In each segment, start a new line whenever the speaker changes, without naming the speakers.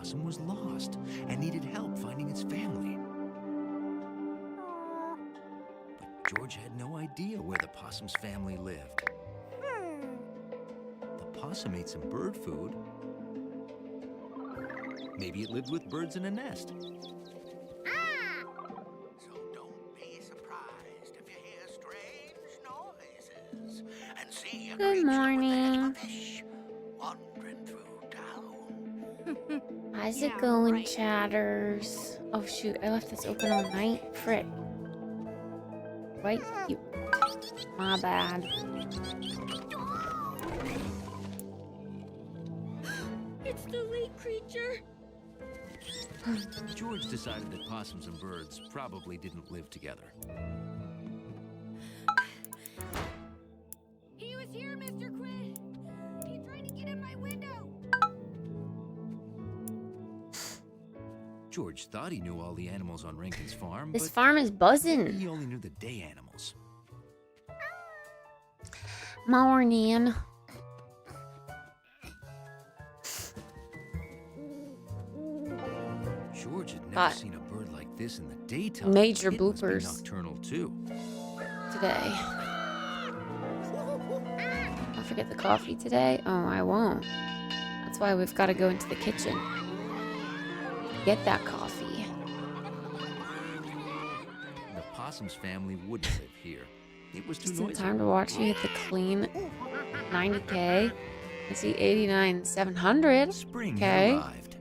possum was lost and needed help finding its family. But George had no idea where the possum's family lived. The possum ate some bird food. Maybe it lived with birds in a nest.
So don't be surprised if you hear strange noises and see a
Good
creature
morning.
with a head of a fish wandering through town.
How's
Yeah,
it going,
right.
chatters? Oh shoot, I left this open all night. Frick. Right? You. My bad.
It's the lake creature.
George decided that possums and birds probably didn't live together.
He was here, Mr. Quinn. He tried to get in my window.
George thought he knew all the animals on Rankin's farm,
This
but
farm is buzzing.
he only knew the day animals.
Morning.
George had never
Got
seen a bird like this in the daytime.
major
It must be
bloopers.
nocturnal too.
Today. I'll forget the coffee today. Oh, I won't. That's why we've got to go into the kitchen. Get that coffee.
The possum's family wouldn't live here. It was too
Just in
noisy.
time to watch you hit the clean 90K. I see 89,700.
Spring
Okay.
had arrived.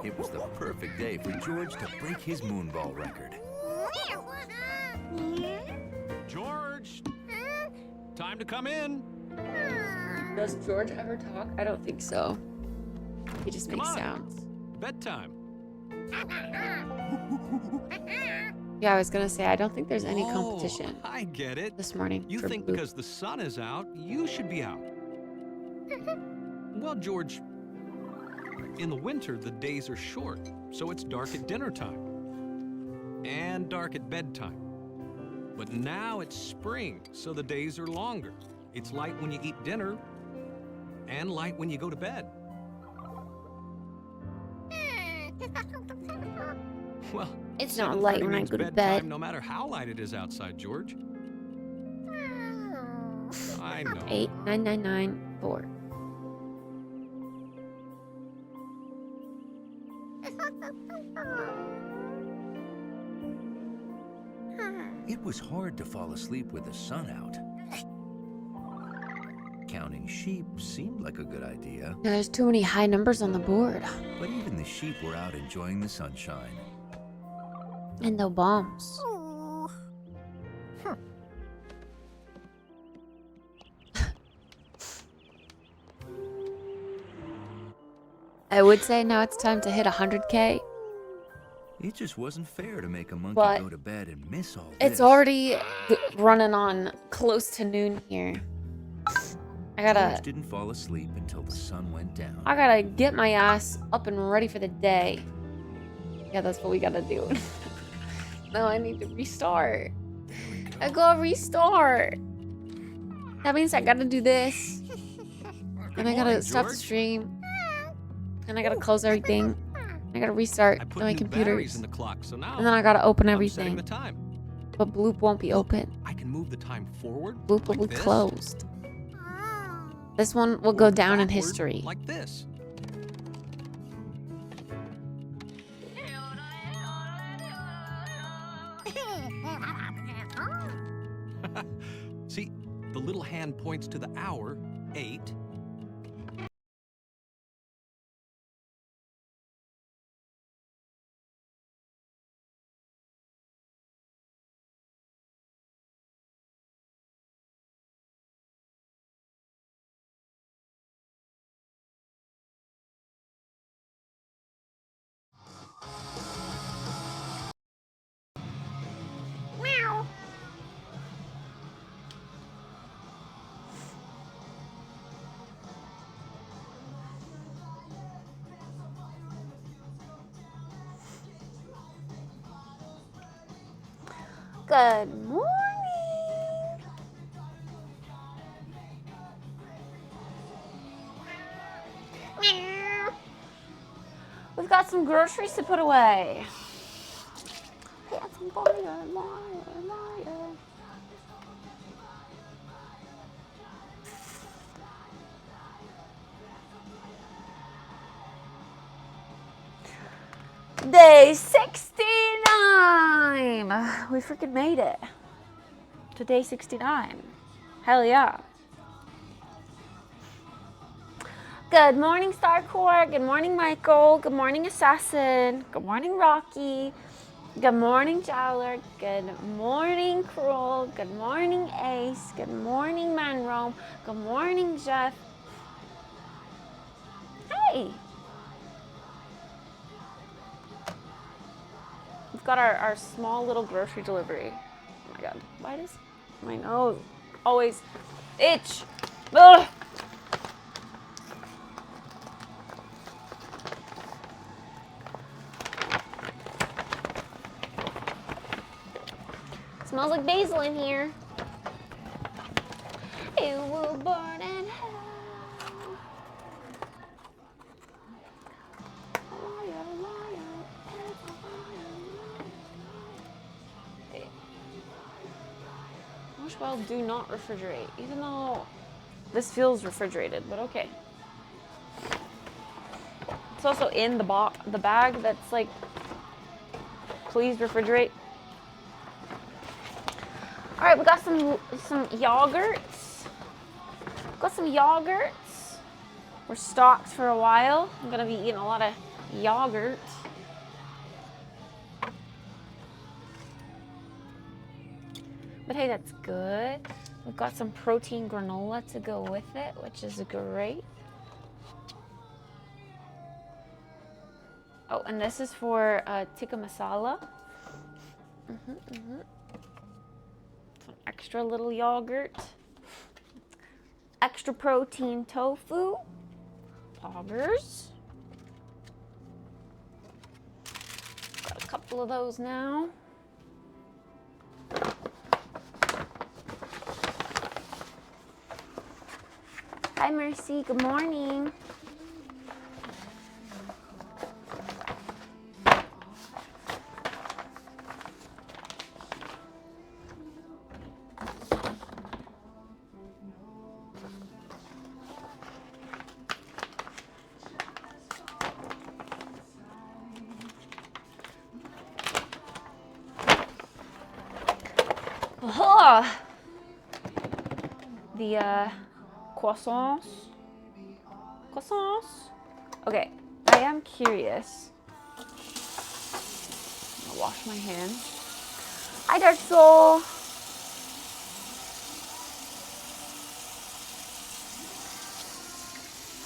It was the perfect day for George to break his moonball record.
George! Time to come in.
Does George ever talk? I don't think so. He just
Come
makes
on.
sounds.
Bedtime.
Yeah, I was gonna say, I don't think there's any competition
Oh, I get it.
this morning.
You
for
think
Boop.
because the sun is out, you should be out. Well, George, in the winter, the days are short, so it's dark at dinner time and dark at bedtime. But now it's spring, so the days are longer. It's light when you eat dinner and light when you go to bed. Well,
It's not light
7:30
when I
means
go to
bedtime,
bed.
no matter how light it is outside, George. I know.
89994.
It was hard to fall asleep with the sun out. Counting sheep seemed like a good idea,
There's too many high numbers on the board.
but even the sheep were out enjoying the sunshine.
And no bombs. I would say now it's time to hit 100K,
It just wasn't fair to make a monkey
But
go to bed and miss all this.
it's already running on close to noon here. I
George
gotta
didn't fall asleep until the sun went down.
get my ass up and ready for the day. Yeah, that's what we gotta do. No, I need to restart. I gotta restart. That means I gotta do this. And I gotta
morning,
stop the
George.
stream. And I gotta close everything. I gotta restart
I put
my
new batteries
computers.
in the clock, so now
And then I gotta open
I'm setting
everything.
the time.
But Bloop won't be open.
I can move the time forward.
Bloop will
like
be
this,
closed. This one will
or
go down in
backward,
history.
Like this. See, the little hand points to the hour, 8.
Good morning. We've got some groceries to put away. Day 69! We freaking made it to day 69. Hell yeah. Good morning, Starcore. Good morning, Michael. Good morning, Assassin. Good morning, Rocky. Good morning, Jowler. Good morning, Cruel. Good morning, Ace. Good morning, Manrome. Good morning, Jeff. Hey! We've got our small little grocery delivery. Oh my god, why does my nose always itch? Ugh. Smells like basil in here. It will burn in hell. Well, do not refrigerate, even though this feels refrigerated, but okay. It's also in the bag that's like, please refrigerate. All right, we got some yogurts. Got some yogurts. We're stocked for a while. I'm gonna be eating a lot of yogurt. But hey, that's good. We've got some protein granola to go with it, which is great. Oh, and this is for tikka masala. Some extra little yogurt. Extra protein tofu. Poggers. Got a couple of those now. Hi, Mercy. Good morning. The croissants. Okay, I am curious. I'll wash my hands. Hi, Dark Soul.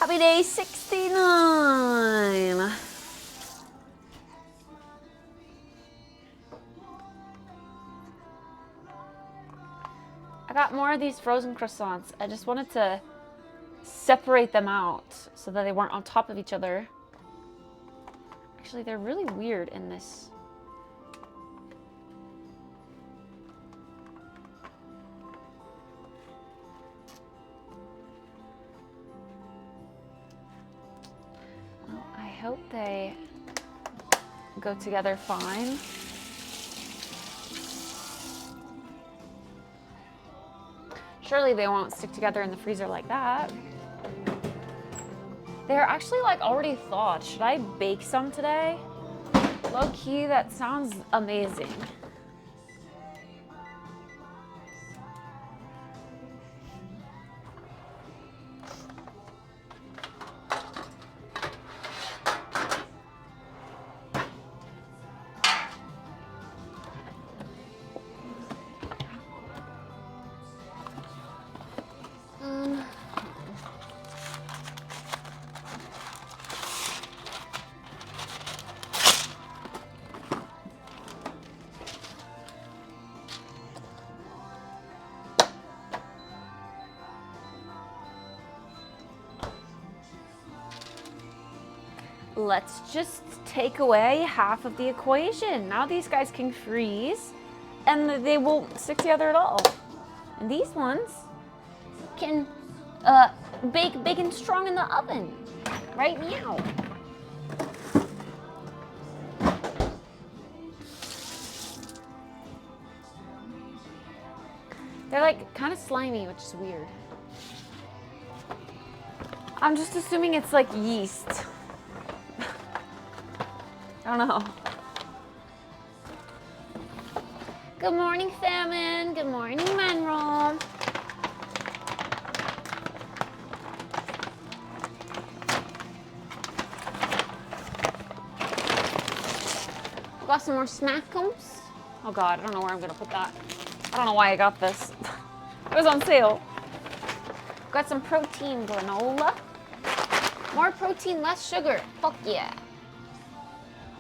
Happy day 69. I got more of these frozen croissants. I just wanted to separate them out so that they weren't on top of each other. Actually, they're really weird in this. Well, I hope they go together fine. Surely they won't stick together in the freezer like that. They're actually like already thawed. Should I bake some today? Low key, that sounds amazing. Let's just take away half of the equation. Now these guys can freeze and they won't stick together at all. And these ones can bake big and strong in the oven. Right? Meow. They're like kind of slimy, which is weird. I'm just assuming it's like yeast. I don't know. Good morning, Famine. Good morning, Menroll. Got some more Smackums. Oh God, I don't know where I'm gonna put that. I don't know why I got this. It was on sale. Got some protein granola. More protein, less sugar. Fuck yeah.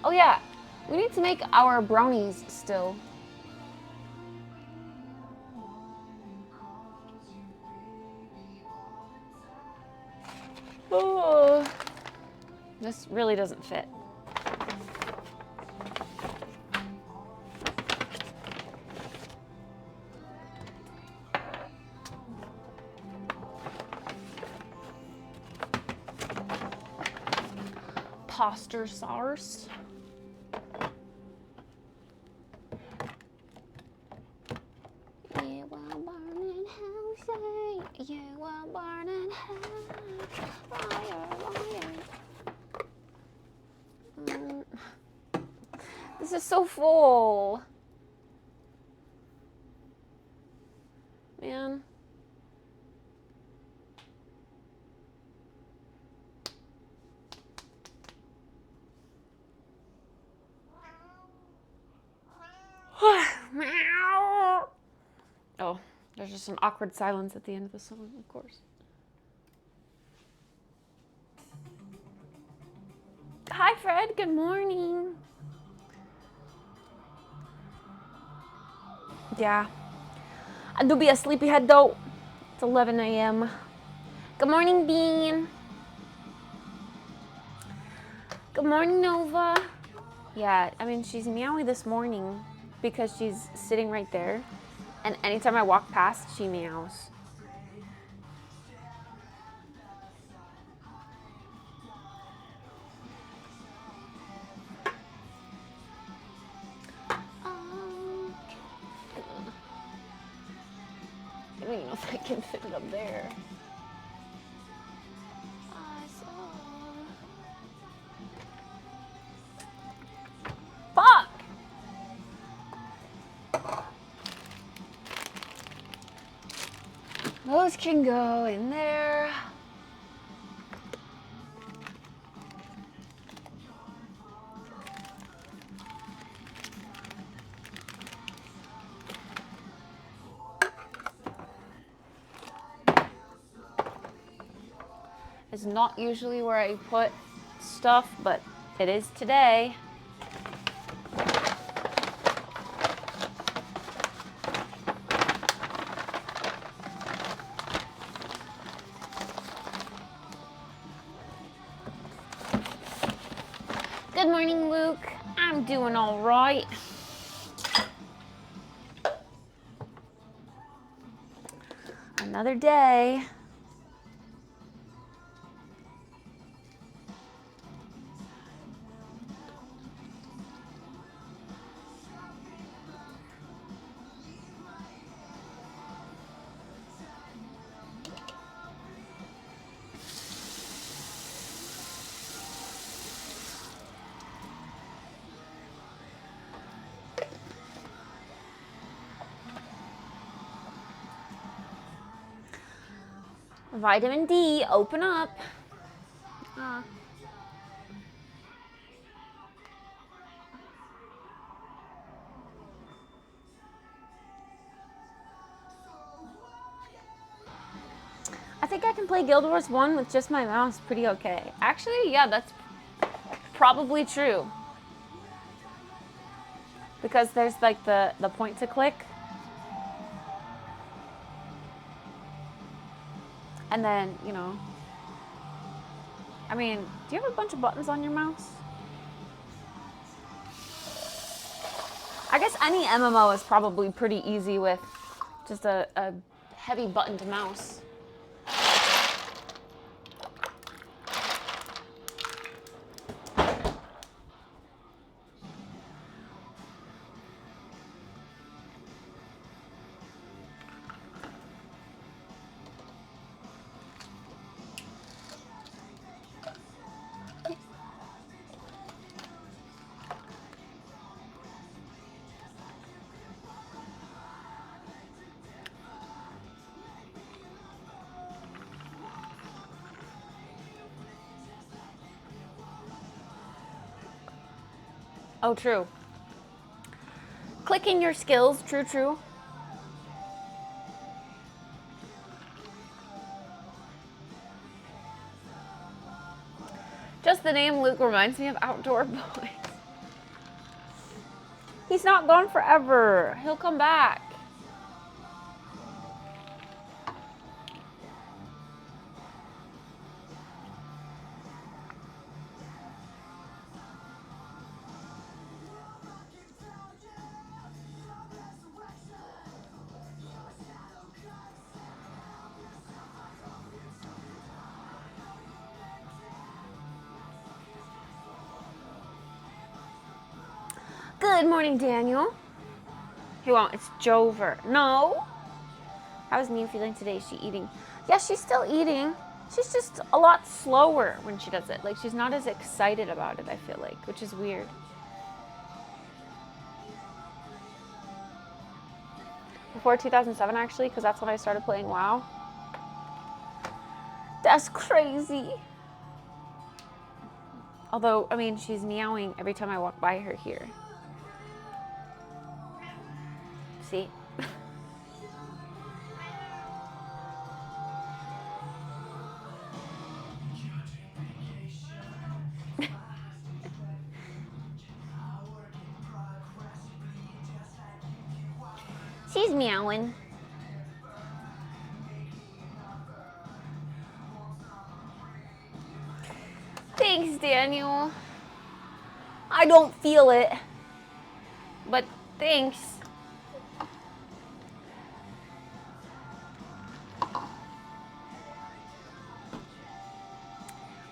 Oh yeah, we need to make our brownies still. Oh, this really doesn't fit. Pasta sauce. You will burn in hell, you will burn in hell, fire, fire. This is so full. Man. Oh, there's just an awkward silence at the end of the song, of course. Hi, Fred. Good morning. Yeah. I do be a sleepyhead, though. It's 11 a.m. Good morning, Bean. Good morning, Nova. Yeah, I mean, she's meowy this morning because she's sitting right there. And anytime I walk past, she meows. I don't even know if I can fit it up there. Fuck! Those can go in there. It's not usually where I put stuff, but it is today. Good morning, Luke. I'm doing all right. Another day. Vitamin D, open up. I think I can play Guild Wars 1 with just my mouse pretty okay. Actually, yeah, that's probably true. Because there's like the point to click. And then, you know, I mean, do you have a bunch of buttons on your mouse? I guess any MMO is probably pretty easy with just a heavy buttoned mouse. Oh, true. Clicking your skills. True, true. Just the name Luke reminds me of Outdoor Boys. He's not gone forever. He'll come back. Good morning, Daniel. He won't. It's Jover. No. How's Nia feeling today? Is she eating? Yeah, she's still eating. She's just a lot slower when she does it. Like, she's not as excited about it, I feel like, which is weird. Before 2007, actually, because that's when I started playing WoW. That's crazy. Although, I mean, she's meowing every time I walk by her here. See? She's meowing. Thanks, Daniel. I don't feel it, but thanks.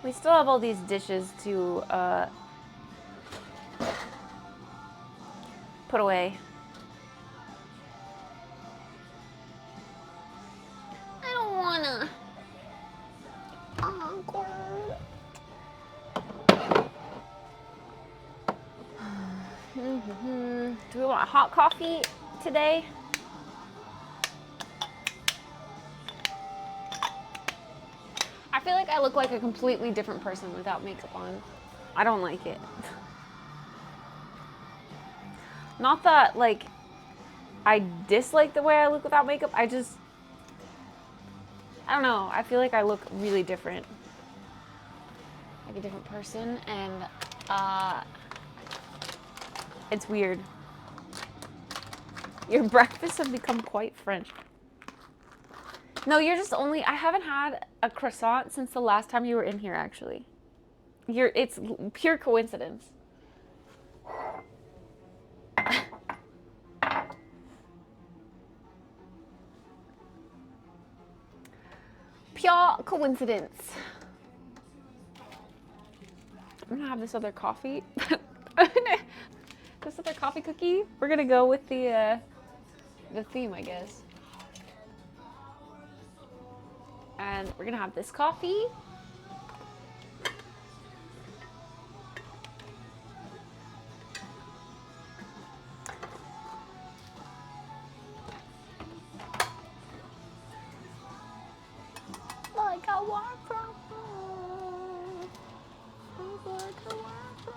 We still have all these dishes to put away. I don't wanna. Awkward. Do we want hot coffee today? I feel like I look like a completely different person without makeup on. I don't like it. Not that, like, I dislike the way I look without makeup. I don't know. I feel like I look really different. Like a different person, and it's weird. Your breakfasts have become quite French. No, you're just only, I haven't had a croissant since the last time you were in here, actually. It's pure coincidence. Pure coincidence. I'm gonna have this other coffee. This other coffee cookie. We're gonna go with the theme, I guess. And we're gonna have this coffee. Like I want from home. Like I want from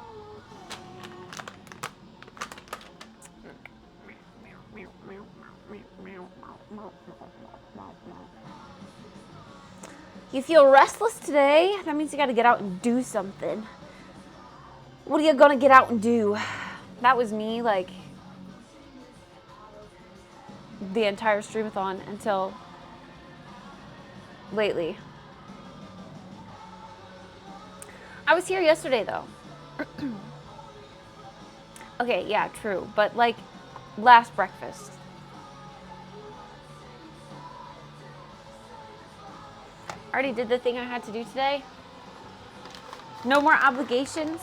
You feel restless today? That means you gotta get out and do something. What are you gonna get out and do? That was me, like, the entire streamathon until lately. I was here yesterday, though. Okay, yeah, true. But, like, last breakfast. I already did the thing I had to do today. No more obligations.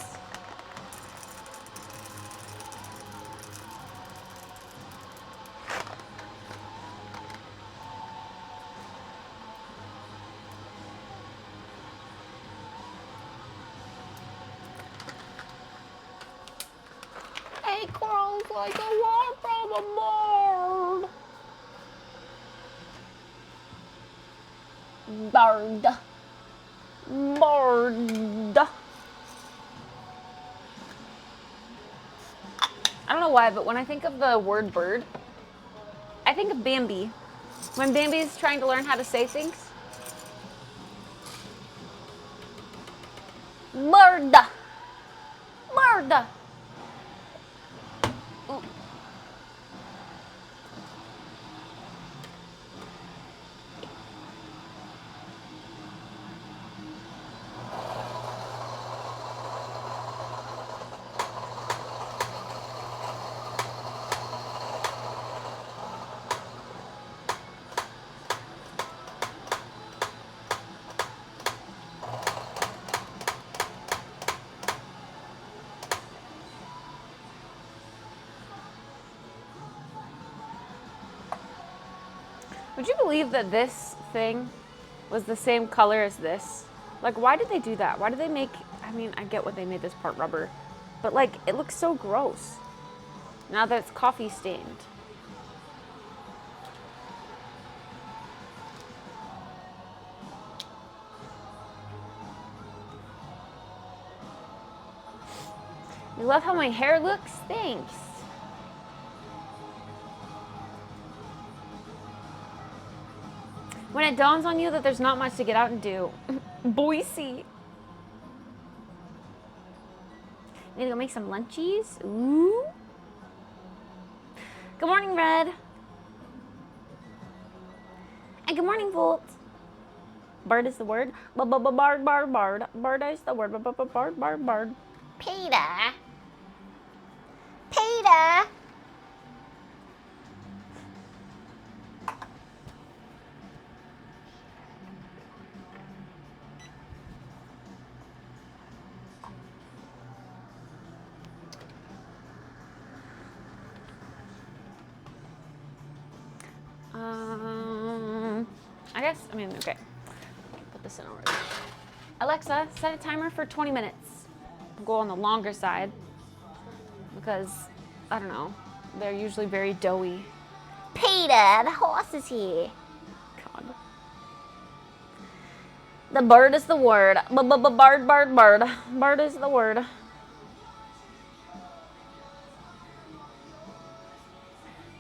Acorns like a walk from a bird. Bird. Bird. I don't know why, but when I think of the word bird, I think of Bambi. When Bambi's trying to learn how to say things. Bird. Bird. Ooh. Would you believe that this thing was the same color as this? Like, why did they do that? Why did they make, I mean, I get what they made this part rubber, but like, it looks so gross now that it's coffee stained. You love how my hair looks? Thanks. When it dawns on you that there's not much to get out and do. Boise. Need to go make some lunchies. Ooh. Good morning, Red. And good morning, Volt. Bird is the word. Bard, bard, bard. Bird is the word. Bard, bard, bard. Peter. Peter. Okay. Put this in already. Alexa, set a timer for 20 minutes. Go on the longer side because, I don't know, they're usually very doughy. Peter, the horse is here. God. The bird is the word. Bird, bird, bird. Bird is the word.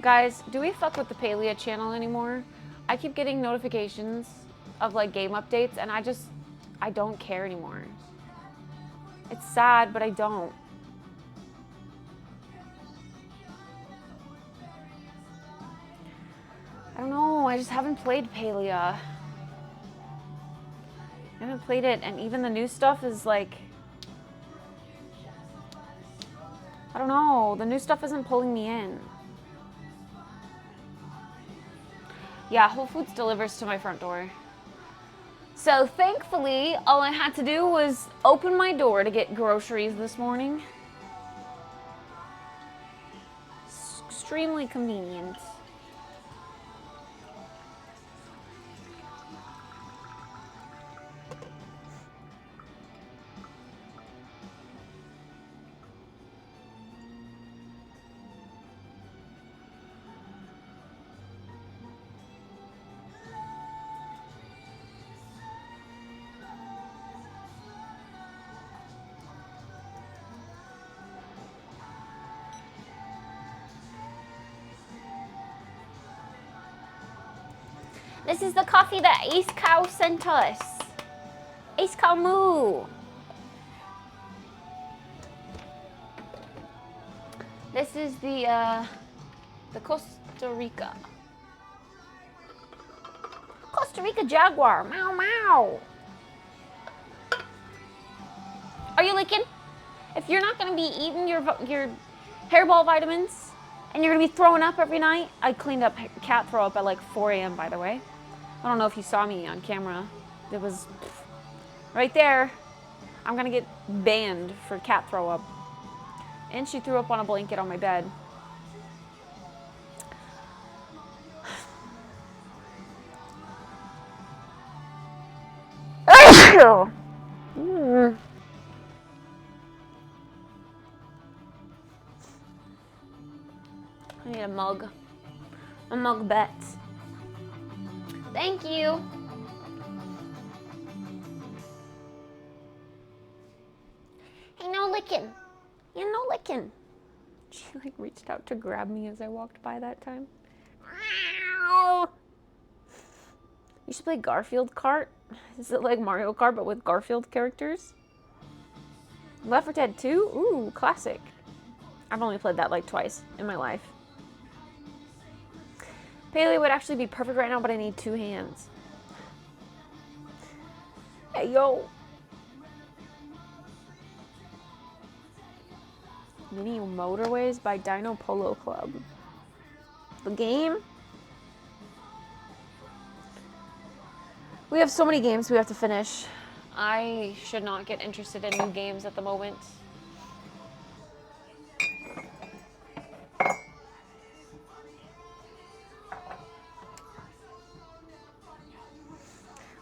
Guys, do we fuck with the Palea channel anymore? I keep getting notifications of like game updates and I don't care anymore. It's sad, but I don't. I don't know, I just haven't played Palea. I haven't played it, and even the new stuff is like, I don't know, the new stuff isn't pulling me in. Yeah, Whole Foods delivers to my front door. So thankfully, all I had to do was open my door to get groceries this morning. It's extremely convenient. This is the coffee that Ace Cow sent us. Ace Cow Moo. This is the Costa Rica. Costa Rica Jaguar. Meow, meow. Are you licking? If you're not gonna be eating your hairball vitamins and you're gonna be throwing up every night, I cleaned up cat throw up at like 4 a.m. by the way. I don't know if you saw me on camera. It was right there. I'm gonna get banned for cat throw up. And she threw up on a blanket on my bed. I need a mug. A mug bet. Thank you. Hey, no licking. You're no licking. She like reached out to grab me as I walked by that time. Ow! You should play Garfield Kart. Is it like Mario Kart but with Garfield characters? Left 4 Dead 2? Ooh, classic. I've only played that like twice in my life. Paley would actually be perfect right now, but I need 2 hands. Hey, yo. Mini Motorways by Dino Polo Club. The game? We have so many games we have to finish. I should not get interested in new games at the moment.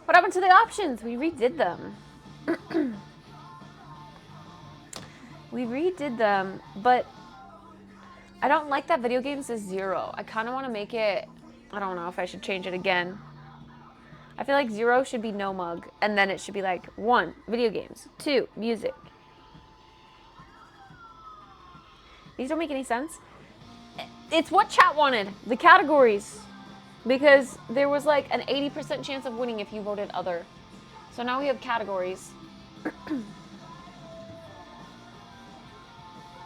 What happened to the options? We redid them. We redid them, but I don't like that video games is 0. I kind of want to make it, I don't know if I should change it again. I feel like 0 should be no mug, and then it should be like 1, video games, 2, music. These don't make any sense. It's what chat wanted, the categories. Because there was like an 80% chance of winning if you voted other. So now we have categories.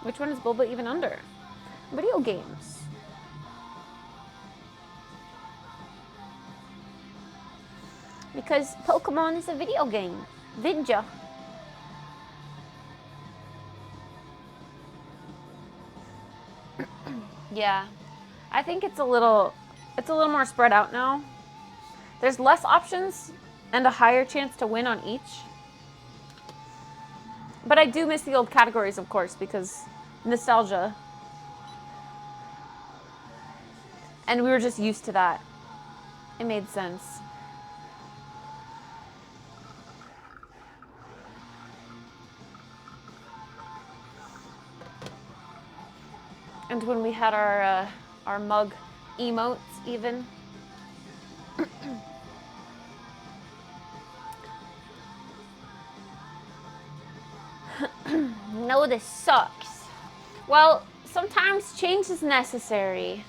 Which one is Bulba even under? Video games. Because Pokemon is a video game. Vidya. Yeah. I think it's a little more spread out now. There's less options and a higher chance to win on each. But I do miss the old categories, of course, because nostalgia. And we were just used to that. It made sense. And when we had our mug emotes even. No, this sucks. Well, sometimes change is necessary.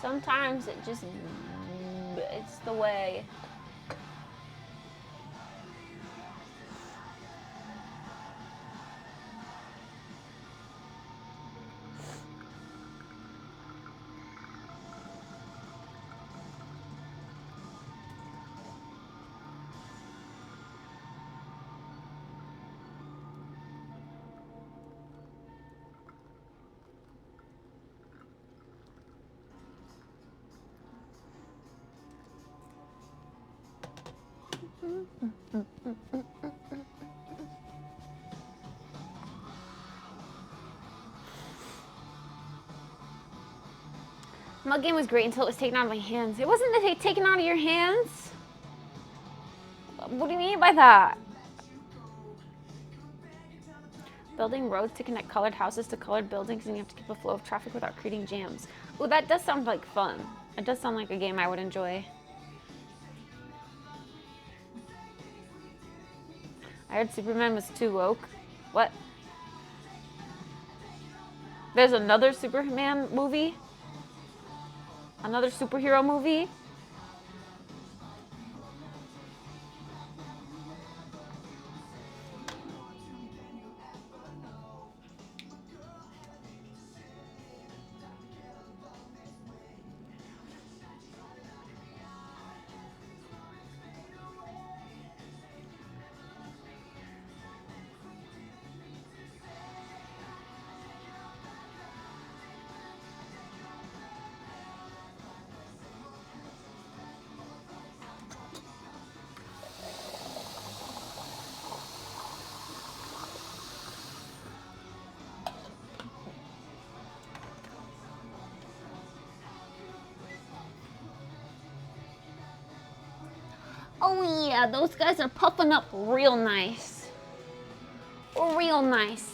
Sometimes it's the way. Mug game was great until it was taken out of my hands. It wasn't taken out of your hands? What do you mean by that? Building roads to connect colored houses to colored buildings, and you have to keep a flow of traffic without creating jams. Ooh, that does sound like fun. It does sound like a game I would enjoy. I heard Superman was too woke. What? There's another Superman movie? Another superhero movie? Oh yeah, those guys are puffing up real nice. Real nice.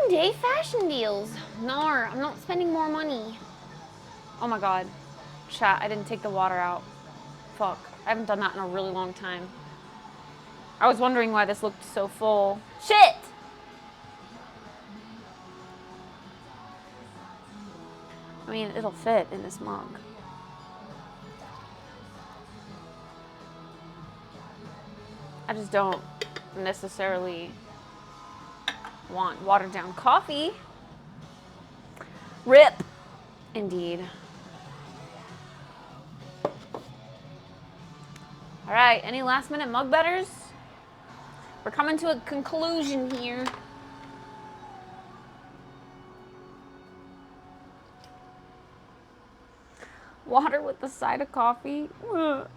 day fashion deals. No, I'm not spending more money. Oh my god. Chat, I didn't take the water out. Fuck. I haven't done that in a really long time. I was wondering why this looked so full. Shit! I mean, it'll fit in this mug. I just don't necessarily want watered down coffee. RIP. Indeed. All right, any last minute mug betters? We're coming to a conclusion here. Water with the side of coffee. Ugh.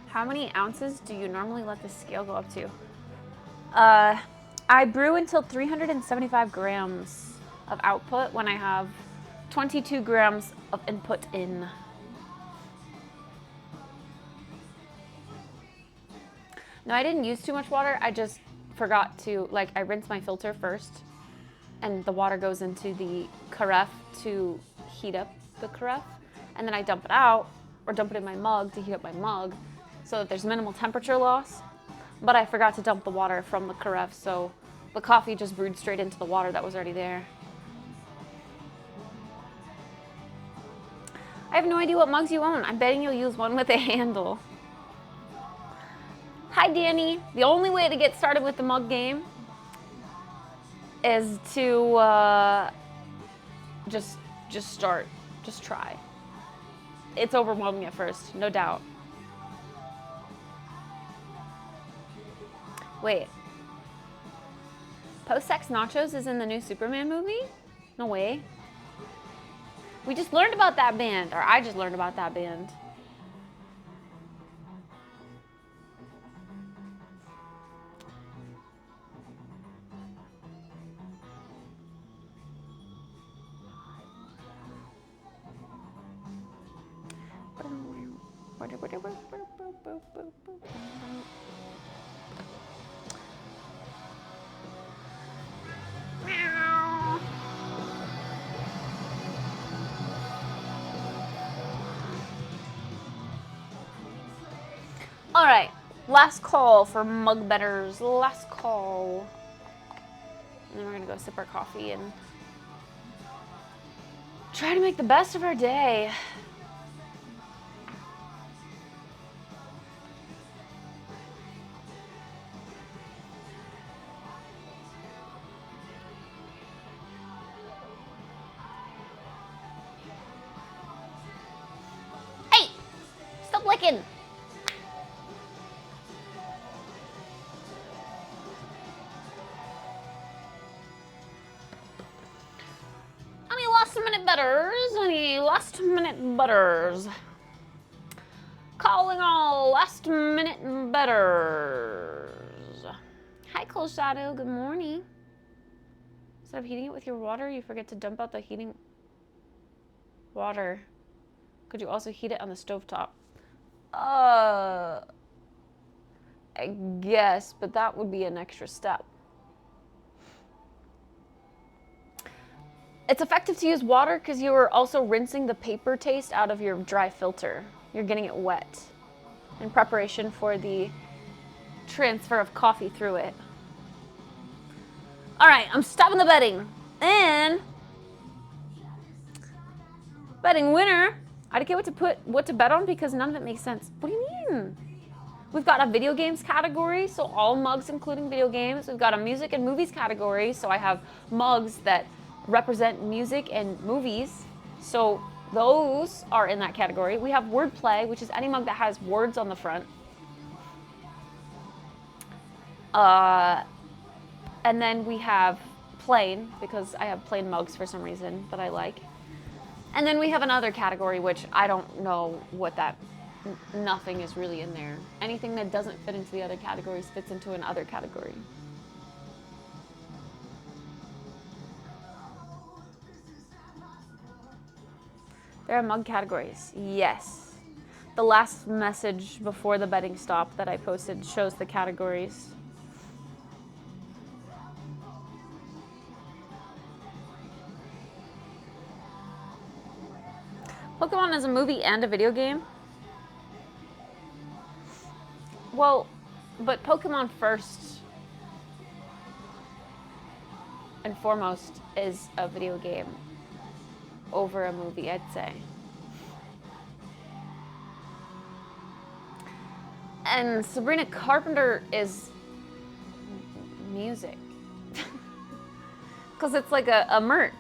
How many ounces do you normally let the scale go up to? I brew until 375 grams of output when I have 22 grams of input in. No, I didn't use too much water. I just forgot to, like, I rinse my filter first and the water goes into the carafe to heat up the carafe. And then I dump it out or dump it in my mug to heat up my mug, so that there's minimal temperature loss. But I forgot to dump the water from the carafe, so the coffee just brewed straight into the water that was already there. I have no idea what mugs you own. I'm betting you'll use one with a handle. Hi, Danny. The only way to get started with the mug game is to just start. Just try. It's overwhelming at first, no doubt. Wait. Post-sex nachos is in the new Superman movie? No way. We just learned about that band, or I just learned about that band. All right, last call for mug betters. Last call. And then we're gonna go sip our coffee and try to make the best of our day. Hey, stop licking. Any last minute butters? Calling all last minute butters. Hi, Cold Shadow. Good morning. Instead of heating it with your water, you forget to dump out the heating water. Could you also heat it on the stovetop? I guess, but that would be an extra step. It's effective to use water because you are also rinsing the paper taste out of your dry filter. You're getting it wet in preparation for the transfer of coffee through it. All right, I'm stopping the betting. And betting winner. I don't get what to bet on because none of it makes sense. What do you mean? We've got a video games category, so all mugs including video games. We've got a music and movies category, so I have mugs that represent music and movies, so those are in that category. We have wordplay, which is any mug that has words on the front. And then we have plain, because I have plain mugs for some reason that I like. And then we have another category, which I don't know what that, nothing is really in there. Anything that doesn't fit into the other categories fits into another category. There are mug categories, yes. The last message before the betting stop that I posted shows the categories. Pokemon is a movie and a video game? Well, but Pokemon first and foremost is a video game over a movie, I'd say. And Sabrina Carpenter is music. Because it's like a merch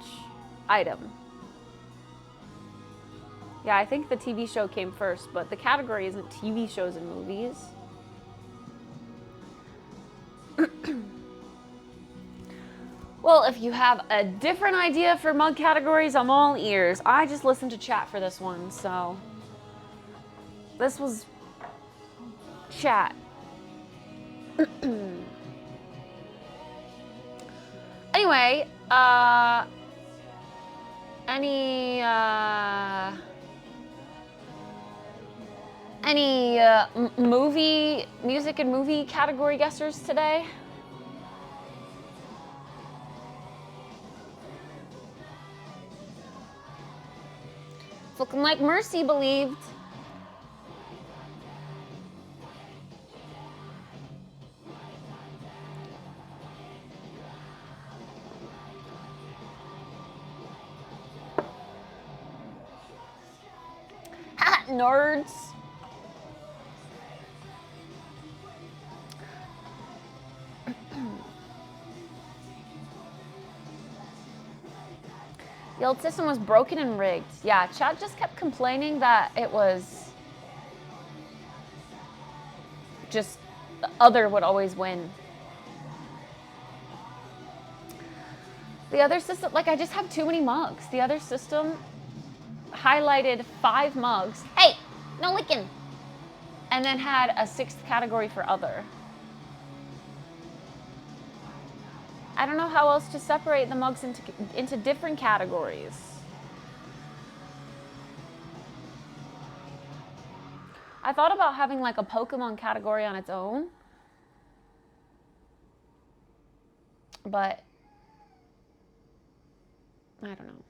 item. Yeah, I think the TV show came first, but the category isn't TV shows and movies. Well, if you have a different idea for mug categories, I'm all ears. I just listened to chat for this one, so this was chat. Anyway, any movie, music and movie category guessers today? It's looking like Mercy believed. Ha, nerds. The old system was broken and rigged. Yeah, chat just kept complaining that it was just the other would always win. The other system, like I just have too many mugs. The other system highlighted 5 mugs. Hey, no licking. And then had a 6th category for other. I don't know how else to separate the mugs into different categories. I thought about having like a Pokemon category on its own, but I don't know.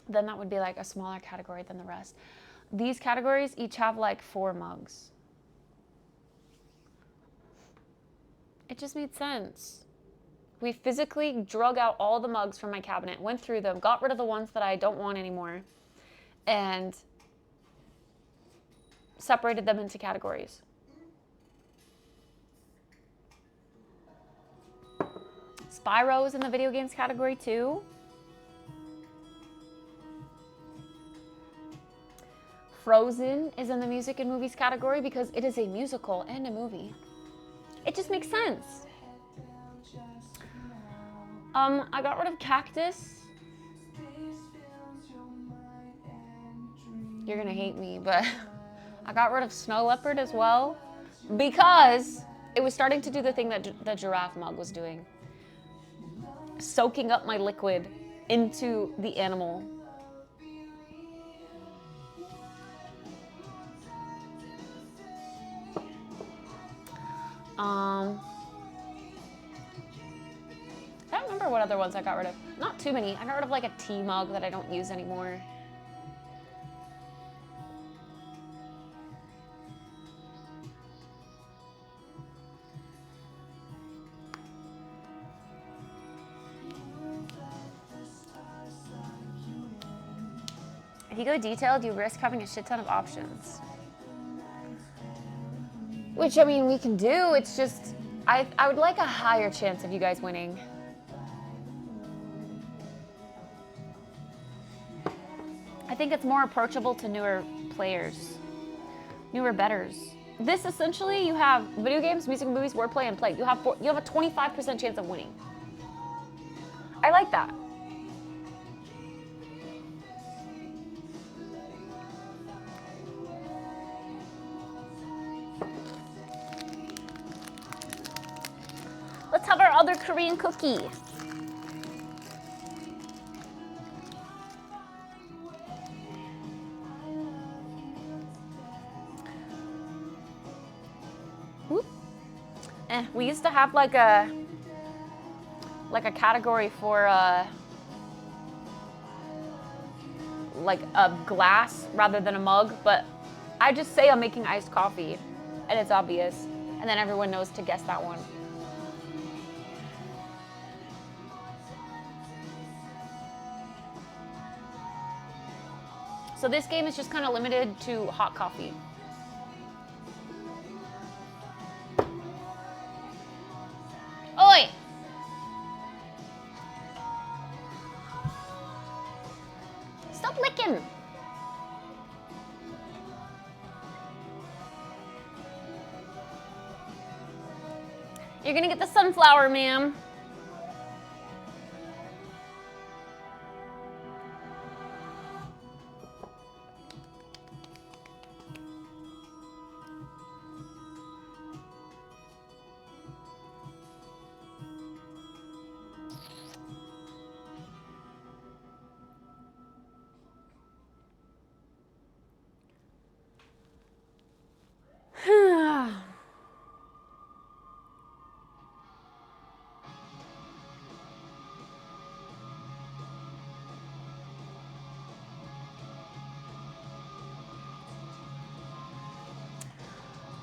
Then that would be like a smaller category than the rest. These categories each have like 4 mugs. It just made sense. We physically drug out all the mugs from my cabinet, went through them, got rid of the ones that I don't want anymore, and separated them into categories. Spyro is in the video games category too. Frozen is in the music and movies category because it is a musical and a movie. It just makes sense. I got rid of Cactus. You're gonna hate me, but I got rid of Snow Leopard as well because it was starting to do the thing that the giraffe mug was doing. Soaking up my liquid into the animal. I don't remember what other ones I got rid of. Not too many. I got rid of like a tea mug that I don't use anymore. If you go detailed, you risk having a shit ton of options. Which, I mean, we can do. It's just, I would like a higher chance of you guys winning. I think it's more approachable to newer players, newer bettors. This essentially, you have video games, music, movies, wordplay, and play. You have a 25% chance of winning. I like that. other Korean cookie. Whoop. We used to have like a category for like a glass rather than a mug, but I just say I'm making iced coffee and it's obvious, and then everyone knows to guess that one. So this game is just kind of limited to hot coffee. Oi! Stop licking! You're gonna get the sunflower, ma'am.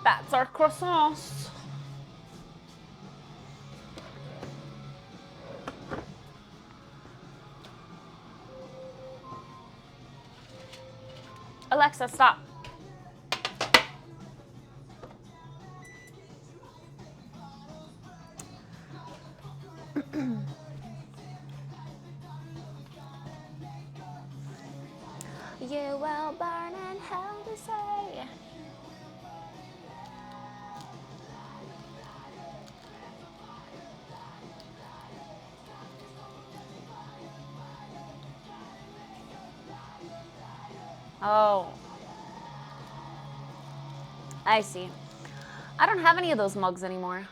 That's our croissants. Alexa, stop. You will burn in hell to say. Oh. I see. I don't have any of those mugs anymore.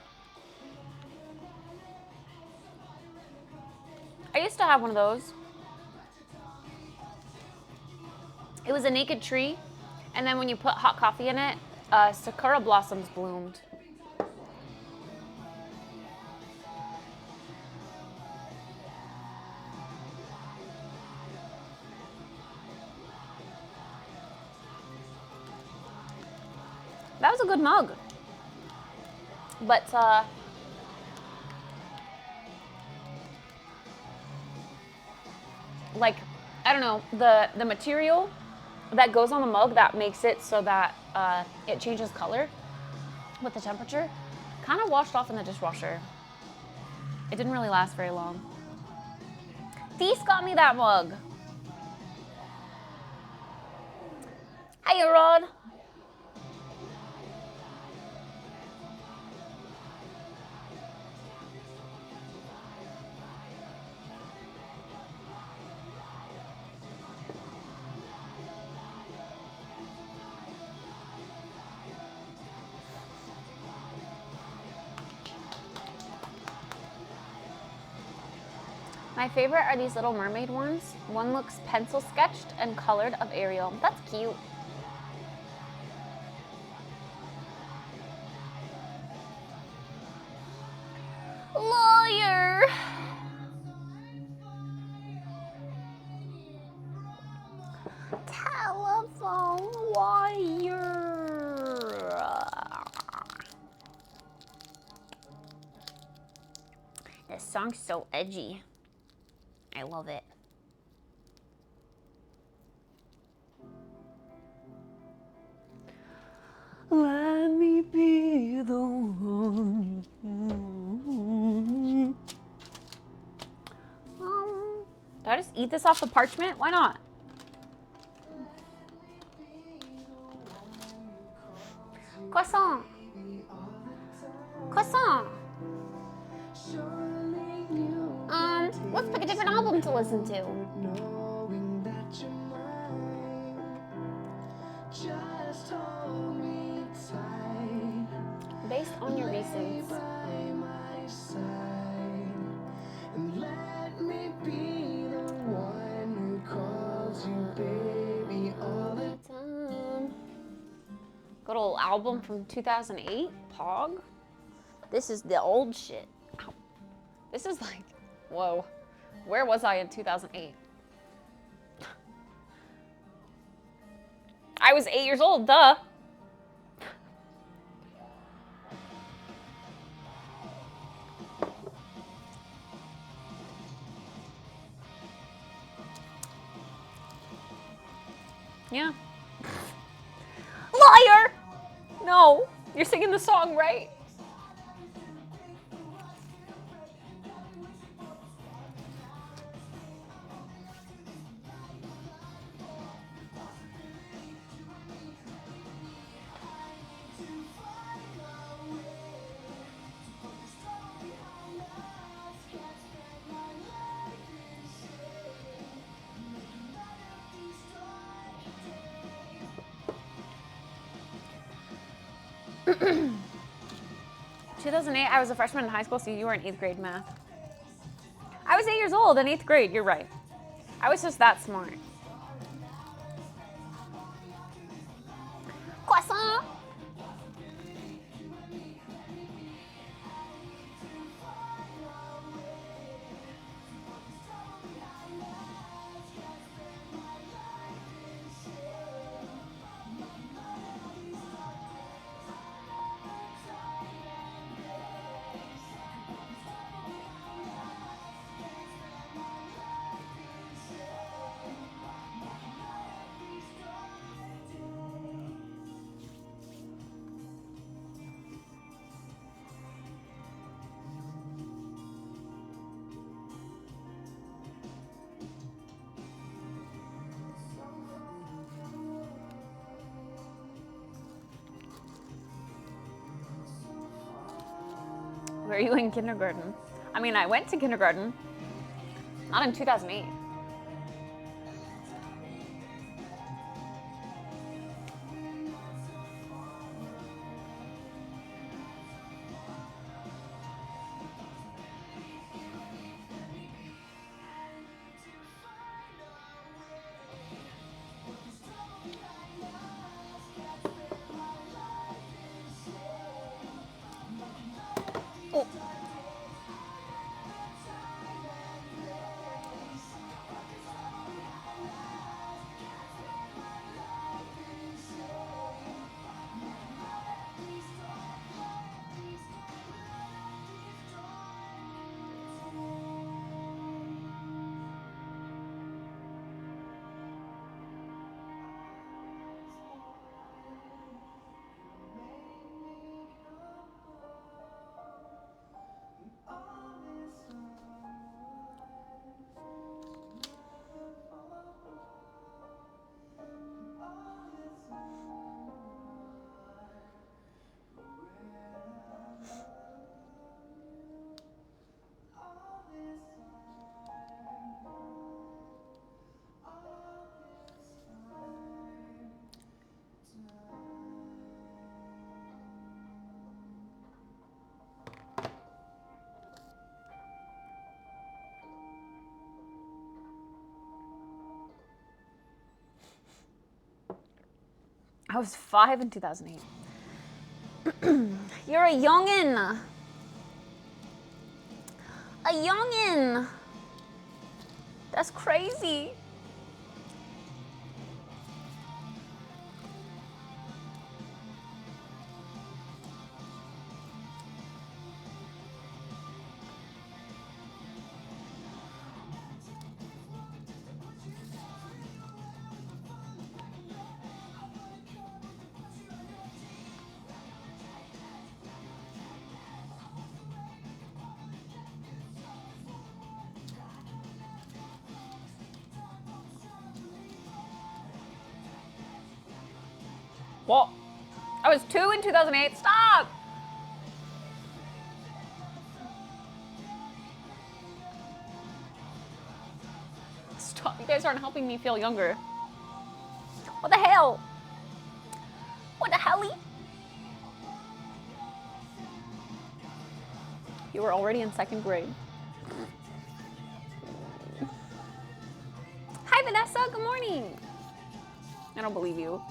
I used to have one of those. It was a naked tree, and then when you put hot coffee in it, sakura blossoms bloomed. That was a good mug. But, like, I don't know, the material that goes on the mug that makes it so that it changes color with the temperature kind of washed off in the dishwasher. It didn't really last very long. Thies got me that mug. Hey, Rod. My favorite are these little mermaid ones. One looks pencil sketched and colored of Ariel. That's cute. Lawyer. Telephone wire. This song's so edgy. I love it. Let me be the one. Did I just eat this off the parchment? Why not? Croissant. Croissant. Let's pick a different album to listen to. Based on your recent. Good old album from 2008, Pog. This is the old shit. Ow. This is like, whoa. Where was I in 2008? I was 8 years old, duh. Yeah. Liar! No, you're singing the song, right? In 2008, I was a freshman in high school, so you were in 8th grade math. I was 8 years old in 8th grade, you're right. I was just that smart. Croissant! Were you in kindergarten? I mean, I went to kindergarten. Not in 2008. Oh. I was 5 in 2008. You're a youngin'. A youngin'. That's crazy. What? I was 2 in 2008. Stop! Stop. You guys aren't helping me feel younger. What the hell? What the helly? You were already in 2nd grade. Hi, Vanessa. Good morning. I don't believe you.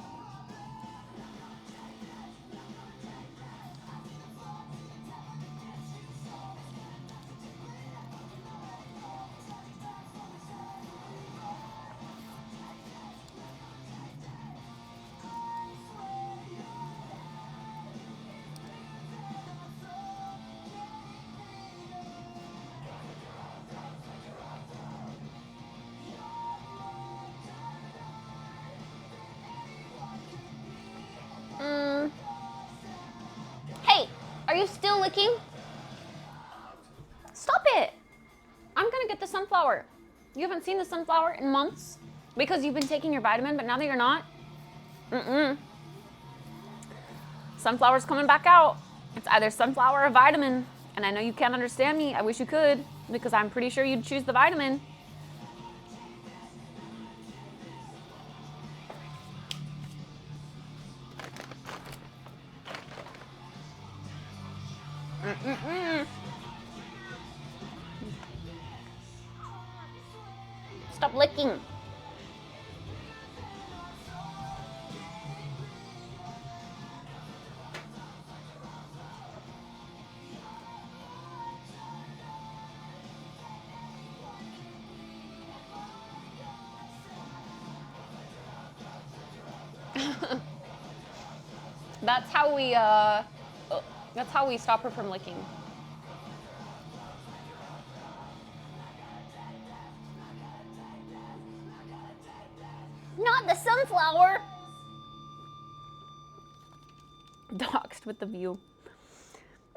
you still licking? Stop it. I'm gonna get the sunflower. You haven't seen the sunflower in months because you've been taking your vitamin, but now that you're not, sunflower's coming back out. It's either sunflower or vitamin. And I know you can't understand me. I wish you could, because I'm pretty sure you'd choose the vitamin. Stop licking. That's how we stop her from licking. Not the sunflower. Doxed with the view.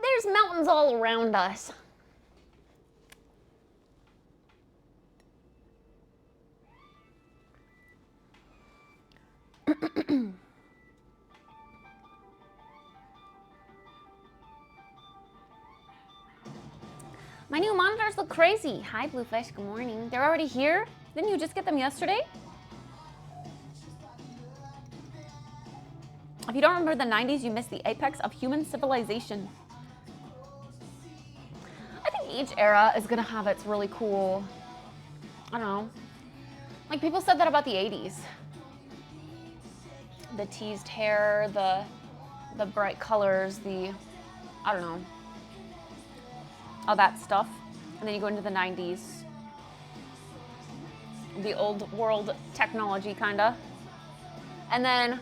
There's mountains all around us. My new monitors look crazy. Hi, Bluefish. Good morning. They're already here? Didn't you just get them yesterday? If you don't remember the 90s, you missed the apex of human civilization. I think each era is gonna have its really cool, I don't know. Like people said that about the 80s. The teased hair, the bright colors, I don't know. All that stuff. And then you go into the 90s. The old world technology, kinda. And then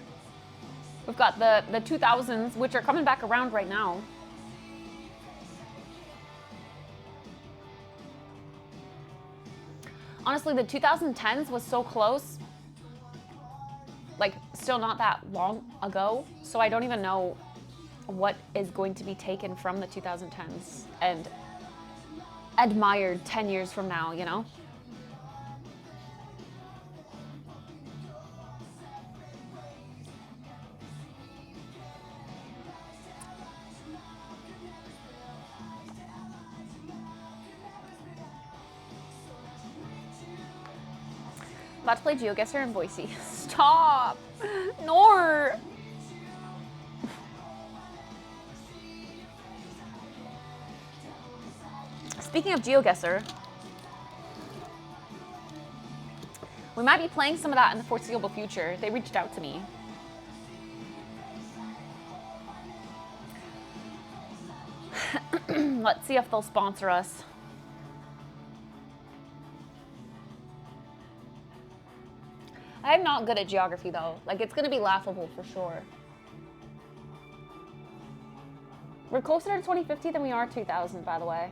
we've got the 2000s, which are coming back around right now. Honestly, the 2010s was so close. Like, still not that long ago. So I don't even know what is going to be taken from the 2010s and admired 10 years from now, you know? About to play GeoGuessr in Boise. Stop! Nor! Speaking of GeoGuessr, we might be playing some of that in the foreseeable future. They reached out to me. Let's see if they'll sponsor us. I'm not good at geography though. Like, it's gonna be laughable for sure. We're closer to 2050 than we are 2000, by the way.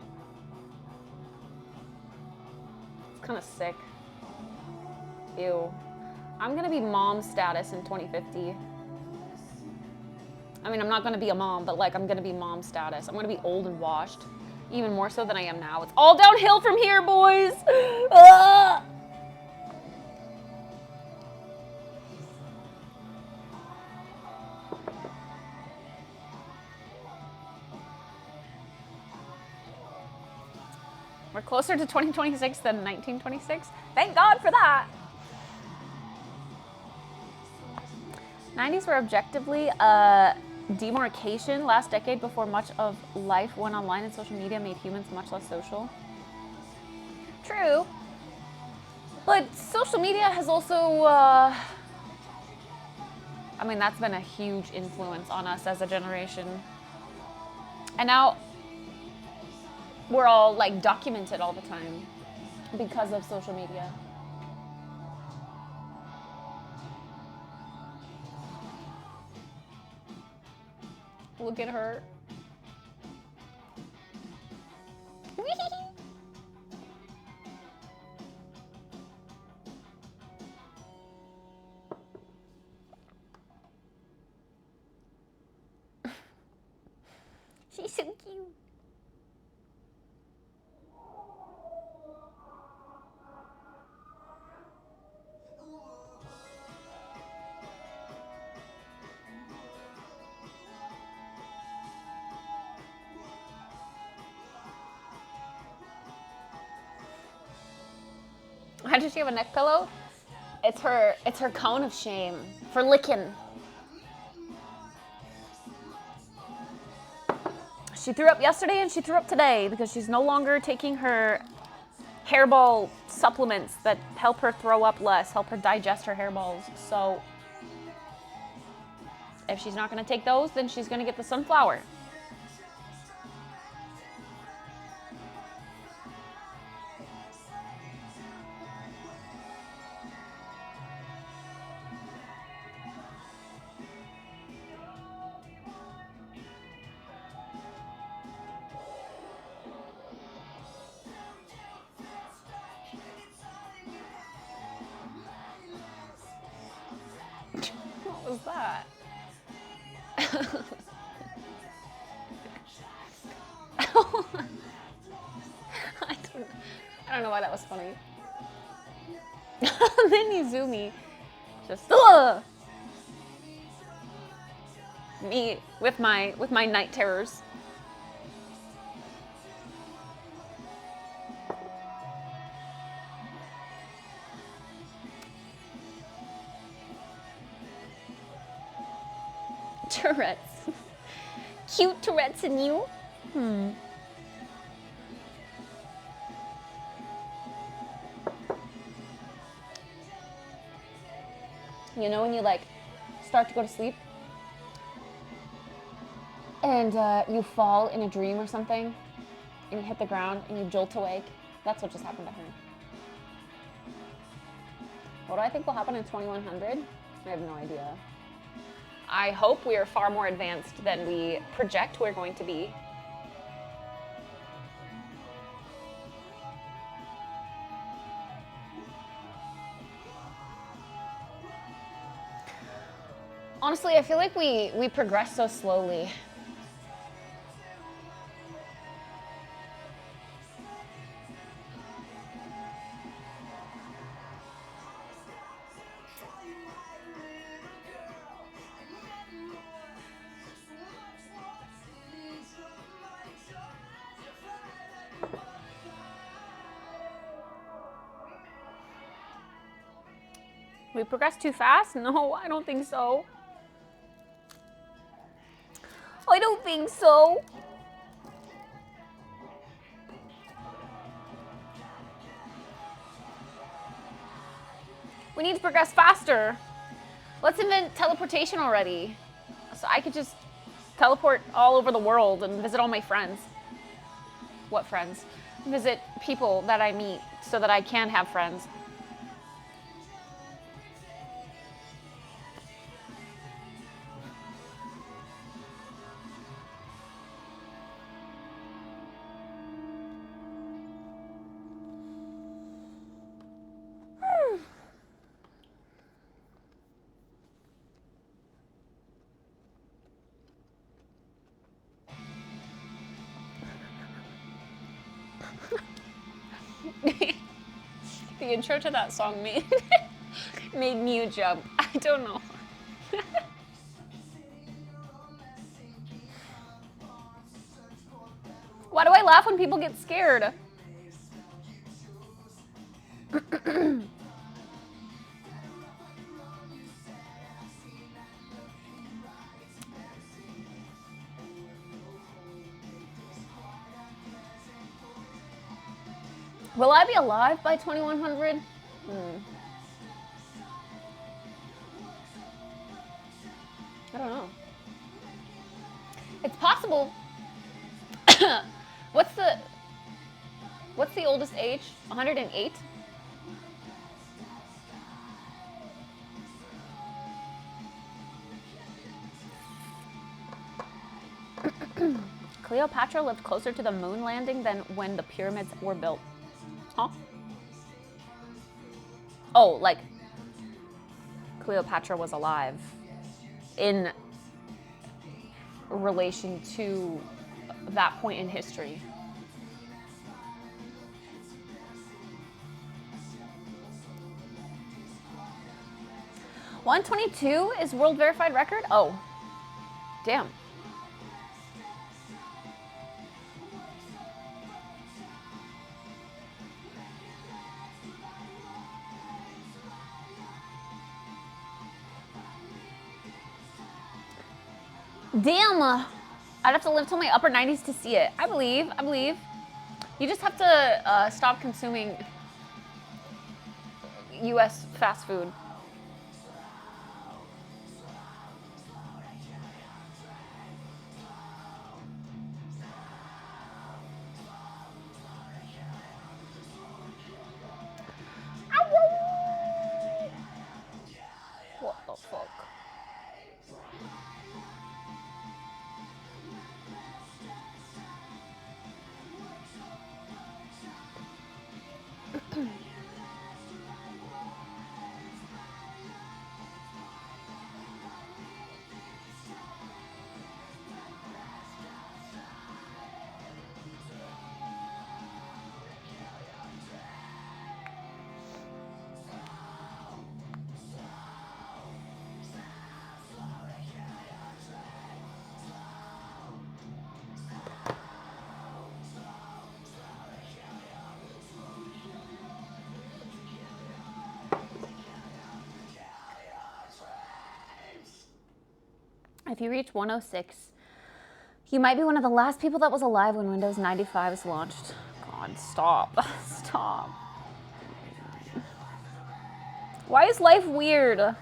It's kind of sick. Ew. I'm gonna be mom status in 2050. I mean, I'm not gonna be a mom, but like, I'm gonna be mom status. I'm gonna be old and washed. Even more so than I am now. It's all downhill from here, boys! Ah! We're closer to 2026 than 1926. Thank God for that. 90s were objectively a demarcation last decade before much of life went online and social media made humans much less social. True. But social media has also, I mean, that's been a huge influence on us as a generation. And now, we're all like documented all the time because of social media. Look at her. She's so cute. Why does she have a neck pillow? It's her cone of shame for licking. She threw up yesterday and she threw up today because she's no longer taking her hairball supplements that help her throw up less, help her digest her hairballs. So if she's not gonna take those, then she's gonna get the sunflower. What was that? I don't know why that was funny. Then you zoom me. Just me with my night terrors. Tourette's. Cute Tourette's in you? You know when you like start to go to sleep and you fall in a dream or something and you hit the ground and you jolt awake? That's what just happened to her. What do I think will happen in 2100? I have no idea. I hope we are far more advanced than we project we're going to be. Honestly, I feel like we progress so slowly. We progress too fast? No, I don't think so. I don't think so. We need to progress faster. Let's invent teleportation already. So I could just teleport all over the world and visit all my friends. What friends? Visit people that I meet so that I can have friends. The intro to that song made me jump. I don't know. Why do I laugh when people get scared? Will I be alive by 2100? I don't know. It's possible. What's the oldest age? 108? Cleopatra lived closer to the moon landing than when the pyramids were built. Huh? Oh, like Cleopatra was alive in relation to that point in history. $122 is world verified record? Oh, damn. Damn! I'd have to live till my upper 90s to see it. I believe. You just have to stop consuming US fast food. What the fuck? If you reach 106, you might be one of the last people that was alive when Windows 95 was launched. God, stop. Stop. Why is life weird? I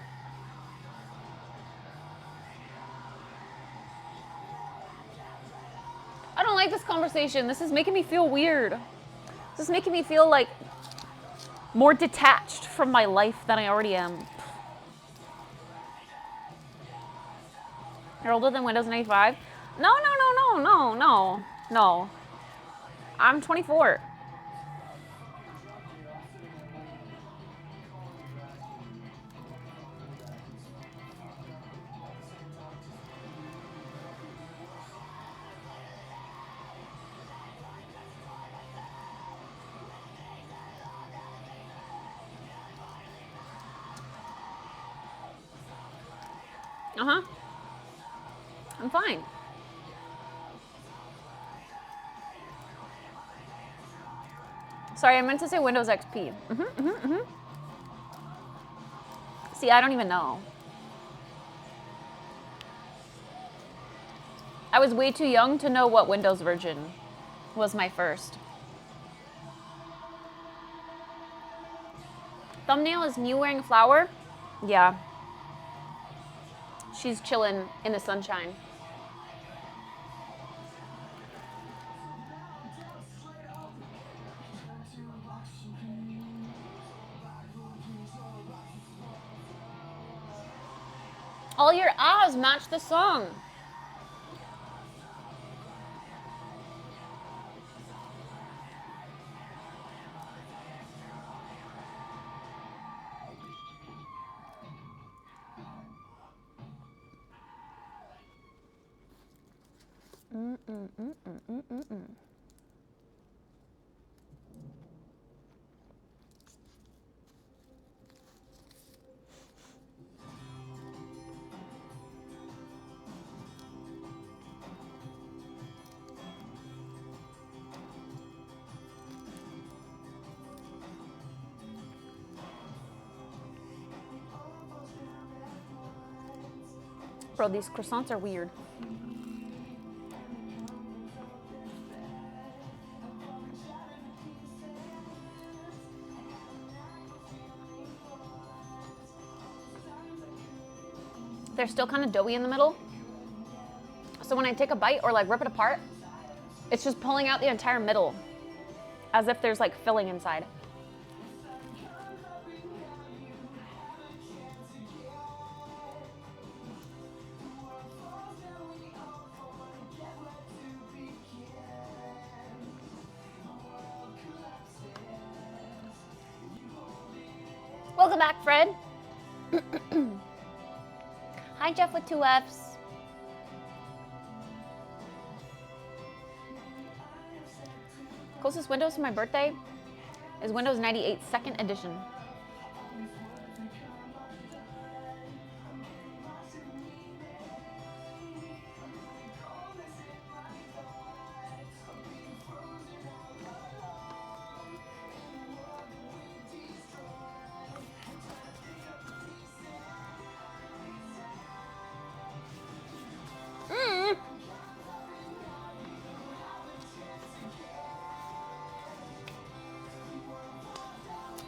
don't like this conversation. This is making me feel weird. This is making me feel like more detached from my life than I already am. You're older than Windows 95? No. I'm 24. Uh-huh. I'm fine. Sorry, I meant to say Windows XP. See, I don't even know. I was way too young to know what Windows version was my first. Thumbnail is me wearing a flower? Yeah. She's chilling in the sunshine. All your ahs match the song. Bro, these croissants are weird. They're still kind of doughy in the middle. So when I take a bite or like rip it apart, it's just pulling out the entire middle as if there's like filling inside. Welcome back, Fred. Hi, Jeff with 2 Fs. Closest Windows to my birthday is Windows 98 2nd edition.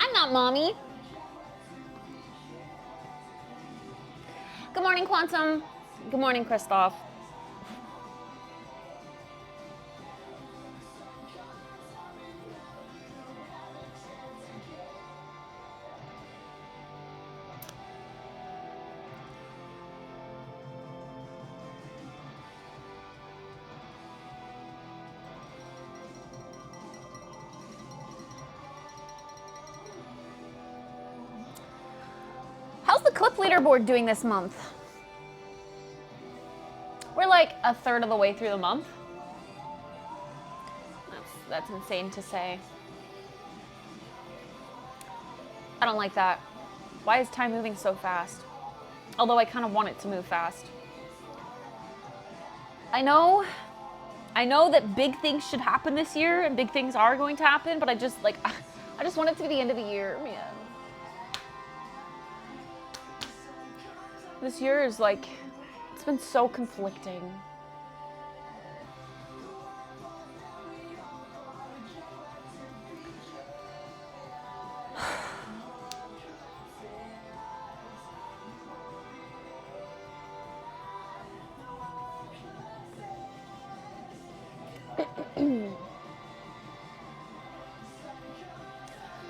I'm not mommy. Good morning, Quantum. Good morning, Christoph. How's the clip leaderboard doing this month? We're like a third of the way through the month. That's insane to say. I don't like that. Why is time moving so fast? Although I kind of want it to move fast. I know that big things should happen this year and big things are going to happen, but I just want it to be the end of the year, man. This year is like, it's been so conflicting.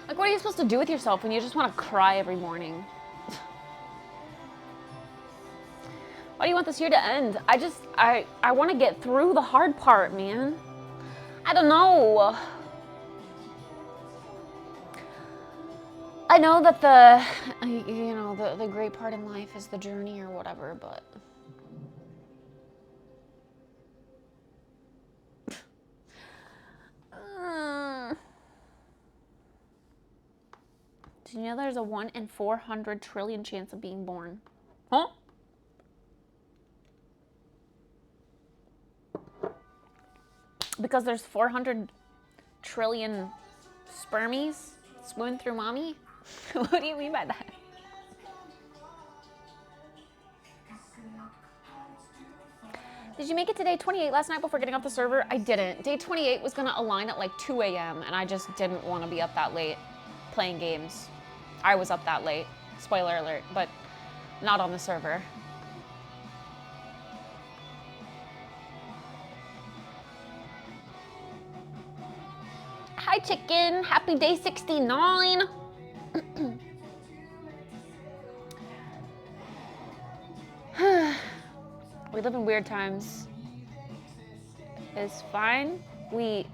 Like, what are you supposed to do with yourself when you just want to cry every morning? Why do you want this year to end? I want to get through the hard part, man. I don't know. I know that the great part in life is the journey or whatever, but do you know there's a 1 in 400 trillion chance of being born? Huh? Because there's 400 trillion spermies swoon through mommy? What do you mean by that? Did you make it to day 28 last night before getting off the server? I didn't. Day 28 was gonna align at like 2 a.m. and I just didn't want to be up that late playing games. I was up that late, spoiler alert, but not on the server. Hi, chicken. Happy day 69. We live in weird times. It's fine. We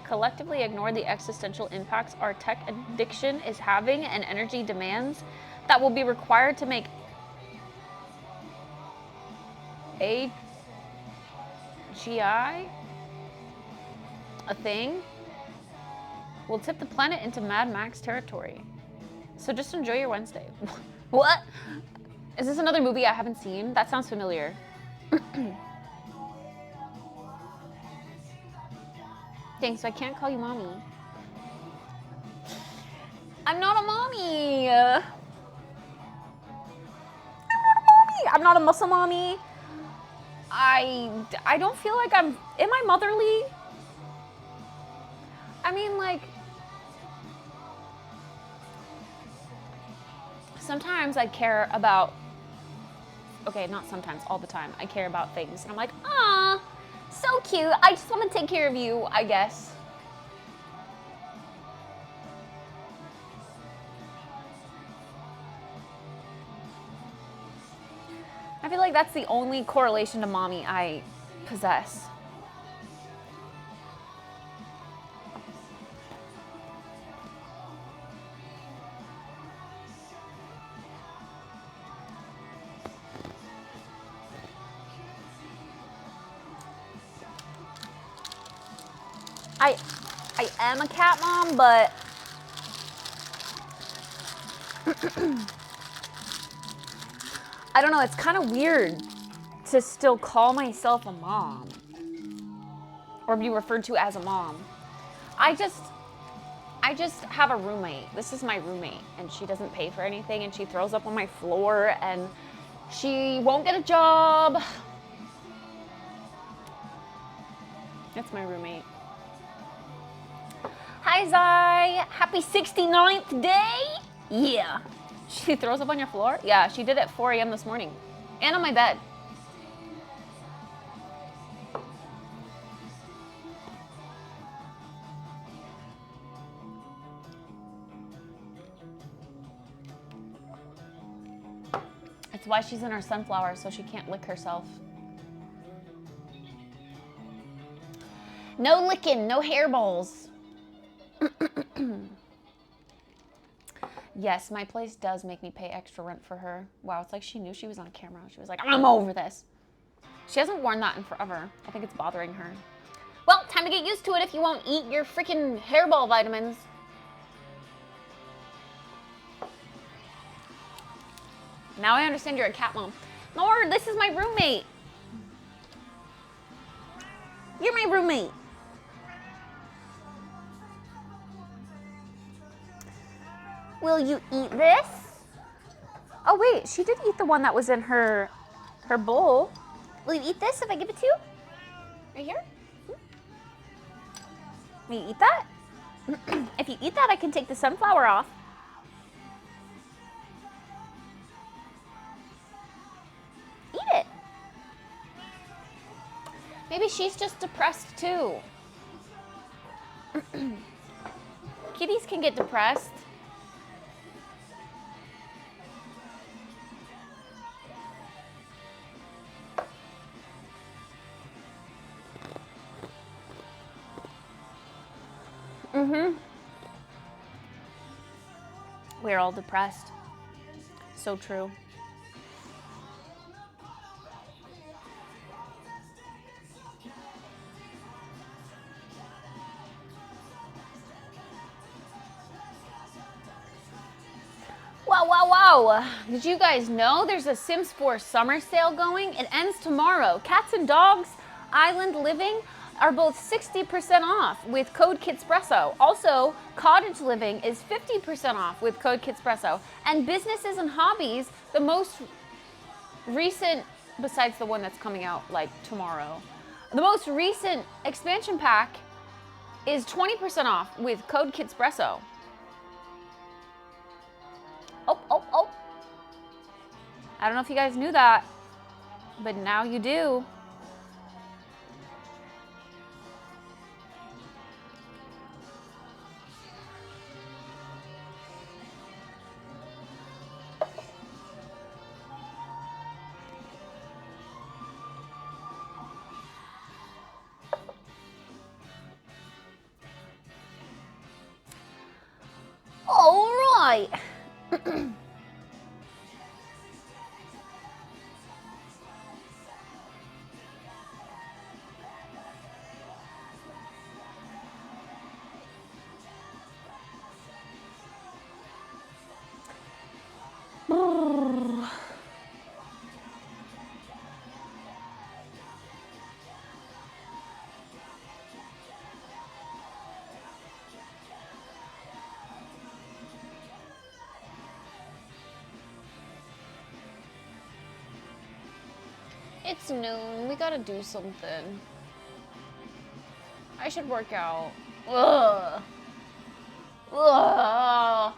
collectively ignore the existential impacts our tech addiction is having and energy demands that will be required to make AGI a thing. We'll tip the planet into Mad Max territory. So just enjoy your Wednesday. What? Is this another movie I haven't seen? That sounds familiar. Thanks, I can't call you mommy. I'm not a mommy. I'm not a muscle mommy. I don't feel like am I motherly? I mean, like, sometimes I care about, okay, not sometimes, all the time, I care about things. And I'm like, aw, so cute. I just want to take care of you, I guess. I feel like that's the only correlation to mommy I possess. I am a cat mom, but I don't know, it's kind of weird to still call myself a mom or be referred to as a mom. I just have a roommate. This is my roommate, and she doesn't pay for anything, and she throws up on my floor, and she won't get a job. That's my roommate. Hi, Zai. Happy 69th day. Yeah. She throws up on your floor? Yeah, she did it at 4 a.m. this morning. And on my bed. That's why she's in her sunflower, so she can't lick herself. No licking, no hairballs. Yes, my place does make me pay extra rent for her. Wow, it's like she knew she was on camera. She was like, I'm over this. She hasn't worn that in forever. I think it's bothering her. Well, time to get used to it if you won't eat your freaking hairball vitamins. Now I understand you're a cat mom. Lord, this is my roommate. You're my roommate. Will you eat this? Oh wait, she did eat the one that was in her bowl. Will you eat this if I give it to you? Right here? Will you eat that? If you eat that, I can take the sunflower off. Eat it. Maybe she's just depressed too. Kitties can get depressed. We're all depressed. So true. Wow, wow, wow. Did you guys know there's a Sims 4 summer sale going? It ends tomorrow. Cats and Dogs Island Living are both 60% off with code Kittspresso. Also, Cottage Living is 50% off with code Kittspresso. And Businesses and Hobbies, the most recent, besides the one that's coming out like tomorrow, the most recent expansion pack is 20% off with code Kittspresso. Oh, oh, oh. I don't know if you guys knew that, but now you do. All right. It's noon. We gotta do something. I should work out. Ugh. Ugh.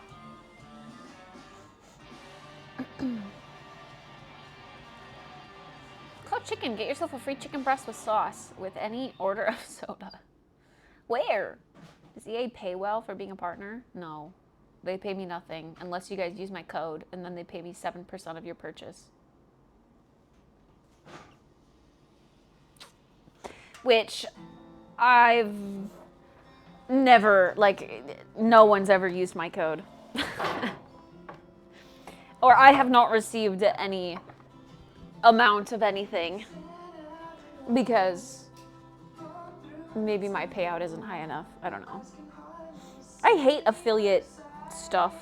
Call Chicken. Get yourself a free chicken breast with sauce with any order of soda. Where? Does EA pay well for being a partner? No. They pay me nothing unless you guys use my code, and then they pay me 7% of your purchase. Which I've never, like, no one's ever used my code. Or I have not received any amount of anything because maybe my payout isn't high enough. I don't know. I hate affiliate stuff.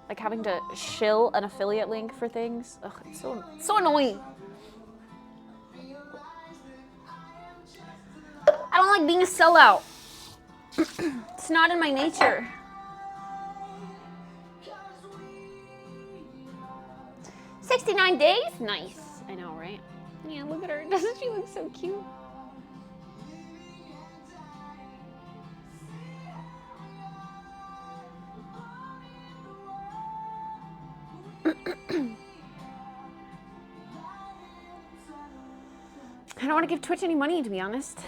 Like having to shill an affiliate link for things. Ugh, it's so annoying. I don't like being a sellout. It's not in my nature. 69 days? Nice. I know, right? Yeah, look at her. Doesn't she look so cute? I don't want to give Twitch any money, to be honest.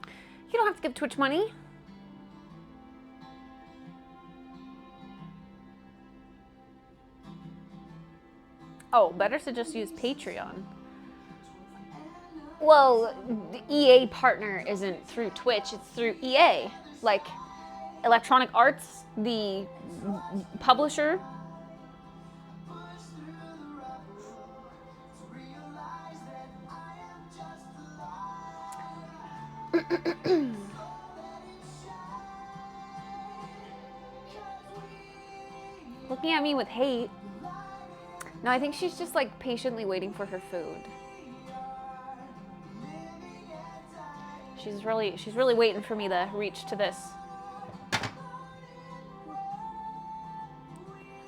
You don't have to give Twitch money. Oh, better to just use Patreon. Well, the EA partner isn't through Twitch, it's through EA. Like, Electronic Arts, the publisher. Looking at me with hate. No, I think she's just like patiently waiting for her food. She's really waiting for me to reach to this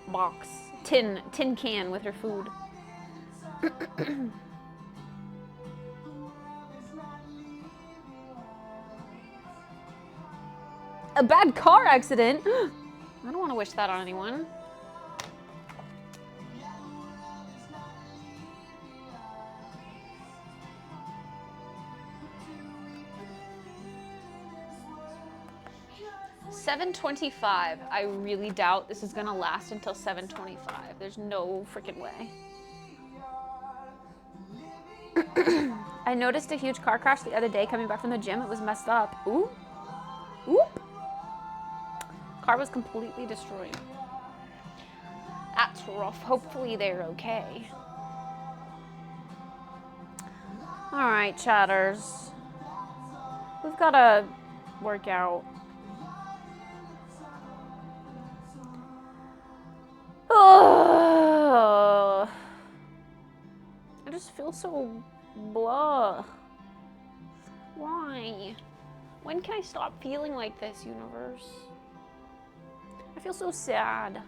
box, tin can with her food. A bad car accident? I don't want to wish that on anyone. $7.25. I really doubt this is gonna last until $7.25. There's no freaking way. I noticed a huge car crash the other day coming back from the gym. It was messed up. Ooh. Oop. Car was completely destroyed. That's rough. Hopefully they're okay. All right, chatters. We've got to work out. Ugh. I just feel so blah. Why? When can I stop feeling like this, universe? I feel so sad.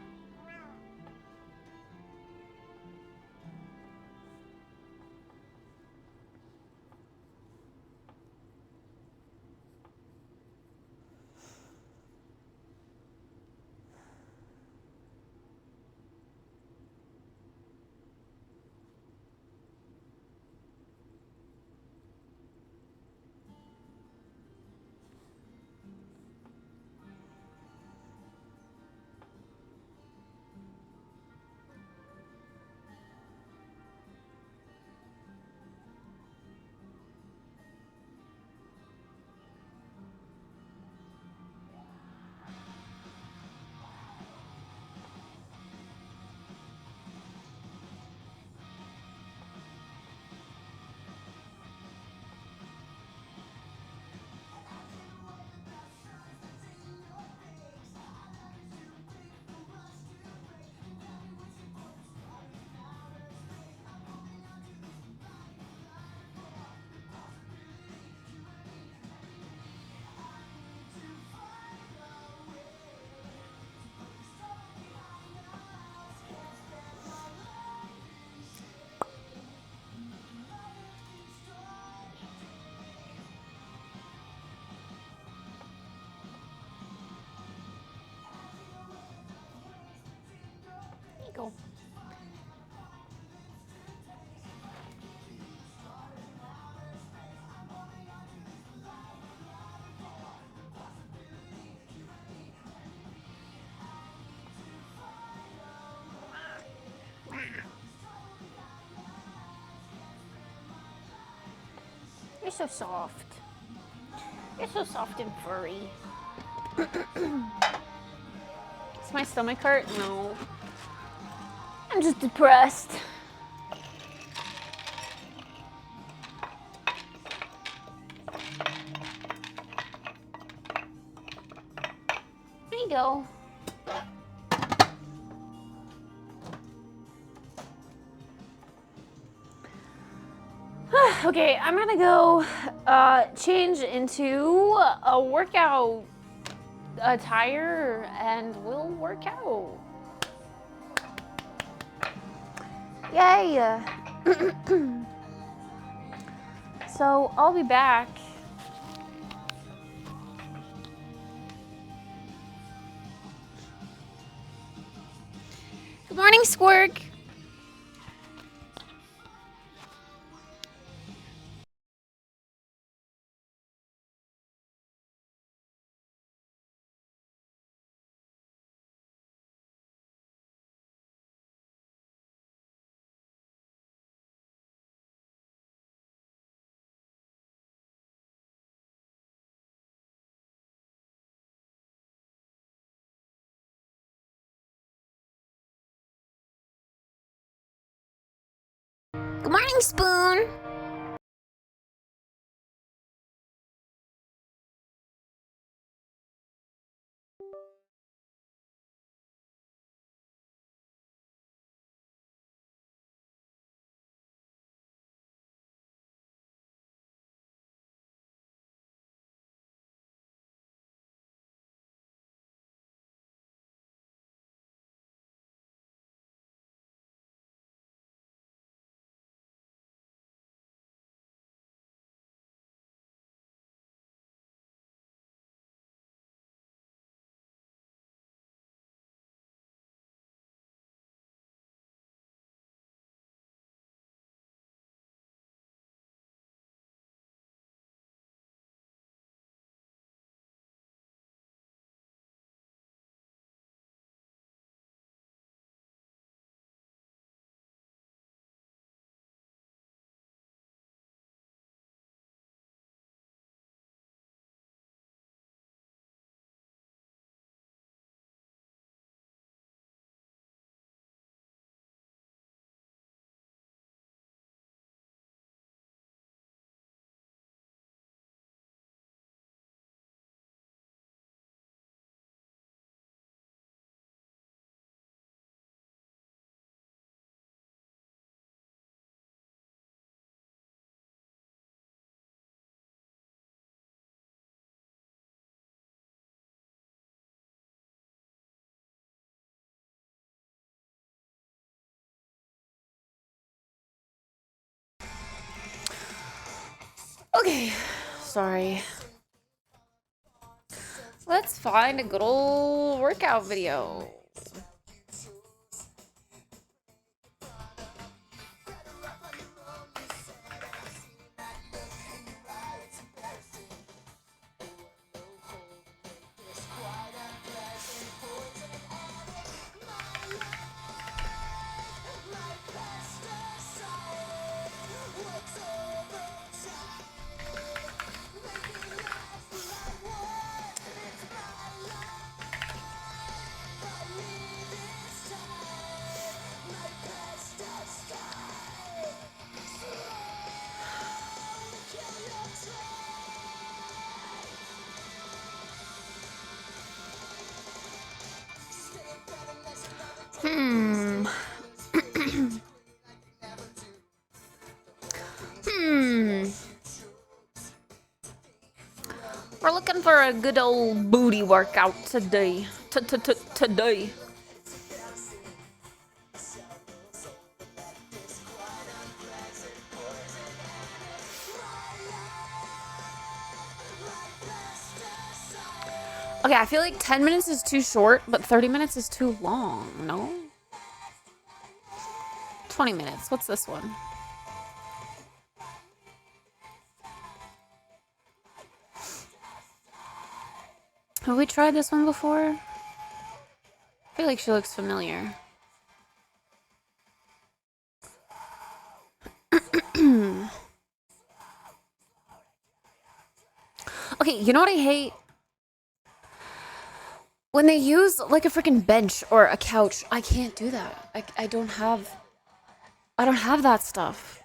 Go. You're so soft. You're so soft and furry. Does my stomach hurt? No. I'm just depressed. Okay, I'm gonna go change into a workout attire and we'll work out. Yay! So I'll be back. Good morning, Squirk. Good morning, Spoon. Okay, sorry. Let's find a good old workout video. Hmm. We're looking for a good old booty workout today. Today. Okay, I feel like 10 minutes is too short, but 30 minutes is too long, no? 20 minutes. What's this one? Have we tried this one before? I feel like she looks familiar. Okay, you know what I hate? When they use like a freaking bench or a couch, I can't do that. I don't have that stuff.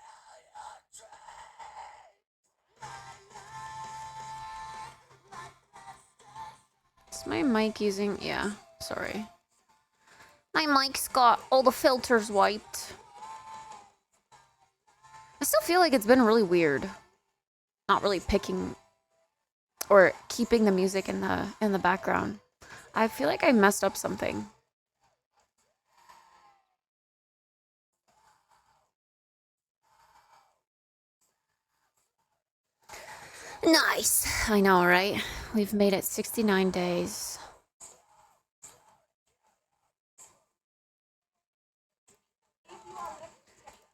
Is my mic using? Yeah, sorry. My mic's got all the filters wiped. I still feel like it's been really weird. Not really picking or keeping the music in the background. I feel like I messed up something. Nice. I know, right? We've made it 69 days.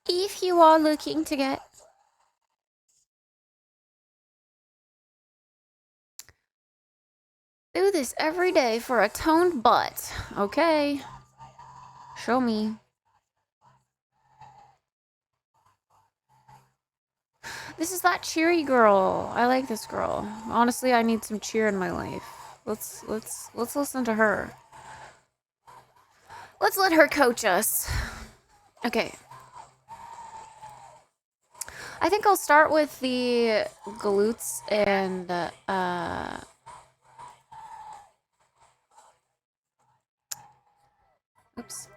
If you are looking to get... Do this every day for a toned butt. Okay. Show me. This is that cheery girl. I like this girl. Honestly, I need some cheer in my life. Let's listen to her. Let's let her coach us. Okay. I think I'll start with the glutes and oops.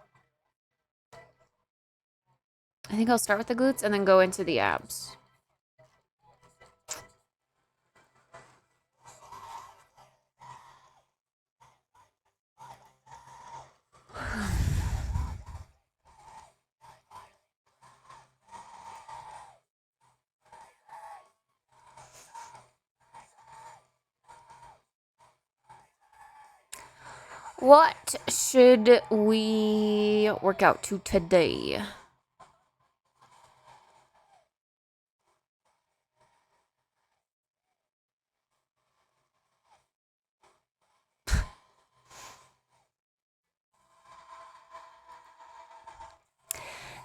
I think I'll start with the glutes and then go into the abs. What should we work out to today?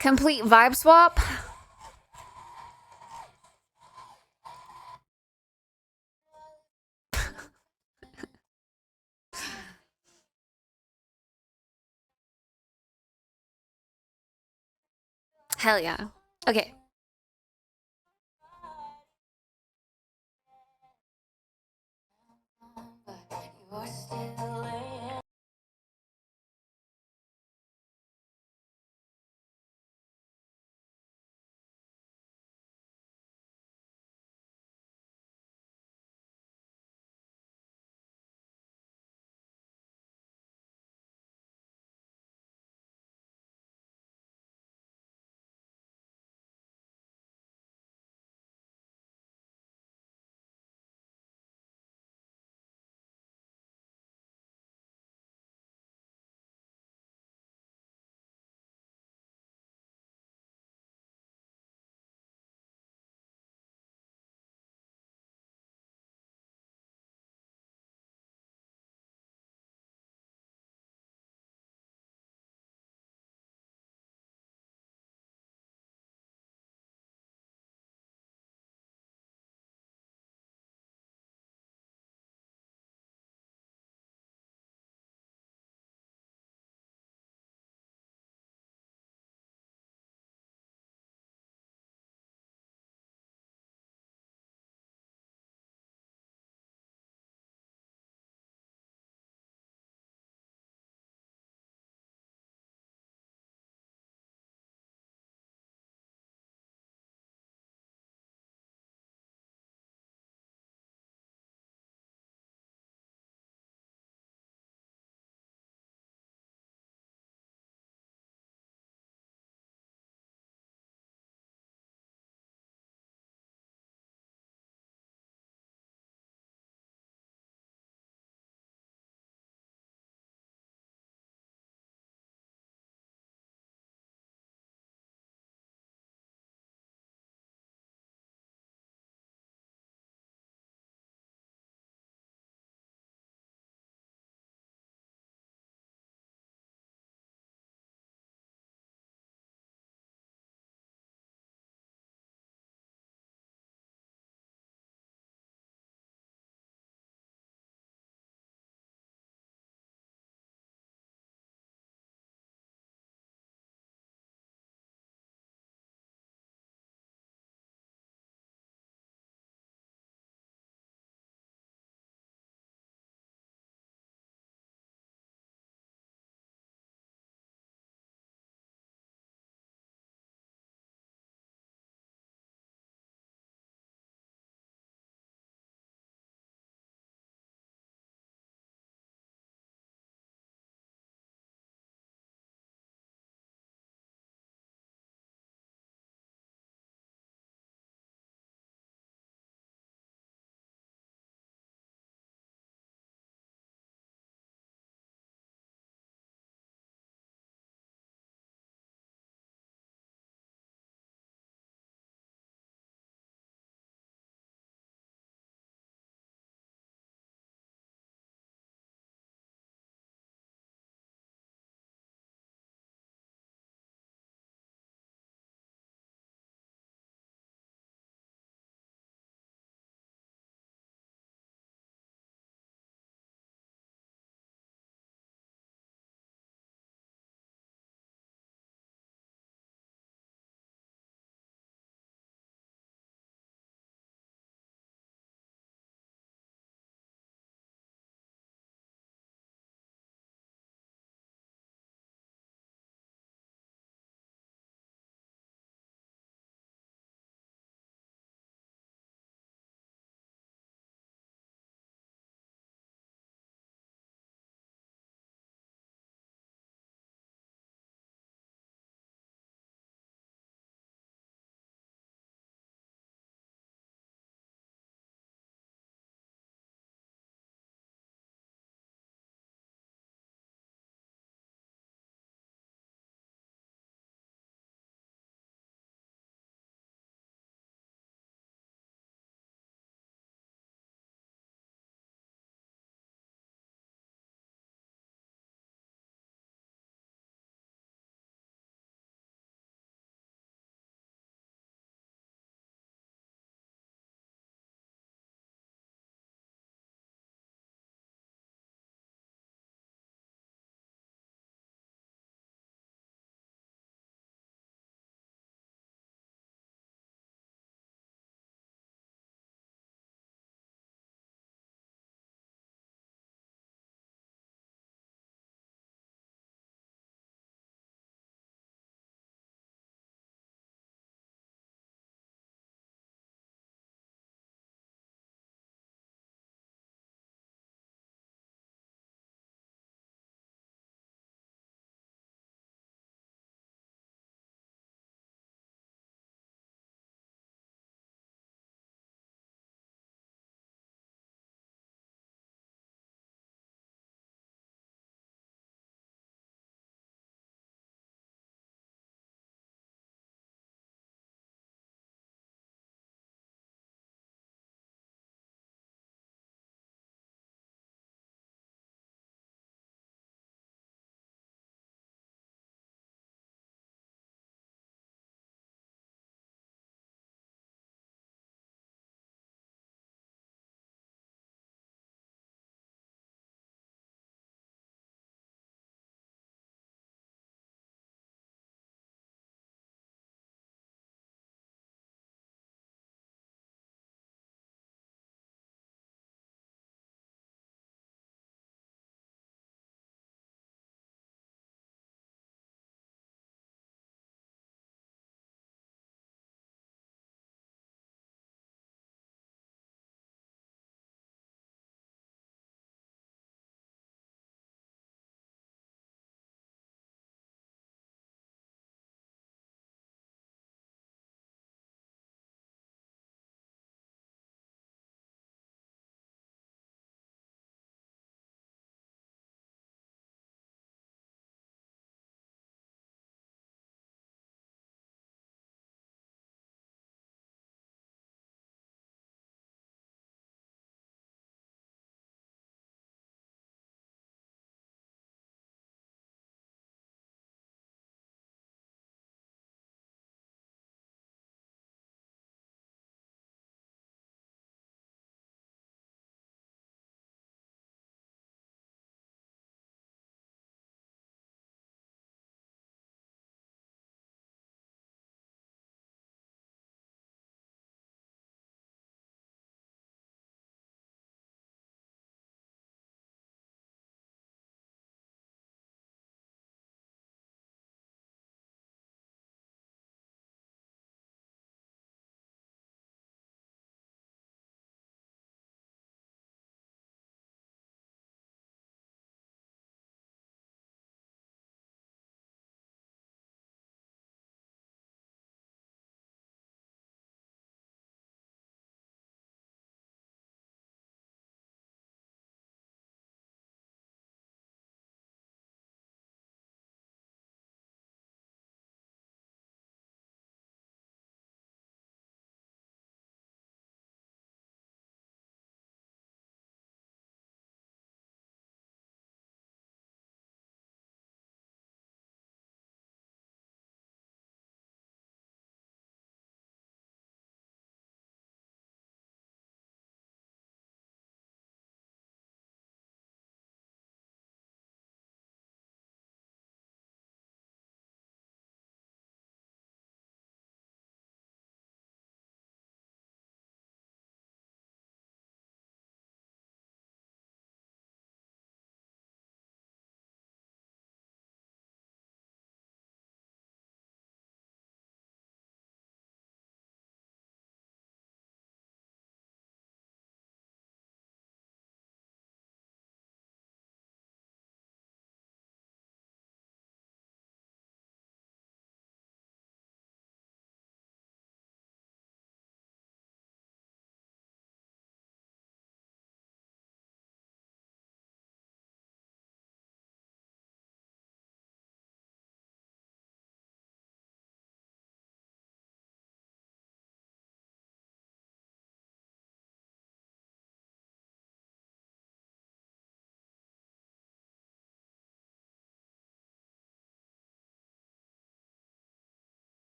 Complete vibe swap? Hell yeah. Okay.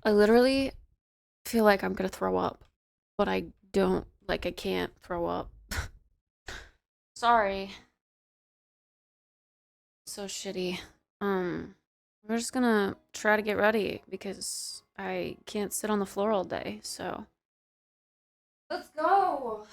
I literally feel like I'm gonna throw up, but I don't, like, I can't throw up. Sorry. So shitty. We're just gonna try to get ready because I can't sit on the floor all day, so. Let's go!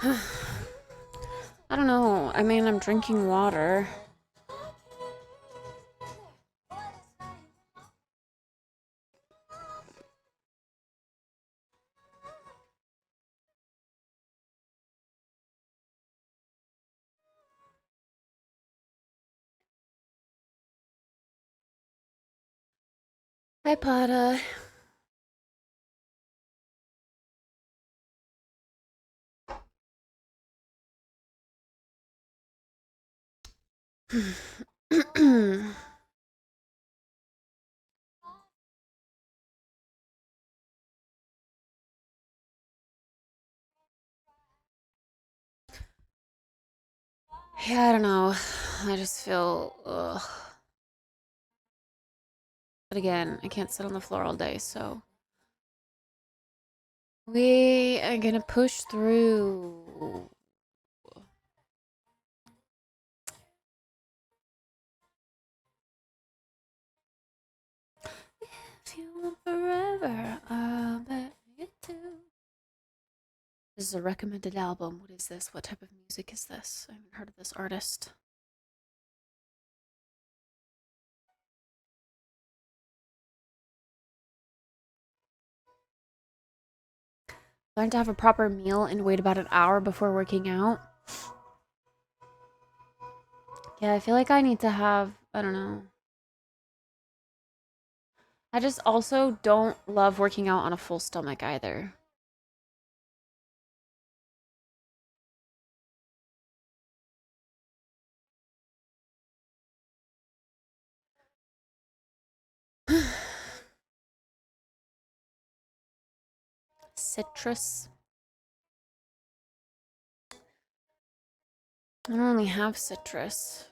I don't know. I mean, I'm drinking water. Hi, Pada. Yeah, I don't know. I just feel, ugh. But again, I can't sit on the floor all day, so. We are gonna push through. If you want forever, I'll bet you do. This is a recommended album. What is this? What type of music is this? I haven't heard of this artist. Learn to have a proper meal and wait about an hour before working out. Yeah, I feel like I need to have, I don't know. I just also don't love working out on a full stomach either. Citrus. I don't only have citrus.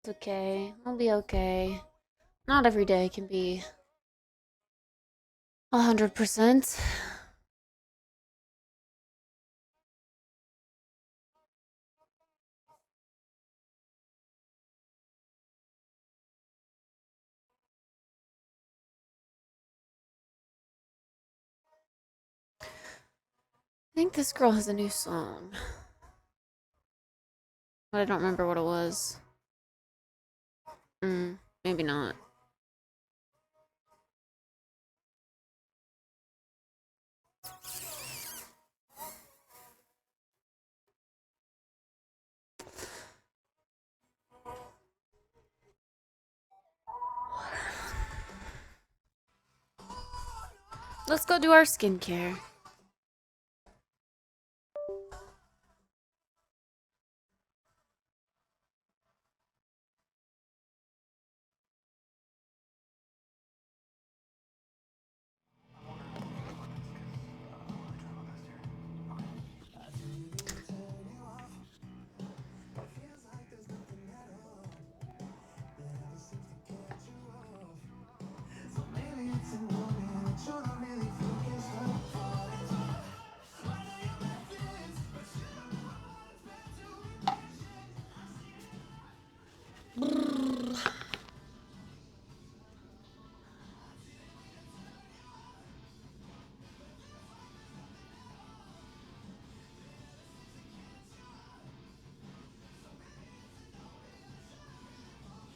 It's okay. I'll be okay. Not every day can be 100%. think this girl has a new song. But I don't remember what it was. Maybe not. Let's go do our skincare.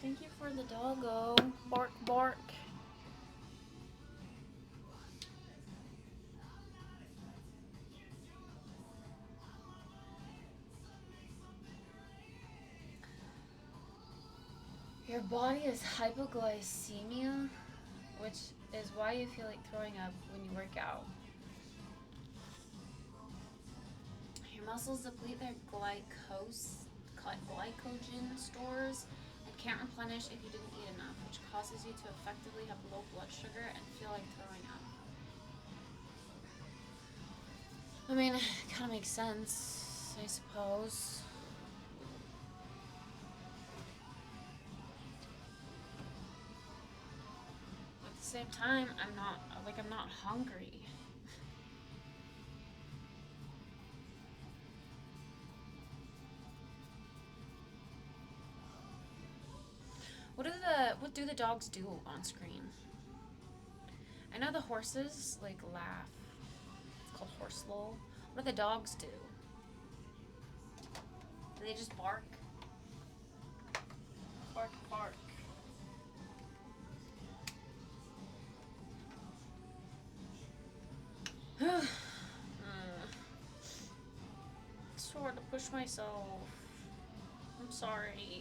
Thank you for the doggo. Bark, bark. Your body is hypoglycemia, which is why you feel like throwing up when you work out. Your muscles deplete their glycogen stores and can't replenish if you didn't eat enough, which causes you to effectively have low blood sugar and feel like throwing up. I mean, it kind of makes sense, I suppose. At the same time, I'm not hungry. What do the dogs do on screen? I know the horses like laugh. It's called horse lol. What do the dogs do? Do they just bark? Bark, bark. It's hard to push myself. I'm sorry.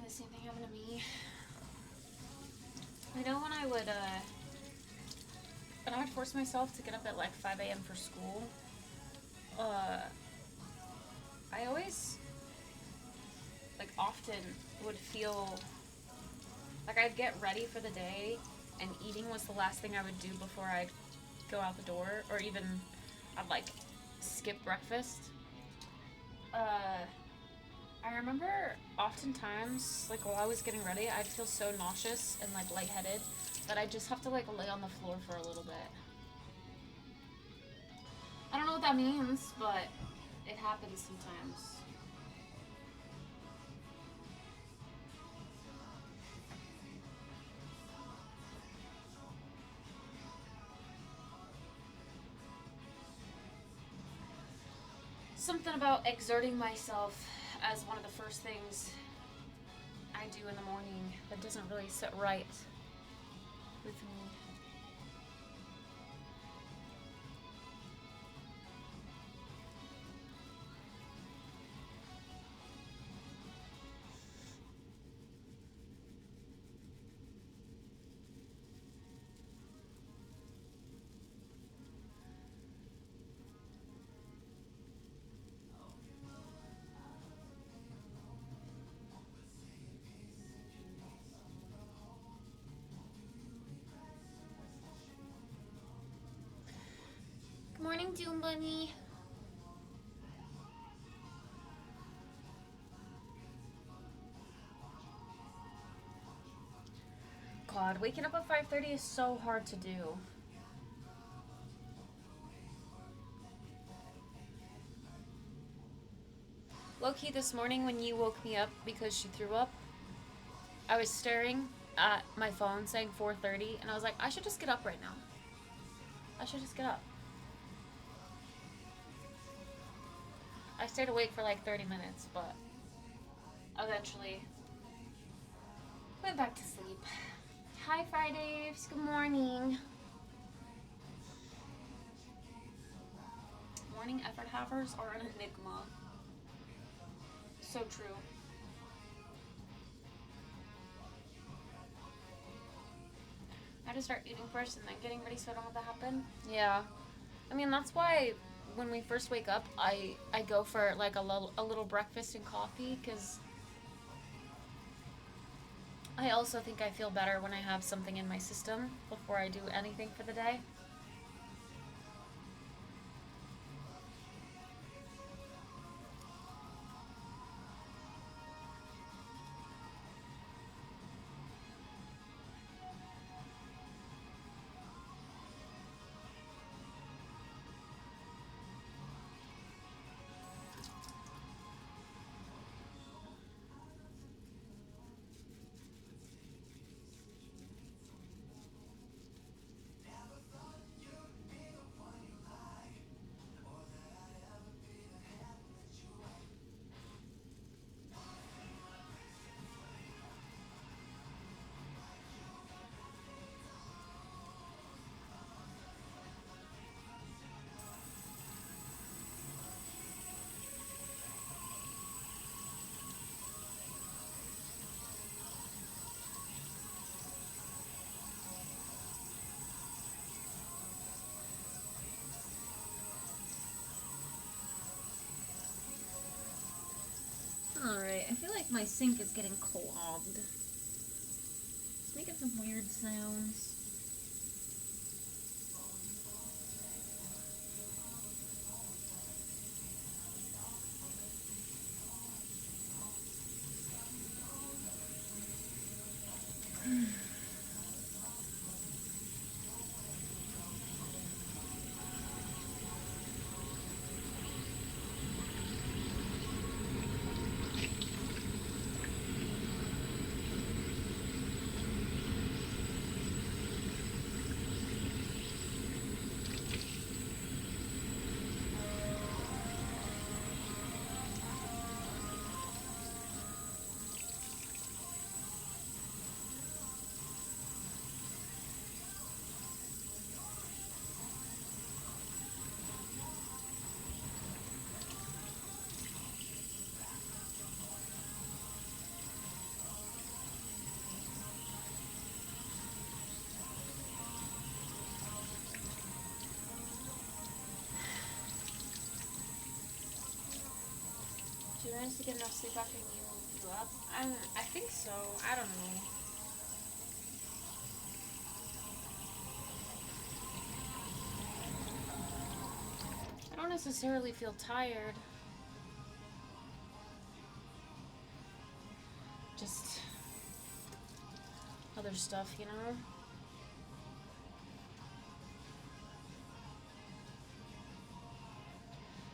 the same thing happened to me. I know when I would force myself to get up at like 5 a.m. for school, I always, like, often would feel like I'd get ready for the day and eating was the last thing I would do before I'd go out the door, or even I'd like skip breakfast. I remember oftentimes, like, while I was getting ready, I'd feel so nauseous and like lightheaded that I'd just have to like lay on the floor for a little bit. I don't know what that means, but it happens sometimes. Something about exerting myself as one of the first things I do in the morning that doesn't really sit right with me. Good morning, Doom Bunny. God, waking up at 5:30 is so hard to do. Low-key, this morning when you woke me up because she threw up, I was staring at my phone saying 4:30, and I was like, I should just get up right now. I should just get up. I stayed awake for like 30 minutes, but eventually went back to sleep. Hi, Fridays. Good morning. Morning effort havers are an enigma. So true. I had to start eating first and then getting ready so I don't have that happen. Yeah. I mean, that's why when we first wake up, I go for like a little breakfast and coffee, because I also think I feel better when I have something in my system before I do anything for the day. Alright, I feel like my sink is getting clogged. It's making some weird sounds. manage to get enough sleep after you up? I think so. I don't know. I don't necessarily feel tired. Just other stuff, you know?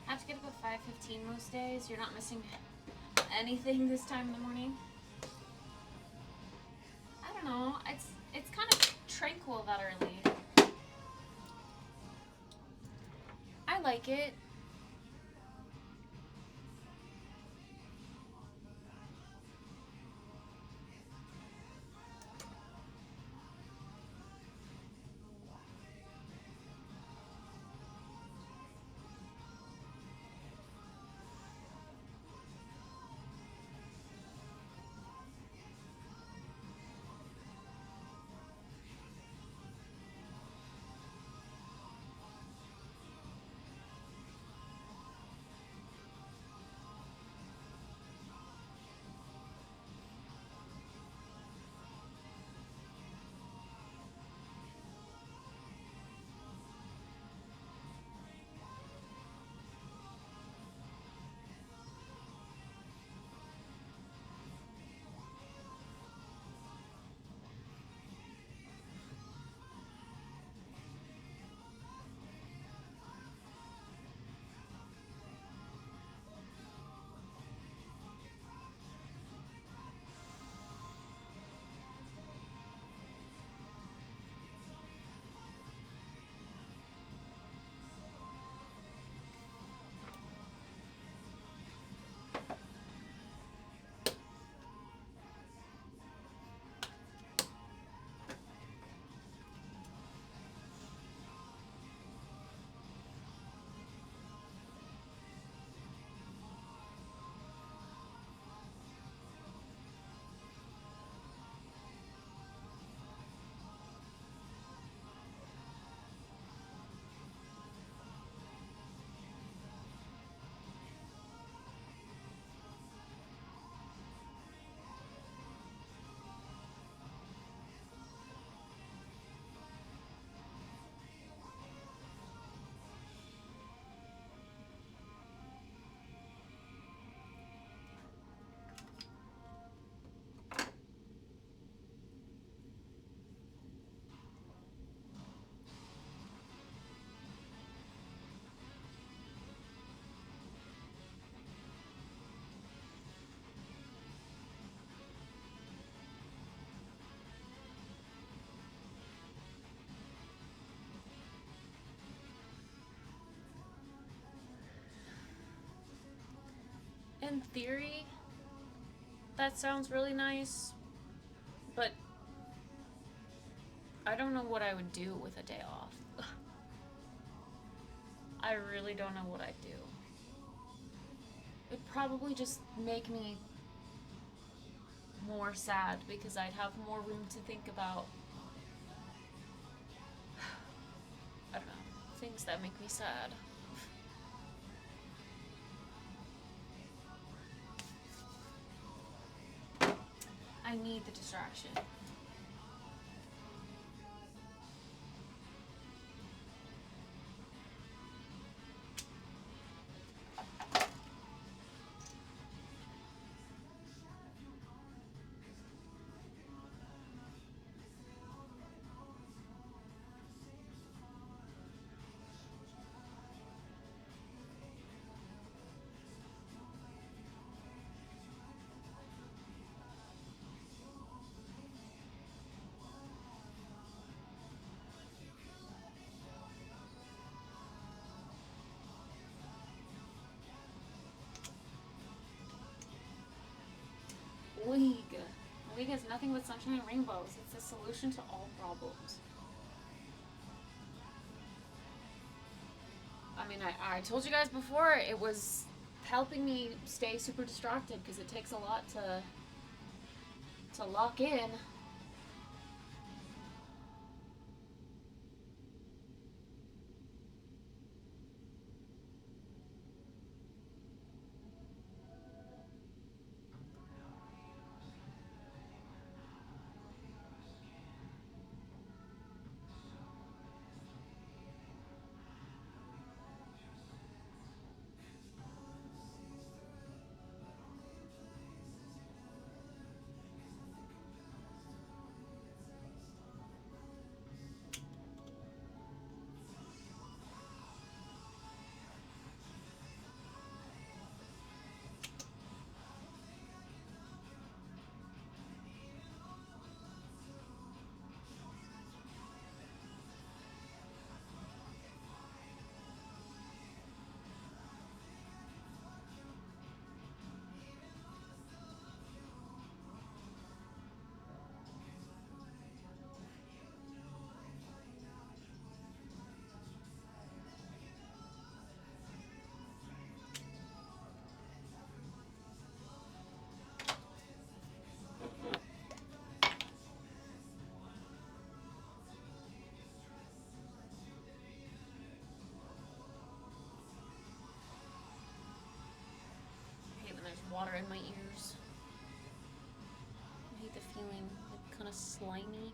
I have to get up at 5:15 most days. You're not missing anything this time in the morning? I don't know. It's kind of tranquil that early. I like it. In theory, that sounds really nice, but I don't know what I would do with a day off. I really don't know what I'd do. It'd probably just make me more sad because I'd have more room to think about, I don't know, things that make me sad. I need the distraction. League. League is nothing but sunshine and rainbows. It's the solution to all problems. I mean, I told you guys before, it was helping me stay super distracted because it takes a lot to lock in. water in my ears. I hate the feeling, like kind of slimy.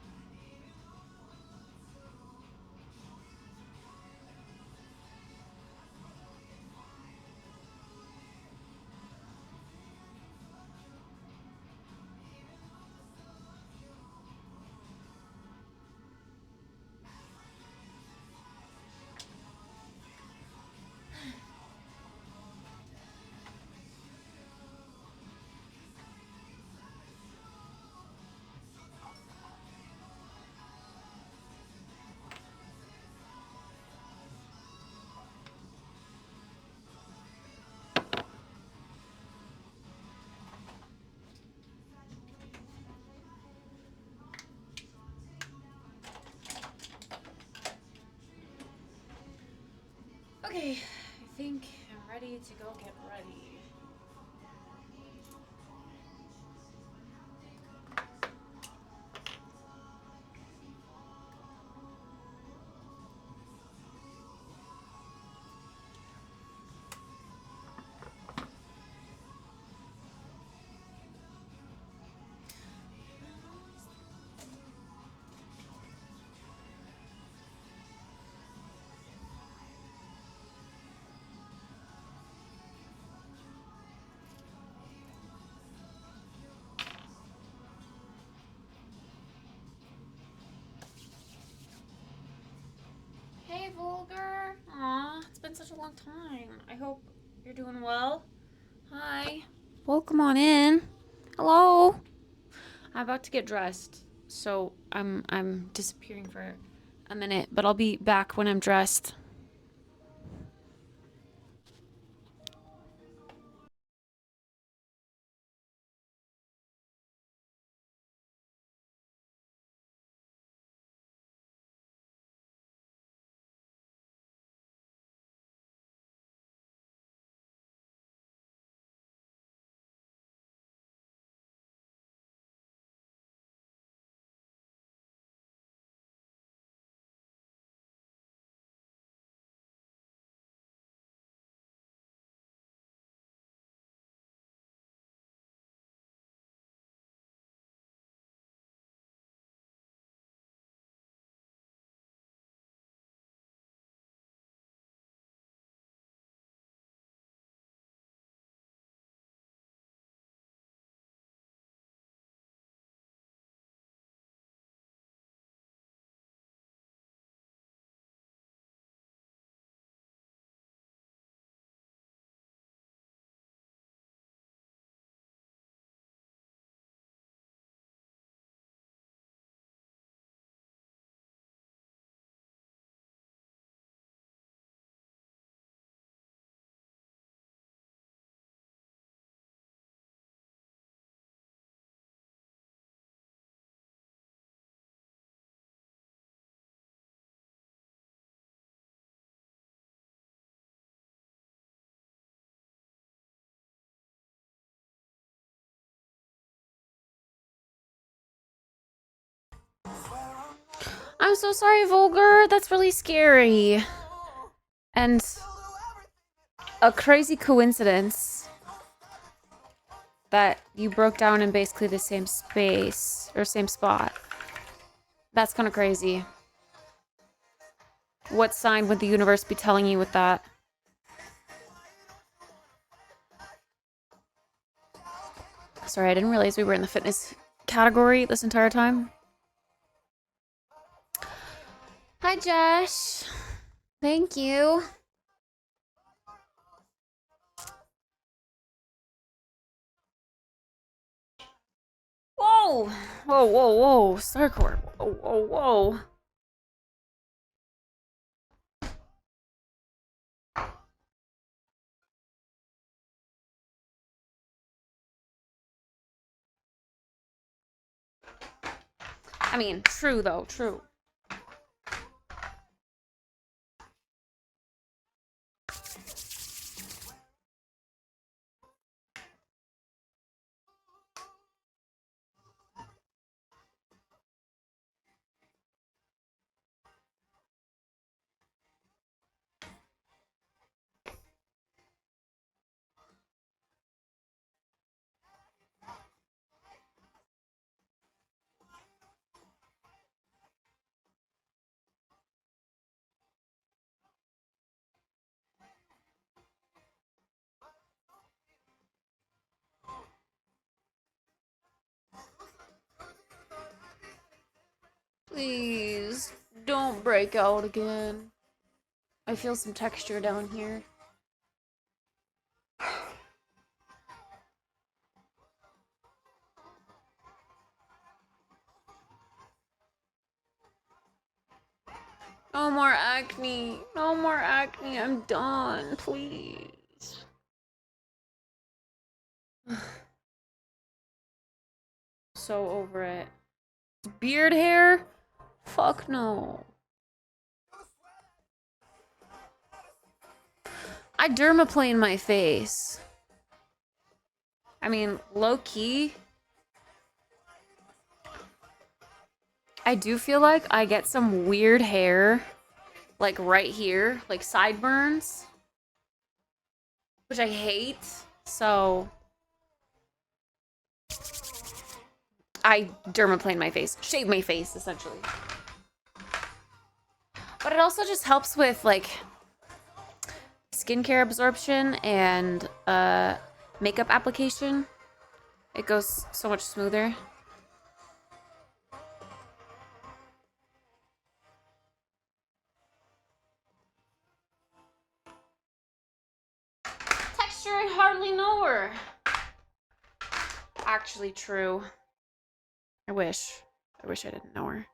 Okay, I think I'm ready to go get ready. Hey, Vulgar. Aw, it's been such a long time. I hope you're doing well. Hi. Welcome on in. Hello. I'm about to get dressed, so I'm disappearing for a minute, but I'll be back when I'm dressed. I'm so sorry, Vulgar. That's really scary. And a crazy coincidence that you broke down in basically the same space or same spot. That's kind of crazy. What sign would the universe be telling you with that? Sorry, I didn't realize we were in the fitness category this entire time. Hi, Josh. Thank you. Whoa! Whoa, whoa, whoa. Starcore. Whoa, whoa, whoa. I mean, true, though. True. break out again. I feel some texture down here. No more acne. No more acne. I'm done. Please. So over it. Beard hair? Fuck no. I dermaplane my face. I mean, low key. I do feel like I get some weird hair, like right here, like sideburns, which I hate. So I dermaplane my face, shave my face essentially. But it also just helps with like skincare absorption and makeup application. It goes so much smoother. Texture, I hardly know her. Actually true. I wish I didn't know her.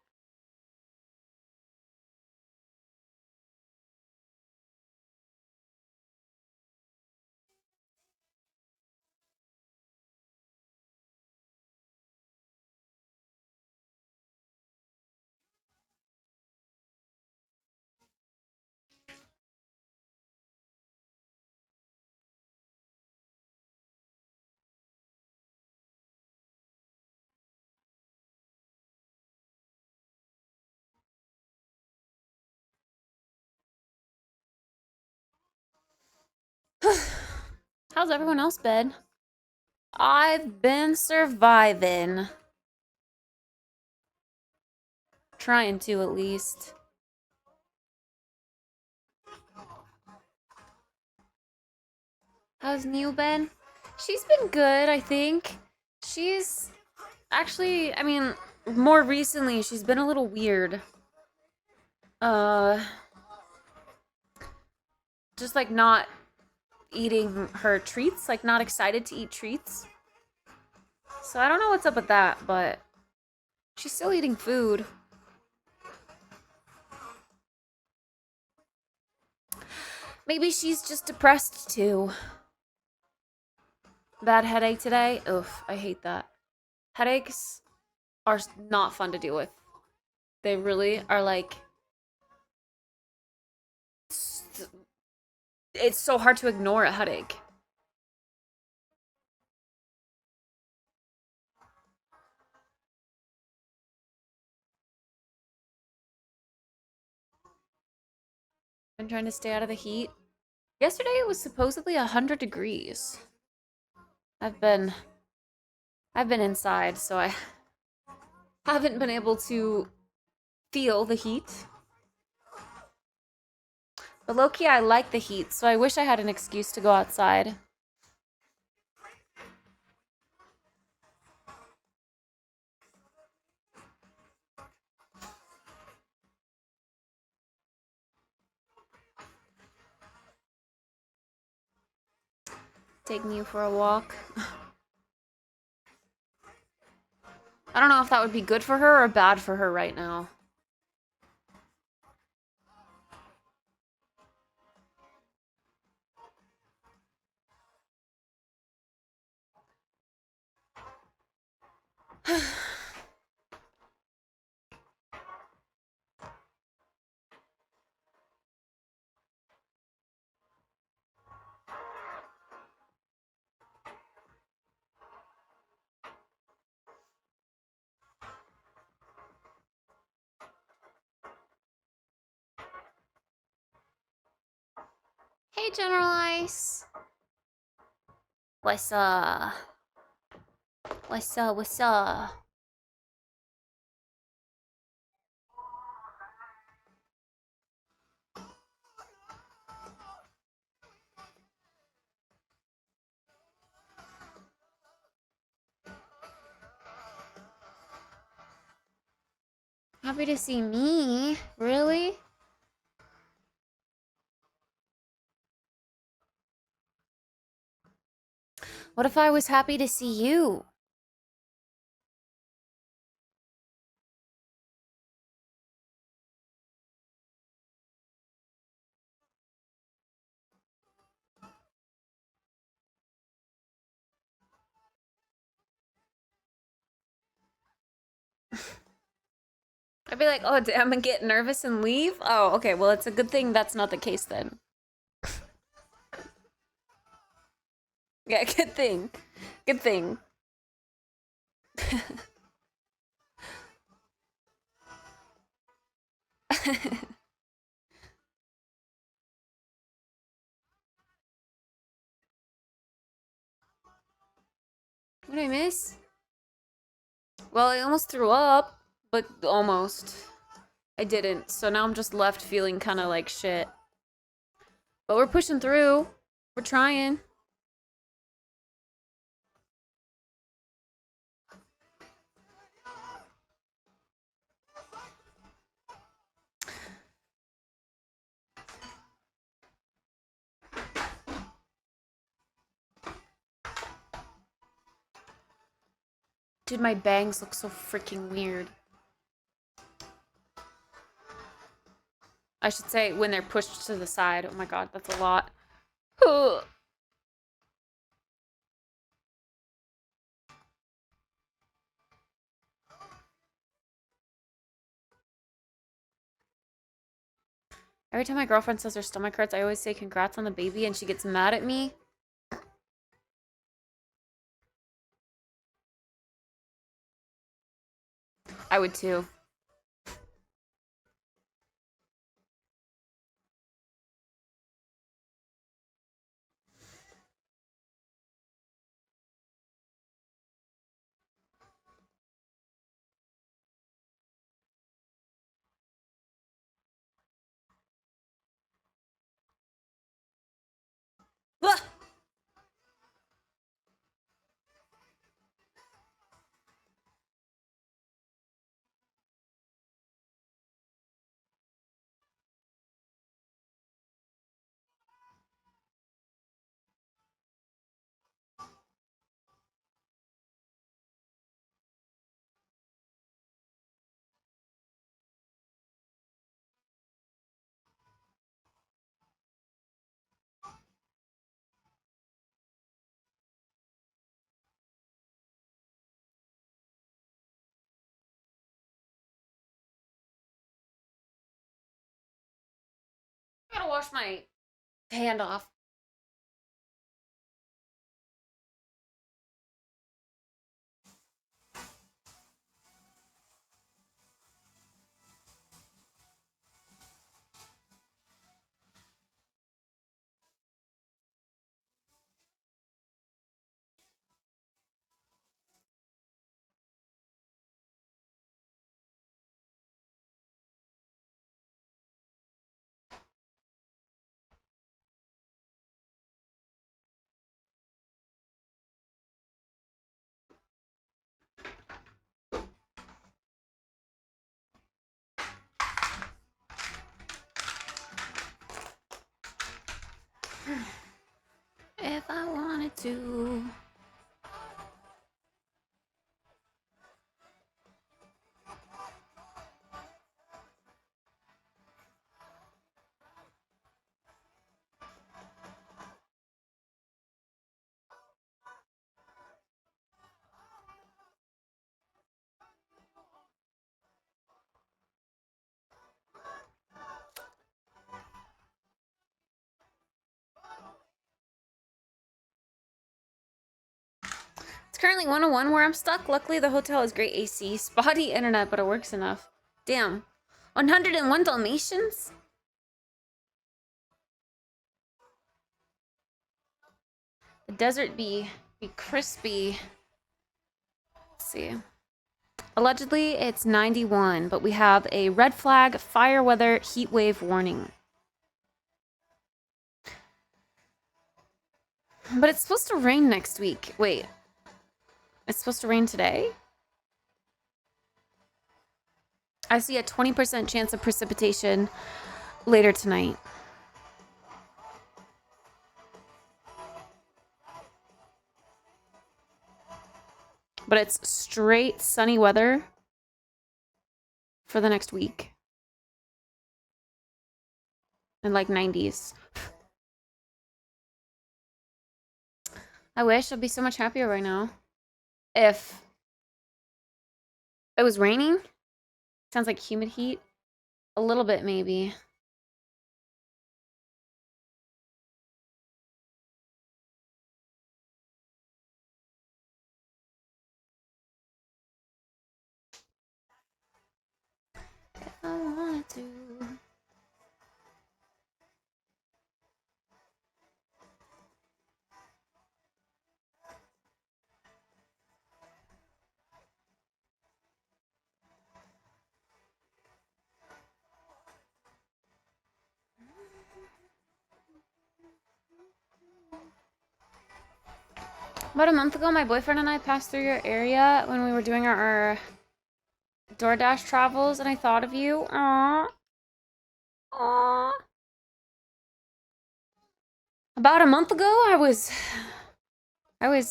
How's everyone else been? I've been surviving. Trying to, at least. How's Neil been? She's been good, I think. She's actually, I mean, more recently, she's been a little weird. Just like not eating her treats, like not excited to eat treats. So I don't know what's up with that, but she's still eating food. Maybe she's just depressed too. Bad headache today? Oof, I hate that. Headaches are not fun to deal with. They really are like... It's so hard to ignore a headache. Been trying to stay out of the heat. Yesterday it was supposedly 100 degrees. I've been inside, so I haven't been able to feel the heat. But low-key, I like the heat, so I wish I had an excuse to go outside. Taking you for a walk. I don't know if that would be good for her or bad for her right now. Hey, General Ice. What's up? What's up? What's up? Happy to see me? Really? What if I was happy to see you? I'd be like, oh, damn, and get nervous and leave? Oh, okay, well, it's a good thing that's not the case then. Yeah, good thing. Good thing. What did I miss? Well, I almost threw up, but almost. I didn't, so now I'm just left feeling kind of like shit. But we're pushing through. We're trying. Dude, my bangs look so freaking weird. I should say when they're pushed to the side. Oh my god, that's a lot. Ugh. Every time my girlfriend says her stomach hurts, I always say congrats on the baby and she gets mad at me. I would too. Ugh. I gotta wash my hand off. If I wanted to. It's currently 101 where I'm stuck. Luckily, the hotel has great AC. Spotty internet, but it works enough. Damn. 101 Dalmatians? The desert be crispy. Let's see. Allegedly, it's 91, but we have a red flag, fire weather, heat wave warning. But it's supposed to rain next week. Wait. It's supposed to rain today? I see a 20% chance of precipitation later tonight. But it's straight sunny weather for the next week. And like 90s. I wish I'd be so much happier right now. If it was raining, sounds like humid heat. A little bit, maybe. If I wanted to. About a month ago, my boyfriend and I passed through your area when we were doing our DoorDash travels, and I thought of you. Aww. Aww. About a month ago, I was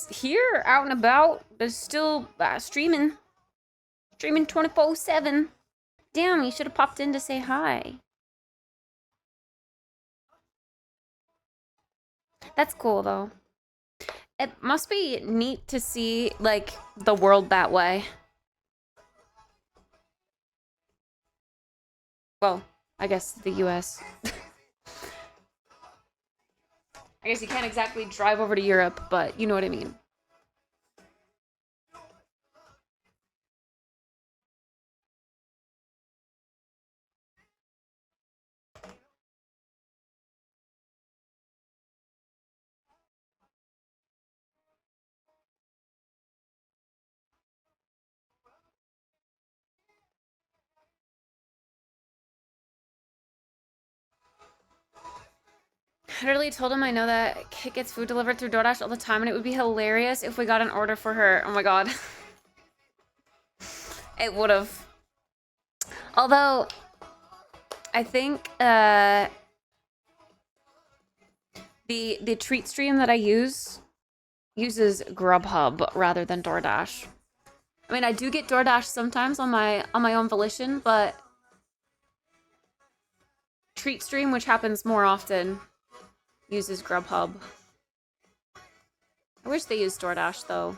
here, out and about, but still streaming 24/7. Damn, you should have popped in to say hi. That's cool, though. It must be neat to see, like, the world that way. Well, I guess the US. I guess you can't exactly drive over to Europe, but you know what I mean. I literally told him I know that Kit gets food delivered through DoorDash all the time, and it would be hilarious if we got an order for her. Oh my god. It would have. Although, I think the treat stream that I use uses Grubhub rather than DoorDash. I mean, I do get DoorDash sometimes on my own volition, but treat stream, which happens more often, uses Grubhub. I wish they used DoorDash though.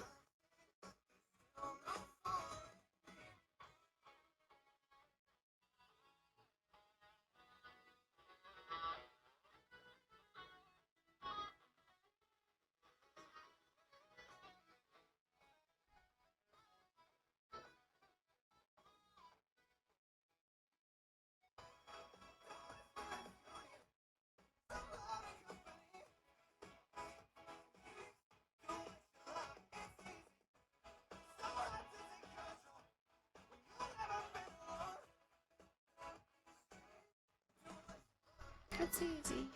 That's easy.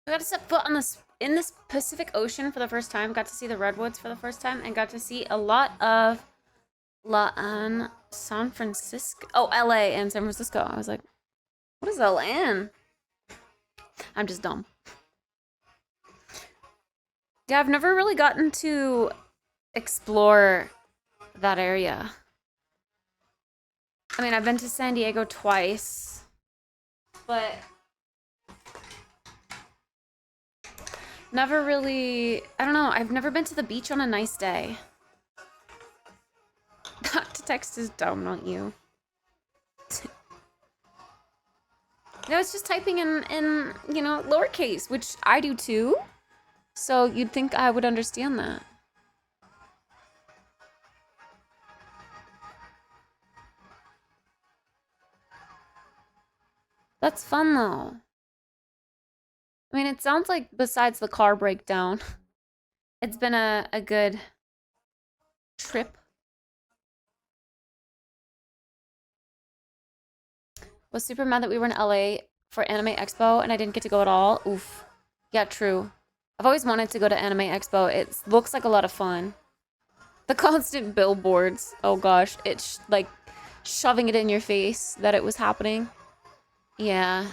I gotta set foot on this in this Pacific Ocean for the first time, got to see the redwoods for the first time, and got to see a lot of San Francisco. Oh, LA and San Francisco. I was like, what is LA? I'm just dumb. Yeah, I've never really gotten to explore that area. I mean, I've been to San Diego twice, but never really, I don't know, I've never been to the beach on a nice day. To text is dumb, not you. No, it's just typing in, you know, lowercase, which I do too. So you'd think I would understand that. That's fun though. I mean, it sounds like besides the car breakdown, it's been a good trip. Was super mad that we were in LA for Anime Expo and I didn't get to go at all. Oof. Yeah, true. I've always wanted to go to Anime Expo. It looks like a lot of fun. The constant billboards. Oh gosh, it's like shoving it in your face that it was happening. Yeah.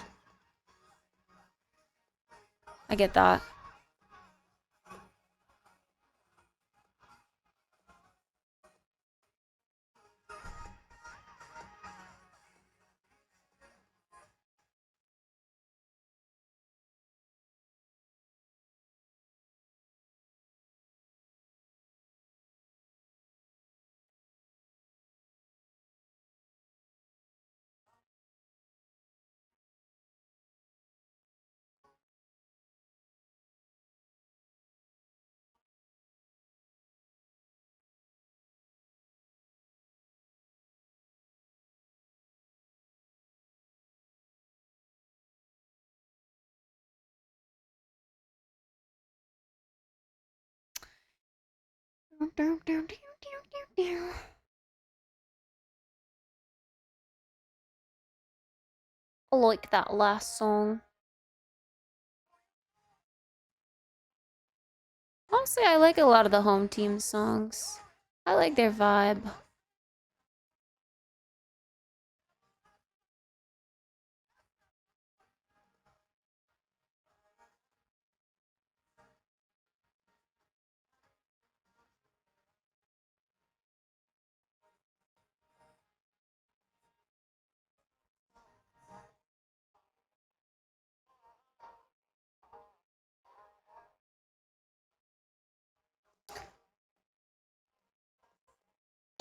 I get that. I like that last song. Honestly, I like a lot of the home team songs. I like their vibe.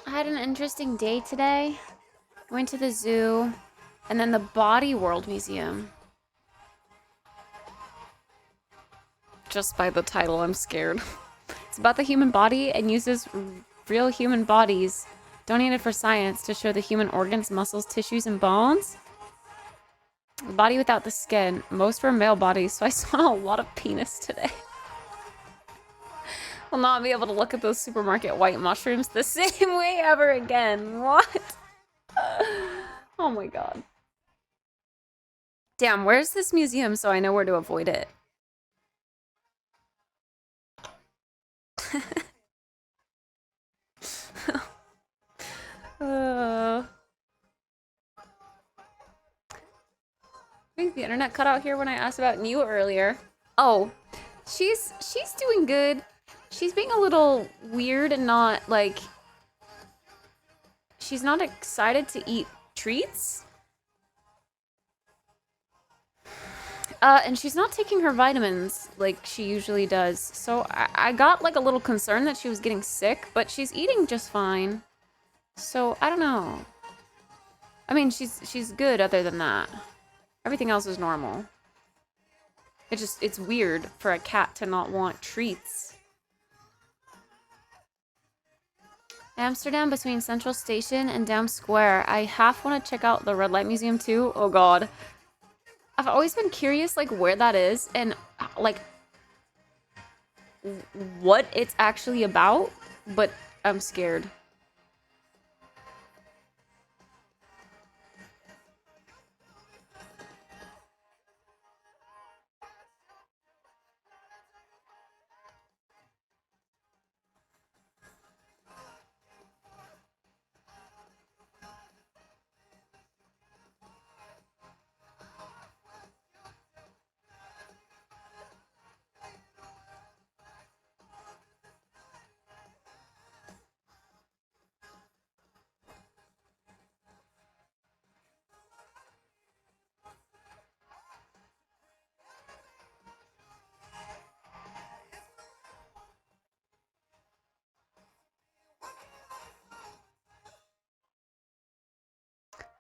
I had an interesting day today. Went to the zoo and then the Body World Museum. Just by the title, I'm scared. It's about the human body and uses real human bodies donated for science to show the human organs, muscles, tissues, and bones. The body without the skin. Most were male bodies, so I saw a lot of penis today. Will not be able to look at those supermarket white mushrooms the same way ever again. What? Oh my god. Damn, where's this museum so I know where to avoid it? I think the internet cut out here when I asked about New earlier. Oh, she's doing good. She's being a little weird and not like, she's not excited to eat treats. And she's not taking her vitamins like she usually does. So I got like a little concerned that she was getting sick, but she's eating just fine. So I don't know. I mean, she's good other than that. Everything else is normal. It's weird for a cat to not want treats. Amsterdam between Central Station and Dam Square. I half want to check out the Red Light Museum too. Oh god. I've always been curious like where that is and like what it's actually about, but I'm scared.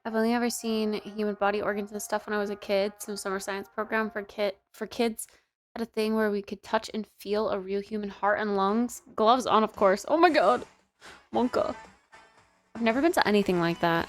I've only ever seen human body organs and stuff when I was a kid. Some summer science program for kids had a thing where we could touch and feel a real human heart and lungs. Gloves on, of course. Oh my god. Monka. I've never been to anything like that.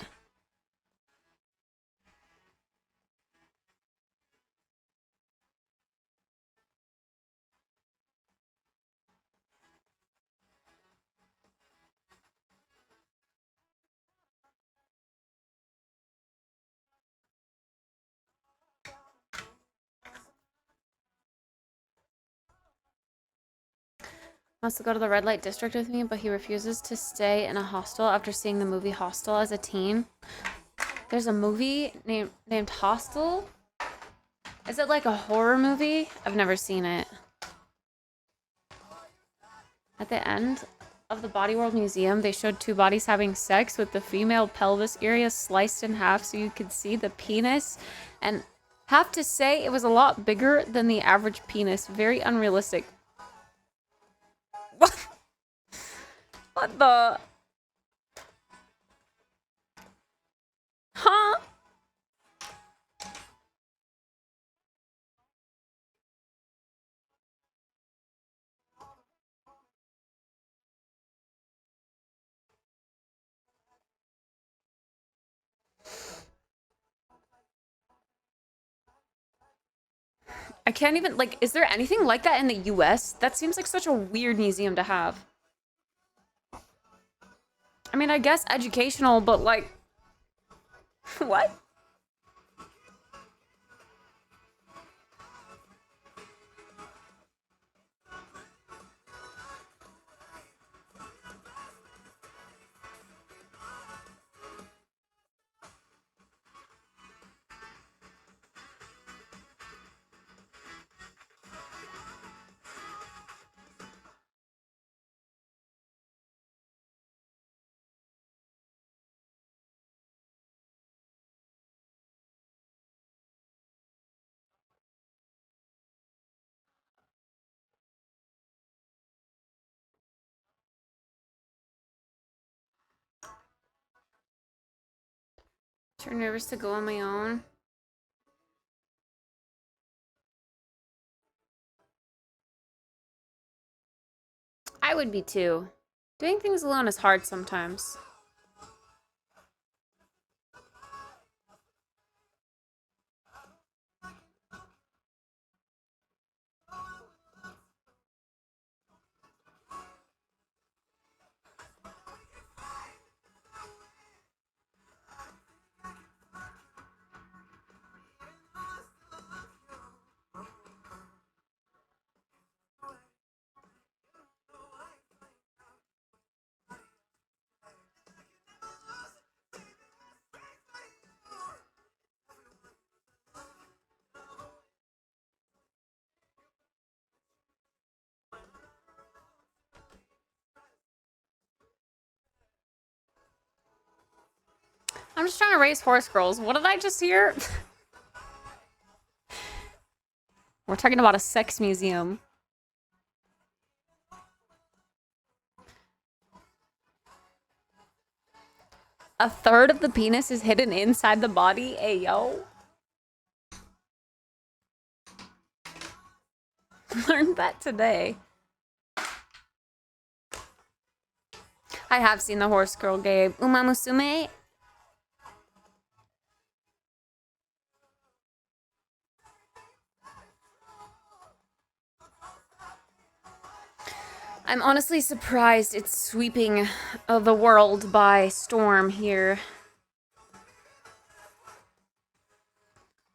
Wants to go to the red light district with me, but he refuses to stay in a hostel after seeing the movie Hostel as a teen. There's a movie named Hostel? Is it like a horror movie? I've never seen it. At the end of the Body World Museum, they showed two bodies having sex with the female pelvis area sliced in half so you could see the penis. And have to say, it was a lot bigger than the average penis. Very unrealistic. What? What the? Huh? I can't even, like, is there anything like that in the US? That seems like such a weird museum to have. I mean, I guess educational, but like, what? Too nervous to go on my own. I would be too. Doing things alone is hard sometimes. I'm just trying to raise horse girls. What did I just hear? We're talking about a sex museum. A third of the penis is hidden inside the body? Hey, yo. Learned that today. I have seen the horse girl, Gabe. Uma Musume? I'm honestly surprised it's sweeping the world by storm here.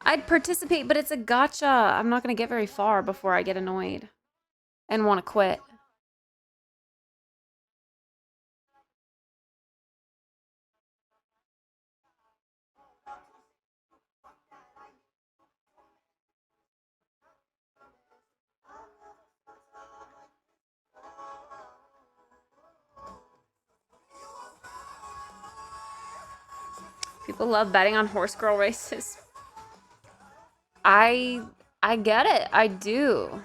I'd participate, but it's a gotcha. I'm not going to get very far before I get annoyed and want to quit. People love betting on horse girl races. I get it. I do.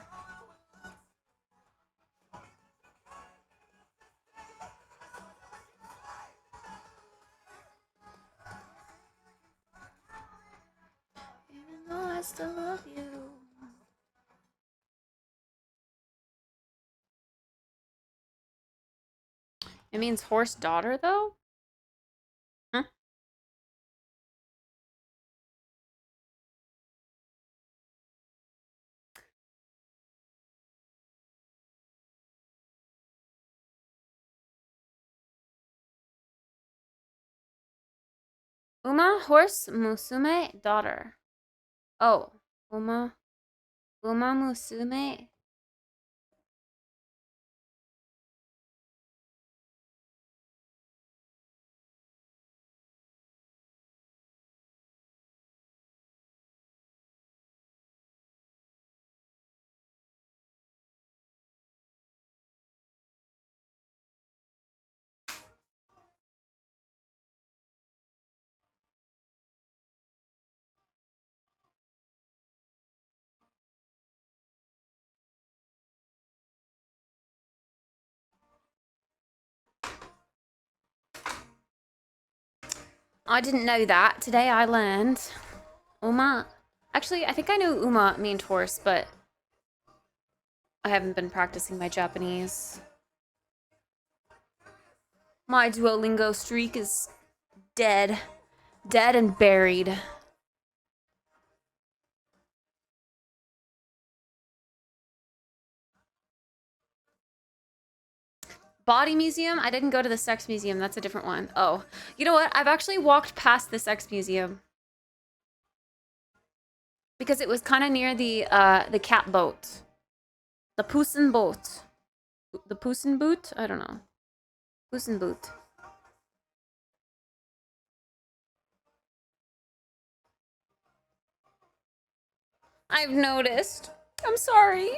still love you. It means horse daughter, though? Huh? Uma, horse, musume, daughter. Oh, Uma musume. I didn't know that. Today I learned. Uma. Actually, I think I knew Uma meant horse, but I haven't been practicing my Japanese. My Duolingo streak is dead. Dead and buried. Body Museum? I didn't go to the Sex Museum. That's a different one. Oh. You know what? I've actually walked past the Sex Museum. Because it was kind of near the cat boat. The Pussen boat. The Pussen boot? I don't know. Pussen boot. I've noticed. I'm sorry.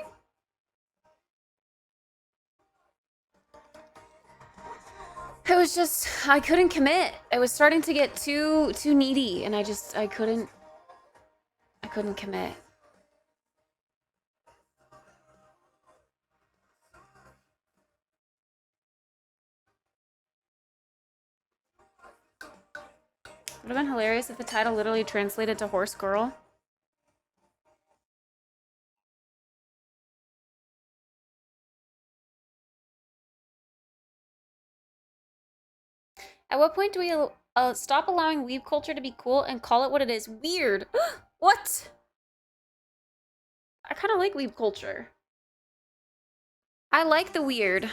It was just, I couldn't commit. It was starting to get too needy, and I couldn't commit. Would have been hilarious if the title literally translated to horse girl. At what point do we stop allowing weeb culture to be cool and call it what it is? Weird. What? I kind of like weeb culture. I like the weird.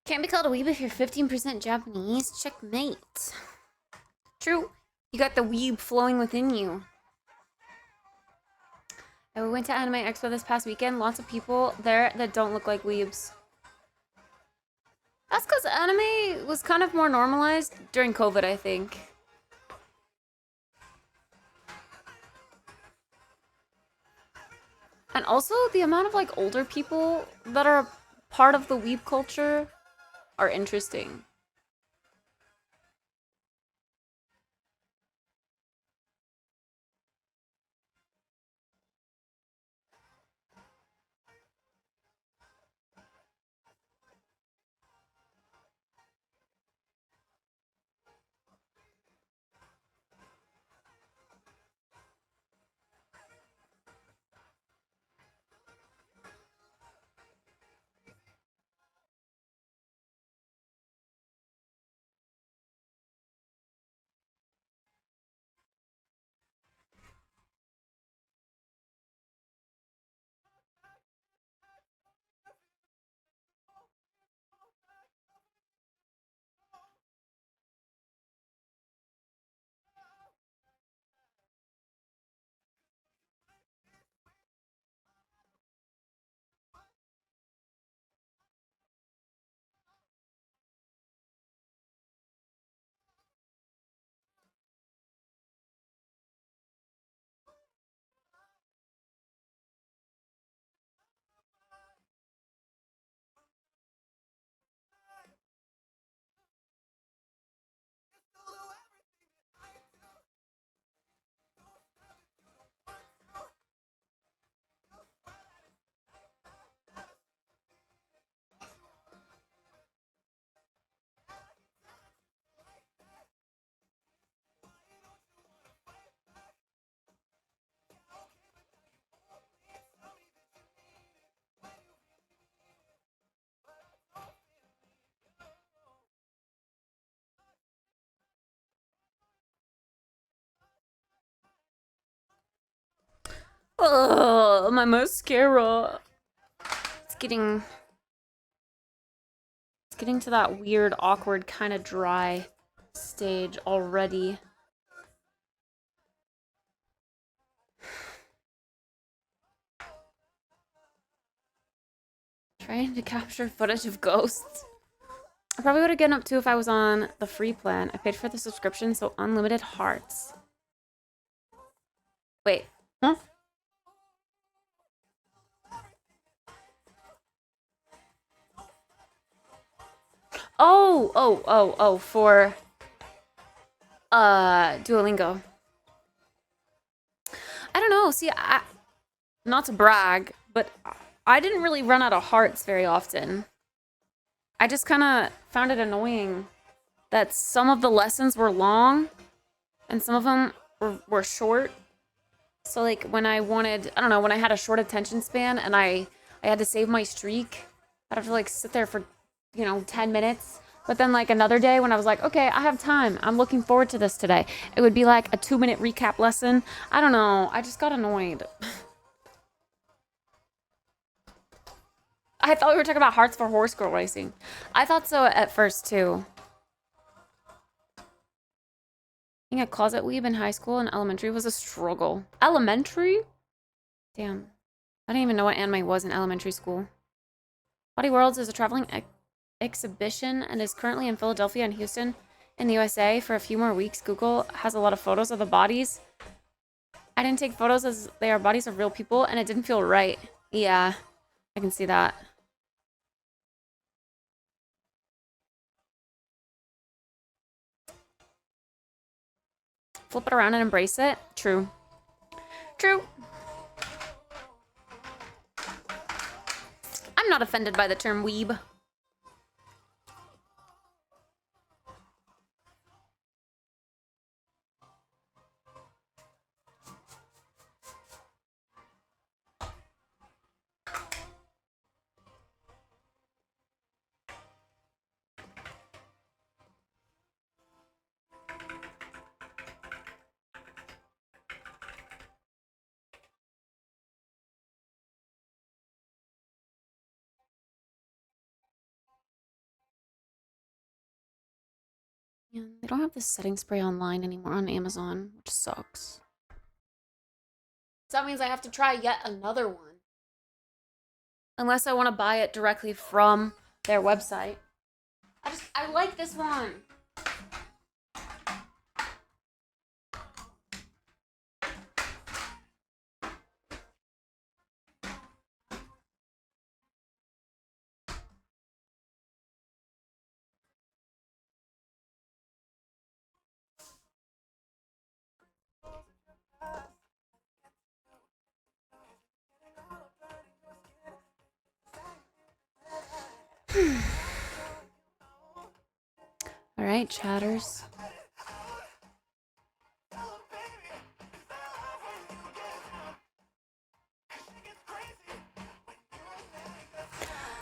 Can't be called a weeb if you're 15% Japanese. Checkmate. True. You got the weeb flowing within you. And we went to Anime Expo this past weekend. Lots of people there that don't look like weebs. That's because anime was kind of more normalized during COVID, I think. And also, the amount of, like, older people that are part of the weeb culture are interesting. Oh, my mascara. It's getting to that weird, awkward, kind of dry stage already. Trying to capture footage of ghosts. I probably would have gotten up to if I was on the free plan. I paid for the subscription, so unlimited hearts. Wait. Huh? Oh, for Duolingo. I don't know. See, not to brag, but I didn't really run out of hearts very often. I just kind of found it annoying that some of the lessons were long and some of them were short. So like when I wanted, I don't know, when I had a short attention span and I had to save my streak, I'd have to like sit there for, 10 minutes. But then like another day when I was like, okay, I have time. I'm looking forward to this today. It would be like a 2-minute recap lesson. I don't know. I just got annoyed. I thought we were talking about hearts for horse girl racing. I thought so at first too. Being a closet weeb in high school and elementary was a struggle. Elementary? Damn. I didn't even know what anime was in elementary school. Body Worlds is a traveling exhibition and is currently in Philadelphia and Houston in the USA for a few more weeks. Google has a lot of photos of the bodies. I didn't take photos as they are bodies of real people and it didn't feel right. Yeah, I can see that. Flip it around and embrace it. True. True. I'm not offended by the term weeb. And they don't have the setting spray online anymore on Amazon, which sucks. So that means I have to try yet another one. Unless I want to buy it directly from their website. I like this one. All right, chatters.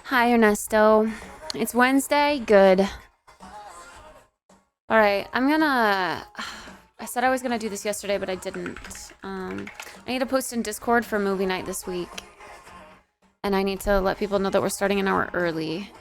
Hi, Ernesto. It's Wednesday. Good. All right, I said I was gonna do this yesterday, but I didn't. I need to post in Discord for movie night this week. And I need to let people know that we're starting an hour early.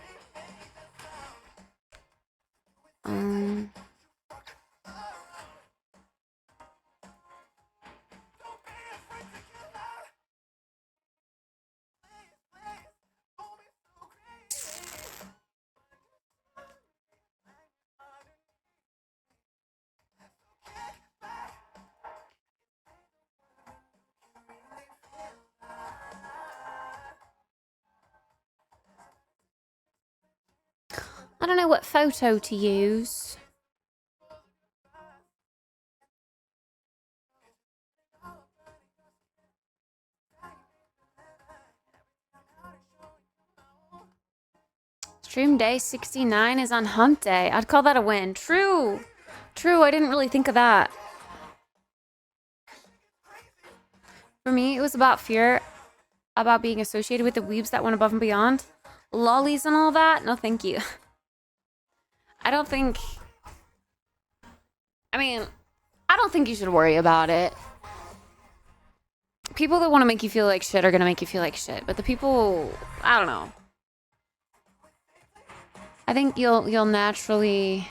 I don't know what photo to use. Stream day 69 is on hump day. I'd call that a win. True. True, I didn't really think of that. For me, it was about fear about being associated with the weebs that went above and beyond. Lollies and all that? No, thank you. I don't think you should worry about it. People that want to make you feel like shit are going to make you feel like shit. But the people, I don't know. I think you'll naturally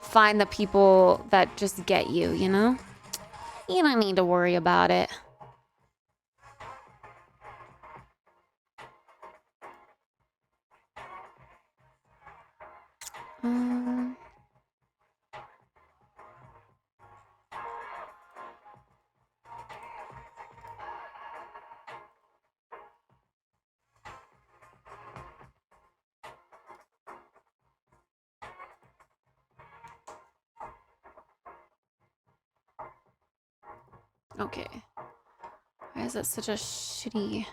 find the people that just get you, you know? You don't need to worry about it. Okay. Why is that such a shitty...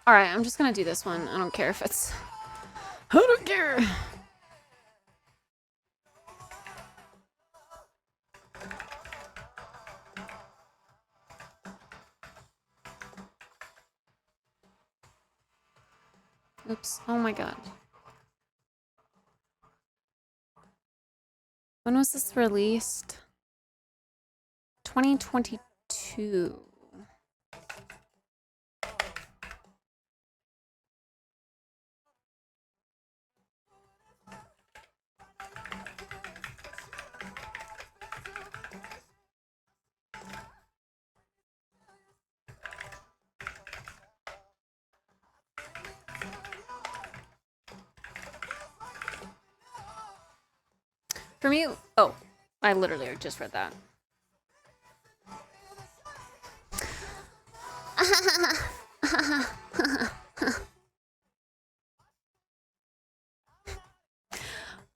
Alright, I'm just gonna do this one. I don't care if it's... I don't care! Oops. Oh my god. When was this released? 2022. For me, oh, I literally just read that.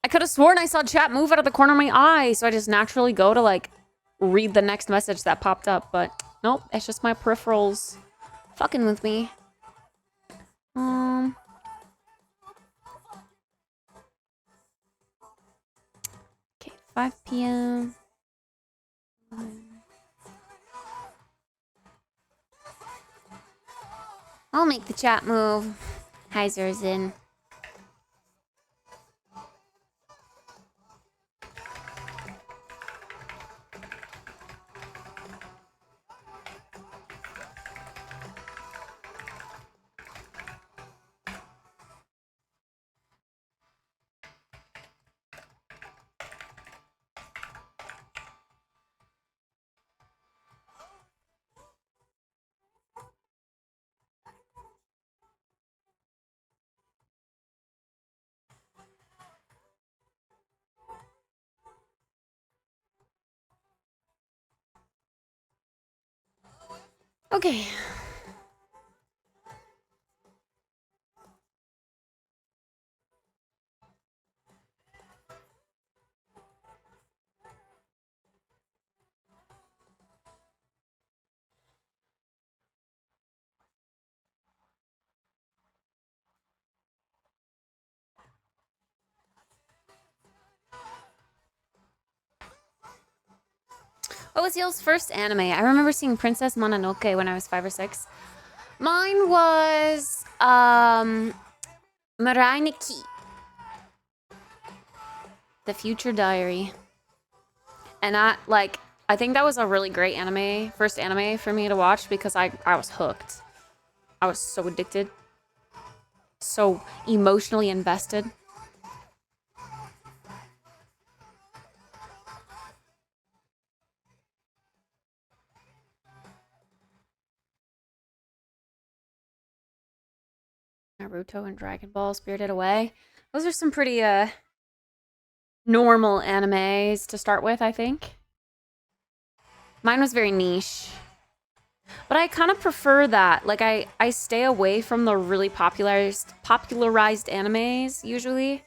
I could have sworn I saw chat move out of the corner of my eye, so I just naturally go to like read the next message that popped up, but nope, it's just my peripherals fucking with me. Okay, 5 p.m. I'll make the chat move. Hi, Zerzin. Okay. What was y'all's first anime? I remember seeing Princess Mononoke when I was 5 or 6. Mine was Mirai Nikki, The Future Diary. And I think that was a really great anime, first anime for me to watch because I was hooked. I was so addicted. So emotionally invested. Naruto and Dragon Ball, Spirited Away. Those are some pretty normal animes to start with, I think. Mine was very niche. But I kind of prefer that. Like I stay away from the really popularized animes usually.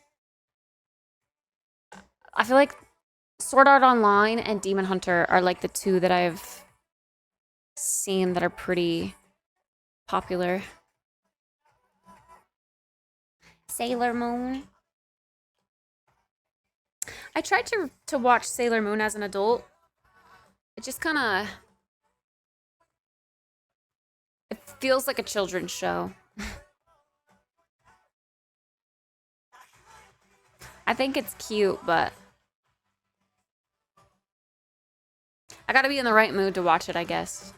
I feel like Sword Art Online and Demon Hunter are like the two that I've seen that are pretty popular. Sailor Moon. I tried to watch Sailor Moon as an adult. It just kind of... It feels like a children's show. I think it's cute, but... I gotta be in the right mood to watch it, I guess.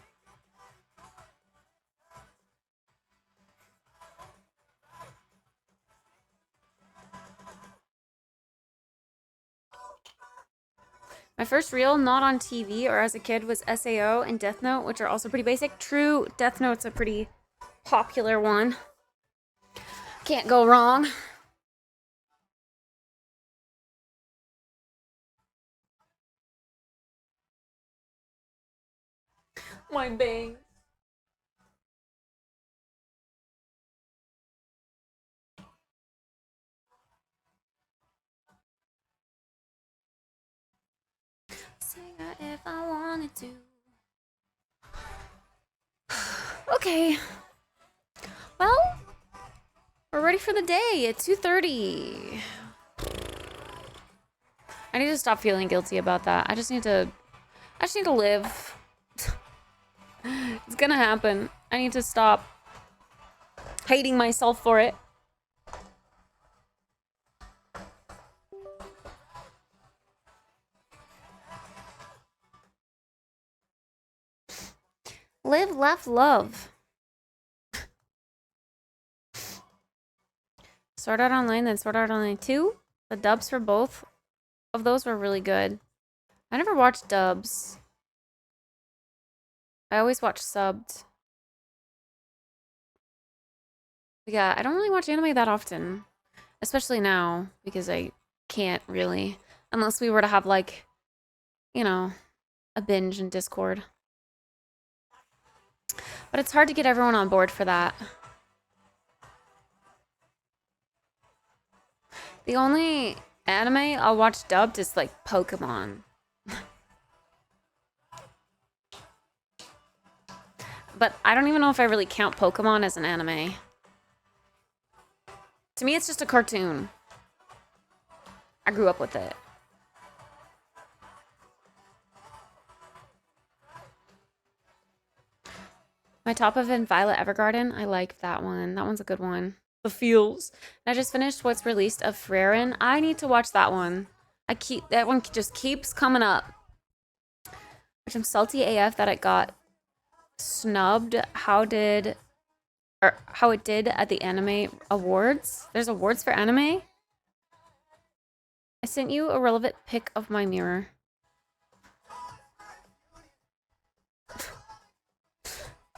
My first reel, not on TV or as a kid, was SAO and Death Note, which are also pretty basic. True, Death Note's a pretty popular one. Can't go wrong. My bang. Sing it if I wanted to. Okay. Well, we're ready for the day at 2:30. I need to stop feeling guilty about that. I just need to live. It's gonna happen. I need to stop hating myself for it. Live, laugh, love. Sword Art Online, then Sword Art Online 2. The dubs for both of those were really good. I never watched dubs. I always watch subbed. Yeah, I don't really watch anime that often. Especially now, because I can't really. Unless we were to have, like, you know, a binge in Discord. But it's hard to get everyone on board for that. The only anime I'll watch dubbed is, like, Pokemon. But I don't even know if I really count Pokemon as an anime. To me, it's just a cartoon. I grew up with it. My top of in Violet Evergarden. I like that one. That one's a good one. The feels. I just finished what's released of Freren. I need to watch that one. That one just keeps coming up. Which I'm salty AF that it got snubbed. How it did at the anime awards. There's awards for anime. I sent you a relevant pic of my mirror.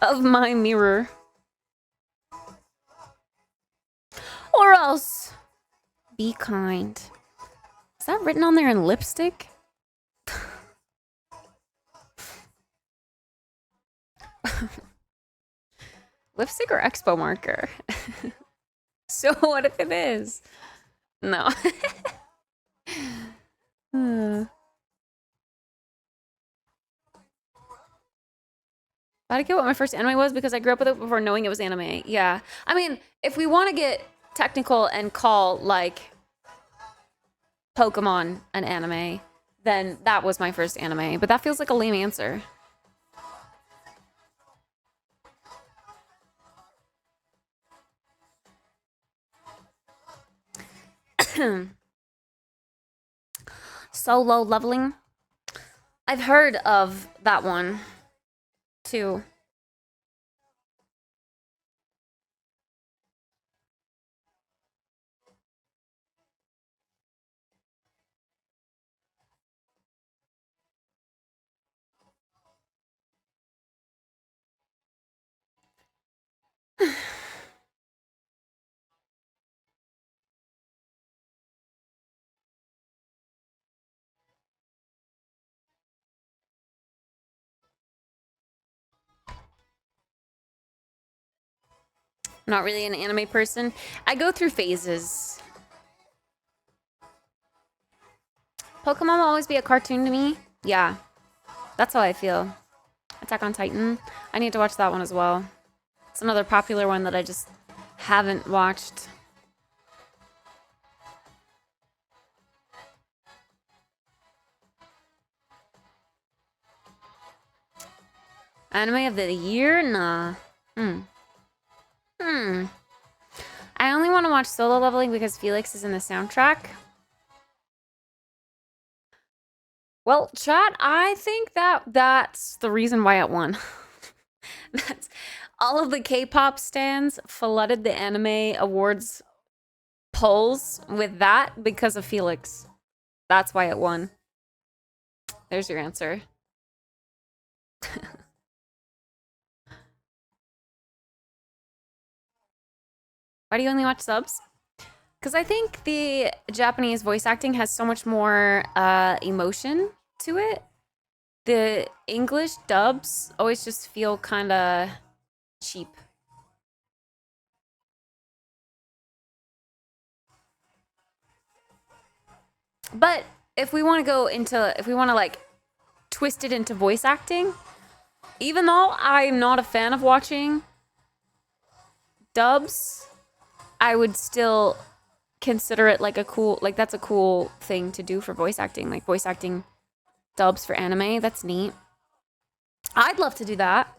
Of my mirror. Or else be kind. Is that written on there in lipstick? Lipstick or expo marker? So what if it is? No. I don't get what my first anime was because I grew up with it before knowing it was anime. Yeah. I mean, if we want to get technical and call, like, Pokemon an anime, then that was my first anime. But that feels like a lame answer. Solo leveling. I've heard of that one, too. Not really an anime person. I go through phases. Pokemon will always be a cartoon to me. Yeah, that's how I feel. Attack on Titan. I need to watch that one as well. It's another popular one that I just haven't watched. Anime of the year? Nah. I only want to watch Solo Leveling because Felix is in the soundtrack. Well, chat, I think that's the reason why it won. That's all of the K-pop stans flooded the anime awards polls with that because of Felix. That's why it won. There's your answer. Why do you only watch subs? Because I think the Japanese voice acting has so much more emotion to it. The English dubs always just feel kind of cheap. But if we want to go into, if we want to like twist it into voice acting, even though I'm not a fan of watching dubs, I would still consider it like a cool, like that's a cool thing to do for voice acting, like voice acting dubs for anime. That's neat. I'd love to do that.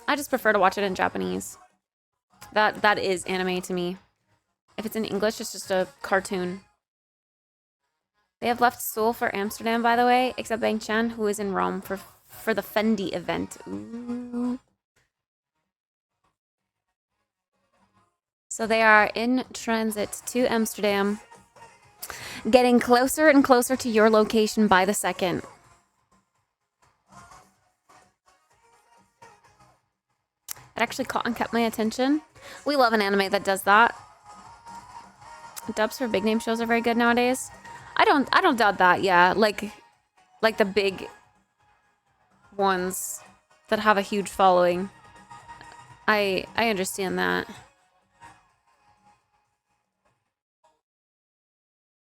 I just prefer to watch it in Japanese. That is anime to me. If it's in English, it's just a cartoon. They have left Seoul for Amsterdam, by the way, except Bang Chan, who is in Rome for the Fendi event. Ooh. So they are in transit to Amsterdam, getting closer and closer to your location by the second. It actually caught and kept my attention. We love an anime that does that. Dubs for big name shows are very good nowadays. I don't doubt that. Yeah, like the big ones that have a huge following. I understand that.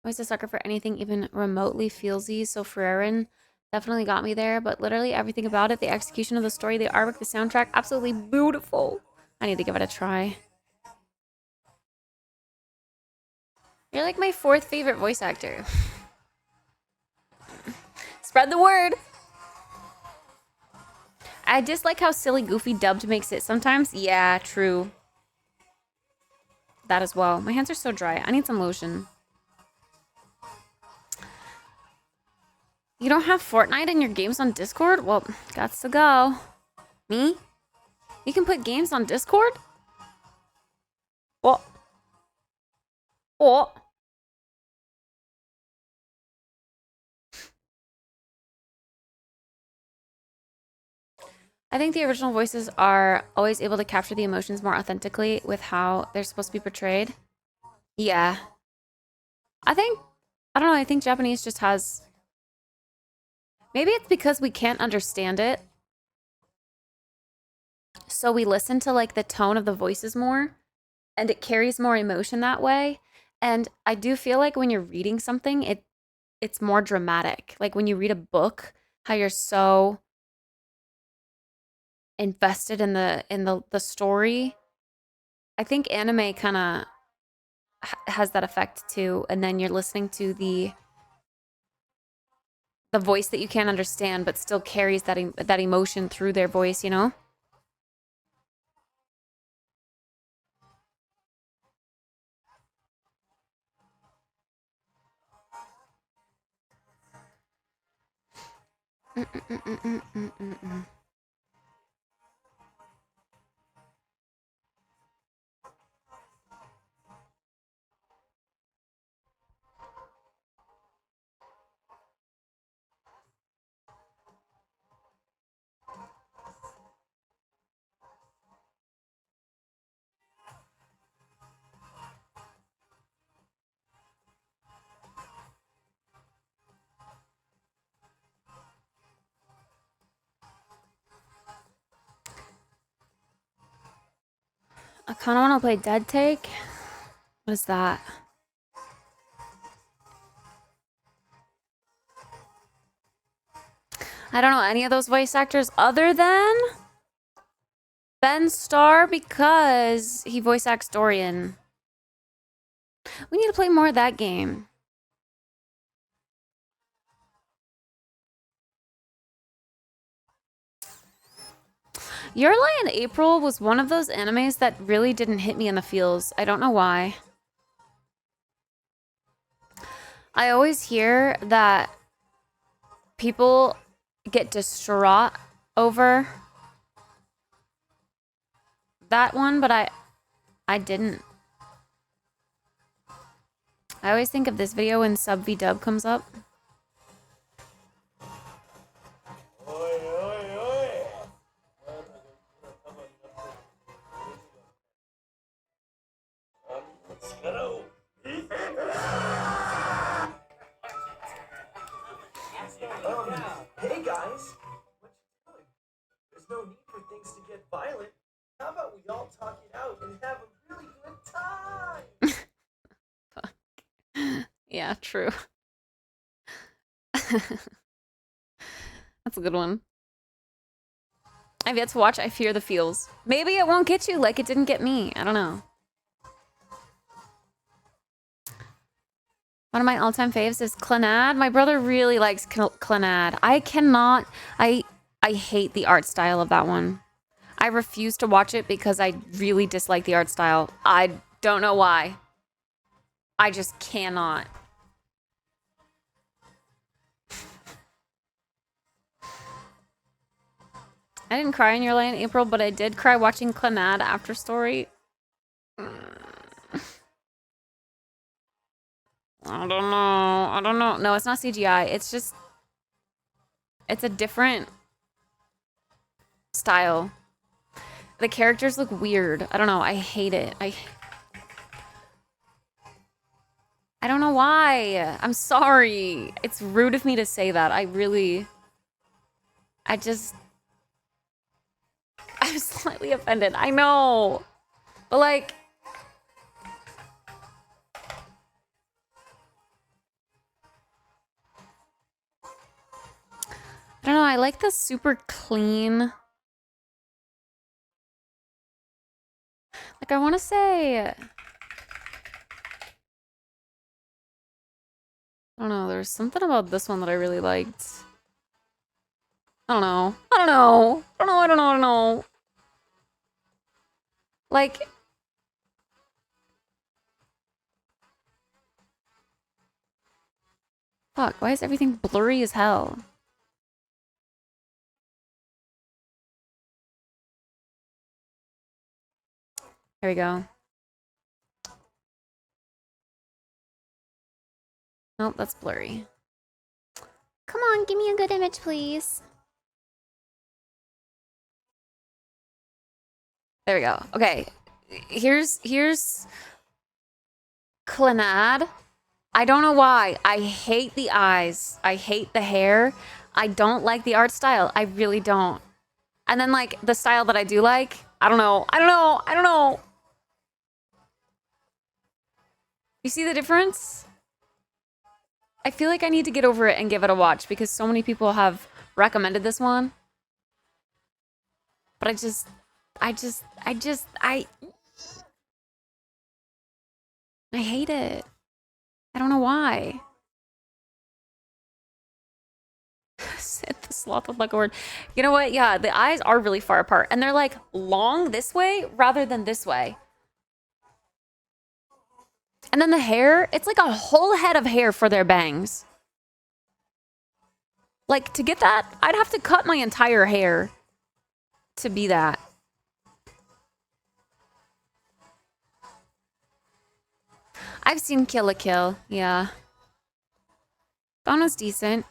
Always a sucker for anything even remotely feelsy, so Ferrerin definitely got me there, but literally everything about it, the execution of the story, the artwork, the soundtrack, absolutely beautiful. I need to give it a try. You're like my fourth favorite voice actor. Spread the word. I dislike how silly, goofy dubbed makes it sometimes. Yeah, true. That as well. My hands are so dry. I need some lotion. You don't have Fortnite in your games on Discord? Well, gots to go. Me? You can put games on Discord? What? What? I think the original voices are always able to capture the emotions more authentically with how they're supposed to be portrayed. Yeah. I don't know, I think Japanese just has... Maybe it's because we can't understand it So we listen to like the tone of the voices more, and it carries more emotion that way. And I do feel like when you're reading something, it's more dramatic. Like when you read a book, how you're so invested in the story. I think anime kind of has that effect too. And then you're listening to the voice that you can't understand, but still carries that emotion through their voice, you know? I kind of want to play Dead Take. What is that? I don't know any of those voice actors other than Ben Starr because he voice acts Dorian. We need to play more of that game. Your Lie in April was one of those animes that really didn't hit me in the feels. I don't know why. I always hear that people get distraught over that one, but I didn't. I always think of this video when Sub V Dub comes up.
Hey guys, what you doing? There's no need for things to get violent. How about we all talk it out and have a really good time?
Yeah, true. That's a good one. I've yet to watch I Fear the Feels. Maybe it won't get you like it didn't get me. I don't know. One of my all-time faves is Clannad. My brother really likes Clannad. I cannot... I hate the art style of that one. I refuse to watch it because I really dislike the art style. I don't know why. I just cannot. I didn't cry in Your Lie in April, but I did cry watching Clannad After Story. I don't know. I don't know. No, it's not CGI. It's just... It's a different style. The characters look weird. I don't know. I hate it. I don't know why. I'm sorry. It's rude of me to say that. I'm slightly offended. I know. But like... I don't know, I like the super clean. Like, I want to say... I don't know, there's something about this one that I really liked. I don't know. I don't know. I don't know, I don't know, I don't know. Like... Fuck, why is everything blurry as hell? There we go. Nope, that's blurry. Come on, give me a good image, please. There we go. Okay. Here's Clannad. I don't know why. I hate the eyes. I hate the hair. I don't like the art style. I really don't. And then like the style that I do like, I don't know. I don't know. I don't know. You see the difference? I feel like I need to get over it and give it a watch because so many people have recommended this one. But I hate it. I don't know why. Sit the sloth with like a word. You know what? Yeah, the eyes are really far apart. And they're like long this way rather than this way. And then the hair, it's like a whole head of hair for their bangs. Like, to get that, I'd have to cut my entire hair to be that. I've seen Kill la Kill, yeah. That one was decent.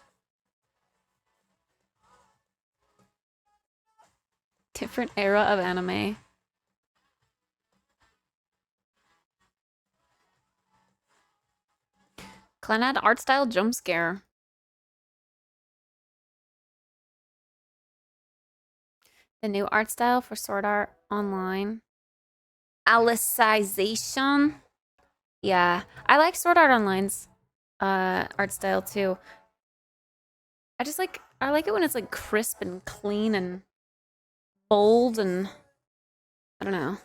Different era of anime. Clannad art style jump scare. The new art style for Sword Art Online. Alicization. Yeah, I like Sword Art Online's art style too. I like it when it's like crisp and clean and bold and I don't know.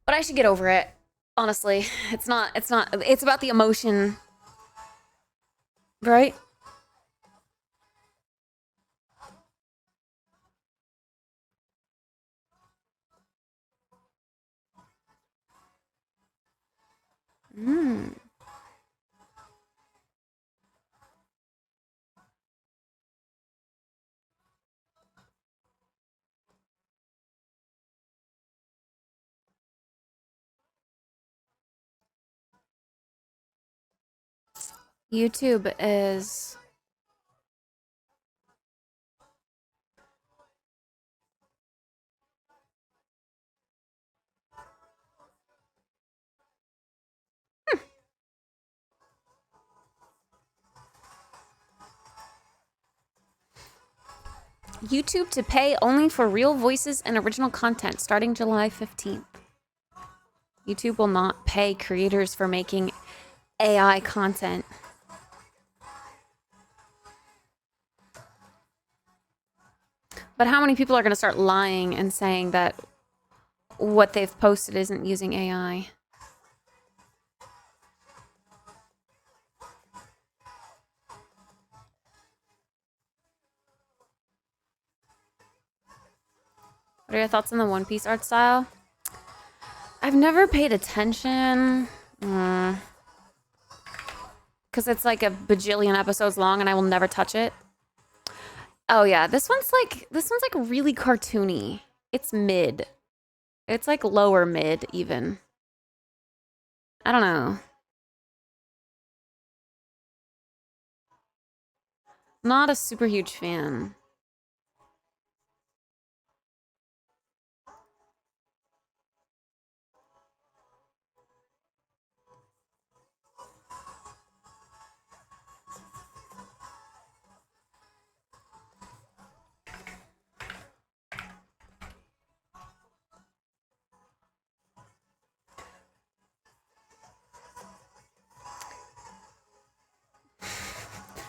But I should get over it. Honestly, it's about the emotion. Right? YouTube is YouTube to pay only for real voices and original content starting July 15th. YouTube will not pay creators for making AI content. But how many people are going to start lying and saying that what they've posted isn't using AI? What are your thoughts on the One Piece art style? I've never paid attention. Because it's like a bajillion episodes long and I will never touch it. Oh yeah, this one's like really cartoony. It's mid. It's like lower mid even. I don't know. Not a super huge fan.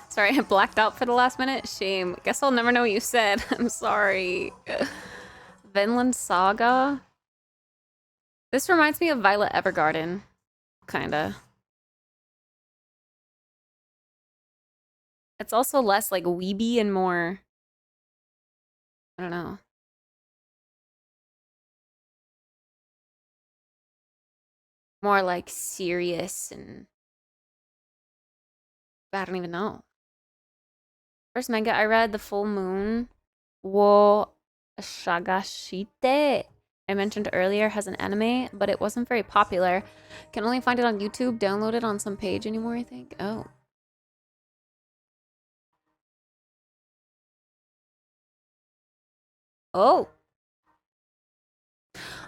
Sorry, I blacked out for the last minute. Shame. Guess I'll never know what you said. I'm sorry. Vinland Saga? This reminds me of Violet Evergarden. Kinda. It's also less like weeby and more... I don't know. More like serious and... I don't even know. First manga I read, The Full Moon wo Shagashite, I mentioned earlier, has an anime, but it wasn't very popular. Can only find it on YouTube, download it on some page anymore, I think. Oh. Oh.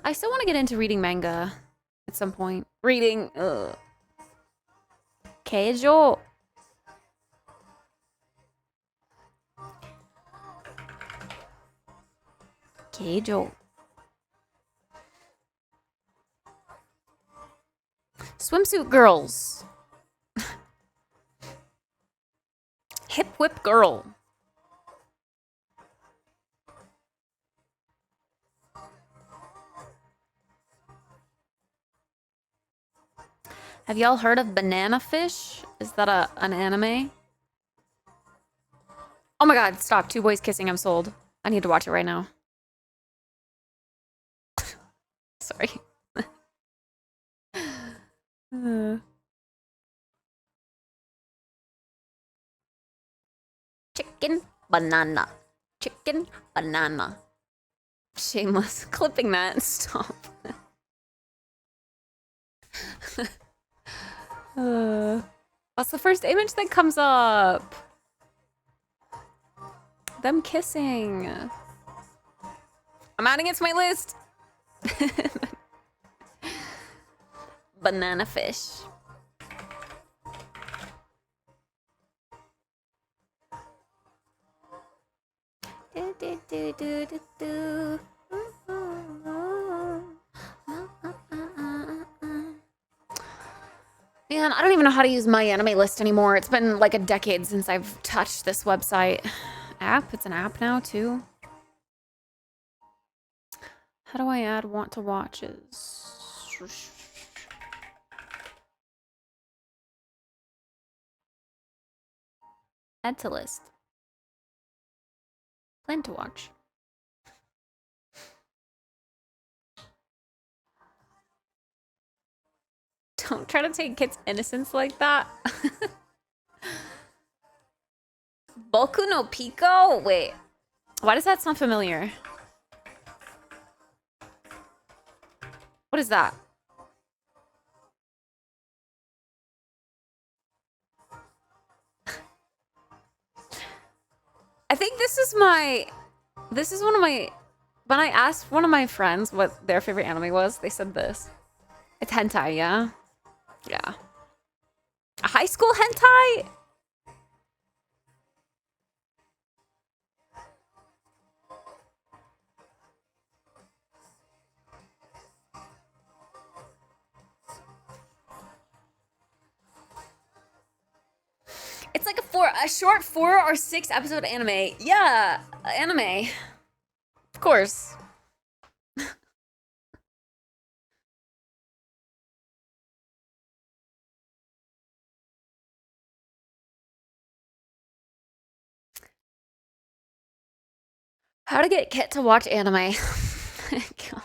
I still want to get into reading manga at some point. Reading, Keijo. Keijo. Swimsuit girls. Hip whip girl. Have y'all heard of Banana Fish? Is that an anime? Oh my god, stop. Two boys kissing, I'm sold. I need to watch it right now. Sorry. Chicken, banana. Chicken, banana. Shameless. Clipping that. Stop. What's the first image that comes up? Them kissing. I'm adding it to my list. Banana fish. Do, do, do, do, do, do. Man, I don't even know how to use my anime list anymore. It's been like a decade since I've touched this website. App? It's an app now, too. How do I add want to watches? Add to list. Plan to watch. Don't try to take kids' innocence like that. Boku no Pico? Wait. Why does that sound familiar? What is that? I think this is one of my, when I asked one of my friends what their favorite anime was, they said this. It's hentai, yeah? Yeah. A high school hentai? It's like a short 4 or 6 episode anime. Yeah, anime. Of course. How to get Kit to watch anime. God.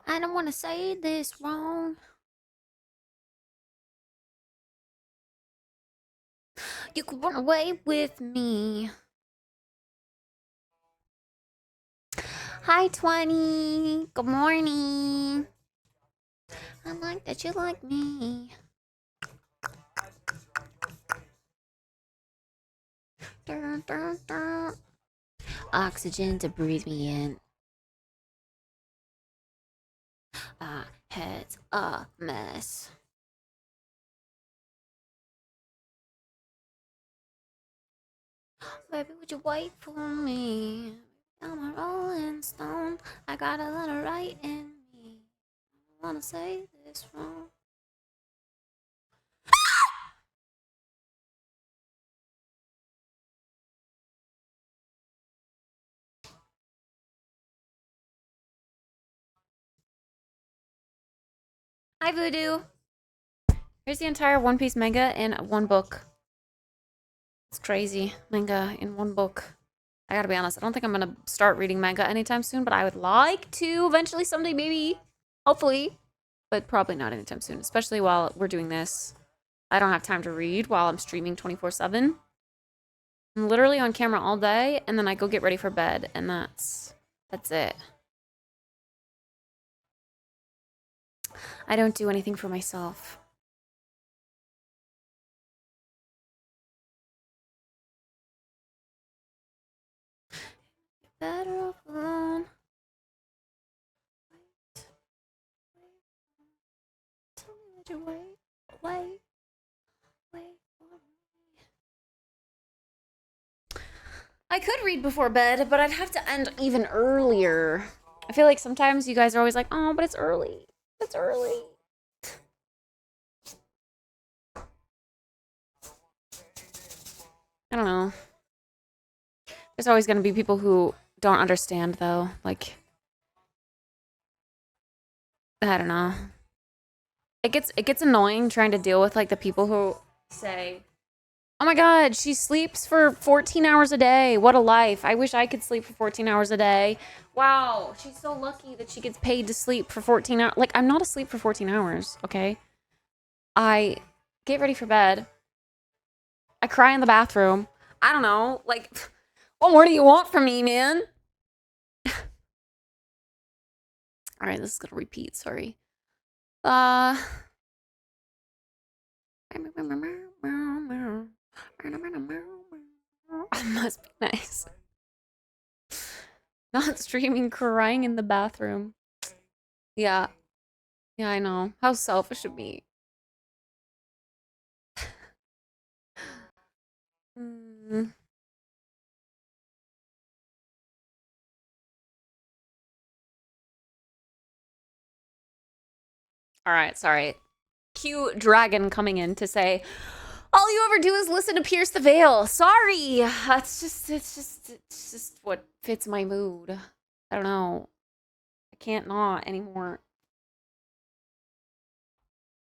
I don't want to say this wrong. You could run away with me. Hi, 20. Good morning. I like that you like me. Dun, dun, dun. Oxygen to breathe me in. Head's a mess. Baby, would you wait for me? I'm a rolling stone. I got a little right in me. I wanna say this wrong. Hi, Voodoo. Here's the entire One Piece manga in one book. It's crazy. Manga in one book. I gotta be honest, I don't think I'm gonna start reading manga anytime soon, but I would like to eventually someday, maybe. Hopefully. But probably not anytime soon, especially while we're doing this. I don't have time to read while I'm streaming 24/7. I'm literally on camera all day, and then I go get ready for bed, and that's it. I don't do anything for myself. Better off alone. Tell me that you wait for me. I could read before bed, but I'd have to end even earlier. I feel like sometimes you guys are always like, oh, but it's early. It's early. I don't know. There's always going to be people who don't understand, though. Like, I don't know. It gets annoying trying to deal with, like, the people who say, oh my god, she sleeps for 14 hours a day. What a life. I wish I could sleep for 14 hours a day. Wow, she's so lucky that she gets paid to sleep for 14 hours. Like, I'm not asleep for 14 hours, okay? I get ready for bed. I cry in the bathroom. I don't know. Like, what more do you want from me, man? Alright, this is gonna repeat, sorry. Must be nice. Not streaming, crying in the bathroom. Yeah. Yeah, I know. How selfish of me. Alright, sorry. Cue Dragon coming in to say, all you ever do is listen to Pierce the Veil. Sorry. It's just what fits my mood. I don't know. I can't not anymore.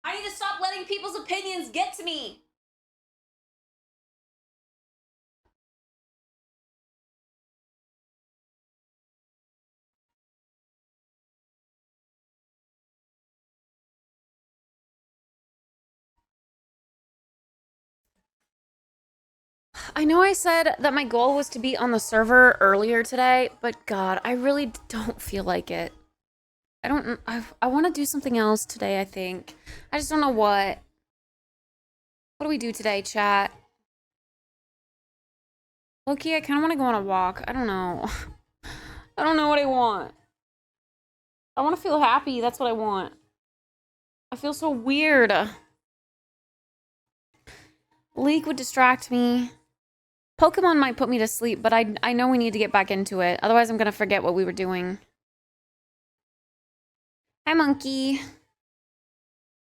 I need to stop letting people's opinions get to me. I know I said that my goal was to be on the server earlier today, but God, I really don't feel like it. I want to do something else today, I think. I just don't know what. What do we do today, chat? Loki, I kind of want to go on a walk. I don't know. I don't know what I want. I want to feel happy. That's what I want. I feel so weird. Leak would distract me. Pokemon might put me to sleep, but I know we need to get back into it. Otherwise, I'm going to forget what we were doing. Hi, Monkey.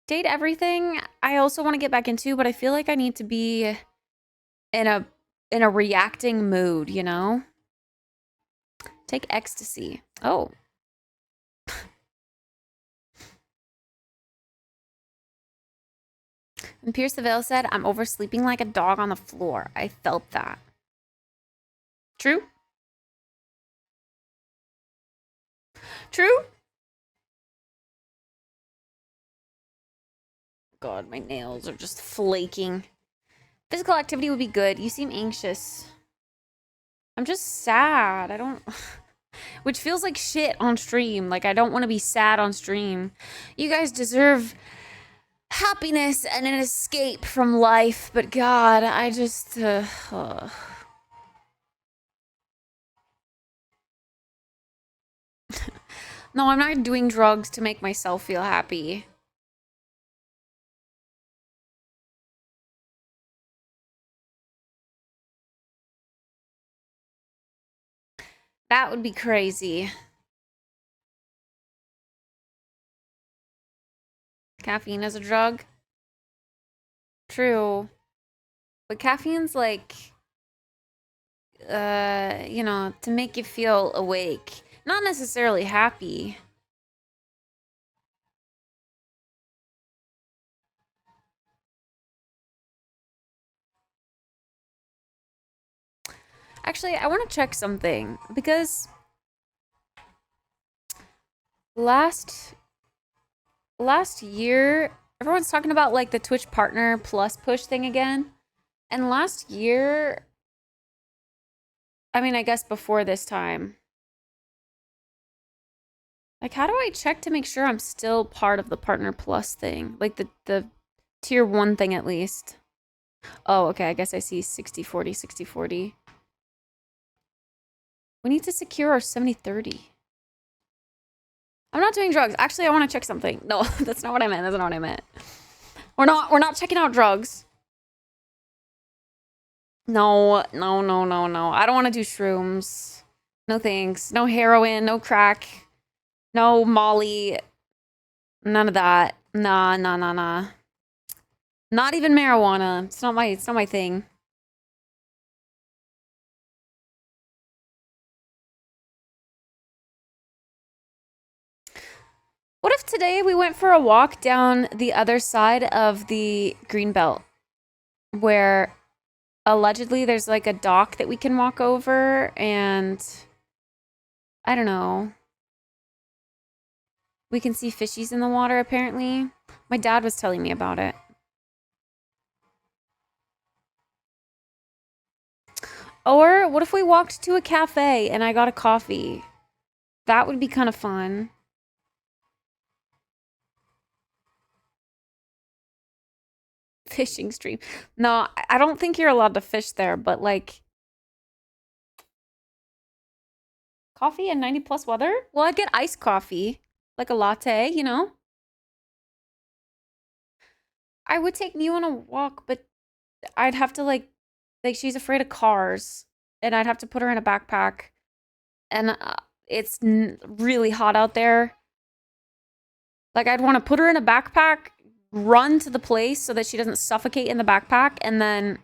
Date everything. I also want to get back into, but I feel like I need to be in a reacting mood, you know? Take ecstasy. Oh. And Pierce the Veil said, I'm oversleeping like a dog on the floor. I felt that. True? True? God, my nails are just flaking. Physical activity would be good. You seem anxious. I'm just sad. I don't... Which feels like shit on stream. Like, I don't want to be sad on stream. You guys deserve happiness and an escape from life. But God, I just... No, I'm not doing drugs to make myself feel happy. That would be crazy. Caffeine is a drug? True. But caffeine's like, you know, to make you feel awake. Not necessarily happy. Actually, I want to check something because last year, everyone's talking about like the Twitch Partner Plus push thing again. And last year, I mean, I guess before this time, like, how do I check to make sure I'm still part of the Partner Plus thing? Like the tier 1 thing at least. Oh, okay, I guess I see 60-40, 60-40. We need to secure our 70-30. I'm not doing drugs. Actually, I want to check something. No, that's not what I meant. That's not what I meant. We're not checking out drugs. No. I don't want to do shrooms. No thanks. No heroin, no crack, no Molly. None of that. Nah. Not even marijuana. It's not my thing. What if today we went for a walk down the other side of the Greenbelt, where allegedly there's like a dock that we can walk over, and I don't know. We can see fishies in the water, apparently. My dad was telling me about it. Or what if we walked to a cafe and I got a coffee? That would be kind of fun. Fishing stream. No, I don't think you're allowed to fish there, but like coffee and 90 plus weather? Well, I'd get iced coffee, like a latte, you know? I would take Mew on a walk, but I'd have to like she's afraid of cars, and I'd have to put her in a backpack, and it's really hot out there. Like, I'd want to put her in a backpack, run to the place so that she doesn't suffocate in the backpack, and then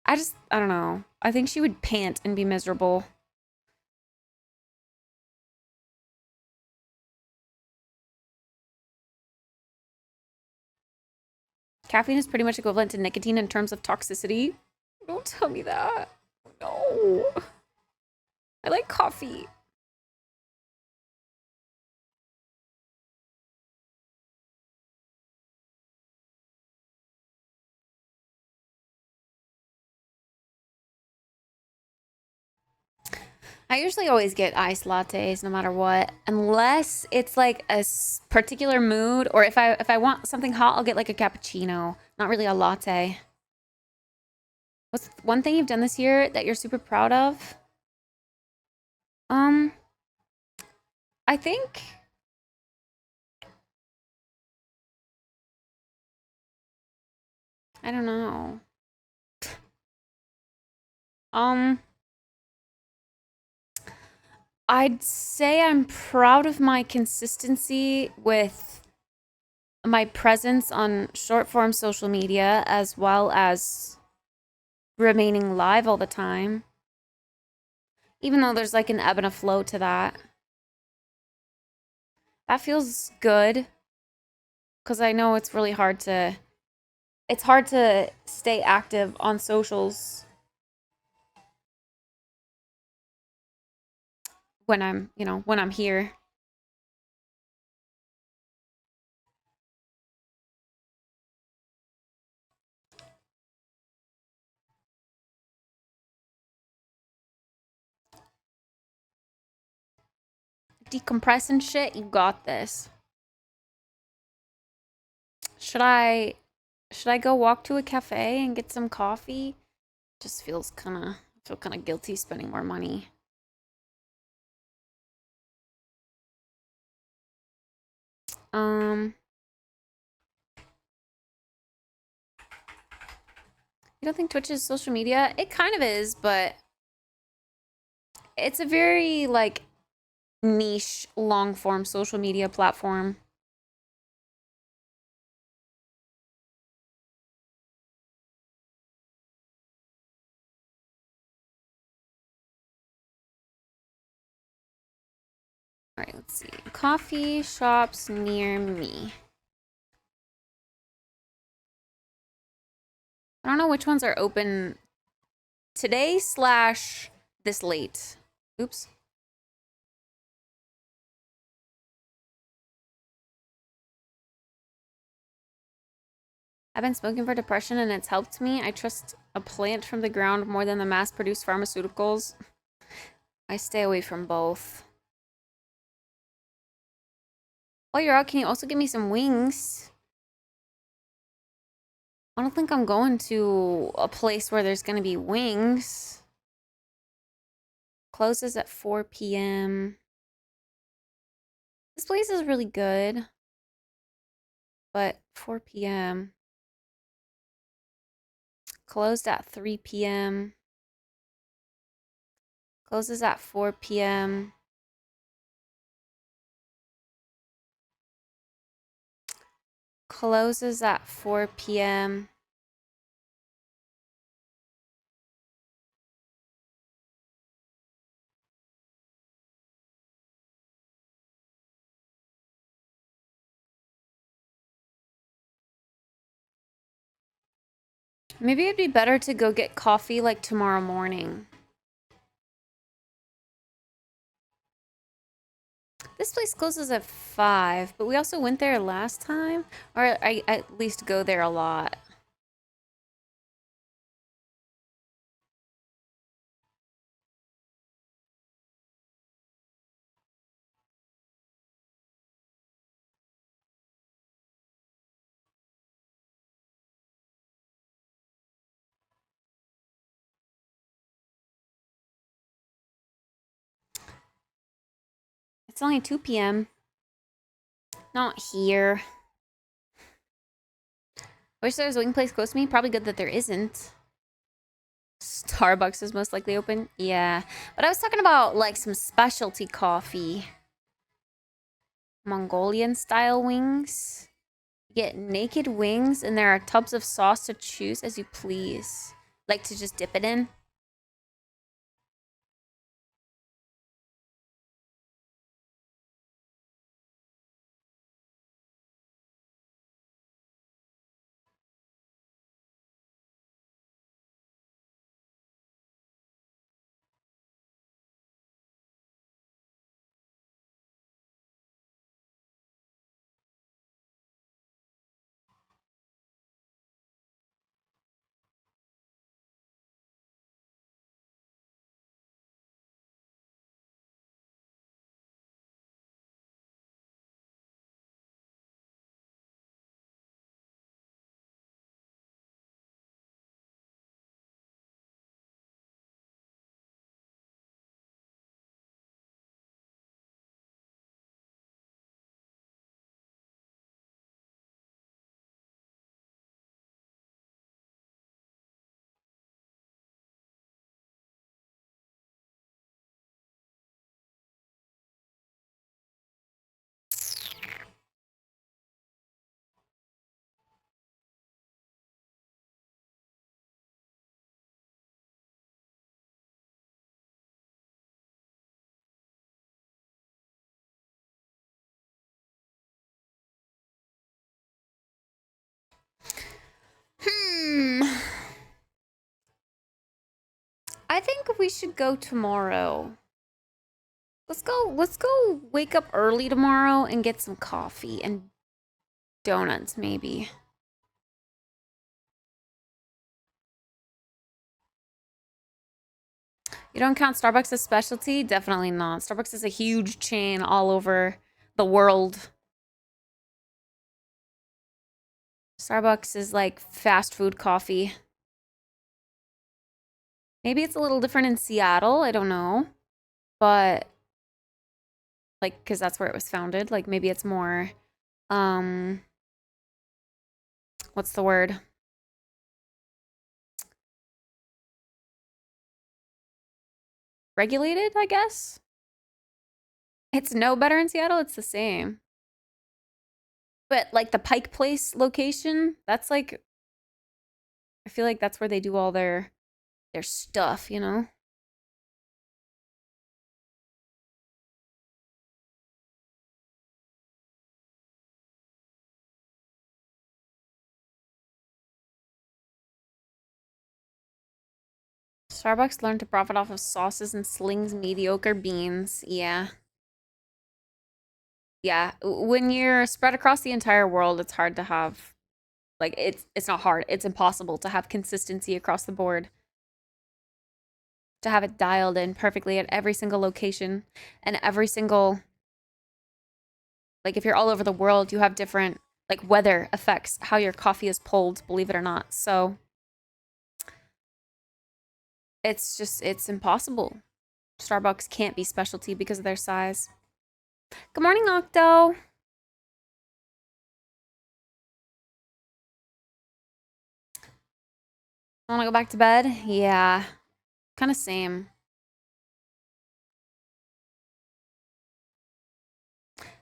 I don't know. I think she would pant and be miserable. Caffeine is pretty much equivalent to nicotine in terms of toxicity. Don't tell me that. No. I like coffee. I usually always get iced lattes no matter what, unless it's like a particular mood, or if I want something hot, I'll get like a cappuccino, not really a latte. What's one thing you've done this year that you're super proud of? I think I don't know. I'd say I'm proud of my consistency with my presence on short form social media, as well as remaining live all the time. Even though there's like an ebb and a flow to that. That feels good. Because I know it's really hard to... It's hard to stay active on socials when I'm, when I'm here. Decompress and shit, you got this. Should I go walk to a cafe and get some coffee? Just feels I feel kind of guilty spending more money. You don't think Twitch is social media? It kind of is, but it's a very like niche long form social media platform. All right, let's see. Coffee shops near me. I don't know which ones are open today / this late. Oops. I've been smoking for depression and it's helped me. I trust a plant from the ground more than the mass-produced pharmaceuticals. I stay away from both. While you're out, can you also give me some wings? I don't think I'm going to a place where there's going to be wings. Closes at 4 p.m. This place is really good. But 4 p.m. Closed at 3 p.m. Closes at 4 p.m. Closes at 4 p.m. Maybe it'd be better to go get coffee like tomorrow morning. This place closes at 5, but we also went there last time. Or I at least go there a lot. It's only 2 p.m. Not here. Wish there was a wing place close to me. Probably good that there isn't. Starbucks is most likely open. Yeah. But I was talking about like some specialty coffee. Mongolian style wings. You get naked wings and there are tubs of sauce to choose as you please. Like to just dip it in. I think we should go tomorrow. Let's go wake up early tomorrow and get some coffee and donuts maybe. You don't count Starbucks as specialty? Definitely not. Starbucks is a huge chain all over the world. Starbucks is like fast food coffee. Maybe it's a little different in Seattle. I don't know. But like, because that's where it was founded. Like maybe it's more, what's the word? Regulated, I guess. It's no better in Seattle. It's the same. But like the Pike Place location, that's like, I feel like that's where they do all their stuff, you know? Starbucks learned to profit off of sauces and slings mediocre beans. Yeah. Yeah. When you're spread across the entire world, it's hard to have, like, it's not hard. It's impossible to have consistency across the board. To have it dialed in perfectly at every single location and every single, like, if you're all over the world, you have different, like, weather affects how your coffee is pulled, believe it or not. So it's impossible. Starbucks can't be specialty because of their size. Good morning, Octo. I want to go back to bed? Yeah. Kind of same.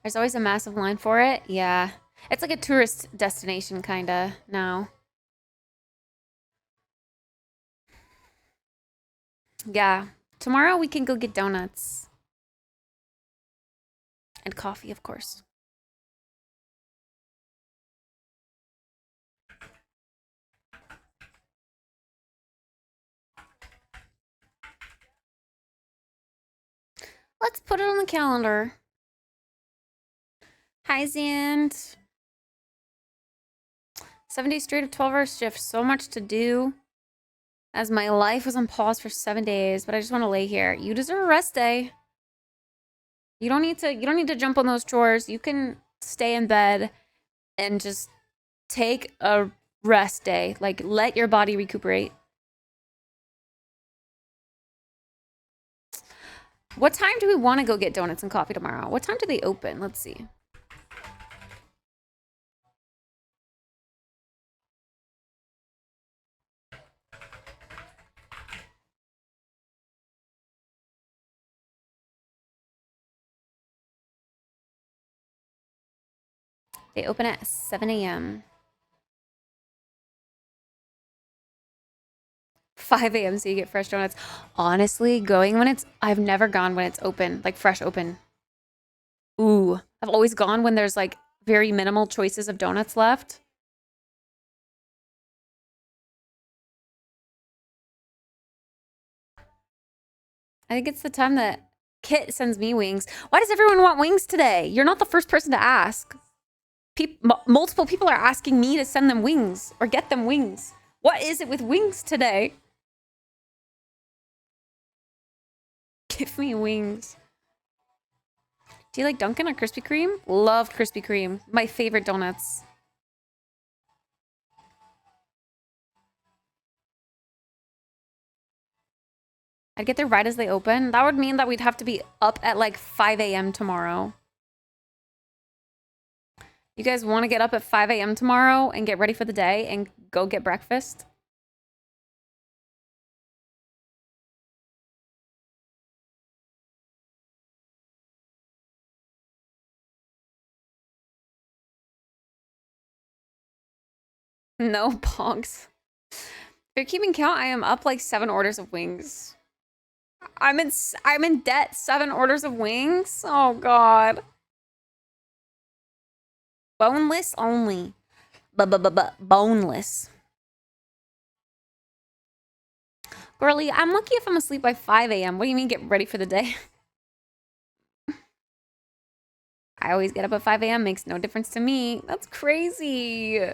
There's always a massive line for it. Yeah. It's like a tourist destination kind of now. Yeah. Tomorrow we can go get donuts. And coffee, of course. Let's put it on the calendar. Hi, Zand. 7 days straight of 12-hour shifts. So much to do. As my life was on pause for 7 days, but I just want to lay here. You deserve a rest day. You don't need to jump on those chores. You can stay in bed and just take a rest day. Like, let your body recuperate. What time do we want to go get donuts and coffee tomorrow? What time do they open? Let's see. They open at 7 a.m. 5 a.m. so you get fresh donuts. Honestly, going when I've never gone when it's open, like fresh open. Ooh, I've always gone when there's like very minimal choices of donuts left. I think it's the time that Kit sends me wings. Why does everyone want wings today? You're not the first person to ask. Multiple people are asking me to send them wings or get them wings. What is it with wings today? Give me wings. Do you like Dunkin' or Krispy Kreme? Loved Krispy Kreme. My favorite donuts. I'd get there right as they open. That would mean that we'd have to be up at like 5 a.m. tomorrow. You guys want to get up at 5 a.m. tomorrow and get ready for the day and go get breakfast? No, Pogs. If you're keeping count, I am up like 7 orders of wings. I'm in debt. 7 orders of wings? Oh, God. Boneless only. Boneless. Girlie, I'm lucky if I'm asleep by 5 a.m. What do you mean get ready for the day? I always get up at 5 a.m. Makes no difference to me. That's crazy.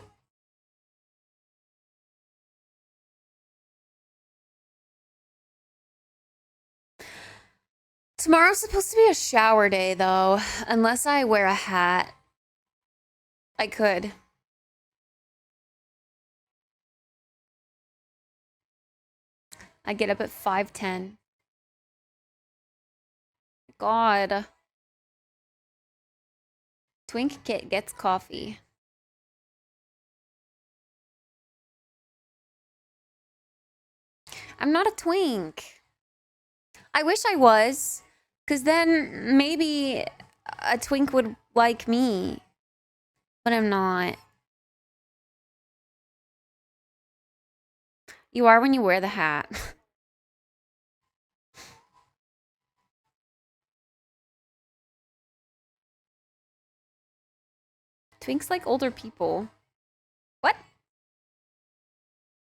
Tomorrow's supposed to be a shower day, though. Unless I wear a hat. I could. I get up at 5:10. God. Twink Kit gets coffee. I'm not a twink. I wish I was, because then maybe a twink would like me. But I'm not. You are when you wear the hat. Twinks like older people. What?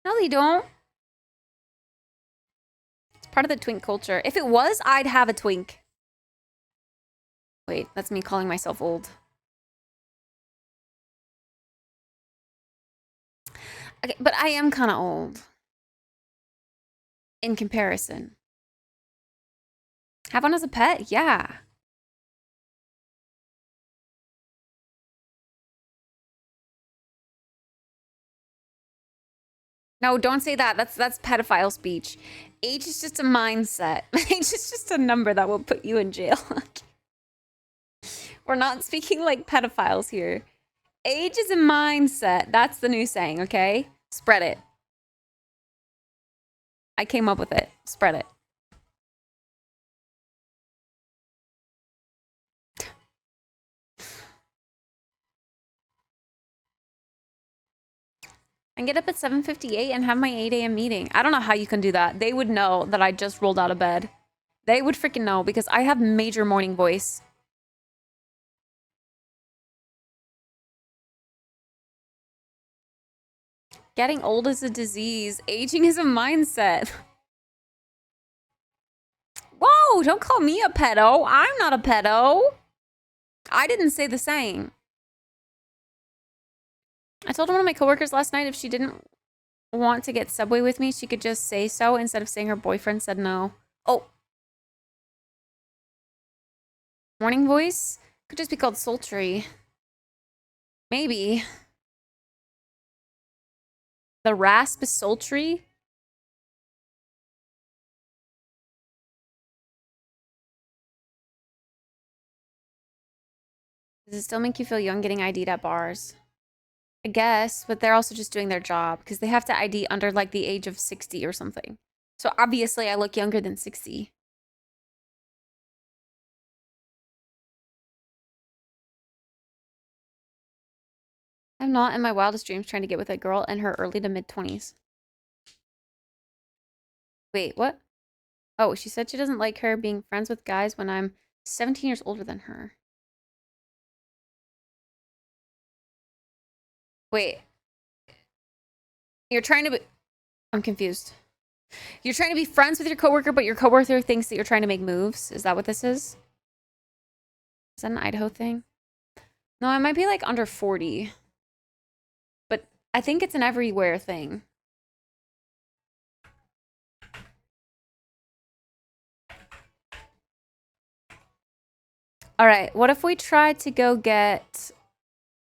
No, they don't. It's part of the twink culture. If it was, I'd have a twink. Wait, that's me calling myself old. Okay, but I am kind of old. In comparison. Have one as a pet? Yeah. No, don't say that. That's pedophile speech. Age is just a mindset. Age is just a number that will put you in jail. We're not speaking like pedophiles here. Age is a mindset. That's the new saying, okay? Spread it. I came up with it. Spread it. And get up at 7:58 and have my 8 a.m. meeting. I don't know how you can do that. They would know that I just rolled out of bed. They would freaking know because I have major morning voice. Getting old is a disease. Aging is a mindset. Whoa, don't call me a pedo. I'm not a pedo. I didn't say the same. I told one of my coworkers last night if she didn't want to get Subway with me, she could just say so instead of saying her boyfriend said no. Oh. Morning voice? Could just be called sultry. Maybe. The rasp is sultry? Does it still make you feel young getting ID'd at bars? I guess, but they're also just doing their job because they have to ID under like the age of 60 or something. So obviously I look younger than 60. I'm not in my wildest dreams trying to get with a girl in her early to mid 20s. Wait, what? Oh, she said she doesn't like her being friends with guys when I'm 17 years older than her. Wait. You're trying to be... I'm confused. You're trying to be friends with your coworker, but your coworker thinks that you're trying to make moves? Is that what this is? Is that an Idaho thing? No, I might be like under 40. But I think it's an everywhere thing. All right, what if we tried to go get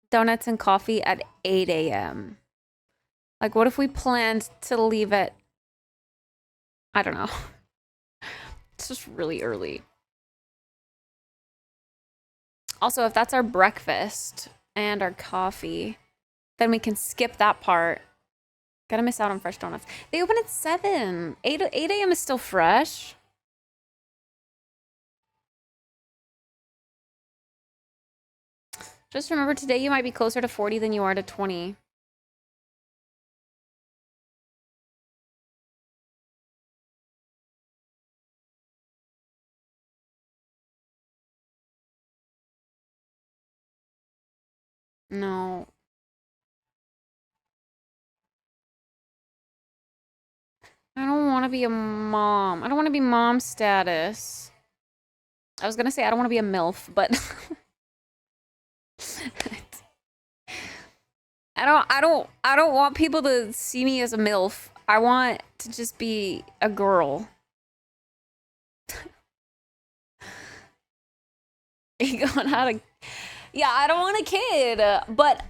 donuts and coffee at 8 a.m.? Like, what if we planned to leave at... I don't know. It's just really early. Also, if that's our breakfast and our coffee, then we can skip that part. Gotta miss out on fresh donuts. They open at 7. 8 a.m. is still fresh. Just remember, today you might be closer to 40 than you are to 20. No. I don't want to be a mom. I don't want to be mom status. I was gonna say I don't want to be a MILF, but I don't want people to see me as a MILF. I want to just be a girl. You going out of... Yeah, I don't want a kid, but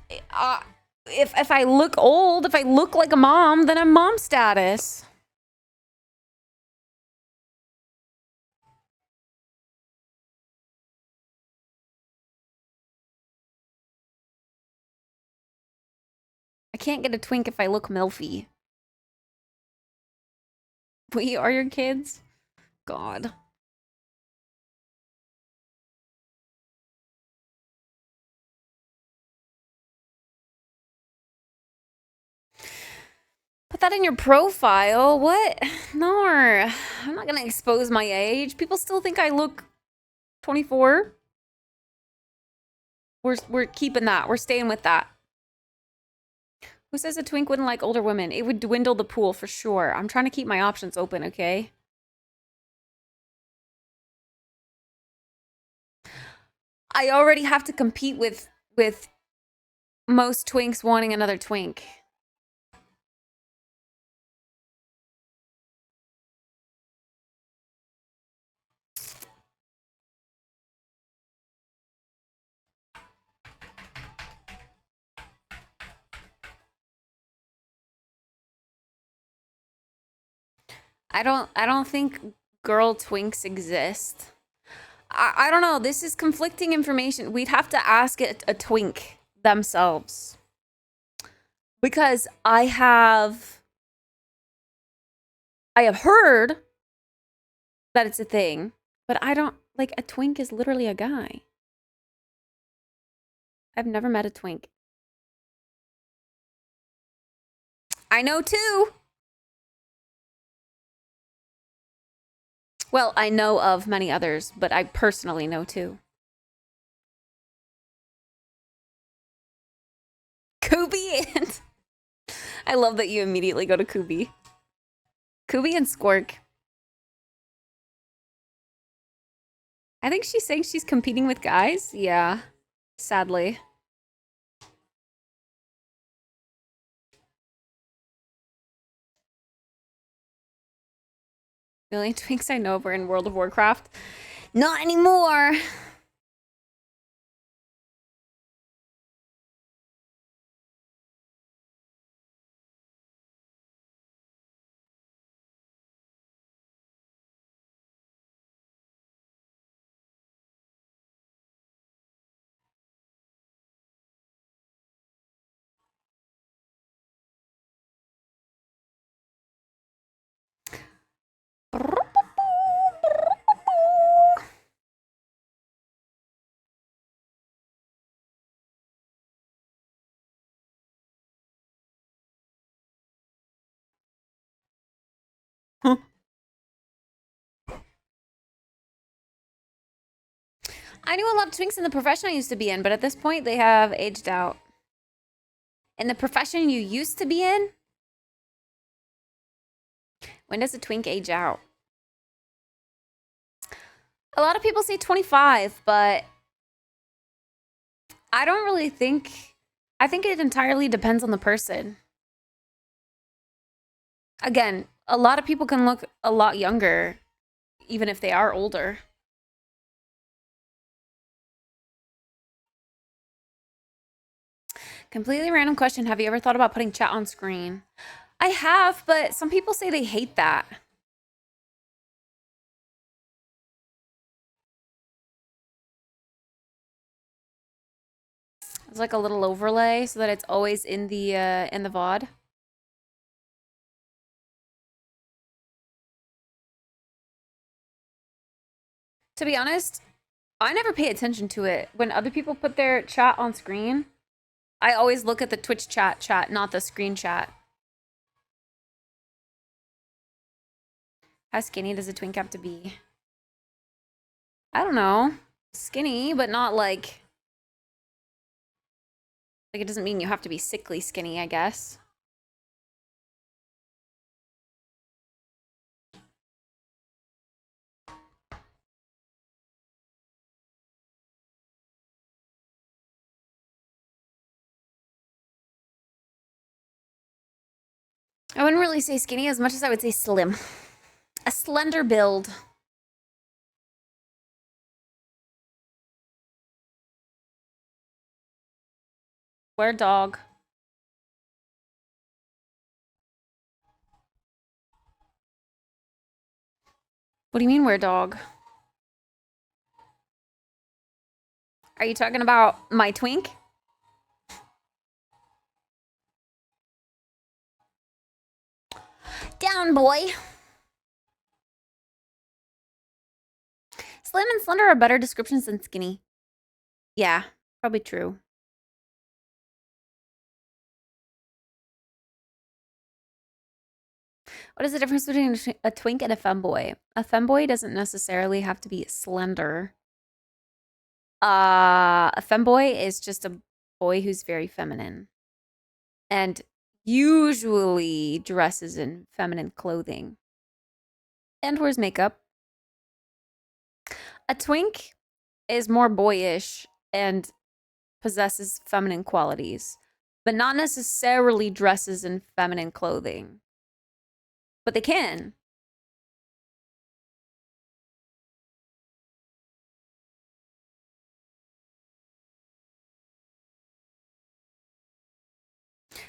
if I look old, if I look like a mom, then I'm mom status. I can't get a twink if I look milfy. We are your kids? God. Put that in your profile. What? No, I'm not gonna expose my age. People still think I look 24. We're keeping that. We're staying with that. Who says a twink wouldn't like older women? It would dwindle the pool for sure. I'm trying to keep my options open, okay? I already have to compete with most twinks wanting another twink. I don't think girl twinks exist. I don't know. This is conflicting information. We'd have to ask it a twink themselves. Because I have heard that it's a thing, but I don't like a twink is literally a guy. I've never met a twink. I know two. Well, I know of many others, but I personally know two. Kubi and I love that you immediately go to Kubi. Kubi and Squirk. I think she's saying she's competing with guys. Yeah, sadly. The only twinks I know of are in World of Warcraft. Not anymore. I knew a lot of twinks in the profession I used to be in, but at this point they have aged out. In the profession you used to be in? When does a twink age out? A lot of people say 25, but I don't really think... I think it entirely depends on the person. Again, a lot of people can look a lot younger, even if they are older. Completely random question. Have you ever thought about putting chat on screen? I have, but some people say they hate that. It's like a little overlay so that it's always in the VOD. To be honest, I never pay attention to it. When other people put their chat on screen, I always look at the Twitch chat, not the screen chat. How skinny does a twink have to be? I don't know. Skinny, but not like it doesn't mean you have to be sickly skinny, I guess. I wouldn't really say skinny as much as I would say slim. A slender build. Where dog? What do you mean where dog? Are you talking about my twink? Down, boy. Slim and slender are better descriptions than skinny. Yeah, probably true. What is the difference between a twink and a femboy? A femboy doesn't necessarily have to be slender. A femboy is just a boy who's very feminine. And usually dresses in feminine clothing. And wears makeup. A twink is more boyish and possesses feminine qualities, but not necessarily dresses in feminine clothing. But they can.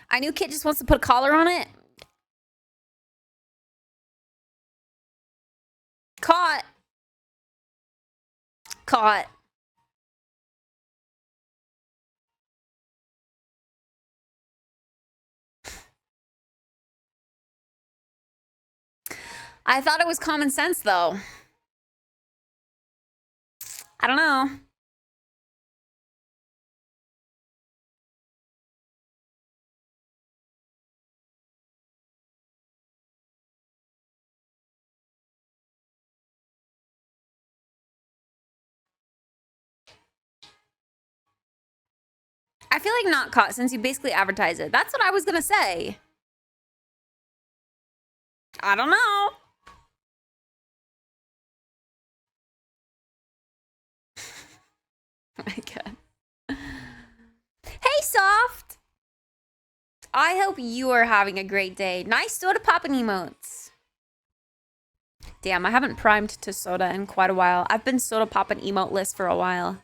I knew Kit just wants to put a collar on it. Caught. Caught. I thought it was common sense, though. I don't know. I feel like not caught since you basically advertise it. That's what I was gonna say. I don't know. I guess. Hey, Soft! I hope you are having a great day. Nice soda poppin' emotes. Damn, I haven't primed to soda in quite a while. I've been soda poppin' emote list for a while.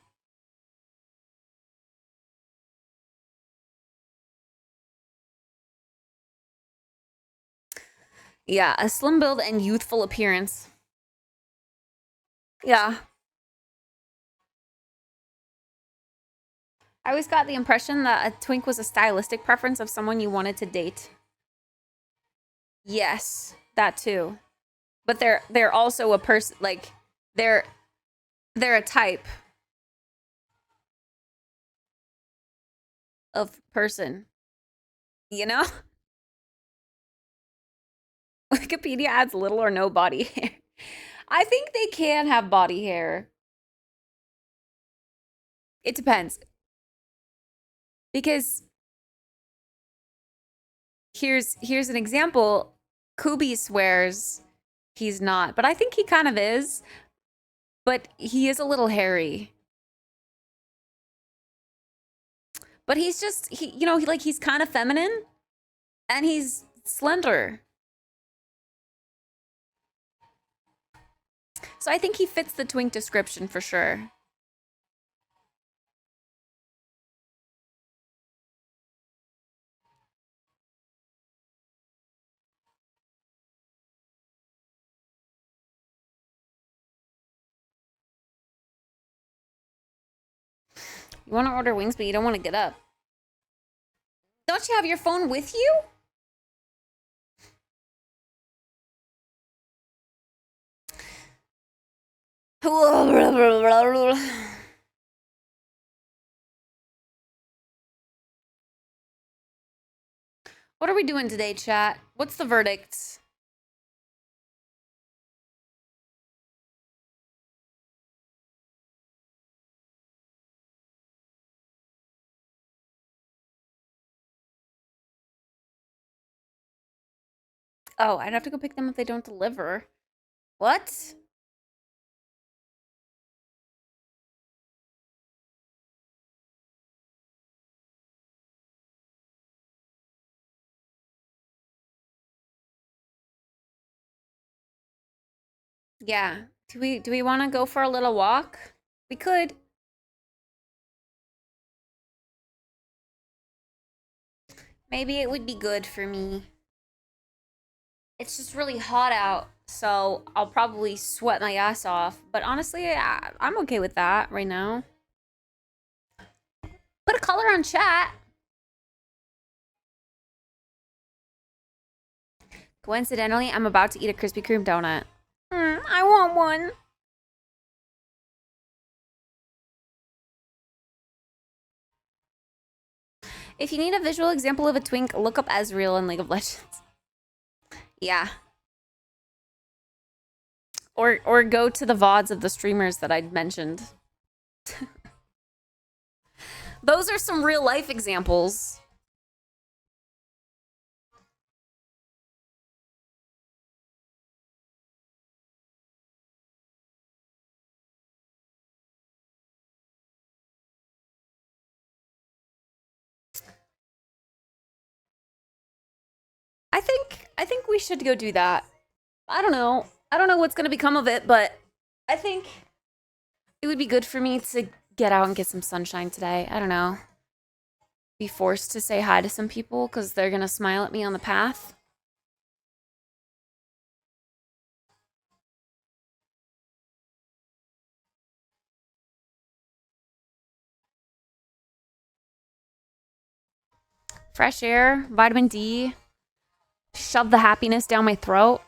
Yeah, a slim build and youthful appearance. Yeah. I always got the impression that a twink was a stylistic preference of someone you wanted to date. Yes, that too. But they're also a person, like they're a type of person. You know? Wikipedia adds little or no body hair. I think they can have body hair. It depends. Because here's an example. Kubi swears he's not, but I think he kind of is. But he is a little hairy. But he's just he's kind of feminine and he's slender. So I think he fits the twink description for sure. You want to order wings, but you don't want to get up. Don't you have your phone with you? What are we doing today, chat? What's the verdict? Oh, I'd have to go pick them if they don't deliver. What? Yeah. Do we want to go for a little walk? We could. Maybe it would be good for me. It's just really hot out, so I'll probably sweat my ass off. But honestly, I'm okay with that right now. Put a color on chat. Coincidentally, I'm about to eat a Krispy Kreme donut. I want one. If you need a visual example of a twink, look up Ezreal in League of Legends. Yeah. Or go to the VODs of the streamers that I'd mentioned. Those are some real life examples. I think we should go do that. I don't know. I don't know what's going to become of it, but I think it would be good for me to get out and get some sunshine today. I don't know. Be forced to say hi to some people because they're going to smile at me on the path. fresh air, vitamin D, shove the happiness down my throat.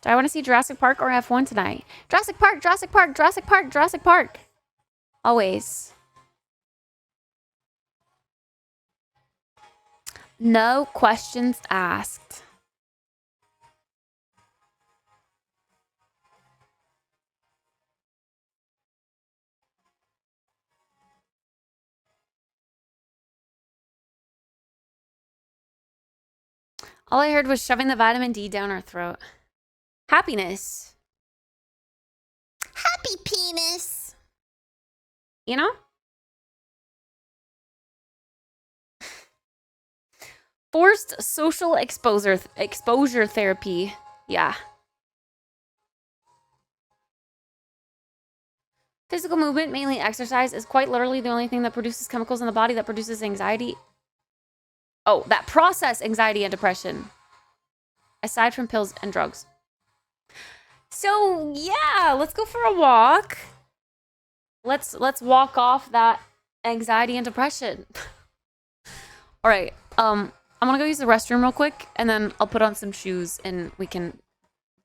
Do I want to see Jurassic Park or F1 tonight? Jurassic Park, Jurassic Park, Jurassic Park, Jurassic Park. Always. No questions asked. All I heard was shoving the vitamin D down our throat. Happiness. Happy penis. You know? Forced social exposure therapy. Yeah. Physical movement, mainly exercise, is quite literally the only thing that produces chemicals in the body that produces anxiety. Oh, that process anxiety and depression. Aside from pills and drugs. So, yeah, let's go for a walk. Let's walk off that anxiety and depression. All right. I'm going to go use the restroom real quick and then I'll put on some shoes and we can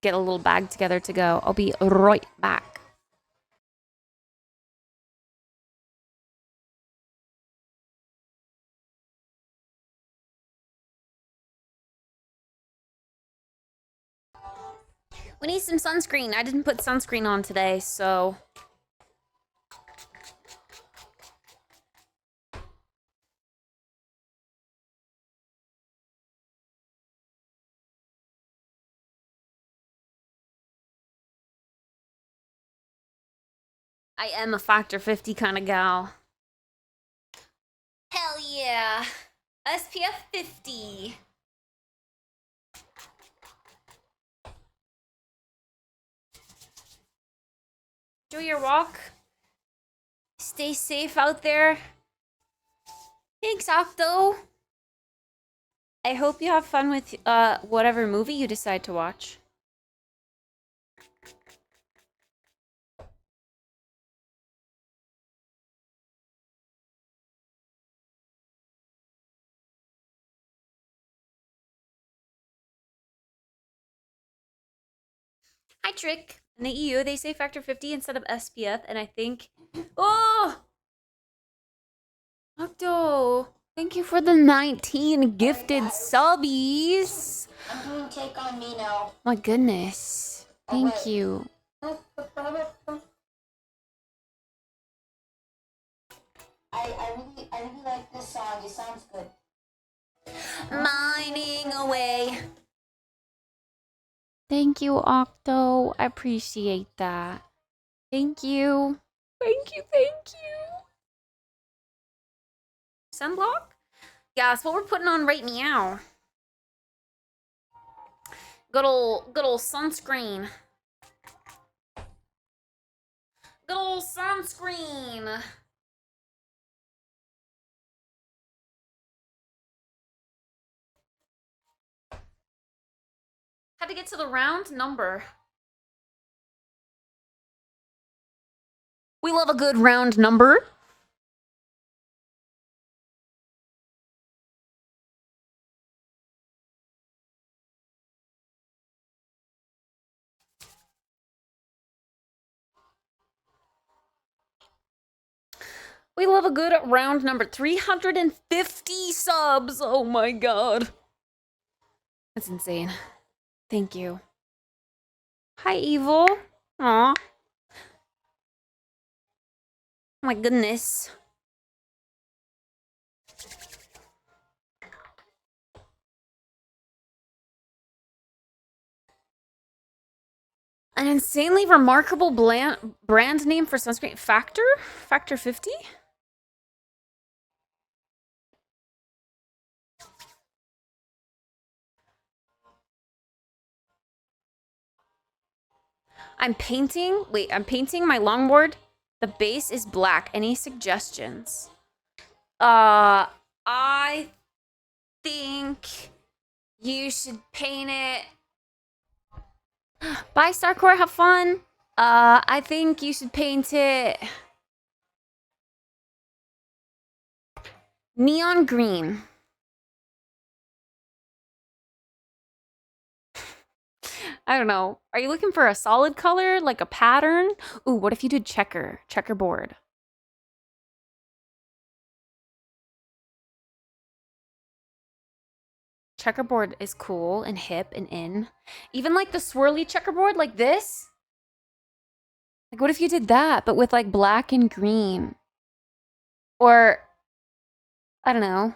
get a little bag together to go. I'll be right back. We need some sunscreen. I didn't put sunscreen on today, so... I am a factor 50 kind of gal. Hell yeah. SPF 50. Enjoy your walk. Stay safe out there. Thanks, Octo. I hope you have fun with whatever movie you decide to watch. Hi, Trick. In the EU, they say factor 50 instead of SPF, and I think... Oh! Octo, thank you for the 19 gifted subbies.
I'm doing Take On Me now.
My goodness. Thank you.
I really like this song. It sounds good.
Mining away. Thank you, Octo. I appreciate that. Thank you. Thank you, thank you. Sunblock? Yeah, that's what we're putting on right now. Good old sunscreen. Good old sunscreen. Had to get to the round number. We love a good round number. We love a good round number. 350 subs. Oh my god. That's insane. Thank you. Hi, Evil. Aw. Oh my goodness. An insanely remarkable brand name for sunscreen. Factor? Factor 50? I'm painting my longboard. The base is black. Any suggestions? I think you should paint it. Bye, Starcore. Have fun. I think you should paint it Neon green. I don't know. Are you looking for a solid color, like a pattern? Ooh, what if you did checkerboard? Checkerboard is cool and hip and in. Even like the swirly checkerboard like this. Like what if you did that, but with like black and green? Or, I don't know.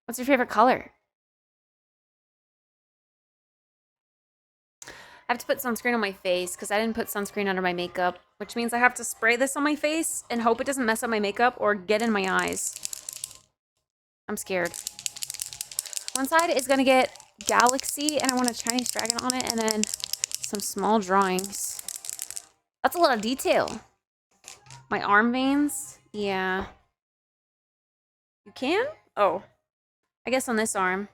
What's your favorite color? I have to put sunscreen on my face because I didn't put sunscreen under my makeup, which means I have to spray this on my face and hope it doesn't mess up my makeup or get in my eyes. I'm scared. One side is gonna get galaxy and I want a Chinese dragon on it and then some small drawings. That's a lot of detail. My arm veins? Yeah. You can? Oh. I guess on this arm.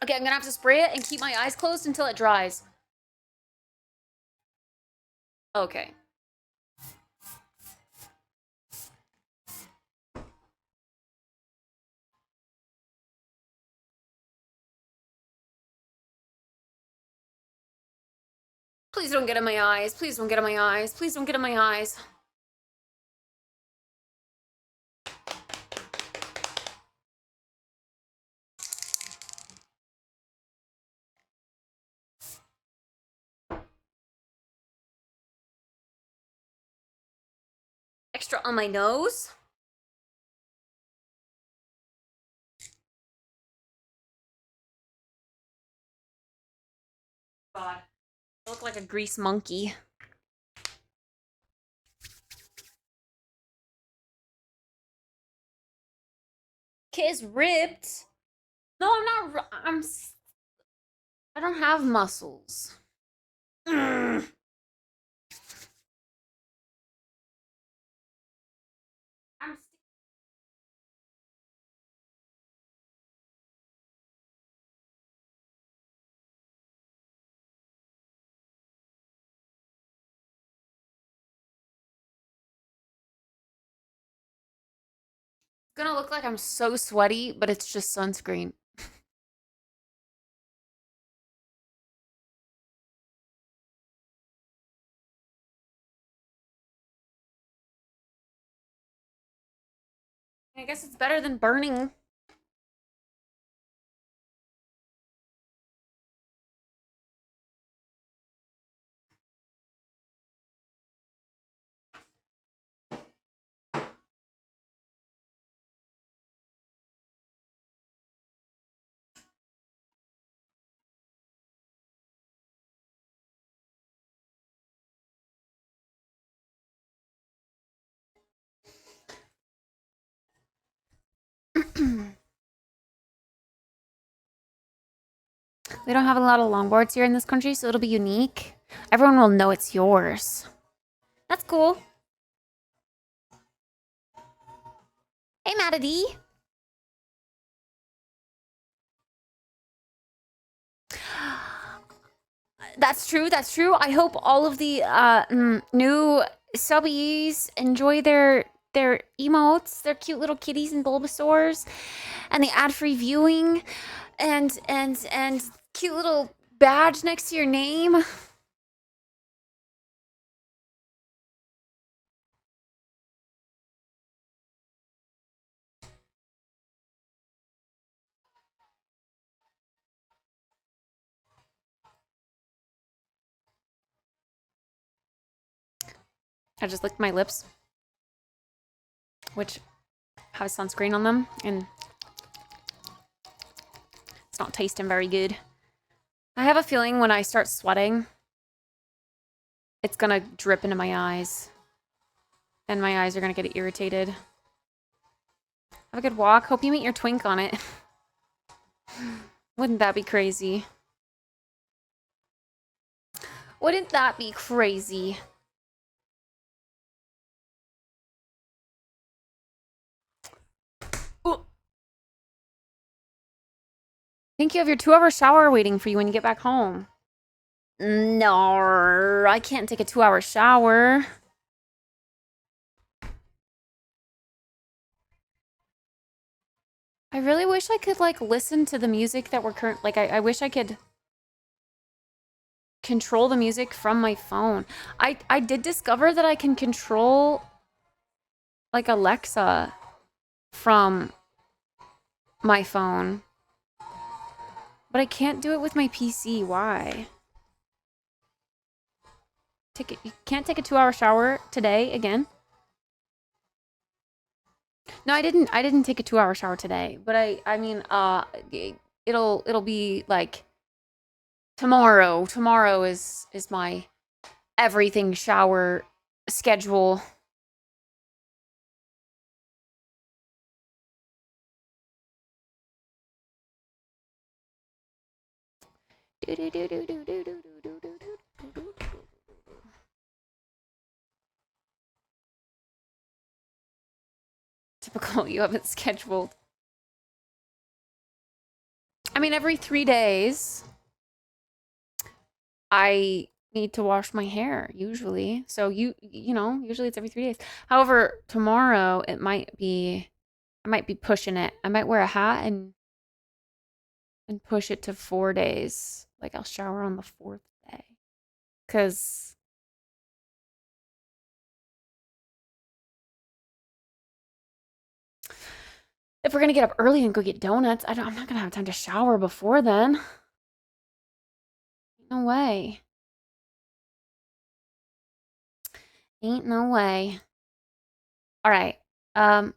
Okay, I'm gonna have to spray it and keep my eyes closed until it dries. Okay. Please don't get in my eyes. Please don't get in my eyes. Please don't get in my eyes. Extra on my nose. God. I look like a grease monkey. Kid ripped. No, I'm not. I don't have muscles. Mm. I'm gonna look like I'm so sweaty, but it's just sunscreen. I guess it's better than burning. We don't have a lot of longboards here in this country, so it'll be unique. Everyone will know it's yours. That's cool. Hey, Maddie. That's true. That's true. I hope all of the new subbies enjoy their emotes, their cute little kitties and Bulbasaurs, and the ad-free viewing, and cute little badge next to your name. I just licked my lips, which have sunscreen on them, and it's not tasting very good. I have a feeling when I start sweating, it's gonna drip into my eyes, and my eyes are gonna get irritated. Have a good walk. Hope you meet your twink on it. Wouldn't that be crazy? Wouldn't that be crazy? think you have your 2-hour shower waiting for you when you get back home. No, I can't take a 2-hour shower. I really wish I could, like, listen to the music that we're like, I wish I could control the music from my phone. I did discover that I can control, like, Alexa from my phone. But I can't do it with my PC. Why? You can't take a 2-hour shower today again? No, I didn't take a 2-hour shower today, but I mean, it'll be like tomorrow. Tomorrow is my everything shower schedule. Typical, you have it scheduled. I mean, every 3 days, I need to wash my hair, usually. So, you know, usually it's every 3 days. However, tomorrow, I might be pushing it. I might wear a hat and push it to 4 days. Like, I'll shower on the 4th day. Because if we're going to get up early and go get donuts, I'm not going to have time to shower before then. No way. Ain't no way. All right. You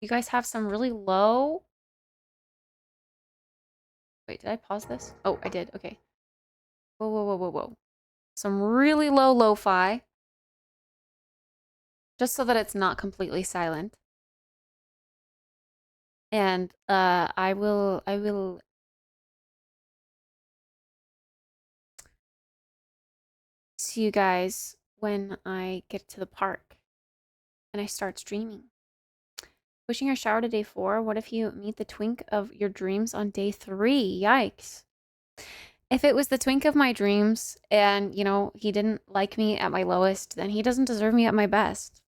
guys have some really low... Wait, did I pause this? Oh, I did. Okay. Whoa, whoa, whoa, whoa, whoa. Some really low lo-fi. Just so that it's not completely silent. And I will see you guys when I get to the park and I start streaming. Pushing your shower to day 4. What if you meet the twink of your dreams on day 3? Yikes. If it was the twink of my dreams and, you know, he didn't like me at my lowest, then he doesn't deserve me at my best.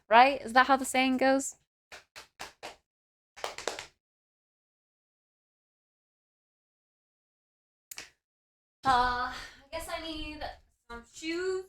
Right? Is that how the saying goes? I guess I need some shoes.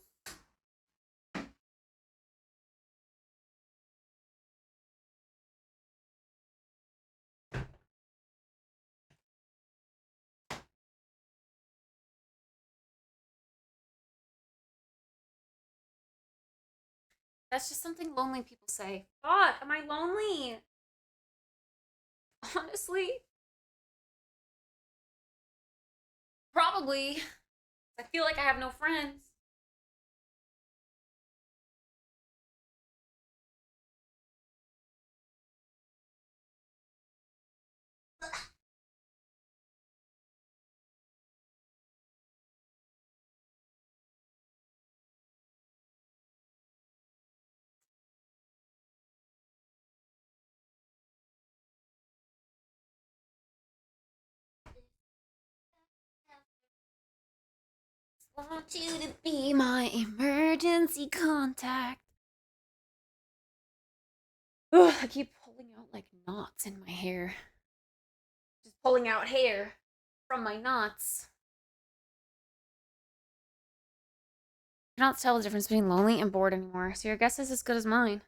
That's just something lonely people say. Fuck, am I lonely? Honestly? Probably. I feel like I have no friends. Want you to be my emergency contact. Ugh, I keep pulling out like knots in my hair. Just pulling out hair from my knots. I cannot tell the difference between lonely and bored anymore, so your guess is as good as mine.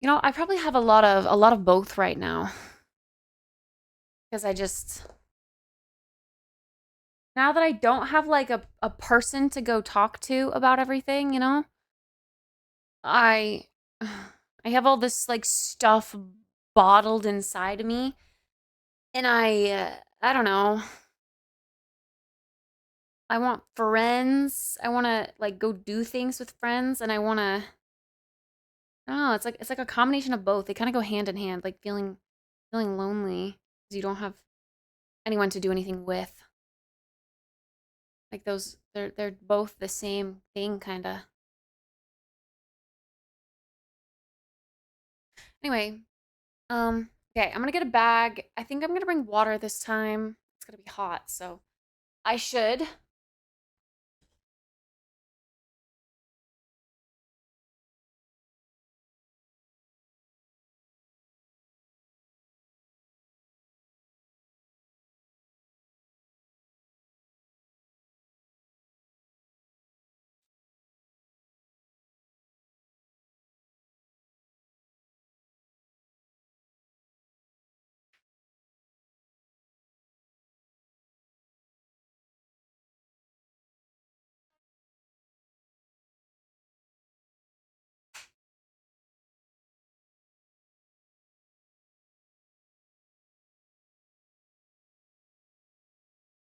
You know, I probably have a lot of both right now. Because I just... Now that I don't have, like, a person to go talk to about everything, you know? I have all this, like, stuff bottled inside of me. And I don't know. I want friends. I want to, like, go do things with friends. And I want to... I don't know, it's like a combination of both. They kind of go hand in hand, like feeling lonely because you don't have anyone to do anything with. Like those, they're both the same thing, kind of. Anyway, okay, I'm gonna get a bag. I think I'm gonna bring water this time. It's gonna be hot, so I should.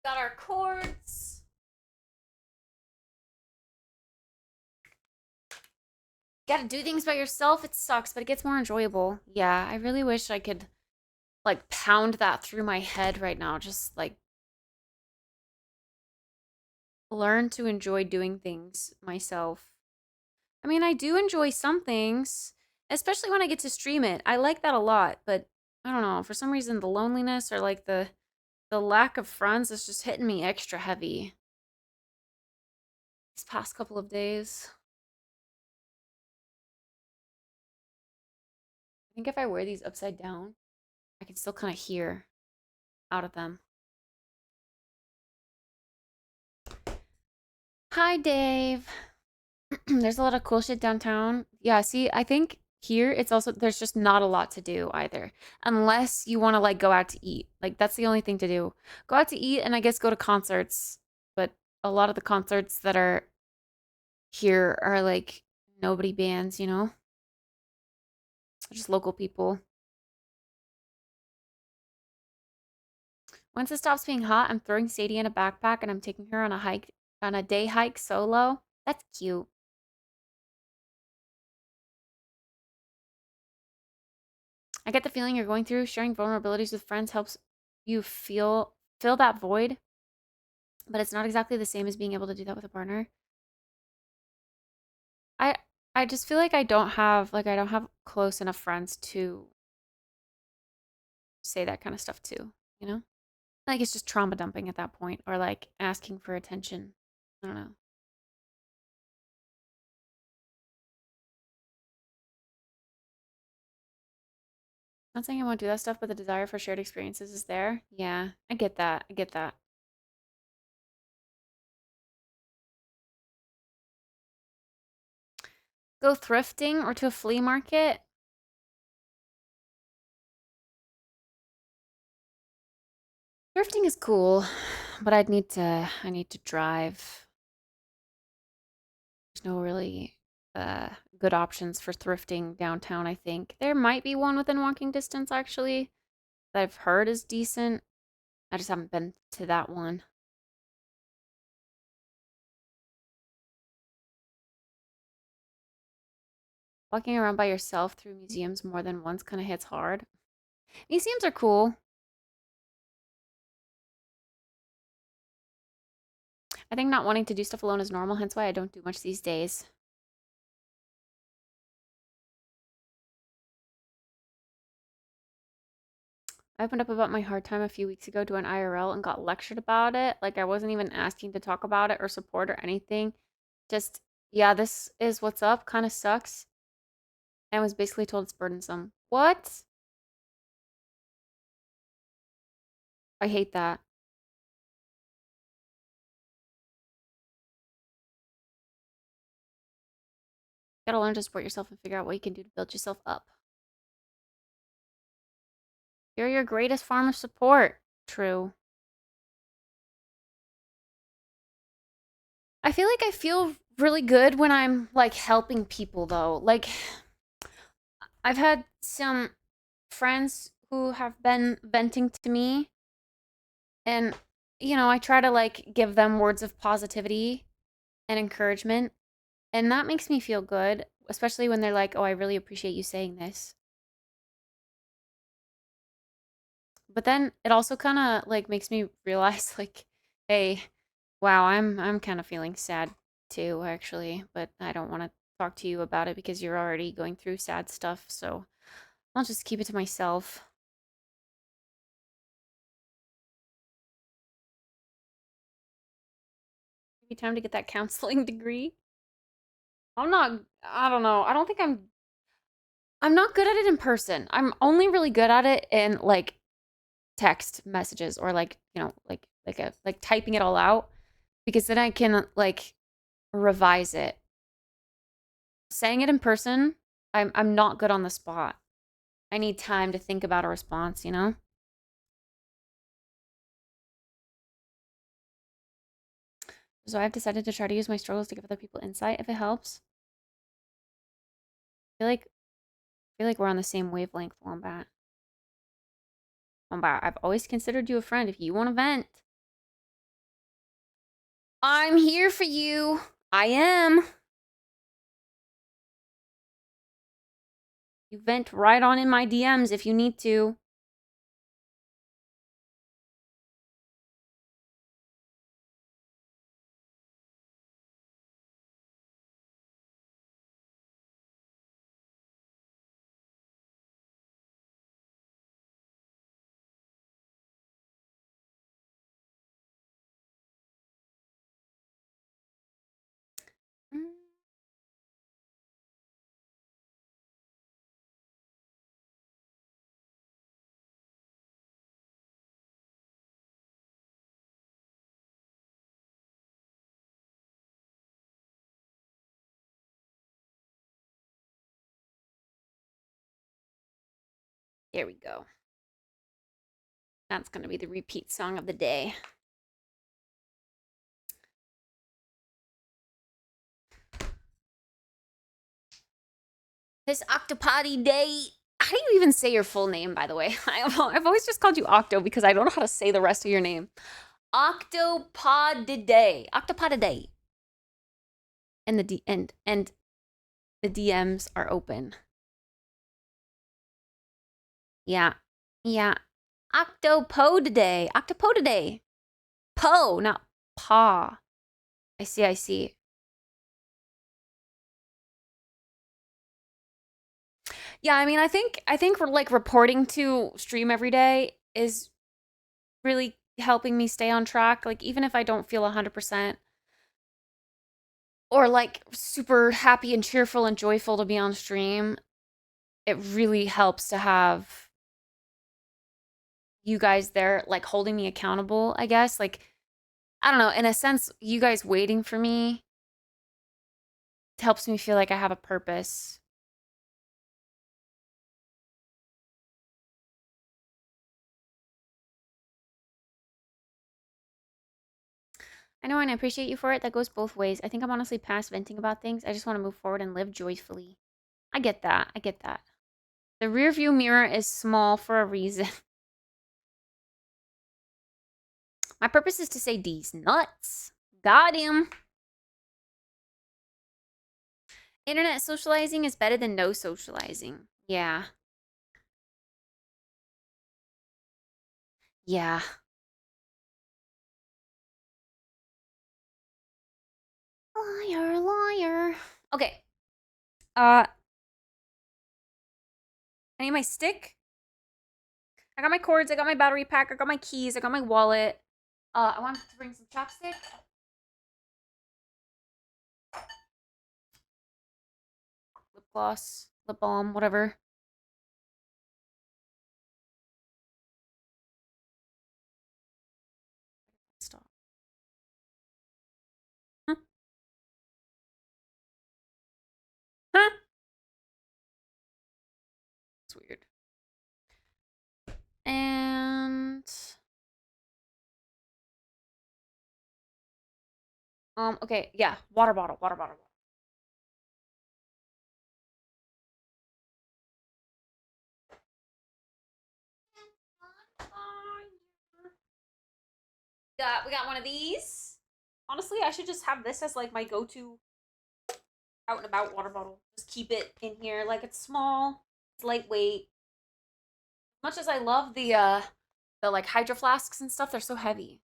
Got our cords. Gotta do things by yourself. It sucks, but it gets more enjoyable. Yeah, I really wish I could, like, pound that through my head right now. Just, like, learn to enjoy doing things myself. I mean, I do enjoy some things, especially when I get to stream it. I like that a lot, but I don't know. For some reason, the loneliness or, like, the lack of friends is just hitting me extra heavy these past couple of days. I think if I wear these upside down, I can still kind of hear out of them. Hi, Dave. There's a lot of cool shit downtown. Yeah, see, I think here it's also, there's just not a lot to do either. Unless you want to, like, go out to eat. Like, that's the only thing to do. Go out to eat and I guess go to concerts. But a lot of the concerts that are here are, like, nobody bands, you know? Just local people. Once it stops being hot, I'm throwing Sadie in a backpack and I'm taking her on a hike, on a day hike solo. That's cute. I get the feeling you're going through. Sharing vulnerabilities with friends helps you fill that void, but it's not exactly the same as being able to do that with a partner. I I just feel like I don't have close enough friends to say that kind of stuff to, you know? Like it's just trauma dumping at that point or like asking for attention. I don't know. Not saying I won't do that stuff, but the desire for shared experiences is there. Yeah, I get that. I get that. Go thrifting or to a flea market. Thrifting is cool, but I need to drive. There's no really good options for thrifting downtown, I think. There might be one within walking distance actually that I've heard is decent. I just haven't been to that one. Walking around by yourself through museums more than once kind of hits hard. Museums are cool. I think not wanting to do stuff alone is normal, hence why I don't do much these days. I opened up about my hard time a few weeks ago to an IRL and got lectured about it. Like I wasn't even asking to talk about it or support or anything. Just, yeah, this is what's up, kind of sucks. And was basically told it's burdensome. What? I hate that. Gotta learn to support yourself and figure out what you can do to build yourself up. You're your greatest form of support. True. I feel like I feel really good when I'm like helping people though. Like I've had some friends who have been venting to me and you know, I try to like give them words of positivity and encouragement and that makes me feel good, especially when they're like, "Oh, I really appreciate you saying this." But then it also kind of like makes me realize like, "Hey, wow, I'm kind of feeling sad too actually, but I don't want to talk to you about it because you're already going through sad stuff." So I'll just keep it to myself. Maybe time to get that counseling degree. I don't know. I don't think I'm not good at it in person. I'm only really good at it in like text messages or like, you know, like typing it all out because then I can like revise it. Saying it in person, I'm not good on the spot. I need time to think about a response, you know? So I've decided to try to use my struggles to give other people insight if it helps. I feel like we're on the same wavelength, Wombat. Wombat, I've always considered you a friend if you want to vent. I'm here for you. I am. You vent right on in my DMs if you need to. Mm. There we go. That's going to be the repeat song of the day. This Octopoddy Day. How do you even say your full name, by the way? I've always just called you Octo because I don't know how to say the rest of your name. Octopodday. Octopodday. And the DMs are open. Yeah. Yeah. Octopodaday. Octopodaday. Po, not paw. I see. Yeah, I mean, I think like reporting to stream every day is really helping me stay on track. Like even if I don't feel 100% or like super happy and cheerful and joyful to be on stream, it really helps to have you guys there like holding me accountable, I guess. Like I don't know, in a sense you guys waiting for me helps me feel like I have a purpose. I know, and I appreciate you for it. That goes both ways. I think I'm honestly past venting about things. I just want to move forward and live joyfully. I get that. I get that. The rear view mirror is small for a reason. My purpose is to say D's nuts. Got him. Internet socializing is better than no socializing. Yeah. Yeah. Liar, liar. Okay. I need my stick. I got my cords. I got my battery pack. I got my keys. I got my wallet. I wanted to bring some chapstick. Lip gloss. Lip balm. Whatever. Stop. Huh? Huh? It's weird. And okay, yeah, water bottle. We got one of these. Honestly, I should just have this as like my go-to out and about water bottle. Just keep it in here. Like it's small, it's lightweight. Much as I love the like hydro flasks and stuff, they're so heavy.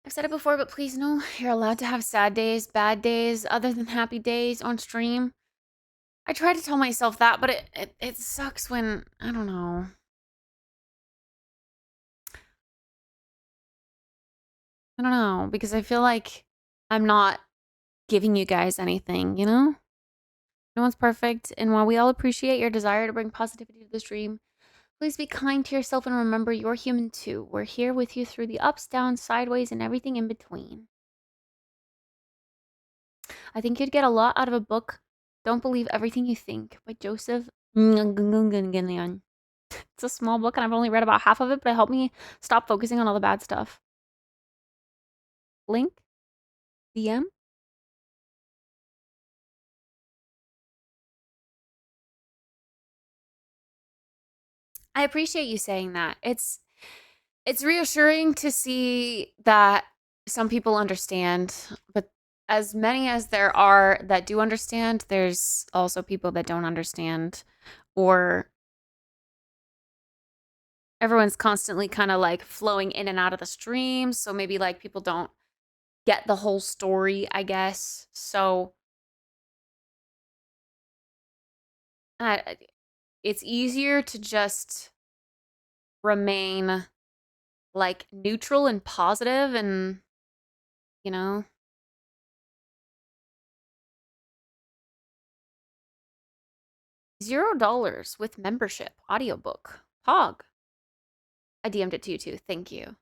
I've said it before, but please know you're allowed to have sad days, bad days, other than happy days on stream. I try to tell myself that, but it sucks when, I don't know. I don't know, because I feel like I'm not giving you guys anything, you know? No one's perfect, and while we all appreciate your desire to bring positivity to the stream, please be kind to yourself and remember you're human too. We're here with you through the ups, downs, sideways, and everything in between. I think you'd get a lot out of a book, Don't Believe Everything You Think, by Joseph. It's a small book, and I've only read about half of it, but it helped me stop focusing on all the bad stuff. Link? DM? I appreciate you saying that. It's reassuring to see that some people understand, but as many as there are that do understand, there's also people that don't understand, or everyone's constantly kind of like flowing in and out of the stream, so maybe like people don't get the whole story, I guess. So it's easier to just remain like neutral and positive and, you know, $0 with membership audiobook. Pog. I DM'd it to you too. Thank you.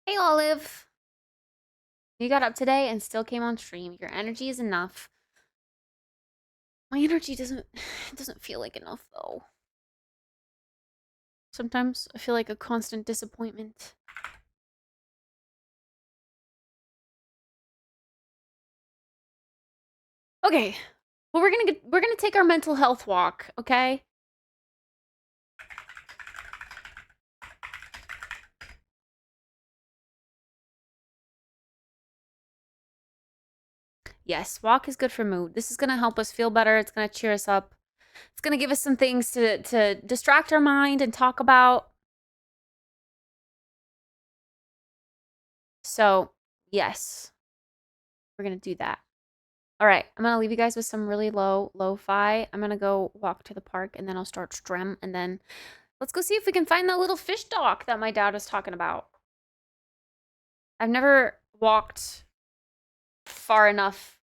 Hey, Olive. You got up today and still came on stream. Your energy is enough. My energy doesn't feel like enough though. Sometimes I feel like a constant disappointment. Okay. Well, we're gonna take our mental health walk, okay? Yes, walk is good for mood. This is gonna help us feel better. It's gonna cheer us up. It's gonna give us some things to distract our mind and talk about. So, yes, we're gonna do that. All right, I'm gonna leave you guys with some really lo-fi. I'm gonna go walk to the park and then I'll start stream, and then let's go see if we can find that little fish dock that my dad was talking about. I've never walked far enough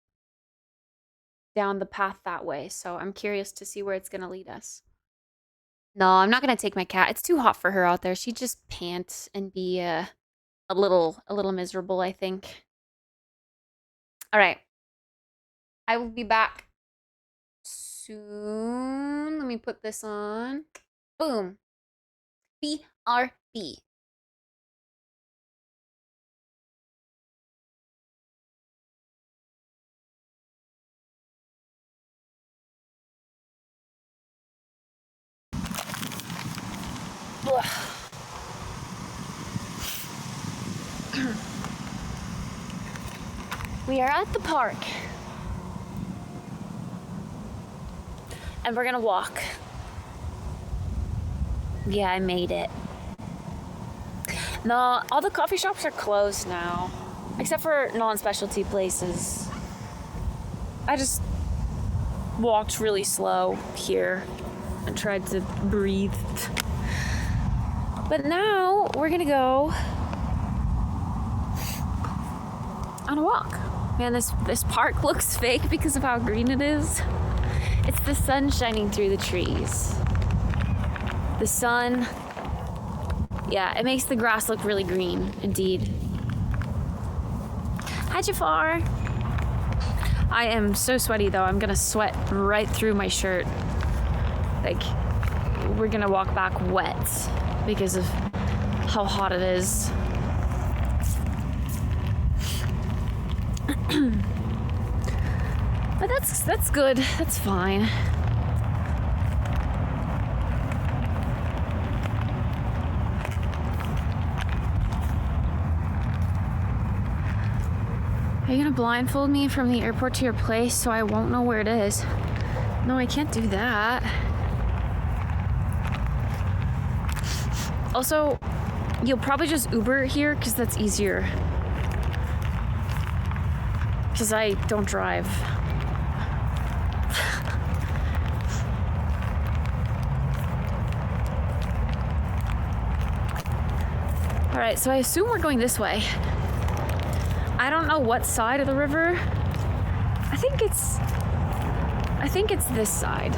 down the path that way, so I'm curious to see where it's gonna lead us. No, I'm not gonna take my cat. It's too hot for her out there. She'd just pant and be a little miserable, I think. All right. I will be back soon. Let me put this on. Boom. BRB. We are at the park. And we're gonna walk. Yeah, I made it. No, all the coffee shops are closed now. Except for non-specialty places. I just walked really slow here and tried to breathe. But now we're gonna go on a walk. Man, this park looks fake because of how green it is. It's the sun shining through the trees. The sun, yeah, it makes the grass look really green, indeed. Hi, Jafar. I am so sweaty though. I'm gonna sweat right through my shirt. Like, we're gonna walk back wet because of how hot it is. But that's good. That's fine. Are you gonna blindfold me from the airport to your place so I won't know where it is? No, I can't do that. Also, you'll probably just Uber here because that's easier. Because I don't drive. All right, so I assume we're going this way. I don't know what side of the river. I think it's this side.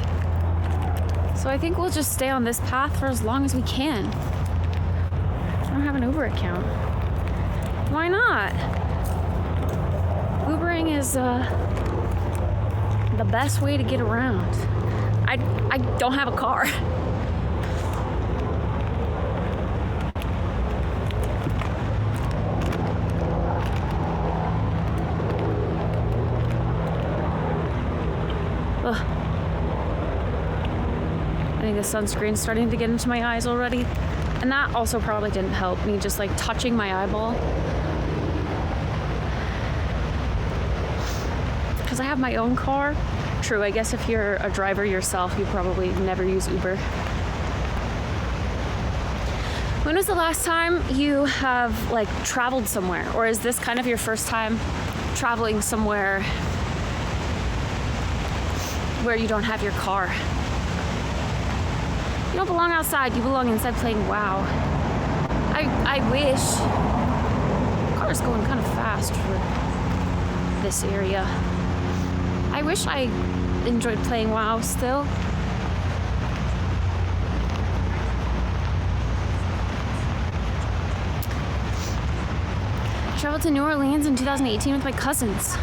So I think we'll just stay on this path for as long as we can. I don't have an Uber account. Why not? Ubering is the best way to get around. I don't have a car. Ugh. I think the sunscreen's starting to get into my eyes already. And that also probably didn't help me, just like touching my eyeball. Because I have my own car. True, I guess if you're a driver yourself, you probably never use Uber. When was the last time you have like traveled somewhere? Or is this kind of your first time traveling somewhere where you don't have your car? You don't belong outside, you belong inside playing WoW. I wish. The car's going kind of fast for this area. I wish I enjoyed playing WoW still. I traveled to New Orleans in 2018 with my cousins.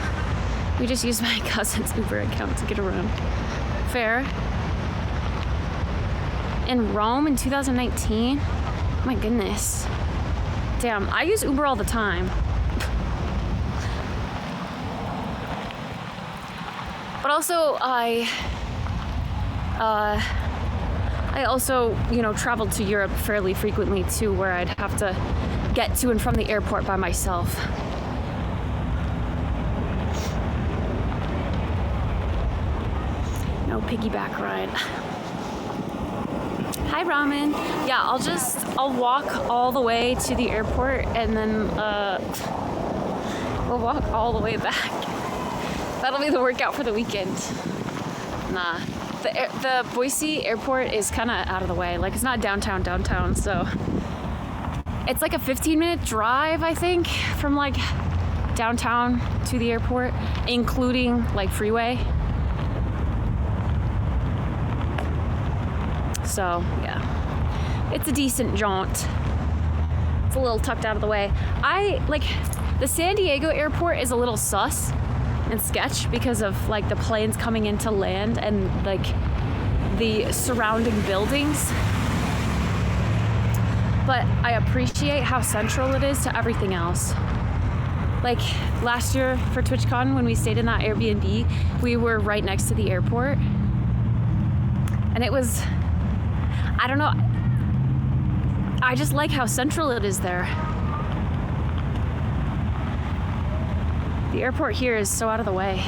We just used my cousin's Uber account to get around. Fair. In Rome in 2019? Oh my goodness. Damn, I use Uber all the time. But also, I also, you know, traveled to Europe fairly frequently too, where I'd have to get to and from the airport by myself. No piggyback ride. Hi, Ramen. Yeah, I'll walk all the way to the airport and then we'll walk all the way back. That'll be the workout for the weekend. Nah, the Boise airport is kind of out of the way. Like, it's not downtown, so it's like a 15-minute drive, I think, from like downtown to the airport, including like freeway. So yeah, it's a decent jaunt. It's a little tucked out of the way. The San Diego airport is a little sus and sketch because of like the planes coming into land and like the surrounding buildings. But I appreciate how central it is to everything else. Like last year for TwitchCon, when we stayed in that Airbnb, we were right next to the airport. And it was, I don't know, I just like how central it is there. The airport here is so out of the way.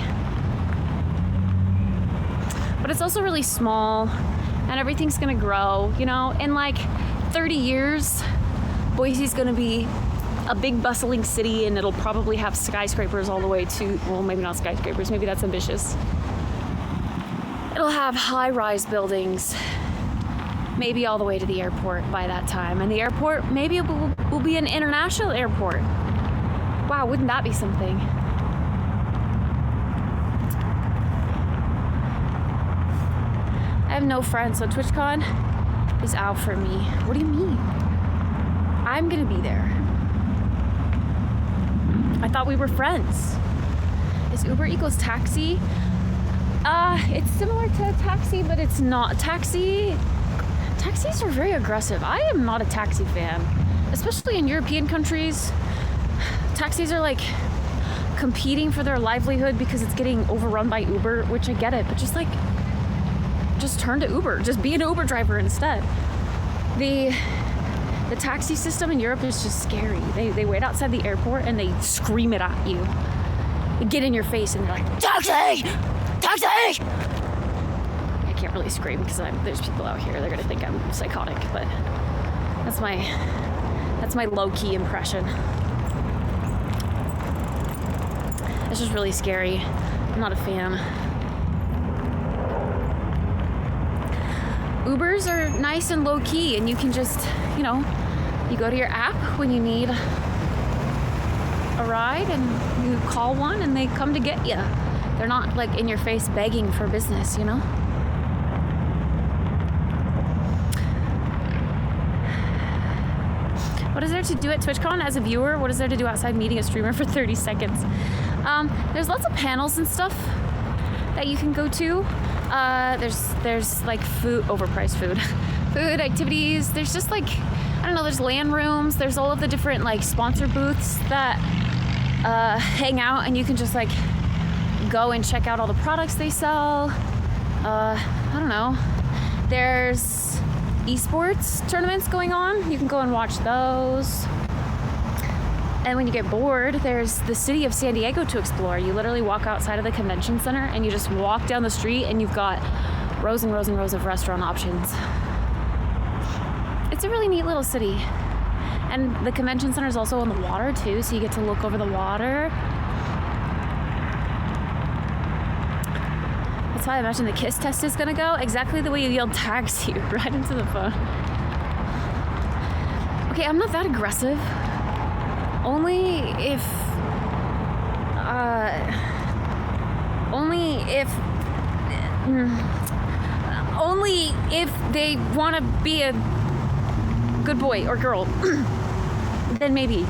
But it's also really small and everything's gonna grow, you know? In like 30 years, Boise's gonna be a big bustling city and it'll probably have skyscrapers all the way to, well, maybe not skyscrapers, maybe that's ambitious. It'll have high-rise buildings, maybe all the way to the airport by that time. And the airport, maybe it will be an international airport. Wow, wouldn't that be something? I have no friends, so TwitchCon is out for me. What do you mean? I'm gonna be there. I thought we were friends. Is Uber equals taxi? It's similar to taxi, but it's not. Taxis are very aggressive. I am not a taxi fan, especially in European countries. Taxis are like competing for their livelihood because it's getting overrun by Uber, which I get it, but just turn to Uber. Just be an Uber driver instead. The taxi system in Europe is just scary. They wait outside the airport and they scream it at you. They get in your face and they're like, taxi! Taxi! I can't really scream because there's people out here. They're gonna think I'm psychotic, but That's my low-key impression. It's just really scary. I'm not a fan. Ubers are nice and low-key, and you can just, you know, you go to your app when you need a ride and you call one and they come to get you. They're not like in your face begging for business, you know? What is there to do at TwitchCon as a viewer? What is there to do outside meeting a streamer for 30 seconds? There's lots of panels and stuff that you can go to. There's like food, overpriced food, food activities. There's just like, I don't know, there's LAN rooms. There's all of the different like sponsor booths that hang out, and you can just like go and check out all the products they sell. I don't know. There's esports tournaments going on. You can go and watch those. And when you get bored, there's the city of San Diego to explore. You literally walk outside of the convention center and you just walk down the street and you've got rows and rows and rows of restaurant options. It's a really neat little city. And the convention center is also on the water too, so you get to look over the water. That's how I imagine the kiss test is gonna go. Exactly the way you yelled taxi right into the phone. Okay, I'm not that aggressive. Only if they want to be a good boy or girl, then maybe.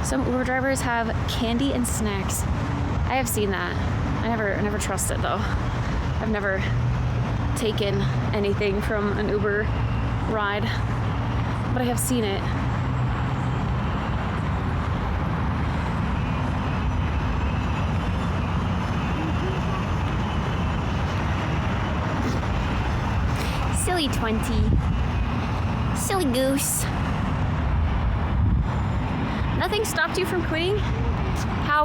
Some Uber drivers have candy and snacks. I have seen that. I never trust it though. I've never taken anything from an Uber ride, but I have seen it. Silly 20. Silly goose. Nothing stopped you from quitting? How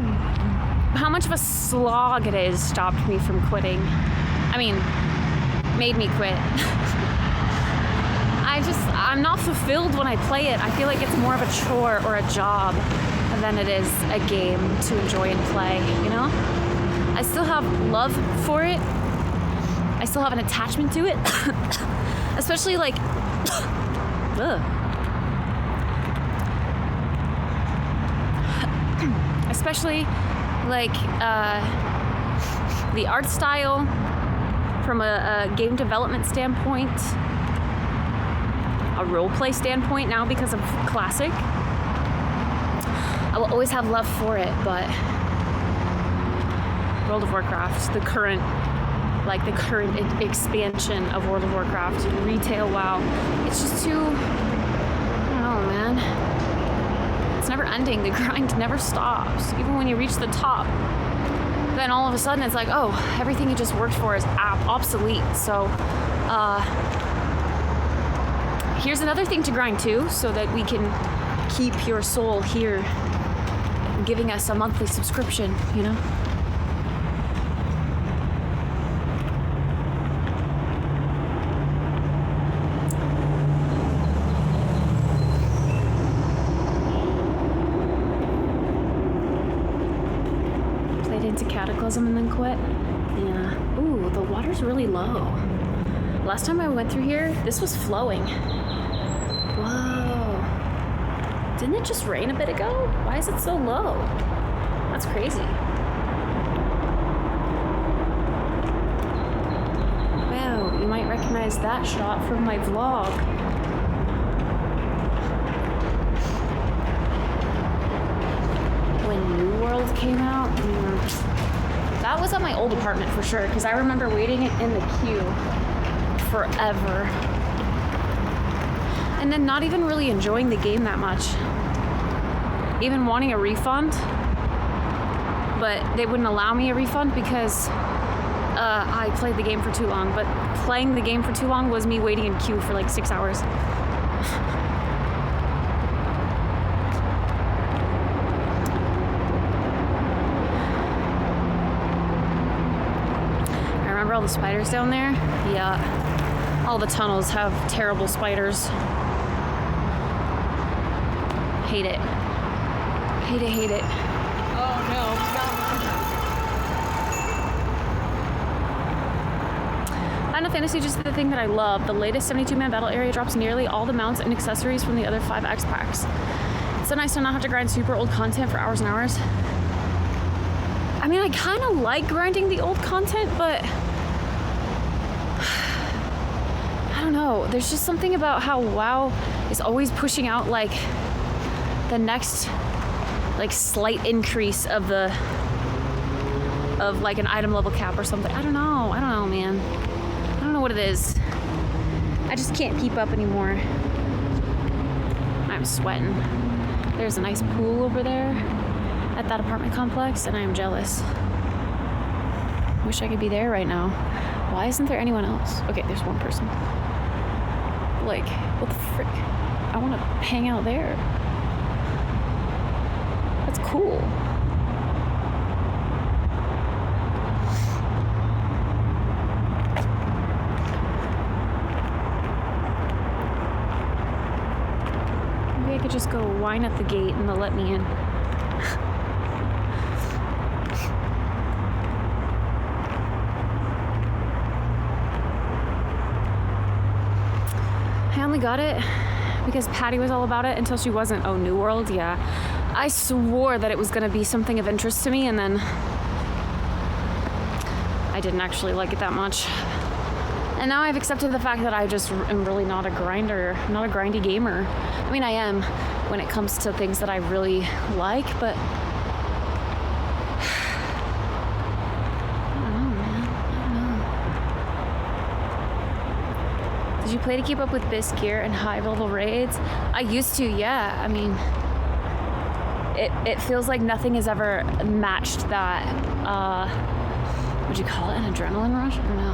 much of a slog it is stopped me from quitting. I mean, made me quit. I'm not fulfilled when I play it. I feel like it's more of a chore or a job than it is a game to enjoy and play, you know? I still have love for it. I still have an attachment to it. Especially like, especially like the art style from a game development standpoint, a roleplay standpoint now because of Classic. I will always have love for it, but World of Warcraft, the current expansion of World of Warcraft, retail WoW, it's just too, I don't know, man. It's never ending. The grind never stops. Even when you reach the top, then all of a sudden it's like, oh, everything you just worked for is obsolete. So here's another thing to grind too, so that we can keep your soul here, giving us a monthly subscription, you know? Into Cataclysm and then quit. Yeah. Ooh, the water's really low. Last time I went through here, this was flowing. Whoa. Didn't it just rain a bit ago? Why is it so low? That's crazy. Wow, you might recognize that shot from my vlog. When New World came out, that was at my old apartment for sure, because I remember waiting in the queue forever. And then not even really enjoying the game that much. Even wanting a refund, but they wouldn't allow me a refund because I played the game for too long. But playing the game for too long was me waiting in queue for like 6 hours. Remember all the spiders down there? Yeah. All the tunnels have terrible spiders. Hate it. Hate it, hate it.
Oh no,
Final Fantasy just the thing that I love. The latest 72-man battle area drops nearly all the mounts and accessories from the other 5 X packs. It's so nice to not have to grind super old content for hours and hours. I mean, I kind of like grinding the old content, but I don't know. There's just something about how WoW is always pushing out like the next like slight increase of like an item level cap or something. I don't know, man. I don't know what it is. I just can't keep up anymore. I'm sweating. There's a nice pool over there at that apartment complex, and I am jealous. Wish I could be there right now. Why isn't there anyone else? Okay, there's one person. Like, what the frick? I want to hang out there. That's cool. Maybe I could just go whine at the gate and they'll let me in. I only got it because Patty was all about it until she wasn't. Oh, New World? Yeah. I swore that it was going to be something of interest to me, and then I didn't actually like it that much. And now I've accepted the fact that I just am really not a grinder, not a grindy gamer. I mean, I am when it comes to things that I really like, but did you play to keep up with Bis gear and high level raids? I used to, yeah. I mean, it feels like nothing has ever matched that, what'd you call it, an adrenaline rush? I don't know.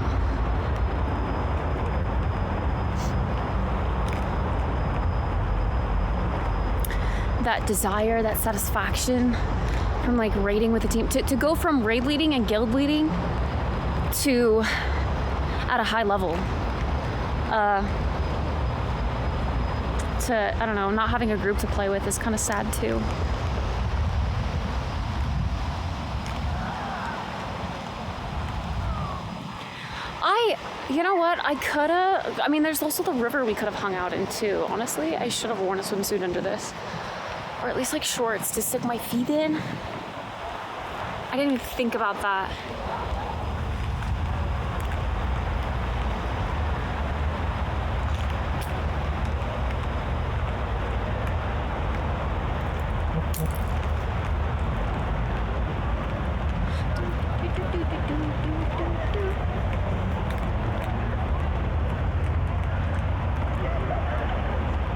That desire, that satisfaction from like raiding with a team. To go from raid leading and guild leading to at a high level. To, I don't know, not having a group to play with is kind of sad too. You know what, I mean, there's also the river we could have hung out in too. Honestly, I should have worn a swimsuit under this. Or at least like shorts to stick my feet in. I didn't even think about that.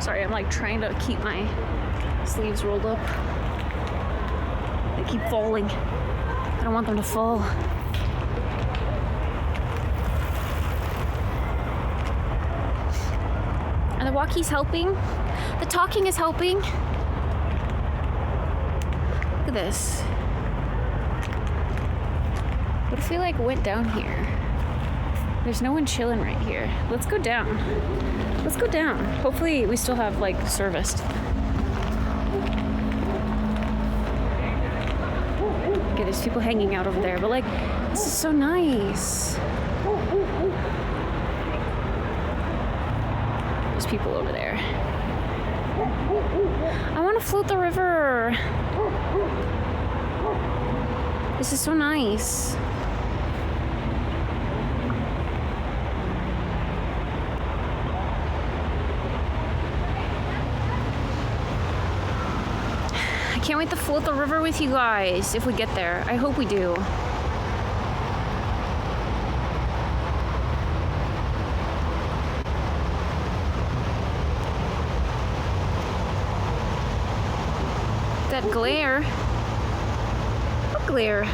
Sorry, I'm like trying to keep my sleeves rolled up. They keep falling. I don't want them to fall. And the walkie's helping. The talking is helping. Look at this. What if we like went down here? There's no one chilling right here. Let's go down. Let's go down. Hopefully we still have like service. Okay, there's people hanging out over there, but like, this is so nice. There's people over there. I want to float the river. This is so nice. I can't wait to float the river with you guys if we get there. I hope we do. That glare. What glare?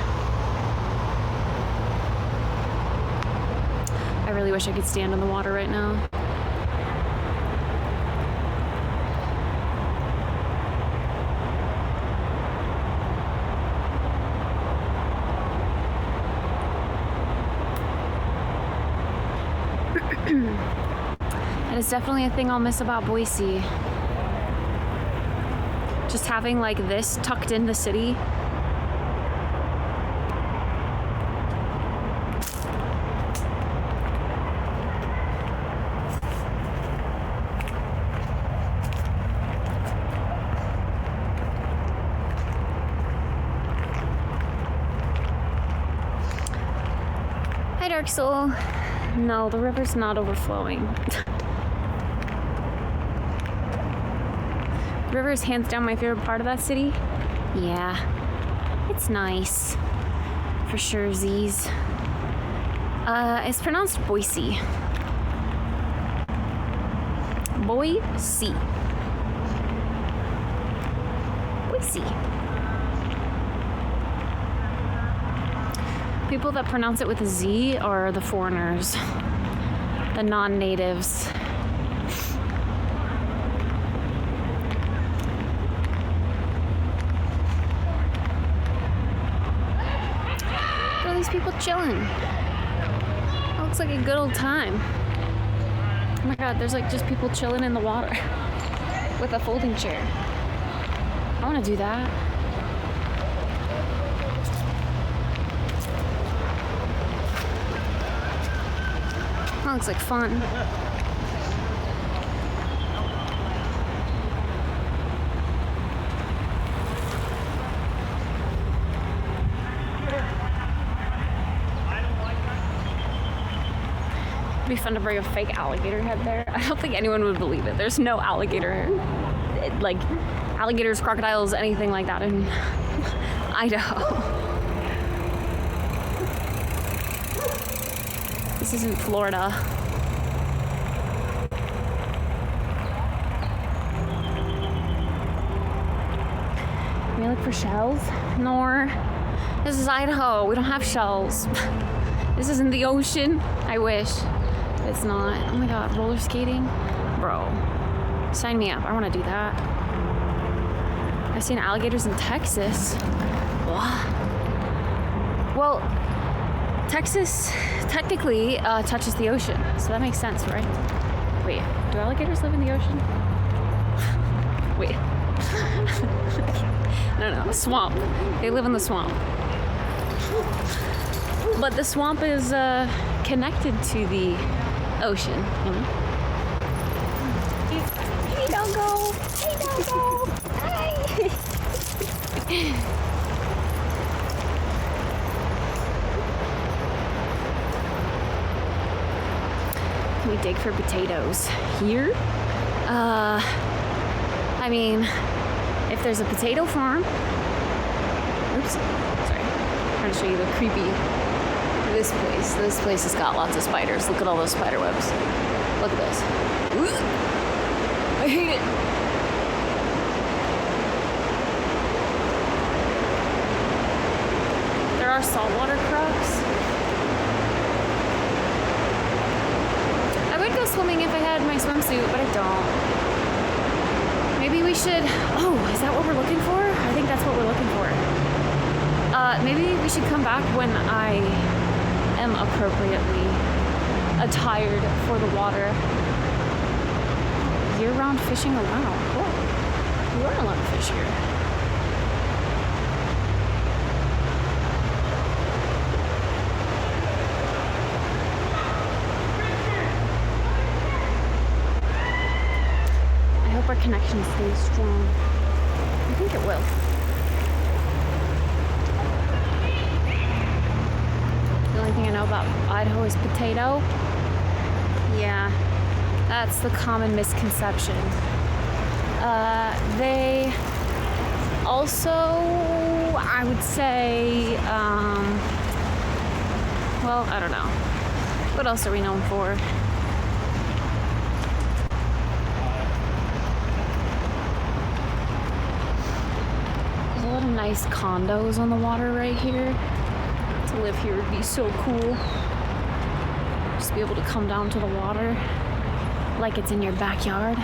I really wish I could stand in the water right now. That is definitely a thing I'll miss about Boise. Just having like this tucked in the city. Hi, Dark Soul. No, the river's not overflowing. The river is hands down my favorite part of that city. Yeah, it's nice. For sure, Z's. It's pronounced Boise. Boise. Boise. People that pronounce it with a Z are the foreigners, the non-natives. Look at these people chilling. It looks like a good old time. Oh my god, there's like just people chilling in the water with a folding chair. I want to do that. That looks like fun. It'd be fun to bring a fake alligator head there. I don't think anyone would believe it. There's no alligator, like alligators, crocodiles, anything like that in Idaho. This isn't Florida. Can we look for shells? No. This is Idaho. We don't have shells. This isn't the ocean. I wish. But it's not. Oh my god, roller skating? Bro. Sign me up. I want to do that. I've seen alligators in Texas. What? Well, Texas technically touches the ocean, so that makes sense, right? Wait, do alligators live in the ocean? Wait. No, swamp. They live in the swamp. But the swamp is connected to the ocean, you know? Hey, doggo! Hey, doggo! Hi! Can we dig for potatoes here? I mean, if there's a potato farm. Oops, sorry. I'm trying to show you the creepy. This place has got lots of spiders. Look at all those spider webs. Look at this. Ooh, I hate it. There are saltwater crocs. I would go swimming if I had my swimsuit, but I don't. Maybe we should. Oh, is that what we're looking for? I think that's what we're looking for. Maybe we should come back when I am appropriately attired for the water. Year-round fishing? Oh wow, cool. You are allowed to fish here. I hope our connection stays strong. I think it will. The only thing I know about Idaho is potato. Yeah, that's the common misconception. They also, I would say, well, I don't know. What else are we known for? There's a lot of nice condos on the water right here. To live here would be so cool. Just be able to come down to the water like it's in your backyard.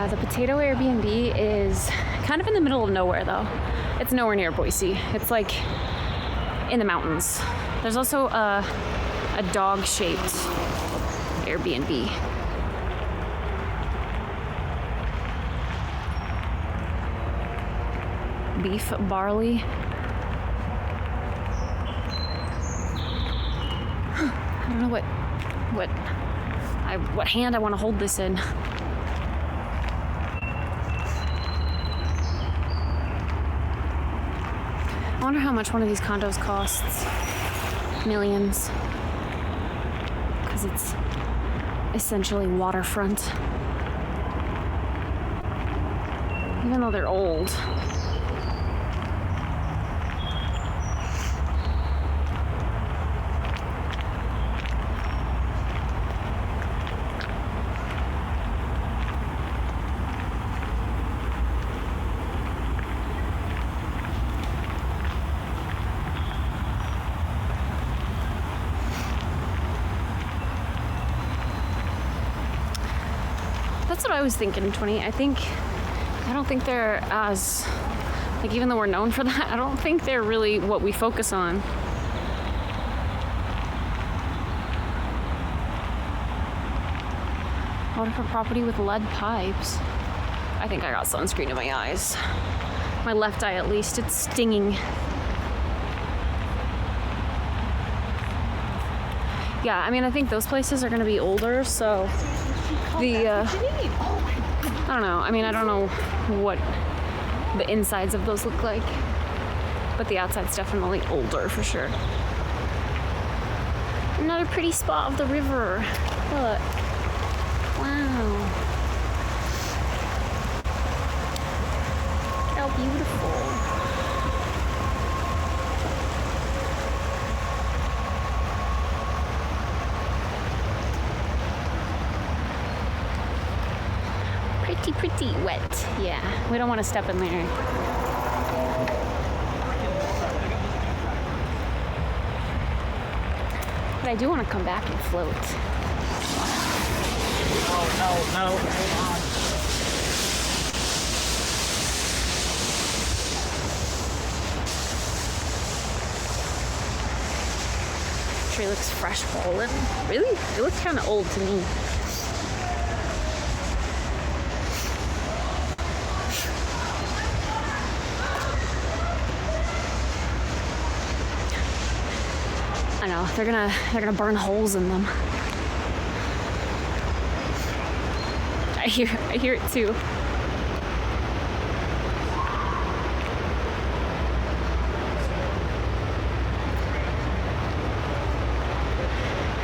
Yeah, the potato Airbnb is kind of in the middle of nowhere though. It's nowhere near Boise. It's like in the mountains. There's also a dog-shaped Airbnb. Beef barley. I don't know what hand I want to hold this in. I wonder how much one of these condos costs. Millions. Because it's essentially waterfront. Even though they're old. That's what I was thinking, 20. I don't think they're as, like, even though we're known for that, I don't think they're really what we focus on. Waterfront property with lead pipes. I think I got sunscreen in my eyes. My left eye, at least, it's stinging. Yeah, I mean, I think those places are gonna be older, so I don't know. I mean, I don't know what the insides of those look like, but the outside's definitely older for sure. Another pretty spot of the river. Look. Wow. How beautiful. Pretty wet. Yeah, we don't want to step in there. But I do want to come back and float.
No.
Tree looks fresh fallen. Really? It looks kind of old to me. I know, they're gonna burn holes in them. I hear it too.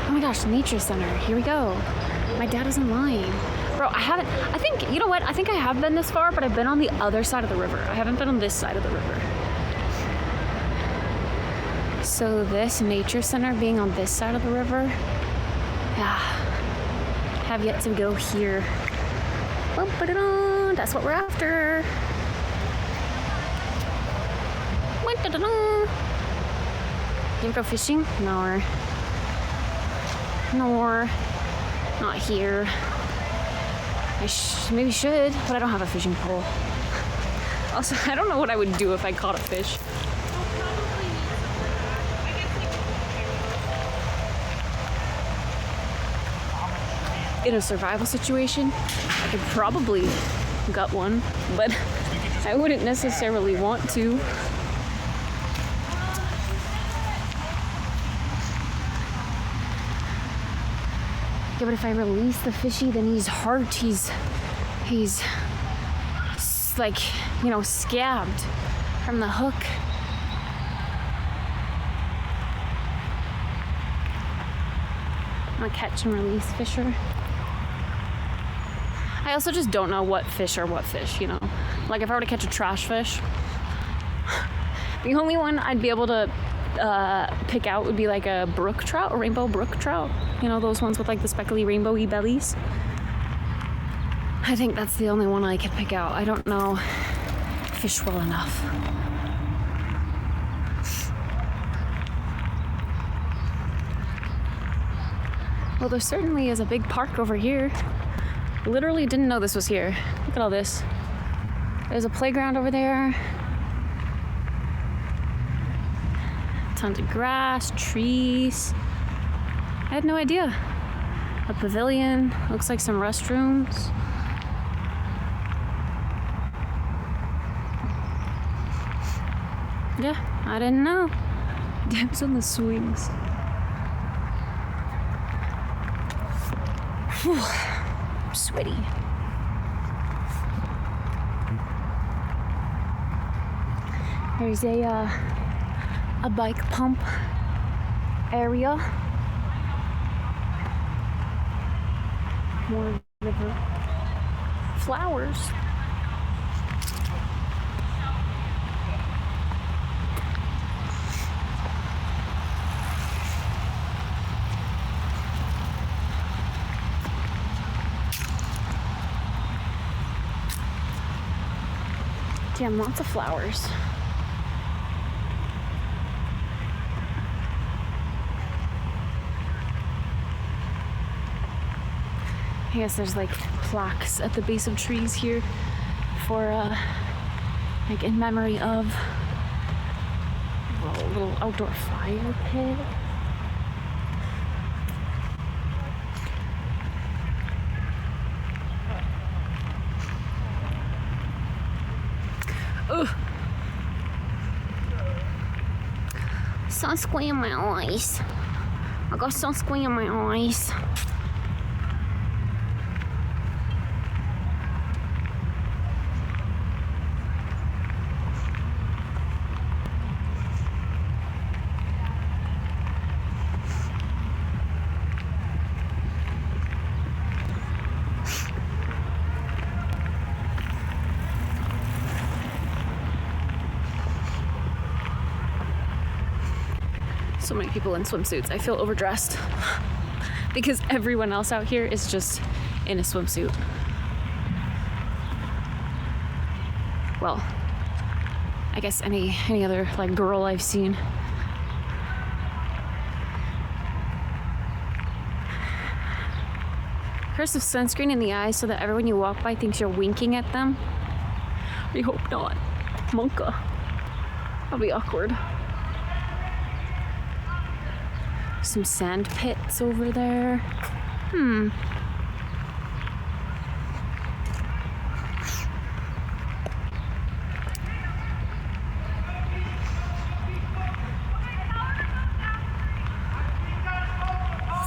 Oh my gosh, nature center. Here we go. My dad isn't lying. Bro, I think, you know what? I think I have been this far, but I've been on the other side of the river. I haven't been on this side of the river. So this nature center being on this side of the river, yeah, have yet to go here. That's what we're after. You go fishing? No, not here. I maybe should, but I don't have a fishing pole. Also, I don't know what I would do if I caught a fish. In a survival situation, I could probably gut one, but I wouldn't necessarily want to. Yeah, but if I release the fishy, then he's hurt. He's like, you know, scabbed from the hook. I'm a catch and release fisher. I also just don't know what fish are what fish, you know? Like if I were to catch a trash fish, the only one I'd be able to pick out would be like a brook trout, a rainbow brook trout. You know, those ones with like the speckly rainbowy bellies. I think that's the only one I can pick out. I don't know fish well enough. Well, there certainly is a big park over here. Literally didn't know this was here. Look Look at all this. There's a playground over there. Tons of grass, trees. I had no idea. A pavilion. Looks like some restrooms. Yeah, I didn't know. Dibs on the swings. Whew. I'm sweaty. There's a bike pump area. More river flowers. Damn, lots of flowers. I guess there's like plaques at the base of trees here for like in memory of a little outdoor fire pit. Ugh. Sunscreen in my eyes. I got sunscreen in my eyes. So many people in swimsuits. I feel overdressed because everyone else out here is just in a swimsuit. Well, I guess any other like girl I've seen. Curse of sunscreen in the eyes so that everyone you walk by thinks you're winking at them. I hope not. Monka. That'll be awkward. Some sand pits over there. It's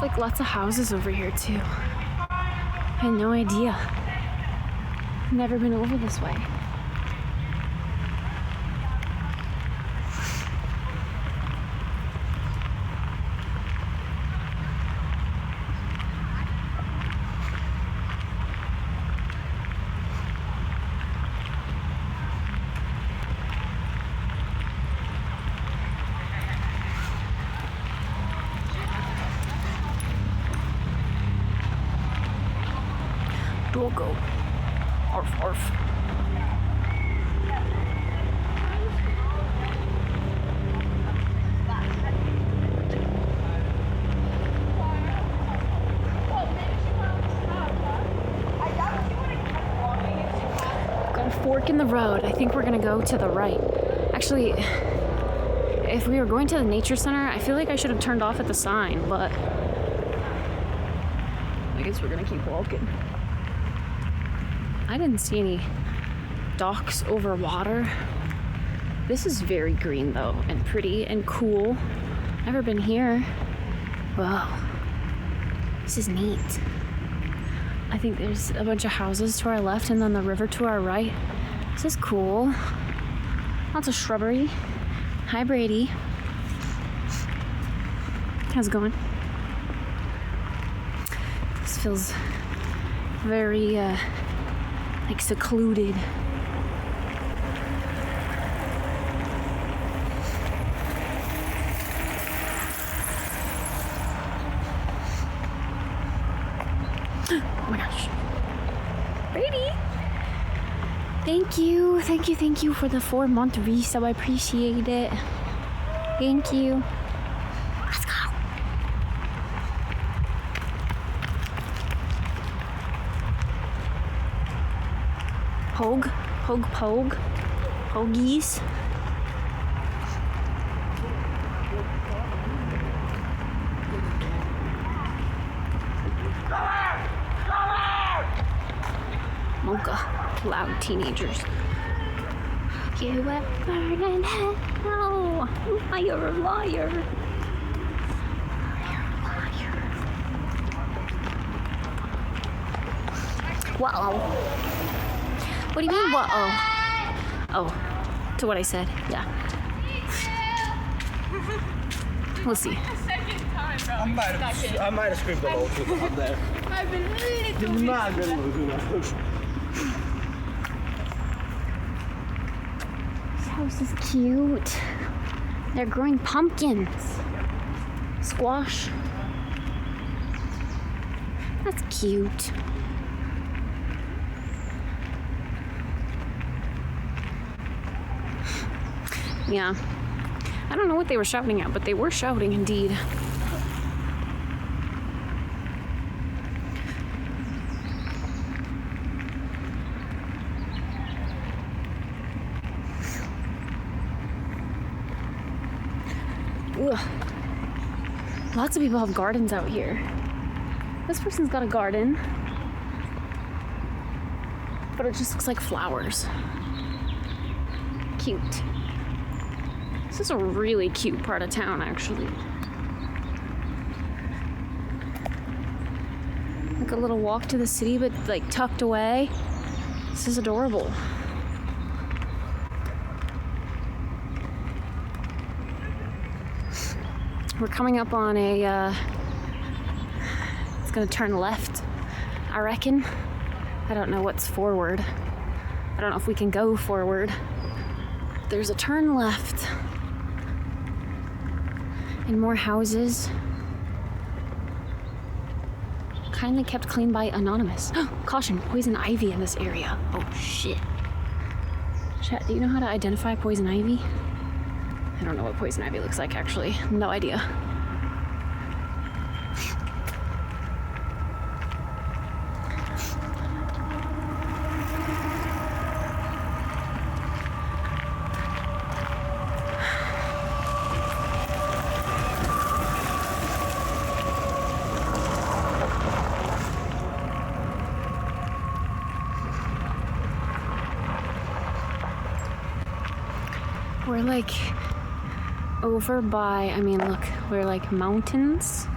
like lots of houses over here too. I had no idea. Never been over this way. Doggo. Arf, arf. Got a fork in the road. I think we're gonna go to the right. Actually, if we were going to the nature center, I feel like I should have turned off at the sign, but I guess we're gonna keep walking. I didn't see any docks over water. This is very green though, and pretty and cool. Never been here. Wow, this is neat. I think there's a bunch of houses to our left and then the river to our right. This is cool. Lots of shrubbery. Hi Brady. How's it going? This feels very like secluded. Oh my gosh. Brady! Thank you for the 4-month resub. I appreciate it. Thank you. Let's go. Pogue? Pogue? Pogies? Mocha. Loud teenagers. You were born in hell. Liar, liar. Whoa. What do you mean, whoa? Oh, to what I said, yeah. We'll see.
I might have screamed a little too loud there.
I've been really too
Not good looking.
This house is cute. They're growing pumpkins. Squash. That's cute. Yeah. I don't know what they were shouting at, but they were shouting indeed. Ugh. Lots of people have gardens out here. This person's got a garden, but it just looks like flowers. Cute. This is a really cute part of town, actually. Like a little walk to the city, but like tucked away. This is adorable. We're coming up on a, it's gonna turn left, I reckon. I don't know what's forward. I don't know if we can go forward. There's a turn left. And more houses. Kindly kept clean by Anonymous. Caution, poison ivy in this area. Oh shit. Chat, do you know how to identify poison ivy? I don't know what poison ivy looks like, actually. No idea. We're like over by, I mean, look, we're like mountains.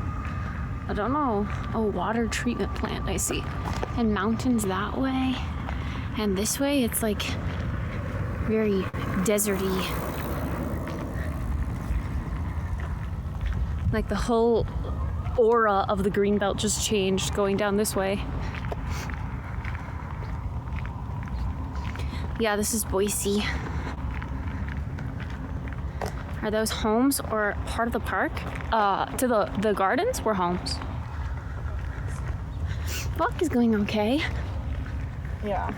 I don't know. Oh, water treatment plant, I see. And mountains that way. And this way, it's like very deserty. Like the whole aura of the greenbelt just changed going down this way. Yeah, this is Boise. Are those homes or part of the park? To the gardens were homes. Walk is going okay. Yeah.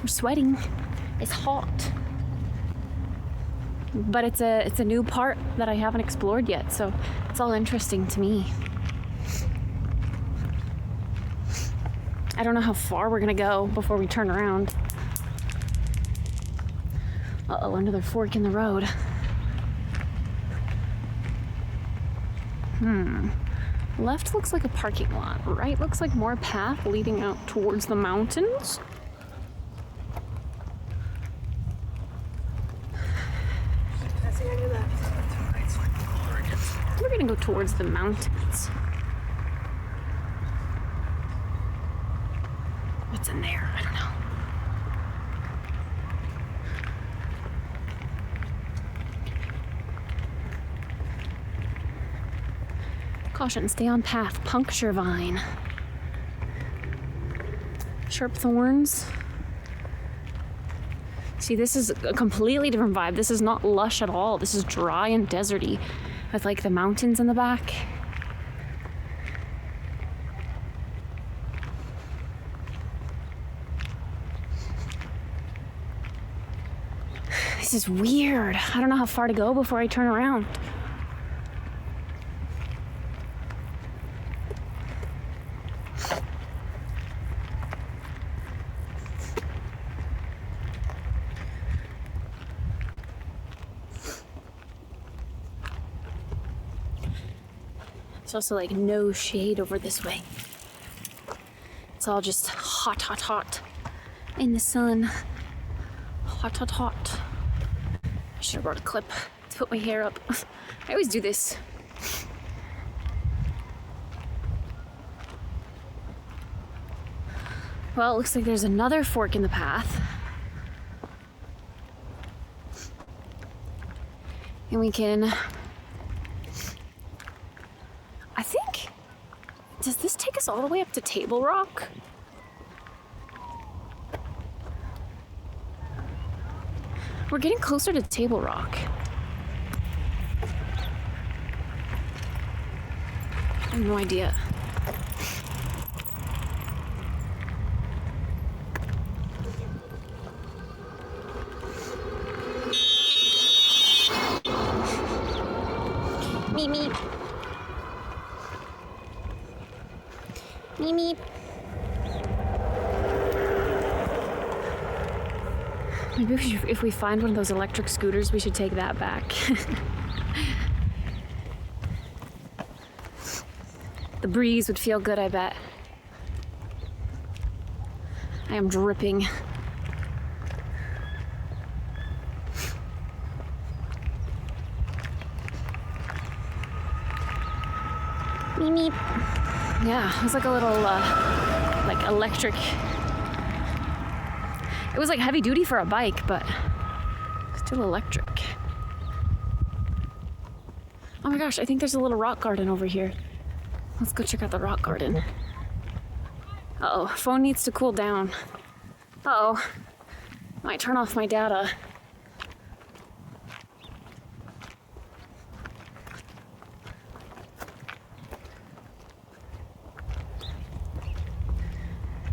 We're sweating. It's hot. But it's a new part that I haven't explored yet, so it's all interesting to me. I don't know how far we're gonna go before we turn around. Uh-oh, another fork in the road. Left looks like a parking lot. Right looks like more path leading out towards the mountains. We're gonna go towards the mountains. What's in there? I don't know. Caution, stay on path. Puncture vine. Sharp thorns. See, this is a completely different vibe. This is not lush at all. This is dry and deserty with like the mountains in the back. This is weird. I don't know how far to go before I turn around. There's also like no shade over this way. It's all just hot, hot, hot in the sun. Hot, hot, hot. I should have brought a clip to put my hair up. I always do this. Well, it looks like there's another fork in the path. And we can... I think... Does this take us all the way up to Table Rock? We're getting closer to Table Rock. I have no idea. Meep meep. Meep meep. Maybe if we find one of those electric scooters, we should take that back. The breeze would feel good, I bet. I am dripping. Meep meep. Yeah, it was like a little, like electric. It was like heavy duty for a bike, but still electric. Oh my gosh, I think there's a little rock garden over here. Let's go check out the rock garden. Uh-oh, phone needs to cool down. Uh-oh, might turn off my data.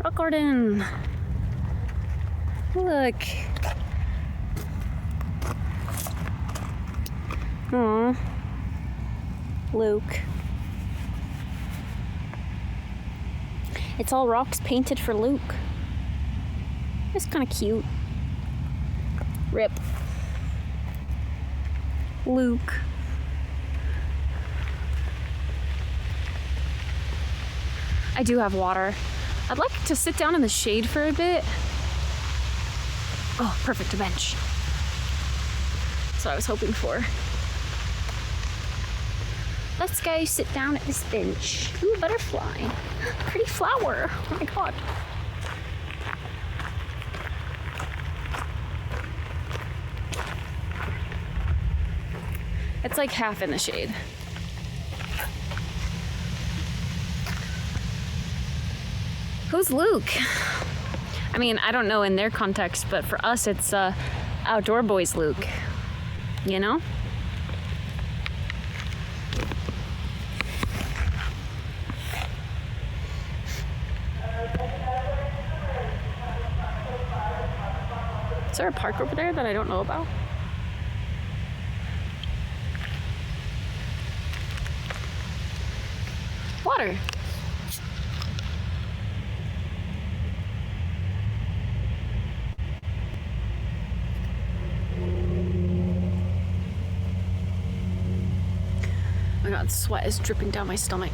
Rock garden. Look. Aww. Luke. It's all rocks painted for Luke. It's kind of cute. Rip. Luke. I do have water. I'd like to sit down in the shade for a bit. Oh, perfect, a bench. That's what I was hoping for. Let's go sit down at this bench. Ooh, butterfly. Pretty flower. Oh my god. It's like half in the shade. Who's Luke? I mean, I don't know in their context, but for us, it's Outdoor Boys Luke. You know? Is there a park over there that I don't know about? Water. Oh my god, sweat is dripping down my stomach.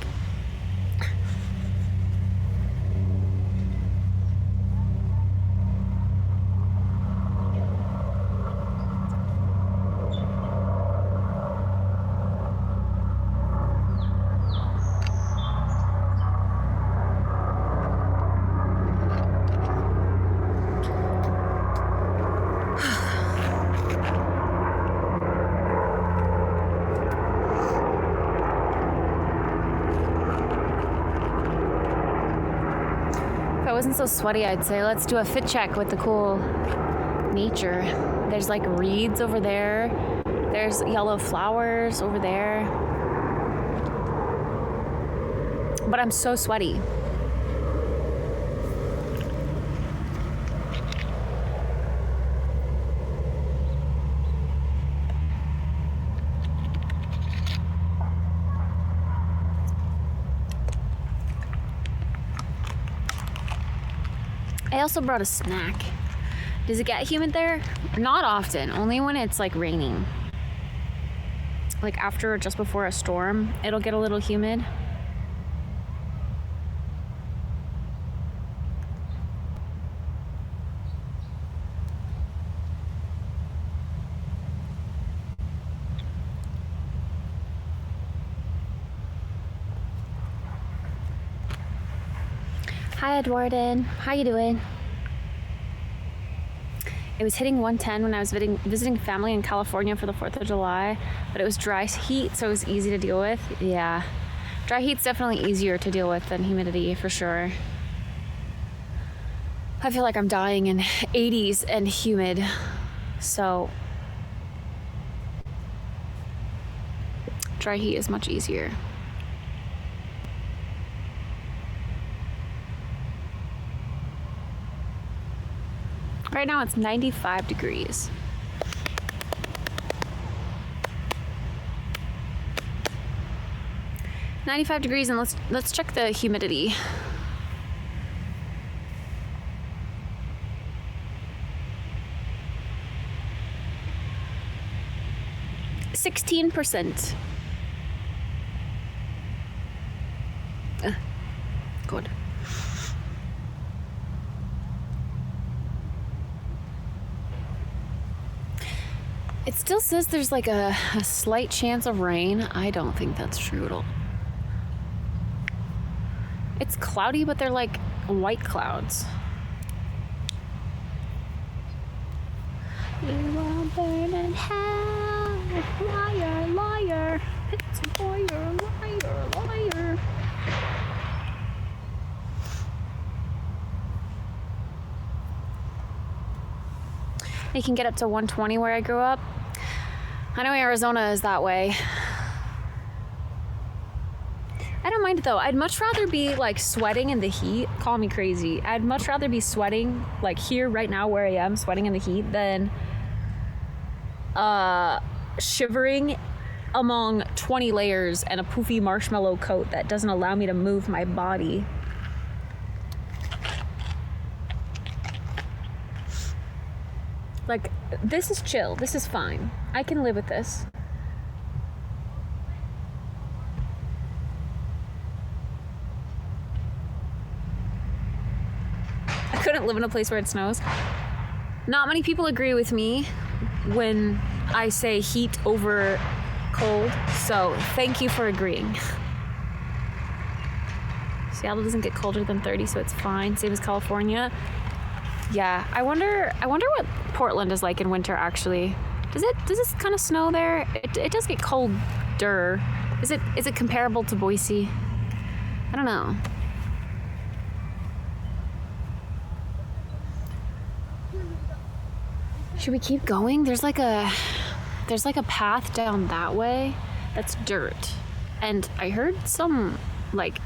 Wasn't so sweaty, I'd say let's do a fit check with the cool nature. There's like reeds over there. There's yellow flowers over there. But I'm so sweaty. I also brought a snack. Does it get humid there? Not often, only when it's like raining. like after or just before a storm, it'll get a little humid. Hi, Edwarden. How you doing? It was hitting 110 when I was visiting family in California for the 4th of July, but it was dry heat, so it was easy to deal with. Yeah, dry heat's definitely easier to deal with than humidity, for sure. I feel like I'm dying in 80s and humid, so dry heat is much easier. Right now it's 95 degrees. And let's check the humidity. %. Good. It still says there's like a slight chance of rain. I don't think that's true at all. It's cloudy, but they're like white clouds. You will burn in hell, liar, liar. It's a lawyer, liar, liar. It can get up to 120 where I grew up. I know Arizona is that way. I don't mind it though. I'd much rather be like sweating in the heat. Call me crazy. I'd much rather be sweating like here right now where I am, sweating in the heat, than shivering among 20 layers and a poofy marshmallow coat that doesn't allow me to move my body. Like, this is chill. This is fine. I can live with this. I couldn't live in a place where it snows. Not many people agree with me when I say heat over cold, so thank you for agreeing. Seattle doesn't get colder than 30, so it's fine. Same as California. Yeah, I wonder what Portland is like in winter, actually. Does this kind of snow there? It does get colder. Is it comparable to Boise? I don't know. Should we keep going? There's like a path down that way that's dirt. And I heard some like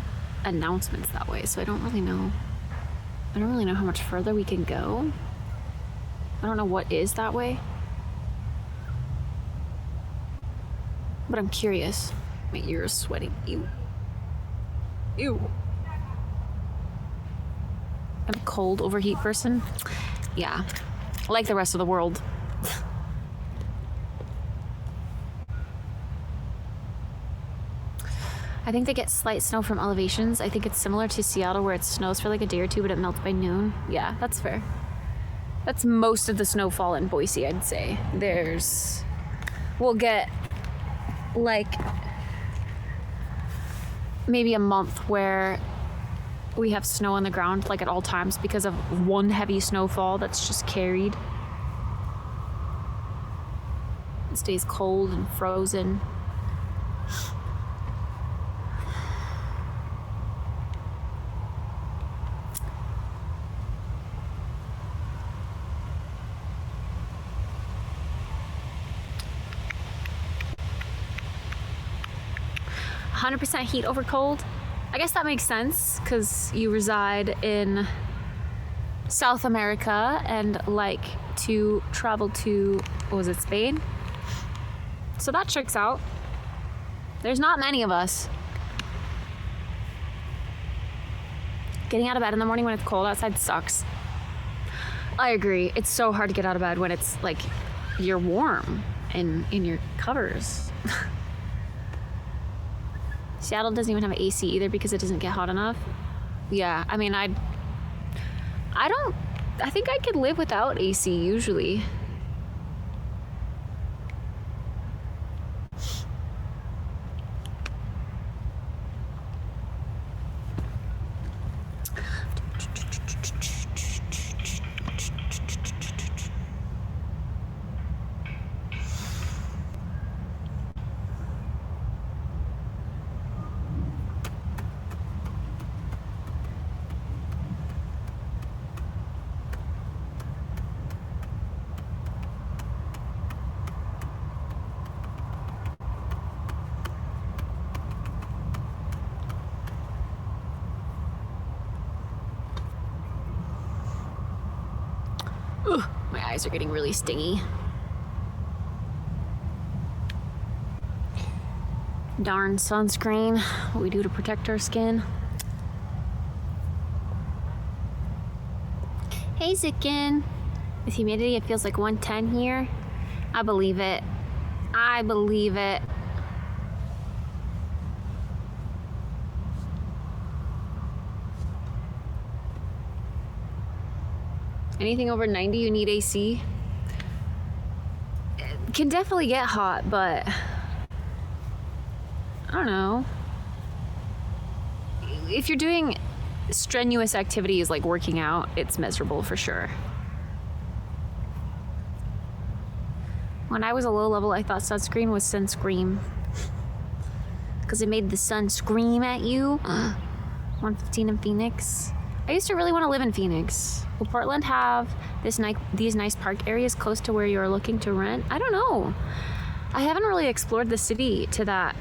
announcements that way, so I don't really know how much further we can go. I don't know what is that way. But I'm curious. My ear is sweating. Ew. Ew. I'm a cold overheat person. Yeah. Like the rest of the world. I think they get slight snow from elevations. I think it's similar to Seattle where it snows for like a day or two, but it melts by noon. Yeah, that's fair. That's most of the snowfall in Boise, I'd say. We'll get like maybe a month where we have snow on the ground like at all times because of one heavy snowfall that's just carried. It stays cold and frozen. 100% heat over cold. I guess that makes sense because you reside in South America and like to travel to, what was it, Spain? So that checks out. There's not many of us. Getting out of bed in the morning when it's cold outside sucks. I agree. It's so hard to get out of bed when it's like you're warm in your covers. Seattle doesn't even have AC either because it doesn't get hot enough. Yeah, I mean, I think I could live without AC usually. Ugh, my eyes are getting really stingy. Darn sunscreen. What we do to protect our skin. Hey, Zikin. With humidity, it feels like 110 here. I believe it. I believe it. Anything over 90, you need AC. It can definitely get hot, but I don't know. If you're doing strenuous activities like working out, it's miserable for sure. When I was a low level, I thought sunscreen was sunscream. Because it made the sun scream at you. 115 in Phoenix. I used to really want to live in Phoenix. Will Portland have these nice park areas close to where you're looking to rent? I don't know. I haven't really explored the city to that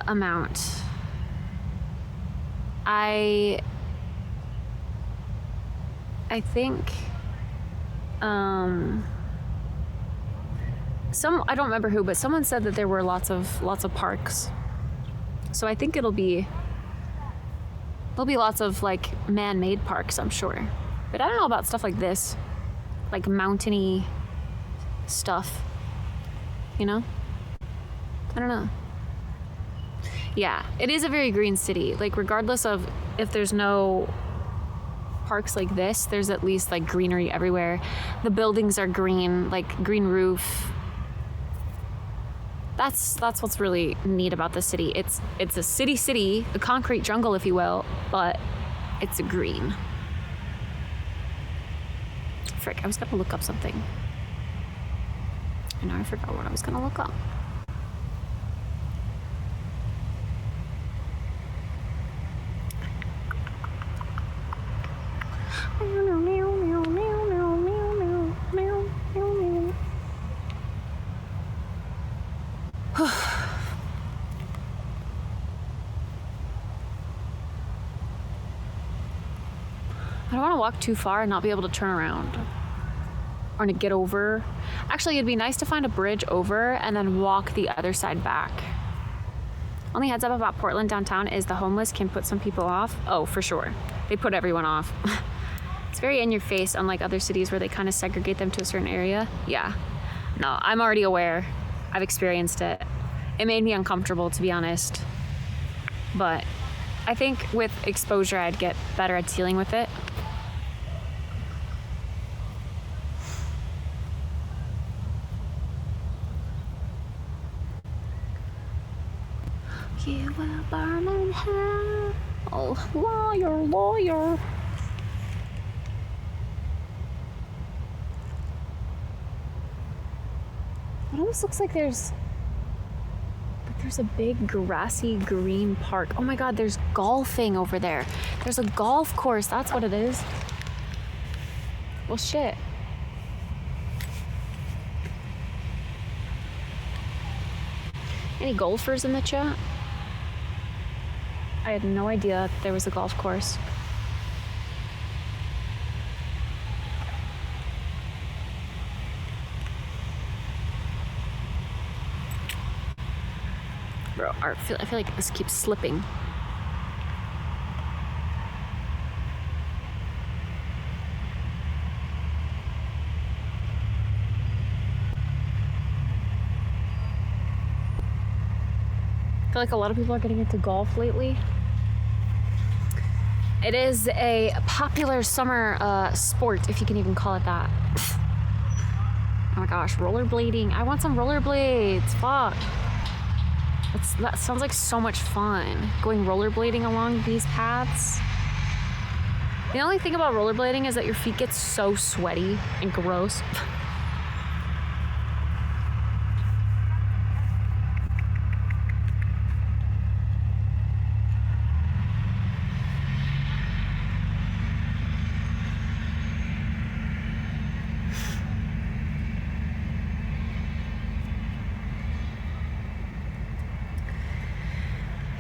amount. I think I don't remember who, but someone said that there were lots of parks. So I think there'll be lots of like man-made parks, I'm sure. But I don't know about stuff like this, like mountainy stuff, you know? I don't know. Yeah, it is a very green city. Like regardless of if there's no parks like this, there's at least like greenery everywhere. The buildings are green, like green roof. That's what's really neat about the city. It's a city, a concrete jungle, if you will, but it's a green. Frick, I was gonna look up something. And now I forgot what I was gonna look up. I don't want to walk too far and not be able to turn around or to get over. Actually, it'd be nice to find a bridge over and then walk the other side back. Only heads up about Portland downtown is the homeless can put some people off. Oh, for sure. They put everyone off. It's very in your face, unlike other cities where they kind of segregate them to a certain area. Yeah. No, I'm already aware. I've experienced it. It made me uncomfortable, to be honest. But I think with exposure, I'd get better at dealing with it. You will burn in hell. Oh, lawyer. It almost looks like there's a big grassy green park. Oh my god, there's golfing over there. There's a golf course, that's what it is. Well, shit. Any golfers in the chat? I had no idea there was a golf course. Bro, I feel like this keeps slipping. feel like a lot of people are getting into golf lately. It is a popular summer sport, if you can even call it that. Oh my gosh, rollerblading. I want some rollerblades. Fuck. That sounds like so much fun. Going rollerblading along these paths. The only thing about rollerblading is that your feet get so sweaty and gross.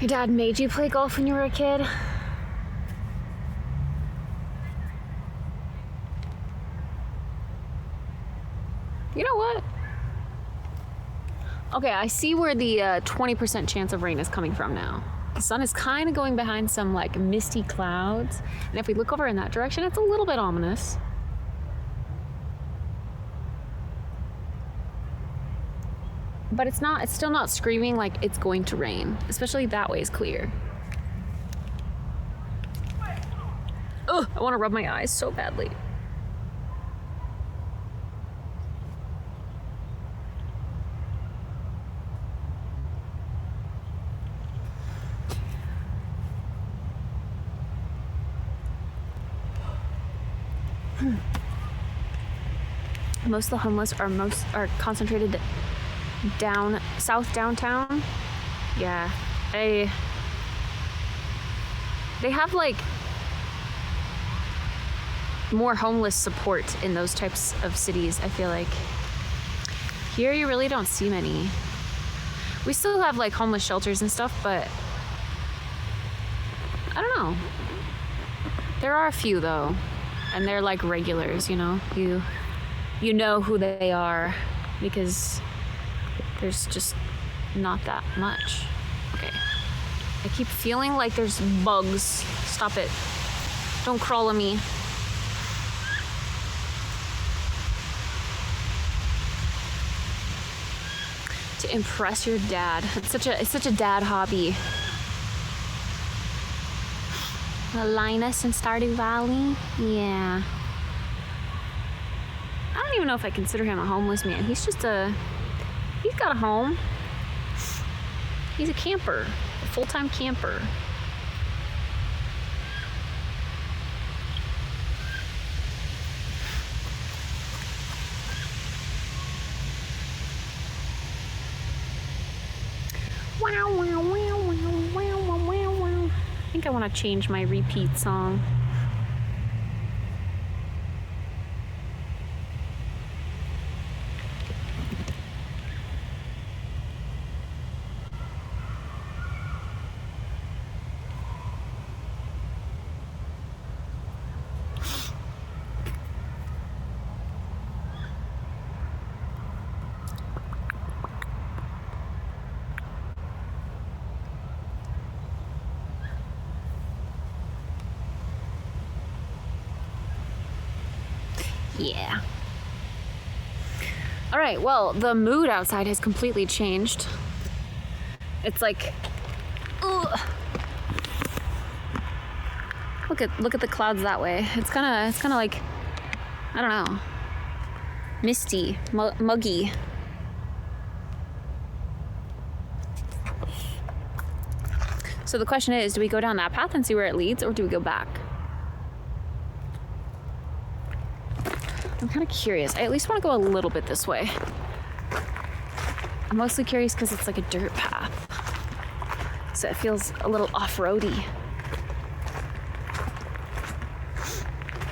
Your dad made you play golf when you were a kid? You know what? Okay, I see where the 20% chance of rain is coming from now. The sun is kind of going behind some like misty clouds. And if we look over in that direction, it's a little bit ominous. But it's still not screaming like it's going to rain. Especially that way is clear. Ugh, I want to rub my eyes so badly. Most of the homeless are concentrated down south downtown. Yeah, they have like more homeless support in those types of cities. I feel like here you really don't see many. We still have like homeless shelters and stuff, but I don't know. There are a few though, and they're like regulars, you know. You know who they are because there's just not that much. Okay. I keep feeling like there's bugs. Stop it. Don't crawl on me. To impress your dad. It's such a dad hobby. Linus in Stardew Valley? Yeah. I don't even know if I consider him a homeless man. He's got a home. He's a camper, a full-time camper. Wow, wow, wow, wow, wow, wow, wow. I think I want to change my repeat song. Yeah. All right, well, the mood outside has completely changed. It's like, ugh. Look at the clouds that way. It's kind of like, I don't know, misty, muggy. So the question is, do we go down that path and see where it leads, or do we go back? I'm kind of curious. I at least want to go a little bit this way. I'm mostly curious because it's like a dirt path. So it feels a little off-roady.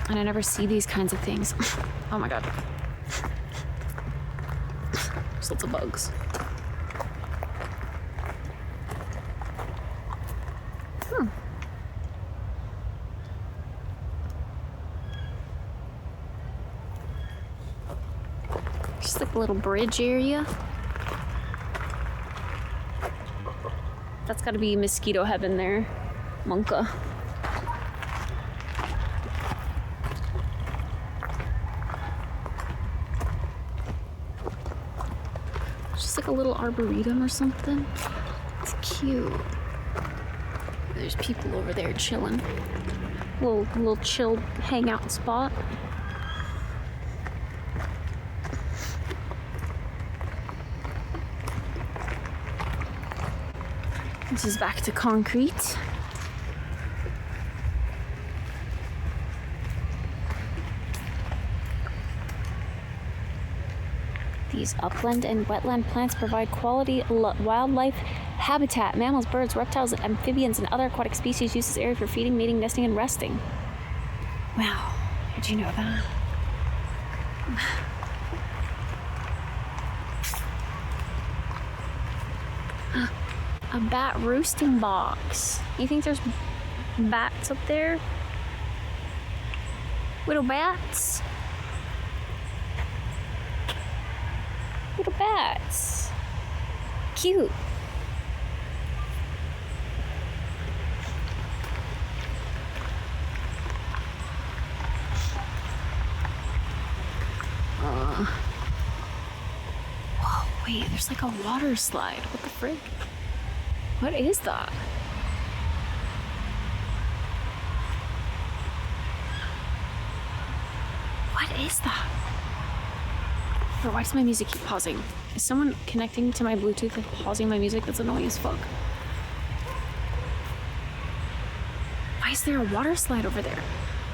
And I never see these kinds of things. Oh my god. There's lots of bugs. Just like a little bridge area. That's gotta be mosquito heaven there. Monka. Just like a little arboretum or something. It's cute. There's people over there chilling. Little chill hangout spot. This is back to concrete. These upland and wetland plants provide quality wildlife habitat. Mammals, birds, reptiles, amphibians, and other aquatic species use this area for feeding, mating, nesting, and resting. Wow, did you know that? A bat roosting box. You think there's bats up there? Little bats? Little bats. Cute. Whoa, wait, there's like a water slide. What the frick? What is that? What is that? Bro, why does my music keep pausing? Is someone connecting to my Bluetooth and pausing my music? That's annoying as fuck. Why is there a water slide over there?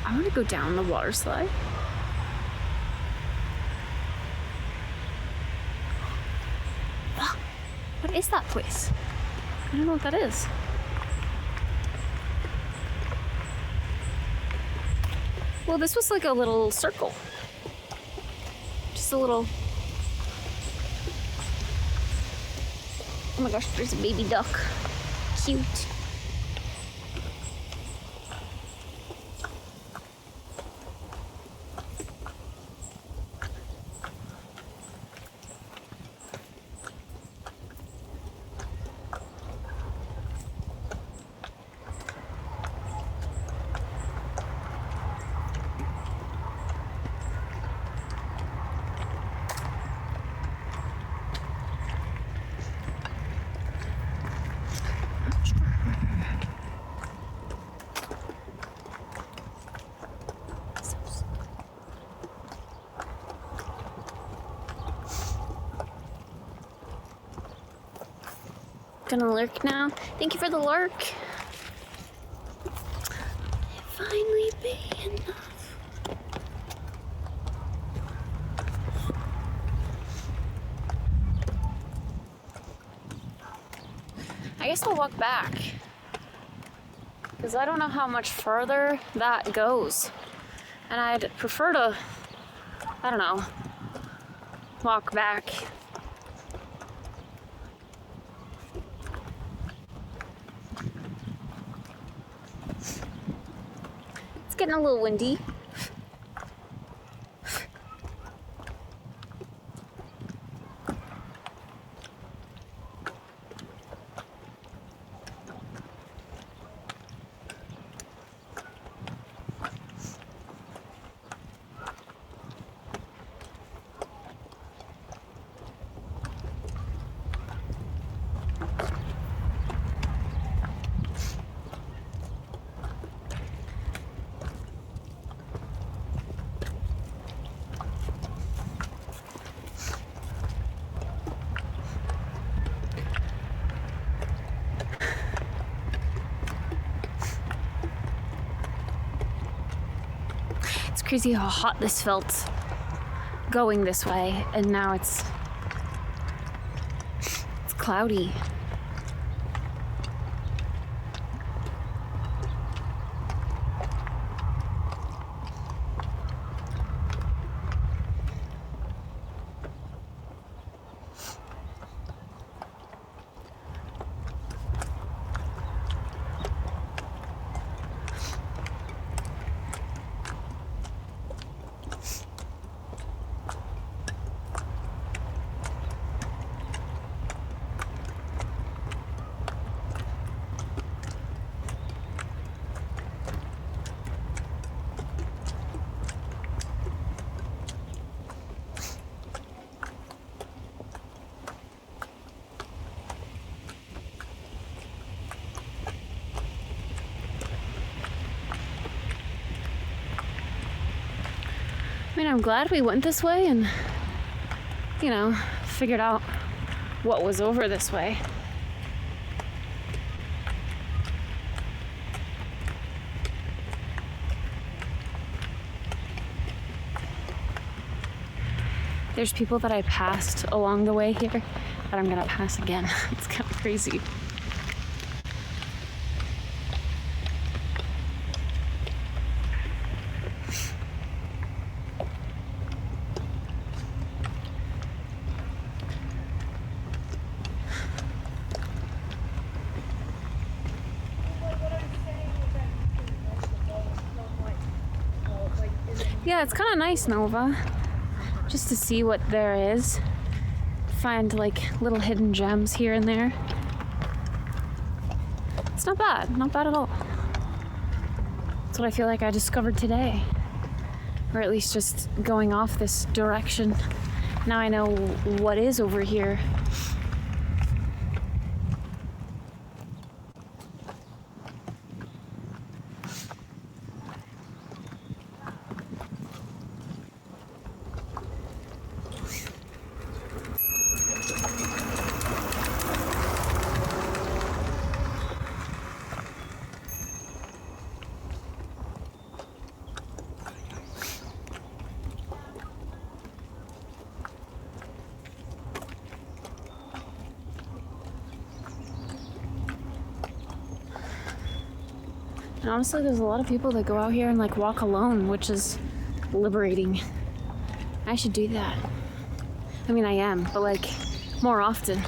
I want to go down the water slide. What is that place? I don't know what that is. Well, this was like a little circle. Just a little... Oh my gosh, there's a baby duck. Cute. Gonna lurk now. Thank you for the lurk. Finally be enough. I guess I'll walk back because I don't know how much further that goes, and I'd prefer to, I don't know, walk back. It's getting a little windy. It's crazy how hot this felt going this way, and now it's cloudy. mean, I'm glad we went this way and, you know, figured out what was over this way. There's people that I passed along the way here that I'm gonna pass again. It's kind of crazy. Yeah, it's kind of nice, Nova. Just to see what there is. Find like little hidden gems here and there. It's not bad at all. That's what I feel like I discovered today. Or at least just going off this direction. Now I know what is over here. And honestly, there's a lot of people that go out here and like walk alone, which is liberating. I should do that. I mean, I am, but like more often.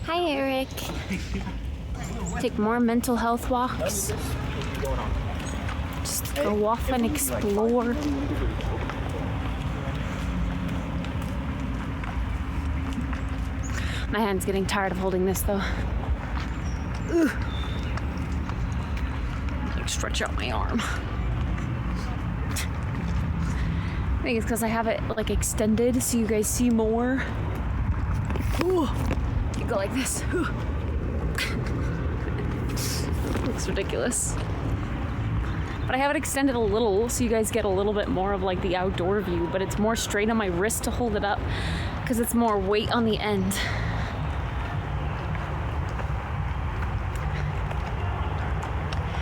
Hi, Eric. Take more mental health walks. Just go off and explore. My hand's getting tired of holding this though. Ugh. Like stretch out my arm. I think it's because I have it like extended so you guys see more. Ooh. You go like this. Looks ridiculous. But I have it extended a little so you guys get a little bit more of like the outdoor view, but it's more straight on my wrist to hold it up because it's more weight on the end.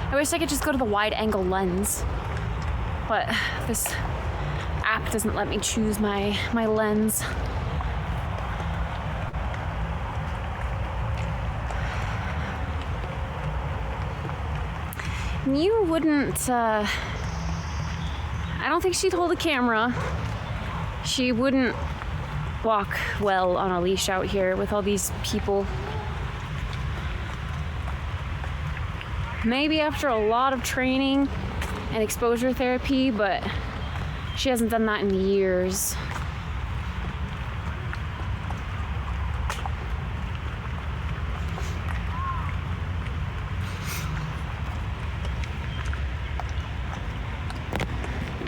I wish I could just go to the wide angle lens, but this app doesn't let me choose my lens. You wouldn't, I don't think she'd hold a camera. She wouldn't walk well on a leash out here with all these people. Maybe after a lot of training and exposure therapy, but she hasn't done that in years.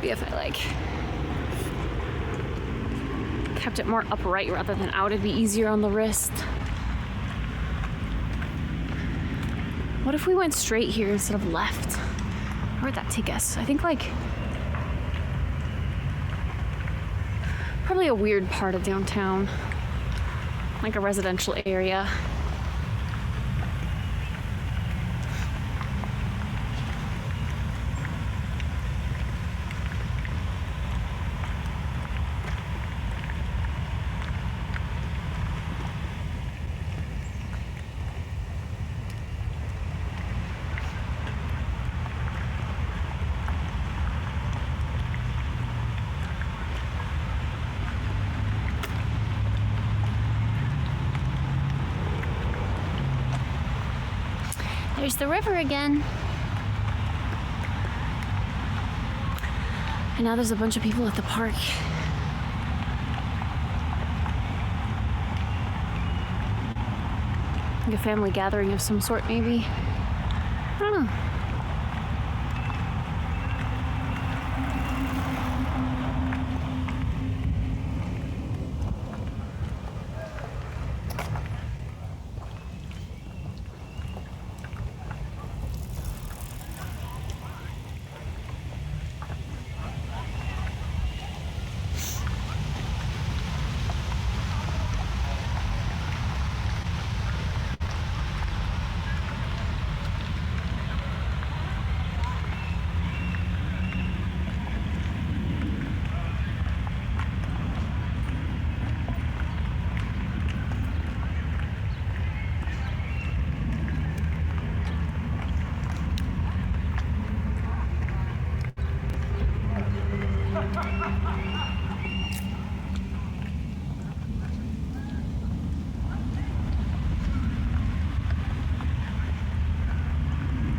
If I like kept it more upright rather than out, it'd be easier on the wrist. What if we went straight here instead of left? Where'd that take us? I think like probably a weird part of downtown, like a residential area. There's the river again. And now there's a bunch of people at the park. Like a family gathering of some sort, maybe. I don't know.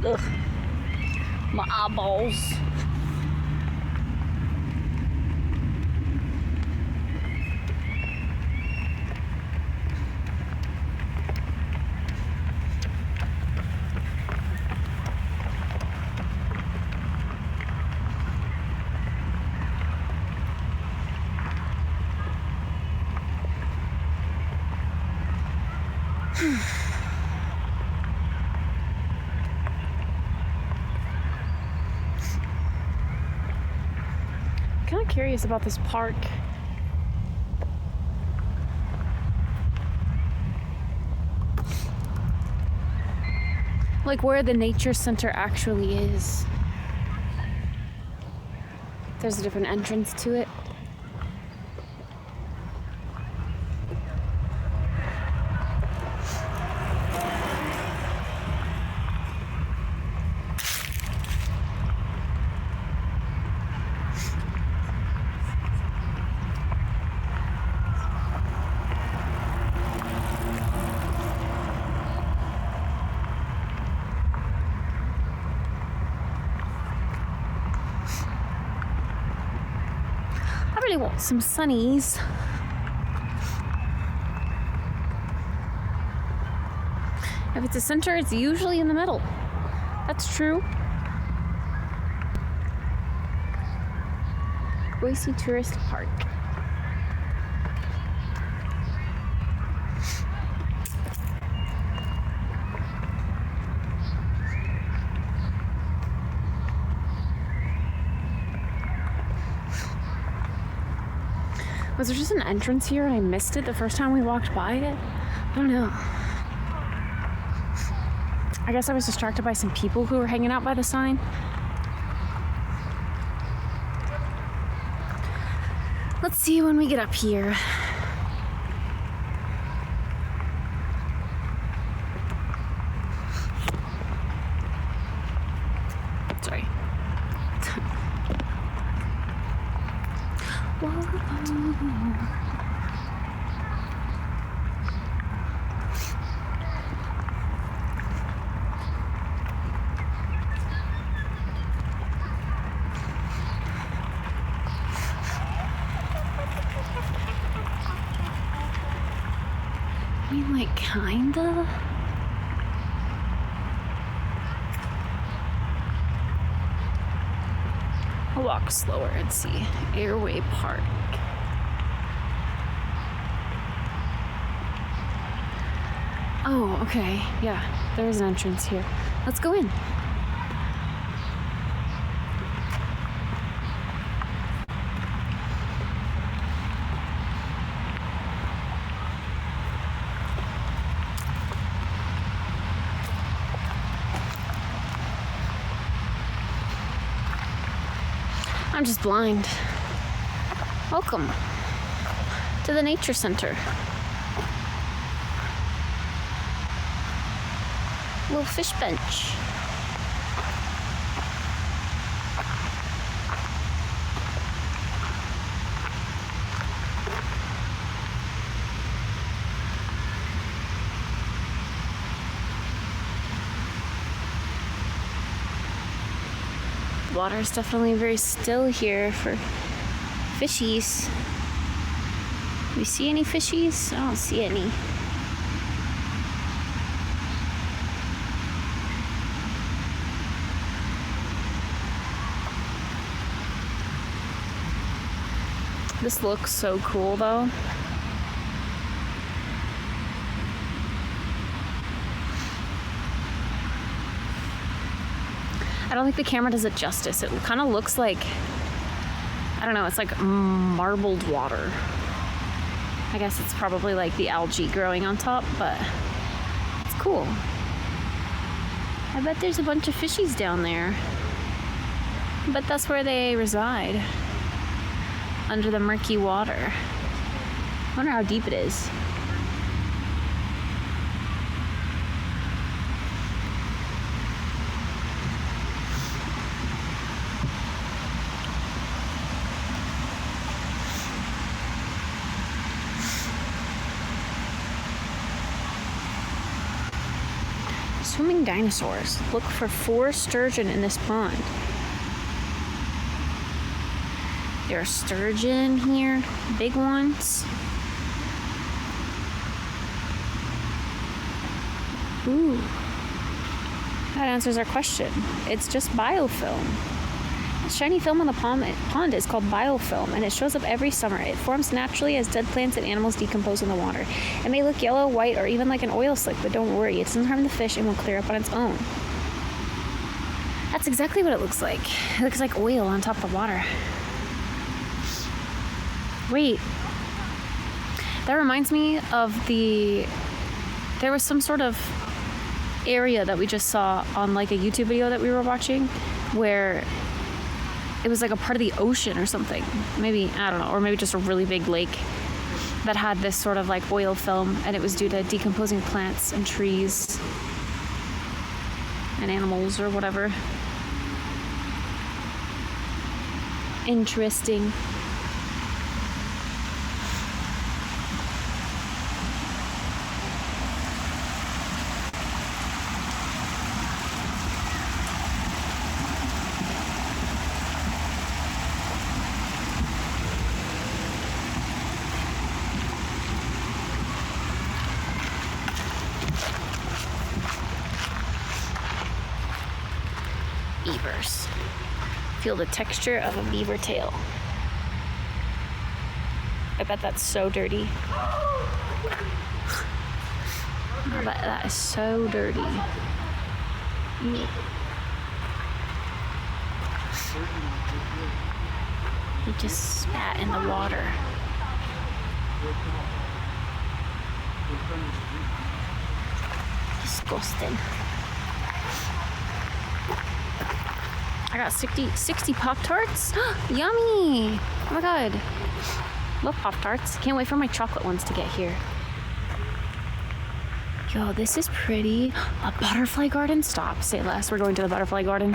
Ugh. My eyeballs. Kind of curious about this park. Like where the nature center actually is. There's a different entrance to it. I really want some sunnies. If it's a center, it's usually in the middle. That's true. Boise Tourist Park. Was there just an entrance here and I missed it the first time we walked by it? I don't know. I guess I was distracted by some people who were hanging out by the sign. Let's see when we get up here. Sorry. I mean, like, kinda. I'll walk slower and see. Airway Park. Oh, okay. Yeah, there's an entrance here. Let's go in. I'm just blind. Welcome to the Nature Center. Little fish bench. Water is definitely very still here for fishies. Do we see any fishies? I don't see any. This looks so cool though. I don't think the camera does it justice. It kind of looks like, I don't know, it's like marbled water. I guess it's probably like the algae growing on top, but it's cool. I bet there's a bunch of fishies down there. But that's where they reside. Under the murky water. I wonder how deep it is. Swimming dinosaurs. Look for 4 sturgeon in this pond. There are sturgeon here, big ones. Ooh. That answers our question. It's just biofilm. The shiny film on the pond is called biofilm, and it shows up every summer. It forms naturally as dead plants and animals decompose in the water. It may look yellow, white, or even like an oil slick, but don't worry, it doesn't harm the fish and will clear up on its own. That's exactly what it looks like. It looks like oil on top of the water. Wait. That reminds me of there was some sort of area that we just saw on like a YouTube video that we were watching where it was like a part of the ocean or something. Maybe, I don't know, or maybe just a really big lake that had this sort of like oil film, and it was due to decomposing plants and trees and animals or whatever. Interesting. Beavers. Feel the texture of a beaver tail. I bet that's so dirty. I bet that is so dirty. He just spat in the water. Disgusting. I got 60 Pop-Tarts. Yummy! Oh my god. Love Pop-Tarts. Can't wait for my chocolate ones to get here. Yo, this is pretty. A butterfly garden? Stop. Say less. We're going to the butterfly garden.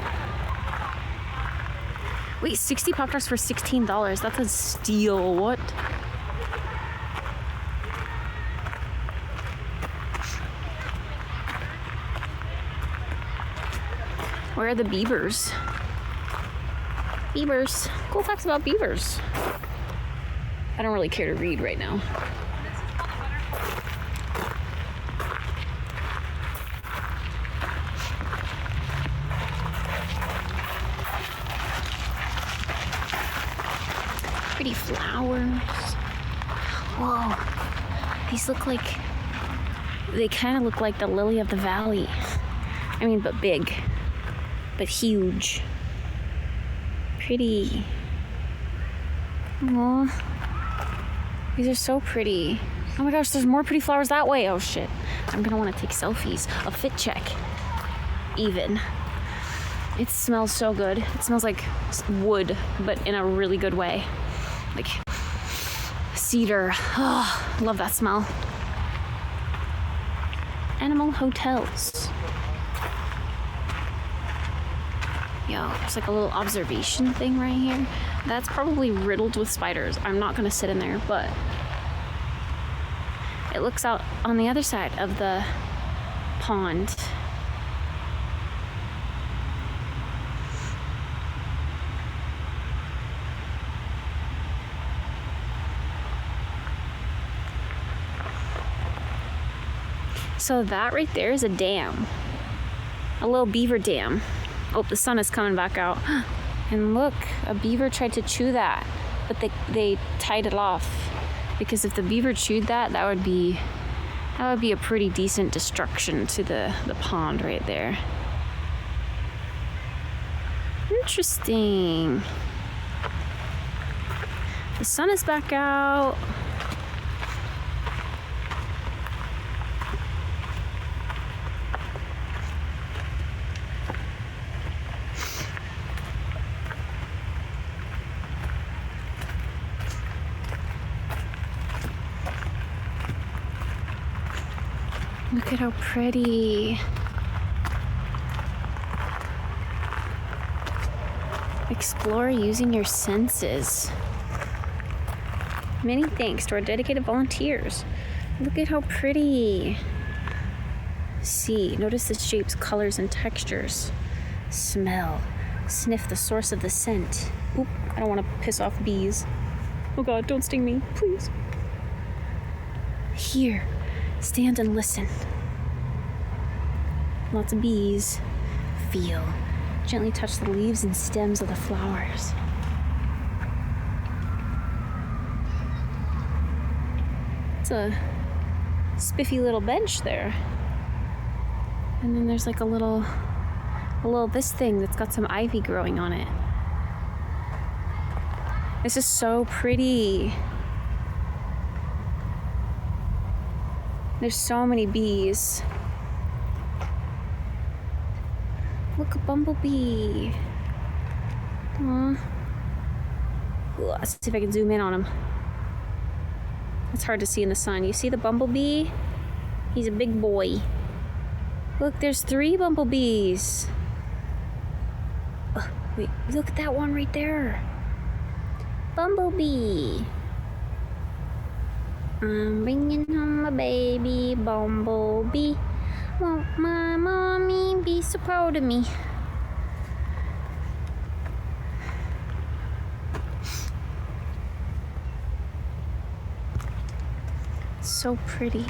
Wait, 60 Pop-Tarts for $16. That's a steal. What? Where are the beavers? Beavers. Cool facts about beavers. I don't really care to read right now. Pretty flowers. Whoa. These look like... They kind of look like the lily of the valley. I mean, but big. But huge. Pretty. Aww. These are so pretty. Oh my gosh, there's more pretty flowers that way. Oh shit. I'm gonna want to take selfies. A fit check. Even. It smells so good. It smells like wood, but in a really good way. Like cedar. Oh, love that smell. Animal hotels. Yo, there's like a little observation thing right here. That's probably riddled with spiders. I'm not gonna sit in there, but it looks out on the other side of the pond. So that right there is a dam. A little beaver dam. Oh, the sun is coming back out. And look, a beaver tried to chew that, but they tied it off. Because if the beaver chewed that, that would be a pretty decent destruction to the pond right there. Interesting. The sun is back out. Look at how pretty. Explore using your senses. Many thanks to our dedicated volunteers. Look at how pretty. See, notice the shapes, colors, and textures. Smell. Sniff the source of the scent. Oop, I don't want to piss off bees. Oh God, don't sting me, please. Hear. Stand and listen. Lots of bees. Feel. Gently touch the leaves and stems of the flowers. It's a spiffy little bench there. And then there's like a little this thing that's got some ivy growing on it. This is so pretty. There's so many bees. Look, a bumblebee. Aww. Let's see if I can zoom in on him. It's hard to see in the sun. You see the bumblebee? He's a big boy. Look, there's 3 bumblebees. Wait, look at that one right there. Bumblebee. I'm bringing home a baby bumblebee. Won't my mommy be so proud of me? So pretty.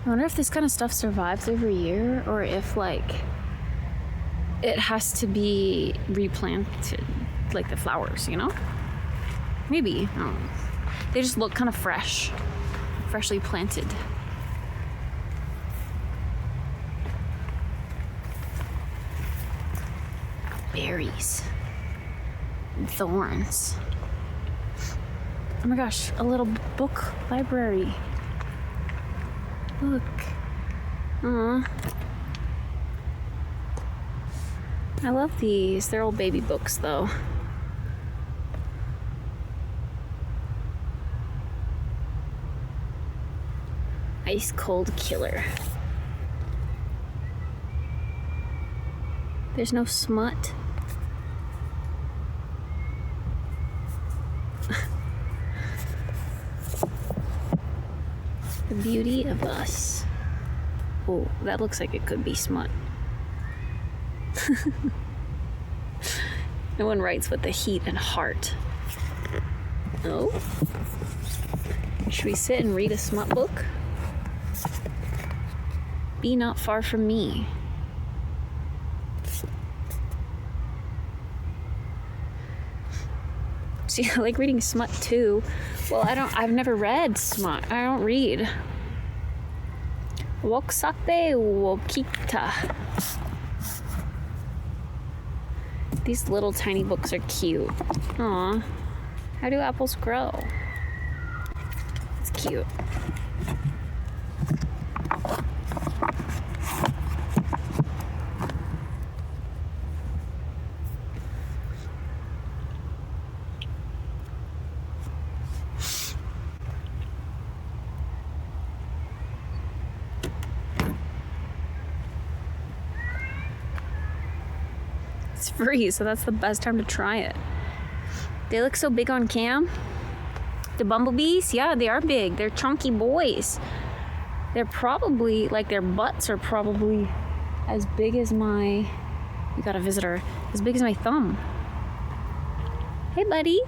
I wonder if this kind of stuff survives every year, or if like it has to be replanted, like the flowers, you know? Maybe. I don't know. They just look kind of fresh, freshly planted. Berries. And thorns. Oh my gosh, a little book library. Look. Aww. I love these. They're old baby books, though. Ice Cold Killer. There's no smut. The Beauty of Us. Oh, that looks like it could be smut. No one writes with the heat and heart. Oh? Should we sit and read a smut book? Be not far from me. See, I like reading smut too. Well, I've never read smut. I don't read. Woksape Wokita. These little tiny books are cute. Aw. How do apples grow? It's cute. It's free, so that's the best time to try it. They look so big on cam. The bumblebees, yeah, they are big. They're chunky boys. They're probably, like, their butts are probably as big as my, we got a visitor, as big as my thumb. Hey, buddy.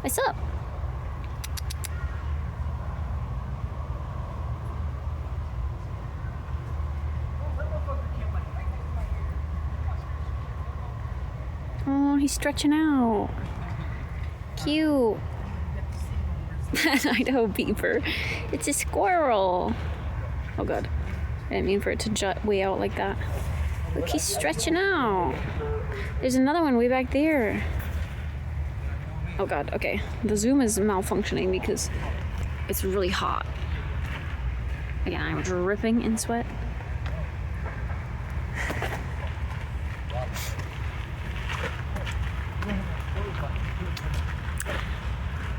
What's up? Oh, he's stretching out. Cute. Idaho beaver. It's a squirrel. Oh god. I didn't mean for it to jut way out like that. Look, he's stretching out. There's another one way back there. Oh god, okay. The zoom is malfunctioning because it's really hot. Again, I'm dripping in sweat.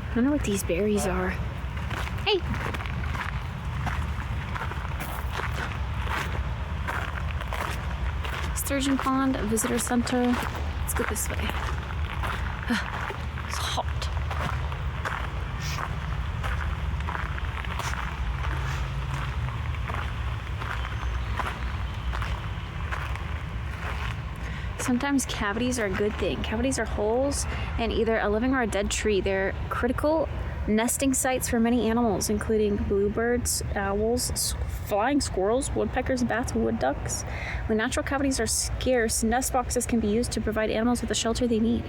I wonder what these berries are. Hey! Sturgeon Pond, a visitor center. Let's go this way. It's hot. Sometimes cavities are a good thing. Cavities are holes in either a living or a dead tree. They're critical nesting sites for many animals, including bluebirds, owls, flying squirrels, woodpeckers, bats, and wood ducks. When natural cavities are scarce, nest boxes can be used to provide animals with the shelter they need.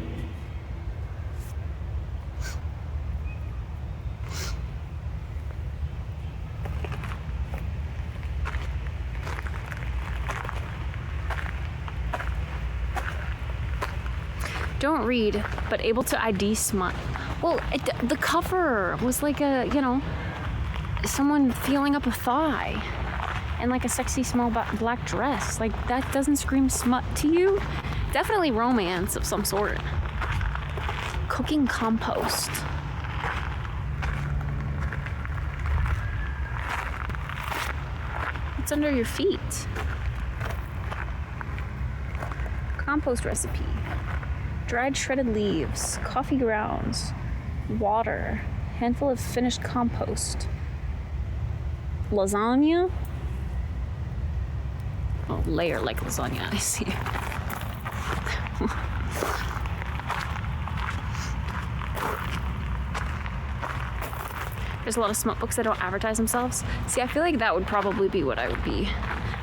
Don't read, but able to ID smut. Well, the cover was like a, you know, someone feeling up a thigh and like a sexy small black dress. Like, that doesn't scream smut to you? Definitely romance of some sort. Cooking compost. What's under your feet? Compost recipe. Dried shredded leaves, coffee grounds, water, handful of finished compost, lasagna. Oh, layer like lasagna, I see. There's a lot of smut books that don't advertise themselves. See, I feel like that would probably be what I would be.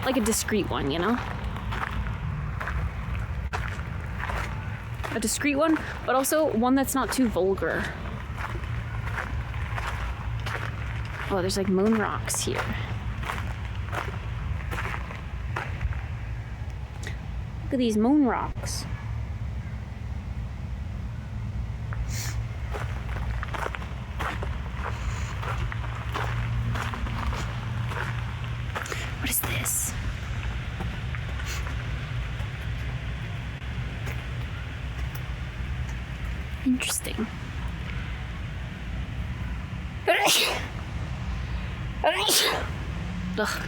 Like a discreet one, you know? A discreet one, but also one that's not too vulgar. Oh, there's like moon rocks here. Look at these moon rocks. What is this? Interesting. Ugh.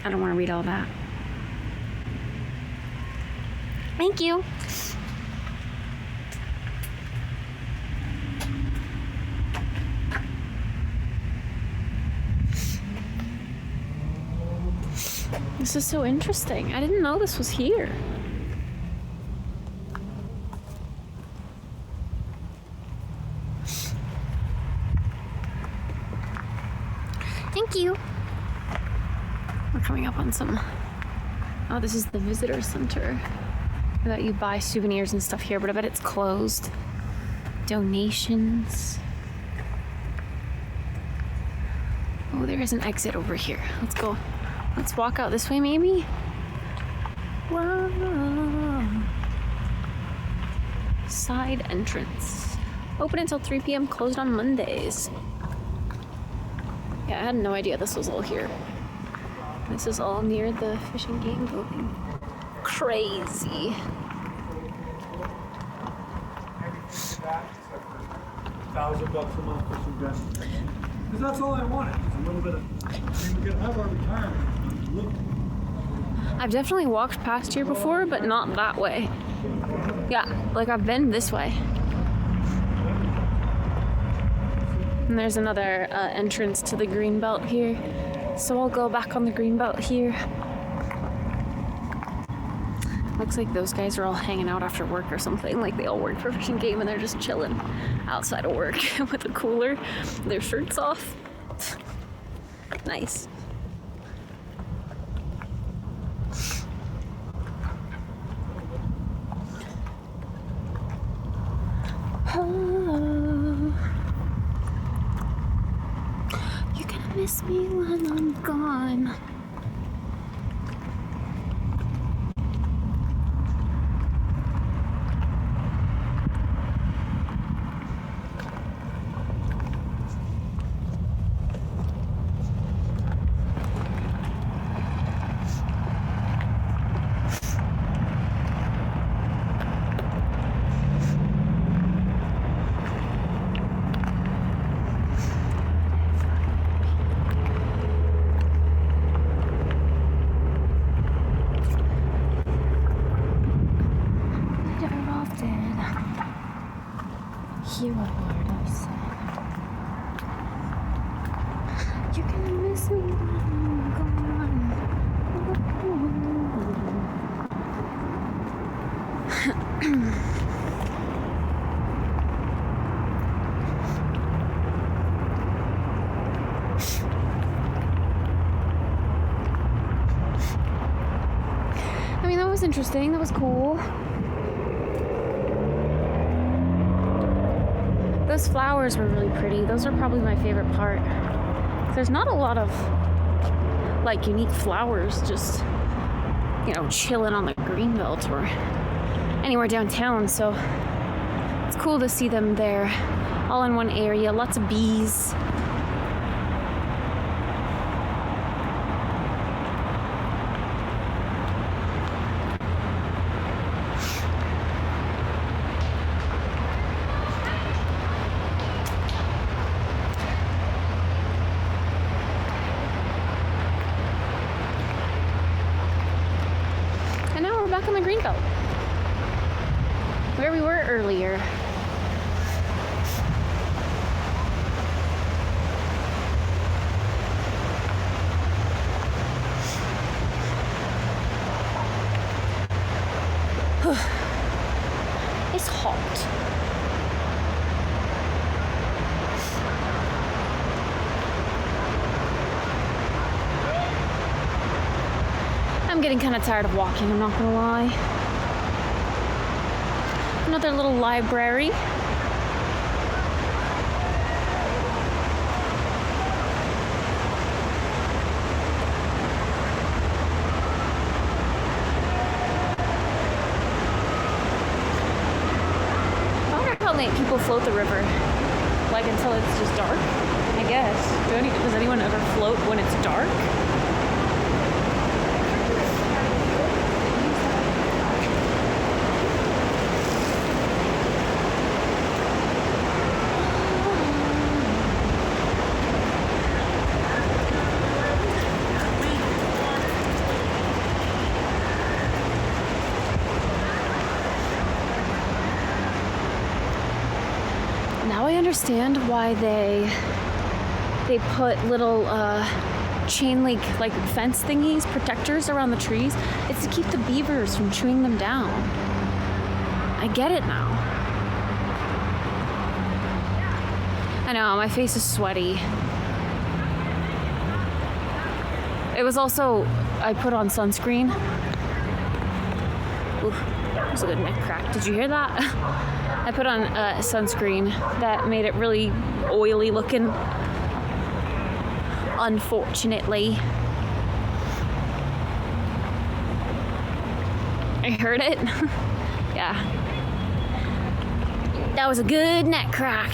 I don't want to read all that. Thank you. This is so interesting. I didn't know this was here. Thank you. We're coming up on some... Oh, this is the visitor center. I thought you buy souvenirs and stuff here, but I bet it's closed. Donations. Oh, there is an exit over here. Let's go. Let's walk out this way, maybe? Whoa. Side entrance. Open until 3 p.m., closed on Mondays. Yeah, I had no idea this was all here. This is all near the Fish and Game building. Crazy.
$1,000 a month for some gas. Because that's all I wanted. Is a little bit of. We can have our retirement. Look.
I've definitely walked past here before, but not that way. Yeah, like I've been this way. And there's another entrance to the green belt here. So I'll go back on the green belt here. Looks like those guys are all hanging out after work or something. Like they all work for Fish and Game and they're just chilling outside of work with a cooler, their shirts off. Nice. Oh, you're gonna miss me when I'm gone. Hear a word I said. You're gonna miss me when I'm gone. I mean, that was interesting. That was cool. Those flowers were really pretty. Those are probably my favorite part. There's not a lot of like unique flowers just, you know, chilling on the greenbelt or anywhere downtown. So it's cool to see them there all in one area. Lots of bees. Back on the greenbelt, where we were earlier. It's hot. I'm getting kind of tired of walking, I'm not gonna lie. Another little library. I wonder how late people float the river. Like until it's just dark, I guess. Does anyone ever float when it's dark? Now I understand why they put little chain link like fence thingies, protectors around the trees. It's to keep the beavers from chewing them down. I get it now. I know, my face is sweaty. It was also, I put on sunscreen. Oof, that was a good neck crack. Did you hear that? I put on sunscreen that made it really oily looking. Unfortunately. I heard it. Yeah. That was a good neck crack.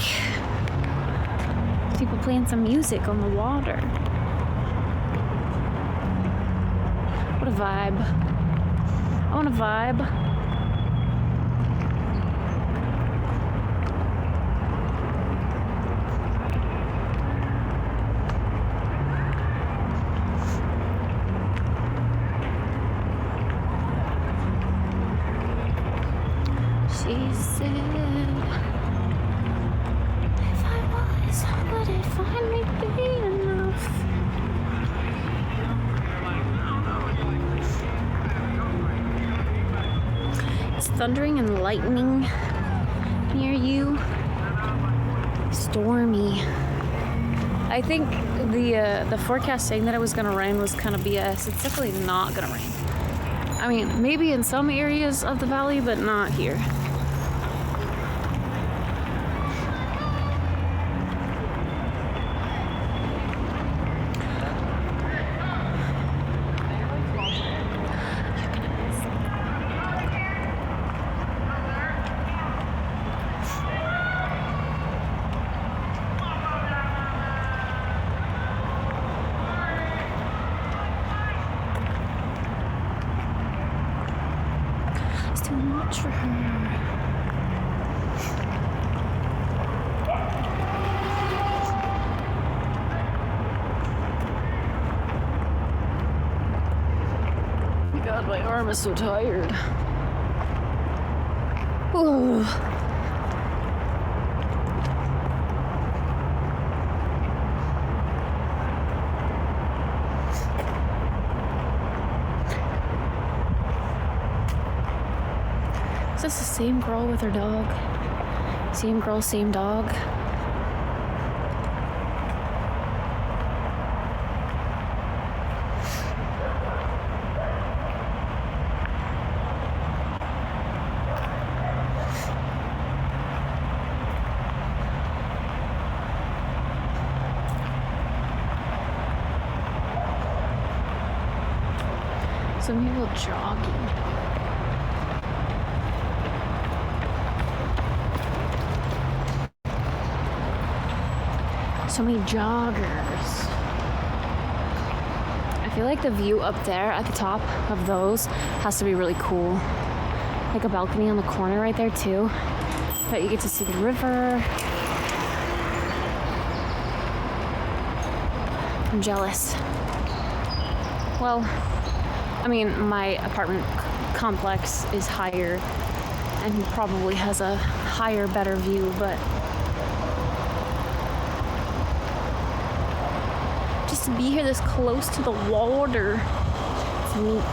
People playing some music on the water. What a vibe. I want a vibe. She said, if I was, would it finally be enough? thundering and lightning near you. Stormy. I think the forecast saying that it was gonna rain was kind of BS. It's definitely not gonna rain. I mean, maybe in some areas of the valley, but not here. It's too much for her. God, my arm is so tired. Ooh. Is this the same girl with her dog? Same girl, same dog? Some people jogging. So many joggers. I feel like the view up there at the top of those has to be really cool. Like a balcony on the corner right there too. But you get to see the river. I'm jealous. Well, I mean, my apartment complex is higher and probably has a higher, better view, but just to be here this close to the water, it's neat.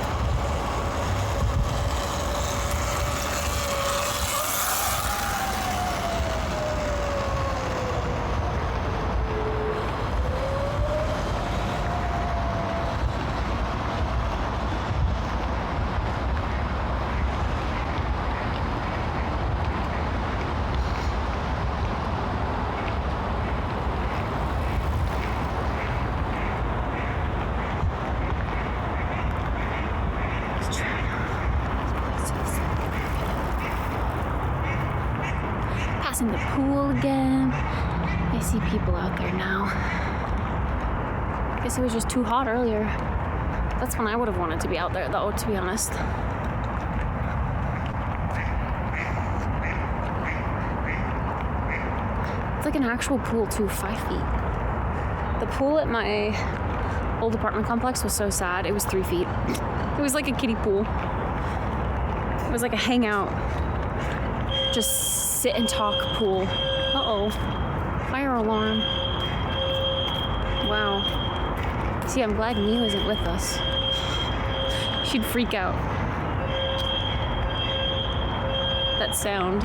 Passing the pool again. I see people out there now. Guess it was just too hot earlier. That's when I would have wanted to be out there though, to be honest. It's like an actual pool too, 5 feet. The pool at my old apartment complex was so sad. It was 3 feet. It was like a kiddie pool. It was like a hangout. Just sit and talk pool. Uh-oh. Fire alarm. Wow. See, I'm glad Neil isn't with us. She'd freak out. That sound.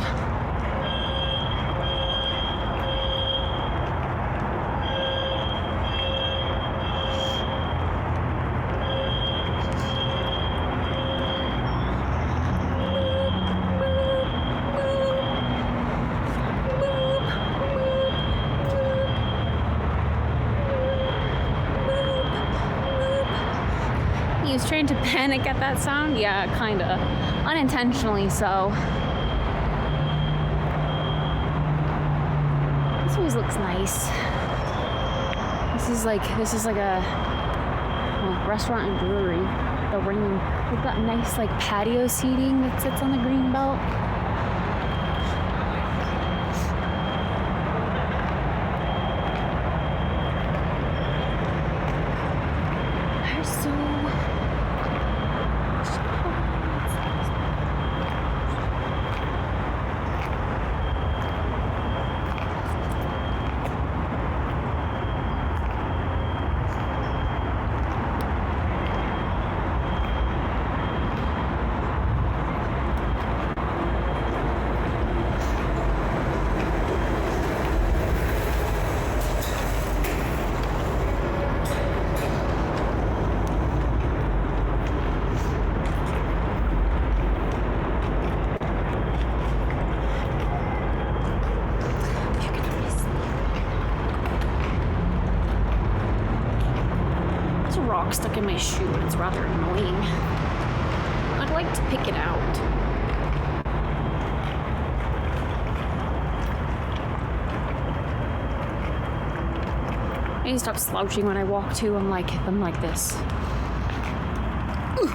He was trying to panic at that sound? Yeah, kinda. Unintentionally so. This always looks nice. This is like a restaurant and brewery. The Ring. We've got nice like patio seating that sits on the green belt. rock stuck in my shoe and it's rather annoying. I'd like to pick it out. I need to stop slouching when I walk too. I'm like this. Ooh.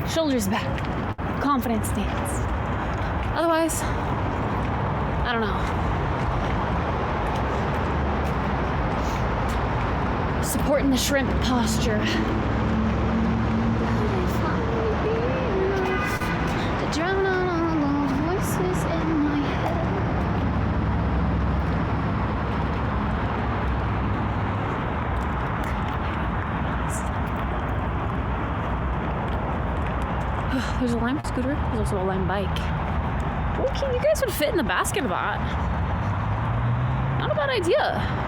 Shoulders back. Confidence stance. Otherwise, I don't know. Supporting the shrimp posture. To drown out all those voices in my head. There's a Lime scooter. There's also a Lime bike. Okay, you guys would fit in the basket of that. Not a bad idea.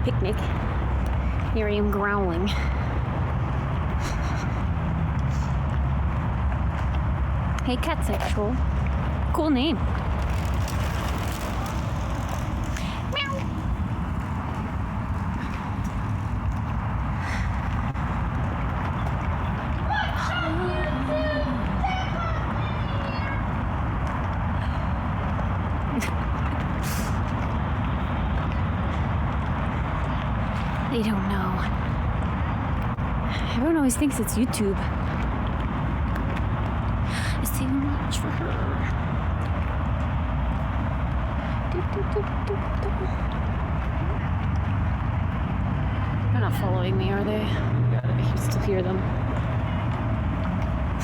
Picnic. Here I am growling. Hey, cat sexual. Cool name. Meow. They don't know. Everyone always thinks it's YouTube. It's too much for her. They're not following me, are they? I can still hear them.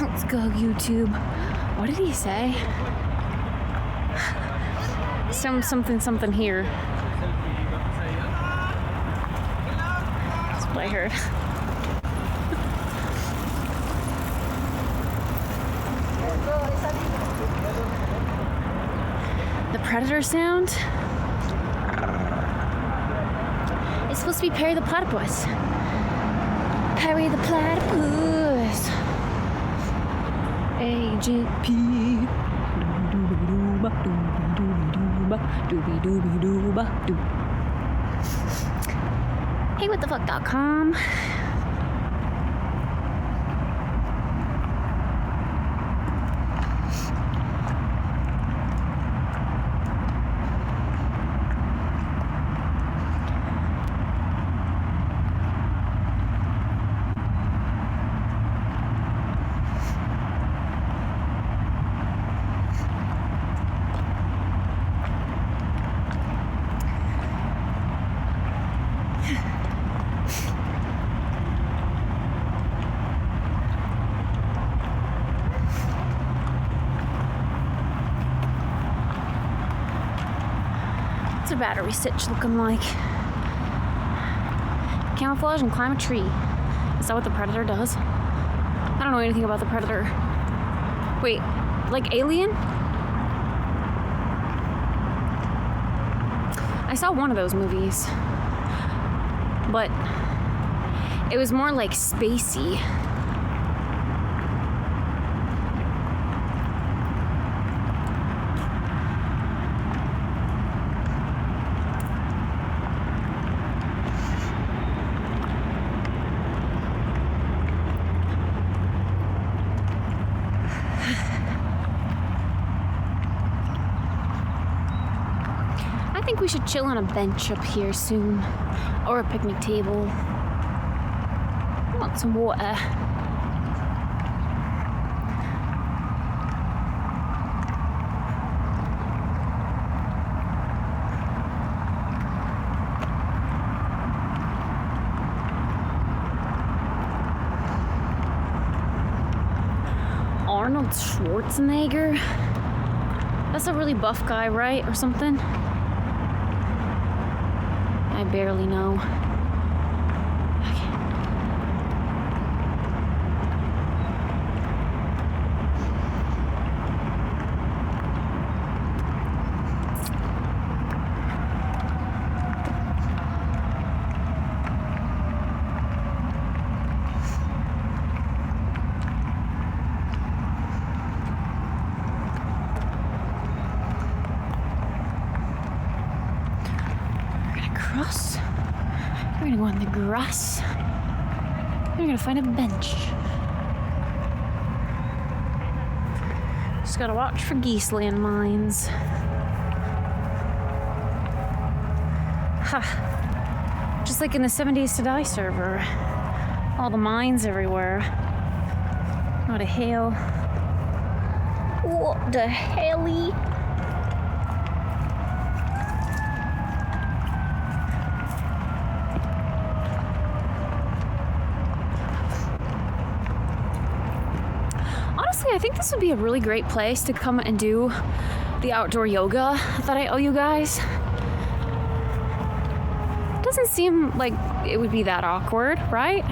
Let's go, YouTube. What did he say? Something here. That's what I heard. The predator sound? It's supposed to be Perry the Platypus. Perry the Platypus. Agent P. Hey, whatthefuck.com. What's a battery stitch looking like? Camouflage and climb a tree. Is that what the predator does? I don't know anything about the predator. Wait, like Alien? I saw one of those movies, but it was more like spacey. I think we should chill on a bench up here soon, or a picnic table. I want some water. Arnold Schwarzenegger? That's a really buff guy, right? Or something? I barely know. Okay. Cross. We're gonna go on the grass. We're gonna find a bench. Just gotta watch for geese landmines. Ha! Just like in the 7 Days to Die server. All the mines everywhere. What the hell? What the helly? I think this would be a really great place to come and do the outdoor yoga that I owe you guys. It doesn't seem like it would be that awkward, right?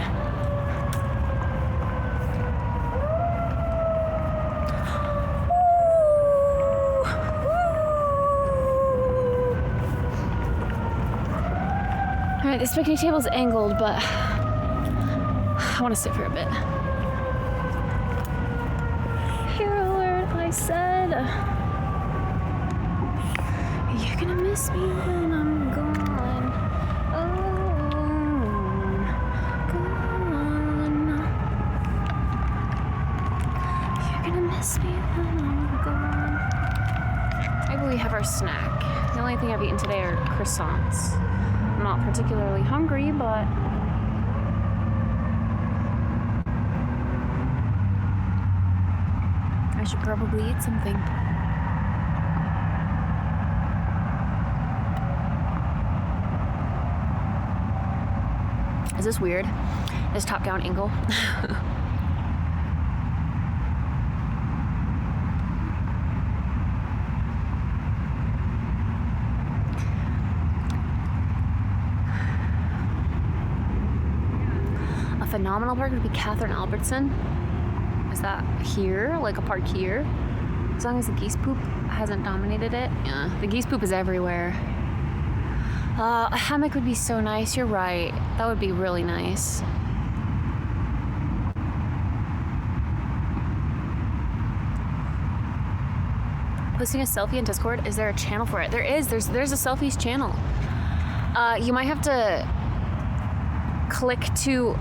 All right, this picnic table is angled, but I want to sit for a bit. Said you're gonna miss me when I'm gone. Oh, gone. You're gonna miss me when I'm gone. Maybe we have our snack. The only thing I've eaten today are croissants. I'm not particularly hungry, but I should probably eat something. Is this weird? This top-down angle? A phenomenal park would be Catherine Albertson. Is that here? Like a park here? As long as the geese poop hasn't dominated it. Yeah, the geese poop is everywhere. A hammock would be so nice. You're right. That would be really nice. Posting a selfie in Discord? Is there a channel for it? There is. There's a selfies channel. You might have to click to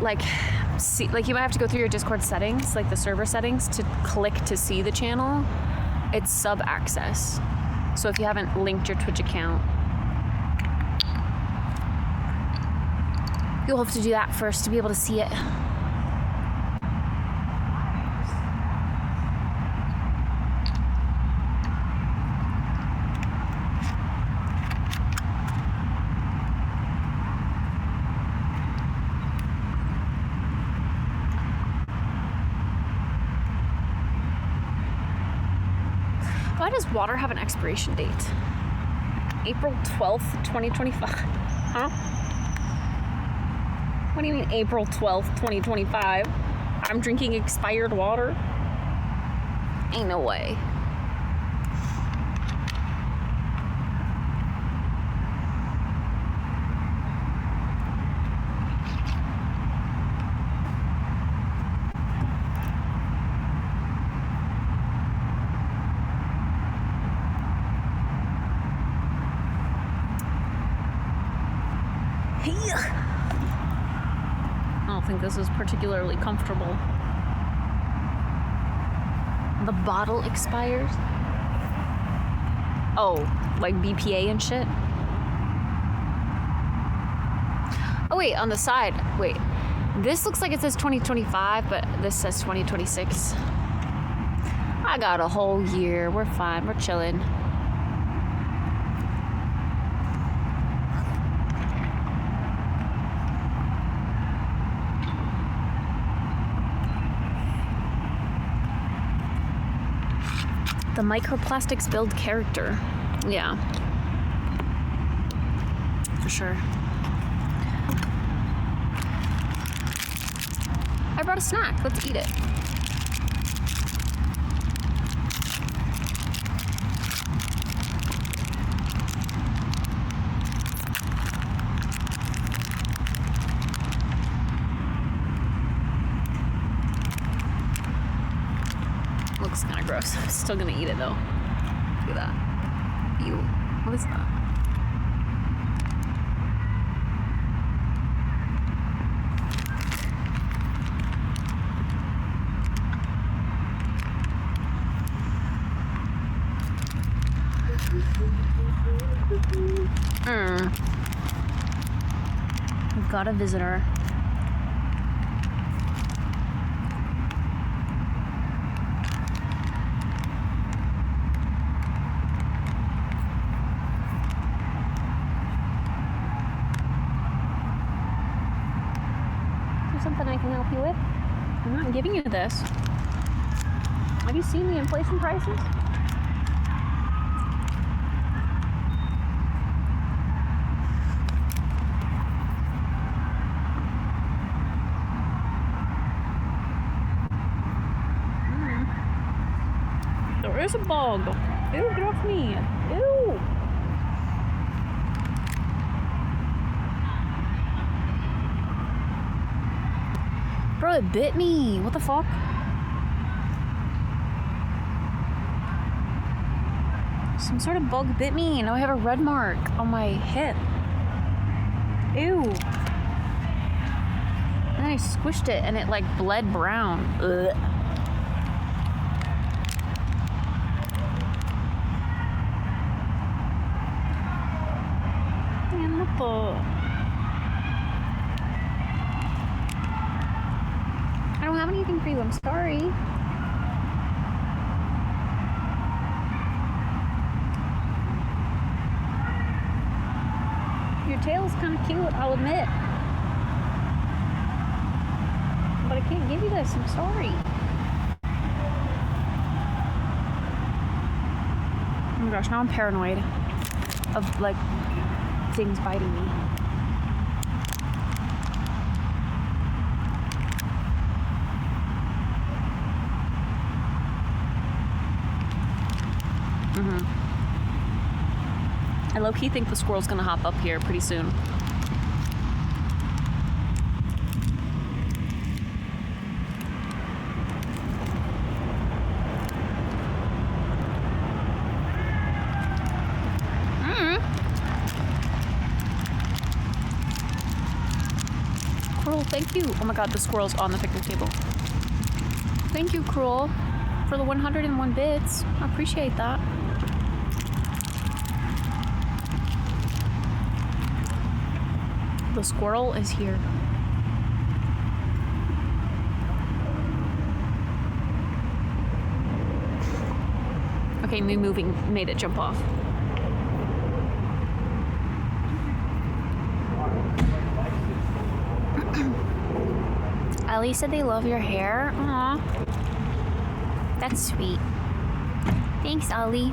see, you might have to go through your Discord settings, like the server settings, to click to see the channel. It's sub access. So if you haven't linked your Twitch account, you'll have to do that first to be able to see it. Why does water have an expiration date? April 12th, 2025. Huh? What do you mean April 12th, 2025? I'm drinking expired water? Ain't no way. I don't think this is particularly comfortable. The bottle expires? Oh, like BPA and shit? Oh wait, on the side, wait. This looks like it says 2025, but this says 2026. I got a whole year. We're fine. We're chilling. The microplastics build character. Yeah. For sure. I brought a snack. Let's eat it. Looks kind of gross. I'm still gonna eat it though. Look at that. Ew. What is that? We've got a visitor. Is there something I can help you with? I'm not giving you this. Have you seen the inflation prices? There is a bug. Ew, get off me. Ew. Bro, it bit me. What the fuck? Some sort of bug bit me. Now I have a red mark on my hip. Ew. And then I squished it and it like bled brown. Ugh. I don't have anything for you, I'm sorry. Your tail's kind of cute, I'll admit. But I can't give you this, I'm sorry. Oh my gosh, now I'm paranoid of like things biting me. I low-key think the squirrel's gonna hop up here pretty soon. Cruel, thank you. Oh my god, the squirrel's on the picnic table. Thank you, Cruel, for the 101 bits. I appreciate that. The squirrel is here. Okay, me moving made it jump off. Ali said they love your hair. Aw. That's sweet. Thanks, Ali.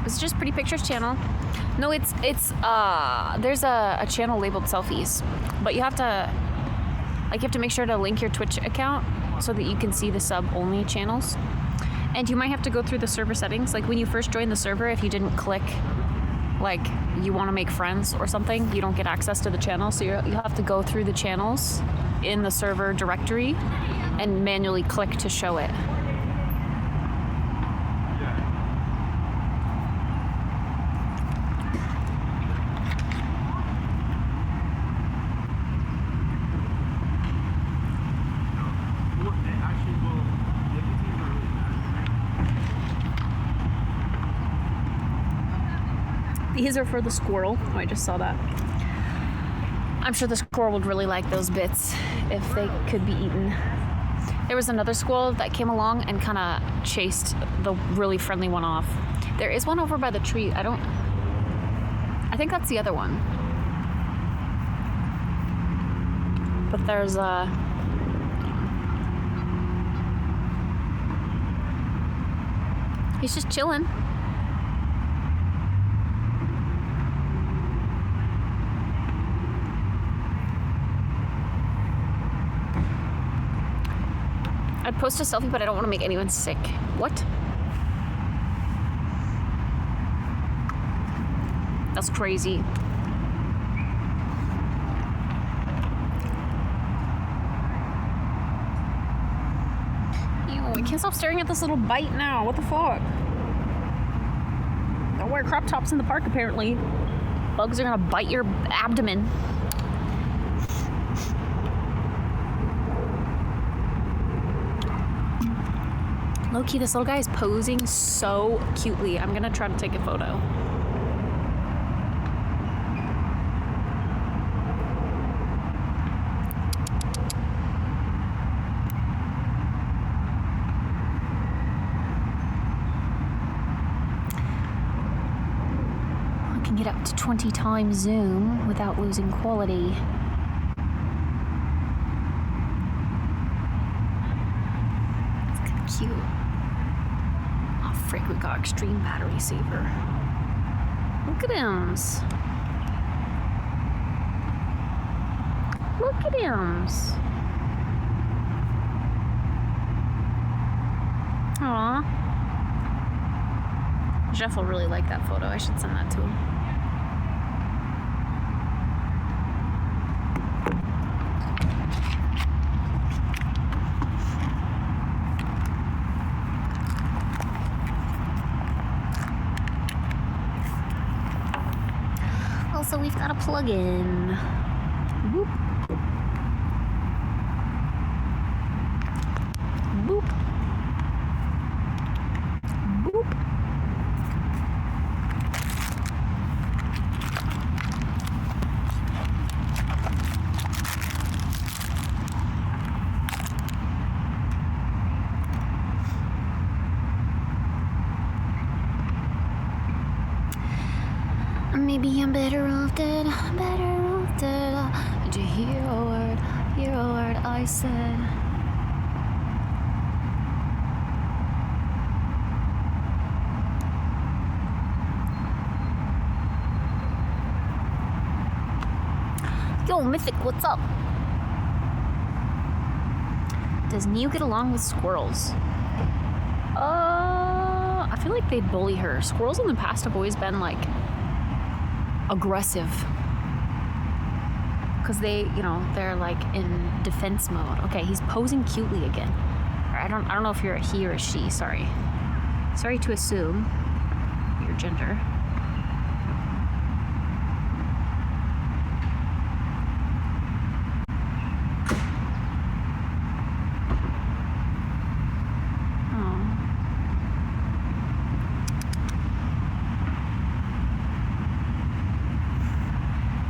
It's just Pretty Pictures channel. No, it's there's a channel labeled selfies, but you have to make sure to link your Twitch account so that you can see the sub only channels. And you might have to go through the server settings. Like when you first join the server, if you didn't click like you want to make friends or something, you don't get access to the channel. So you have to go through the channels in the server directory and manually click to show it. These are for the squirrel. Oh, I just saw that. I'm sure the squirrel would really like those bits if they could be eaten. There was another squirrel that came along and kind of chased the really friendly one off. There is one over by the tree. I think that's the other one. But there's He's just chilling. I'd post a selfie, but I don't want to make anyone sick. What? That's crazy. Ew, I can't stop staring at this little bite now. What the fuck? Don't wear crop tops in the park, apparently. Bugs are gonna bite your abdomen. Low-key, this little guy is posing so cutely. I'm gonna try to take a photo. I can get up to 20 times zoom without losing quality. It's kind of cute. Frick, we got extreme battery saver. Look at him. Look at him. Aww. Jeff will really like that photo. I should send that to him. Also, we've got a plug-in. Boop. Boop. Boop. Maybe I'm better off dead, Did you hear a word I said? Yo, Mythic, what's up? Does Neo get along with squirrels? I feel like they bully her. Squirrels in the past have always been like aggressive because they, you know, they're like in defense mode. Okay, he's posing cutely again. I don't know if you're a he or a she. Sorry to assume your gender.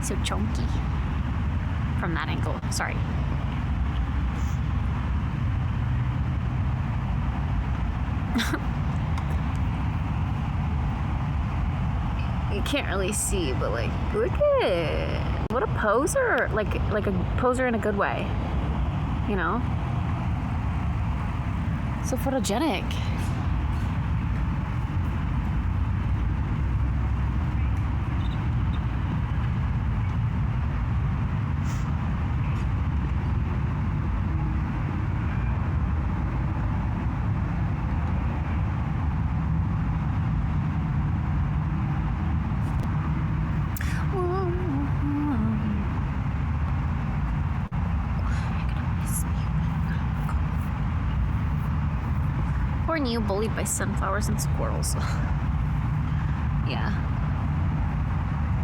So chunky from that angle. Sorry. You can't really see, but like, look at it. What a poser! Like a poser in a good way. You know? So photogenic. Poor Neo bullied by sunflowers and squirrels. Yeah.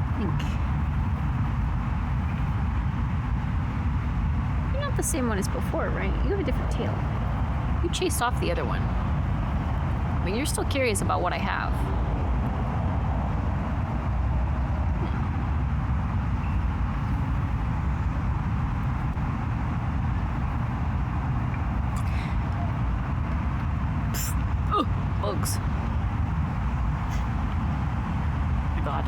I think. You're not the same one as before, right? You have a different tail. You chased off the other one. But you're still curious about what I have. Bugs. Oh my god.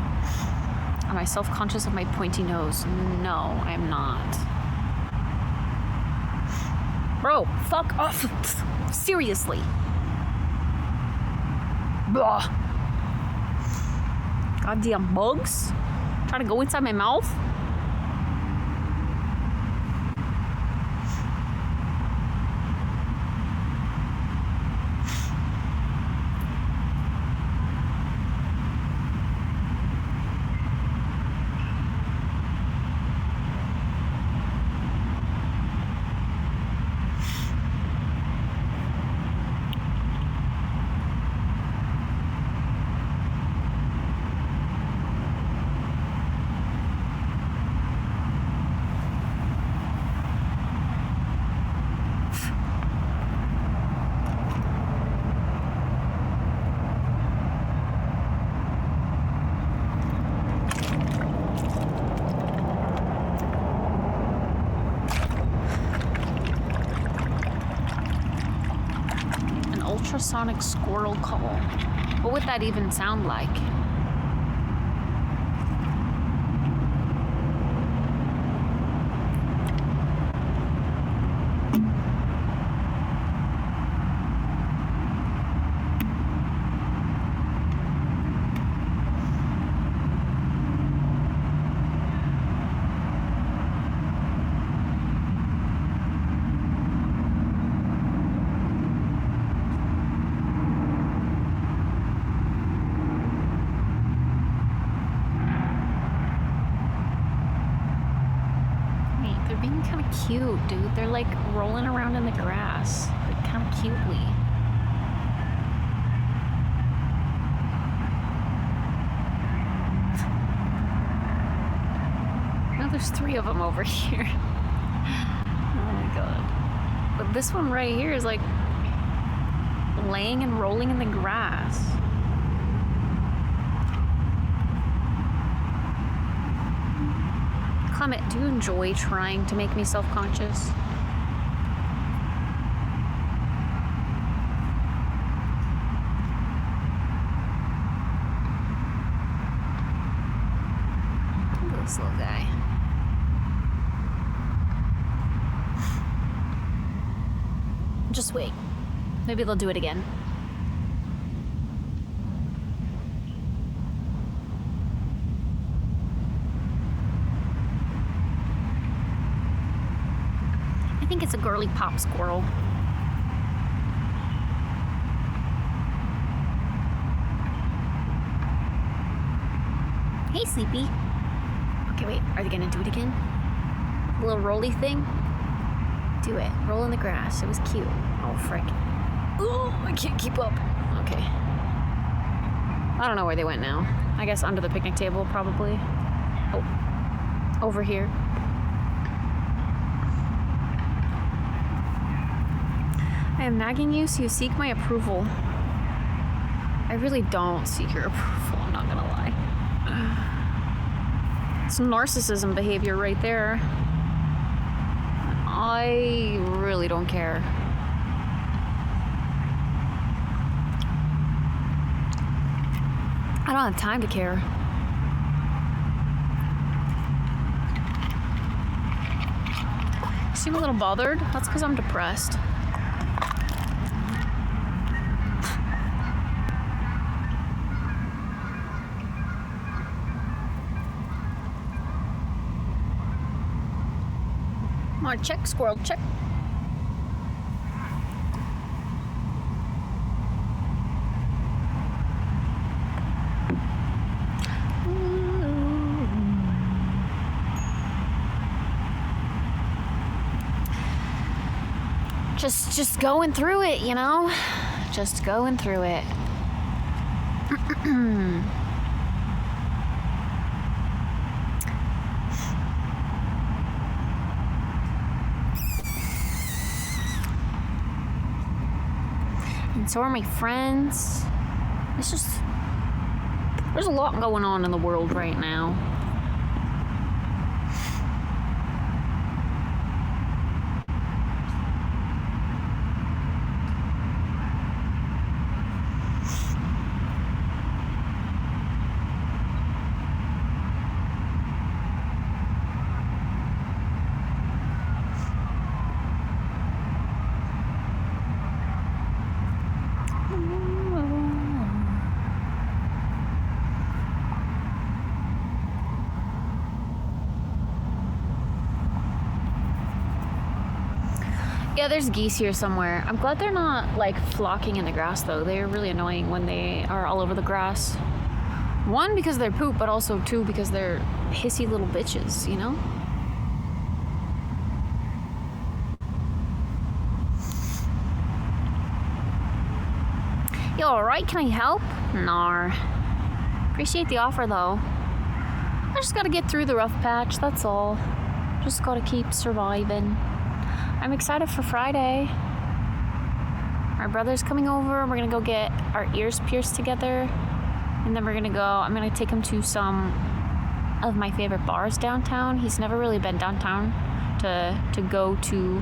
Am I self-conscious of my pointy nose? No, I'm not. Bro, fuck off. Seriously. Blah. Goddamn bugs. Trying to go inside my mouth. Ultrasonic squirrel call. What would that even sound like? Cute, dude. They're like rolling around in the grass, like kind of cutely. Now there's 3 of them over here. Oh my god. But this one right here is like laying and rolling in the grass. Comment, do you enjoy trying to make me self-conscious? Look at this little guy. Just wait. Maybe they'll do it again. I think it's a girly pop squirrel. Hey, Sleepy. Okay, wait. Are they gonna do it again? The little rolly thing? Do it. Roll in the grass. It was cute. Oh, frick. Oh, I can't keep up. Okay. I don't know where they went now. I guess under the picnic table, probably. Oh. Over here. I am nagging you, so you seek my approval. I really don't seek your approval, I'm not gonna lie. It's narcissism behavior right there. I really don't care. I don't have time to care. You seem a little bothered. That's because I'm depressed. Come on, check, squirrel, check. Just going through it, you know? Just going through it. And so are my friends. It's just... There's a lot going on in the world right now. Yeah, there's geese here somewhere. I'm glad they're not like flocking in the grass though. They're really annoying when they are all over the grass. One, because they're poop, but also two, because they're hissy little bitches, you know? You alright? Can I help? Nar. Appreciate the offer though. I just gotta get through the rough patch, that's all. Just gotta keep surviving. I'm excited for Friday. My brother's coming over. We're gonna go get our ears pierced together. And then we're gonna go, I'm gonna take him to some of my favorite bars downtown. He's never really been downtown to go to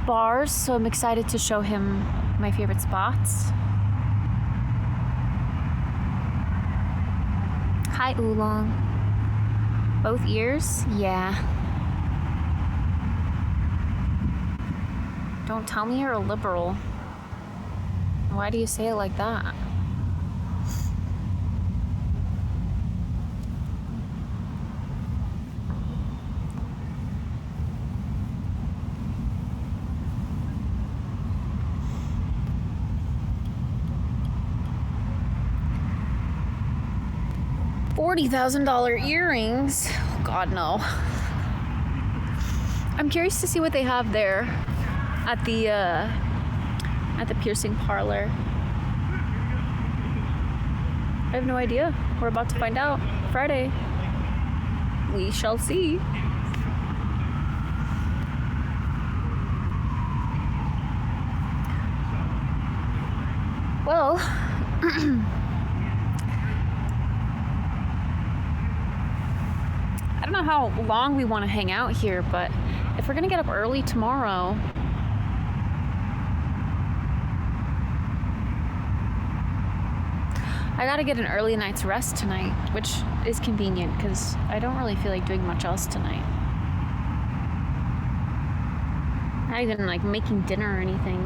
bars. So I'm excited to show him my favorite spots. Hi, Oolong. Both ears? Yeah. Don't tell me you're a liberal. Why do you say it like that? $40,000 earrings? Oh, God, no. I'm curious to see what they have there at the piercing parlor. I have no idea. We're about to find out Friday. We shall see. Well, I don't know how long we want to hang out here, but if we're gonna get up early tomorrow, I gotta get an early night's rest tonight, which is convenient because I don't really feel like doing much else tonight. Not even like making dinner or anything.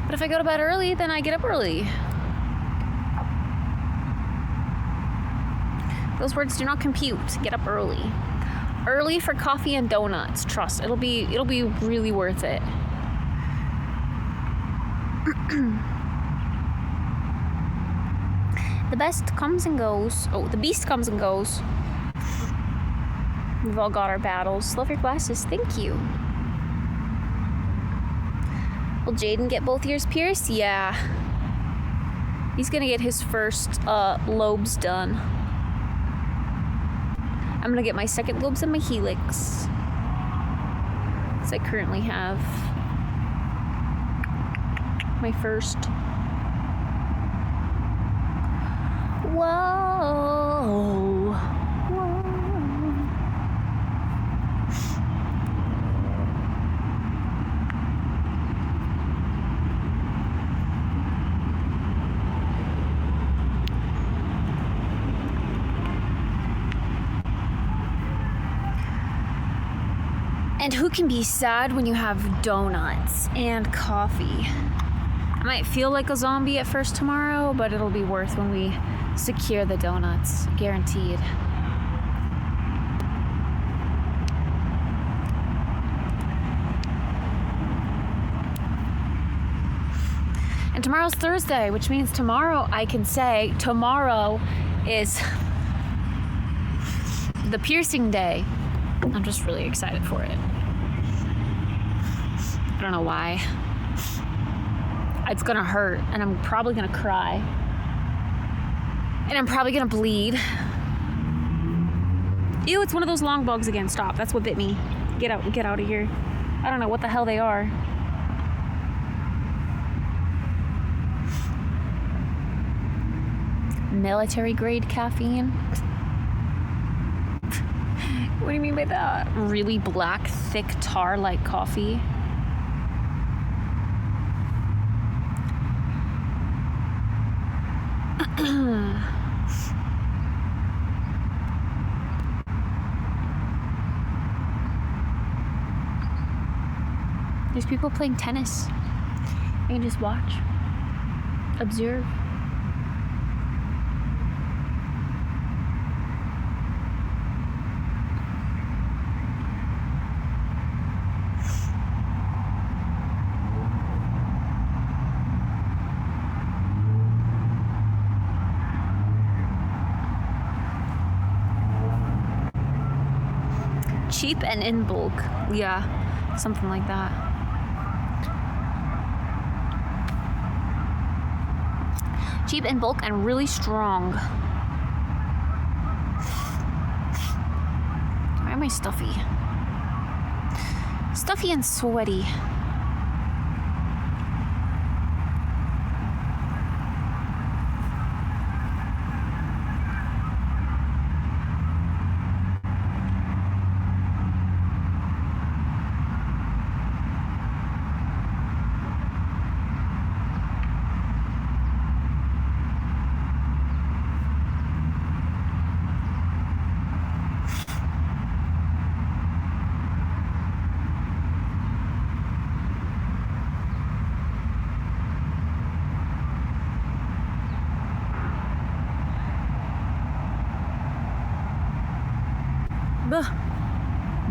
But if I go to bed early, then I get up early. Those words do not compute. Get up early. Early for coffee and donuts. Trust. It'll be really worth it. The best comes and goes. Oh, the beast comes and goes. We've all got our battles. Love your glasses. Thank you. Will Jaden get both ears pierced? Yeah. He's gonna get his first lobes done. I'm gonna get my second lobes and my helix. Because I currently have my first. Whoa. Whoa. And who can be sad when you have donuts and coffee? I might feel like a zombie at first tomorrow, but it'll be worth when we secure the donuts. Guaranteed. And tomorrow's Thursday, which means tomorrow I can say tomorrow is the piercing day. I'm just really excited for it. I don't know why. It's gonna hurt, and I'm probably gonna cry. And I'm probably gonna bleed. Ew, it's one of those long bugs again. Stop, that's what bit me. Get out of here. I don't know what the hell they are. Military grade caffeine? What do you mean by that? Really black, thick tar-like coffee? There's people playing tennis. I can just watch, observe. Cheap and in bulk. Yeah, something like that. Cheap in bulk and really strong. Why am I stuffy? Stuffy and sweaty.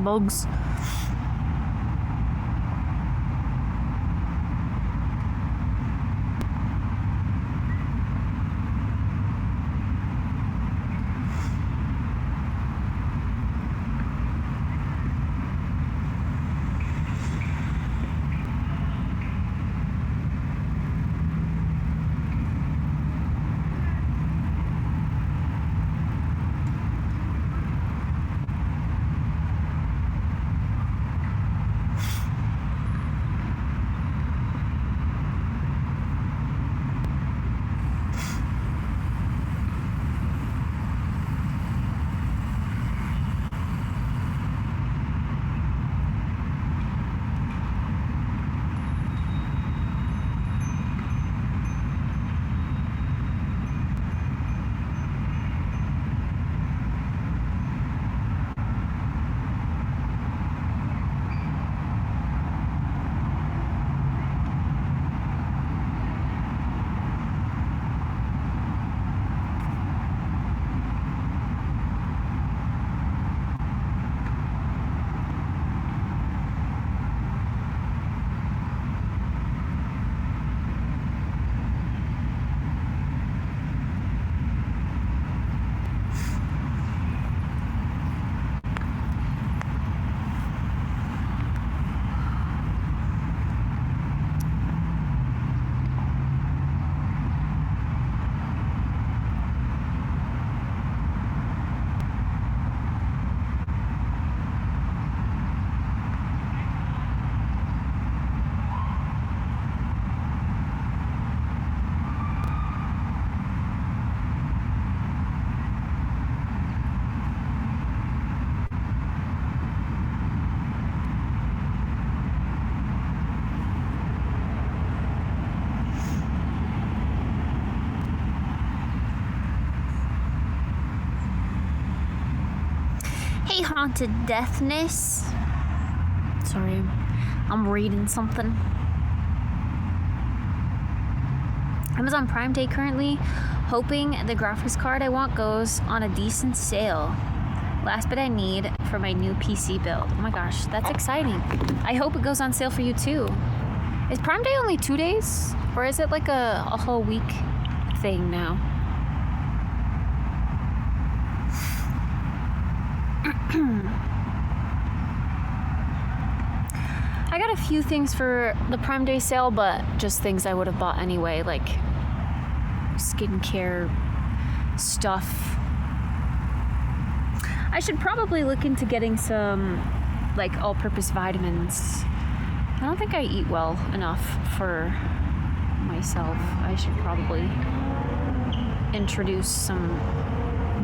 Bugs. Hey, Haunted Deathness. Sorry, I'm reading something. Amazon Prime Day currently, hoping the graphics card I want goes on a decent sale. Last bit I need for my new PC build. Oh my gosh, that's exciting. I hope it goes on sale for you too. Is Prime Day only 2 days? Or is it like a whole week thing now? I got a few things for the Prime Day sale, but just things I would have bought anyway, like skincare stuff. I should probably look into getting some like all-purpose vitamins. I don't think I eat well enough for myself. I should probably introduce some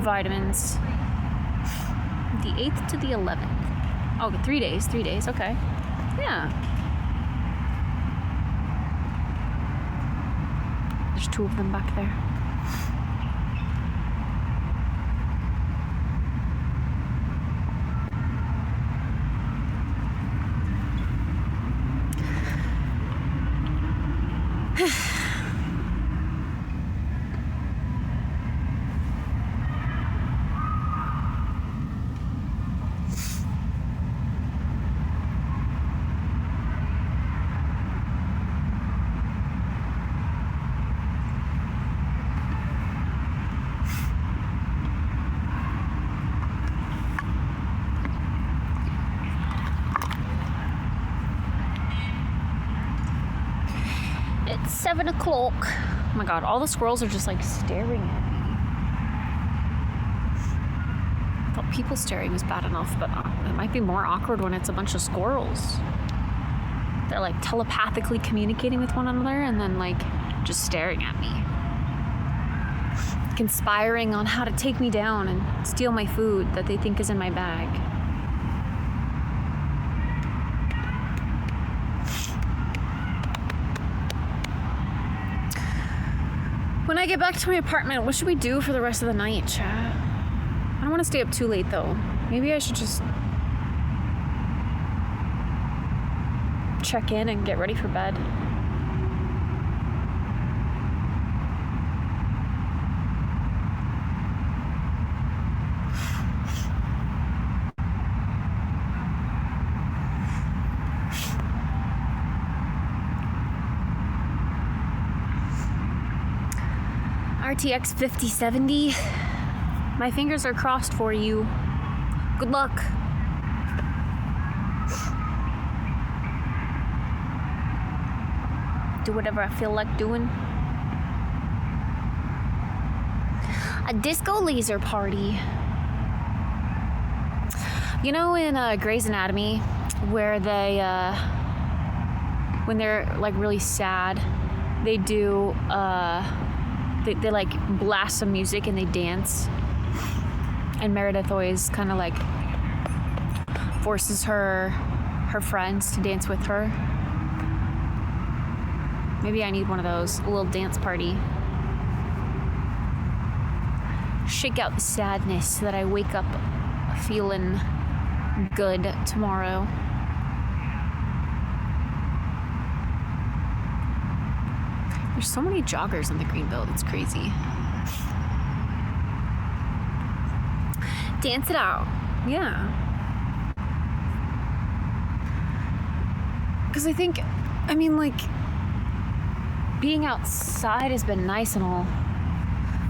vitamins. The 8th to the 11th. Oh, 3 days, okay. Yeah. There's 2 of them back there. 7 o'clock. Oh my god, all the squirrels are just like staring at me. I thought people staring was bad enough, but it might be more awkward when it's a bunch of squirrels. They're like telepathically communicating with one another and then like just staring at me. Conspiring on how to take me down and steal my food that they think is in my bag. When I get back to my apartment, what should we do for the rest of the night, chat? I don't want to stay up too late, though. Maybe I should just check in and get ready for bed. RTX 5070. My fingers are crossed for you. Good luck. Do whatever I feel like doing. A disco laser party. You know in Grey's Anatomy where they, when they're like really sad, they do, they like blast some music and they dance. And Meredith always kind of like forces her friends to dance with her. Maybe I need one of those, a little dance party. Shake out the sadness so that I wake up feeling good tomorrow. There's so many joggers in the Greenbelt, it's crazy. Dance it out, yeah. Because I think, I mean, like, being outside has been nice and all,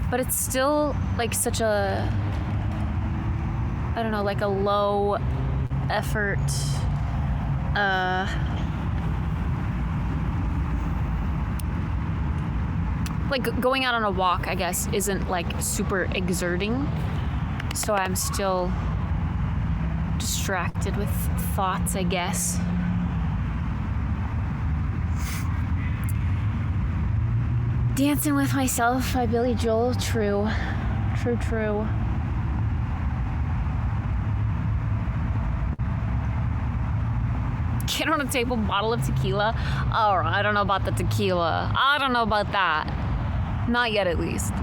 but it's still like such a, I don't know, like a low effort, like going out on a walk, I guess, isn't like super exerting. So I'm still distracted with thoughts, I guess. Dancing with Myself by Billy Joel, true. True, true. Get on a table, bottle of tequila. Oh, I don't know about the tequila. I don't know about that. Not yet, at least.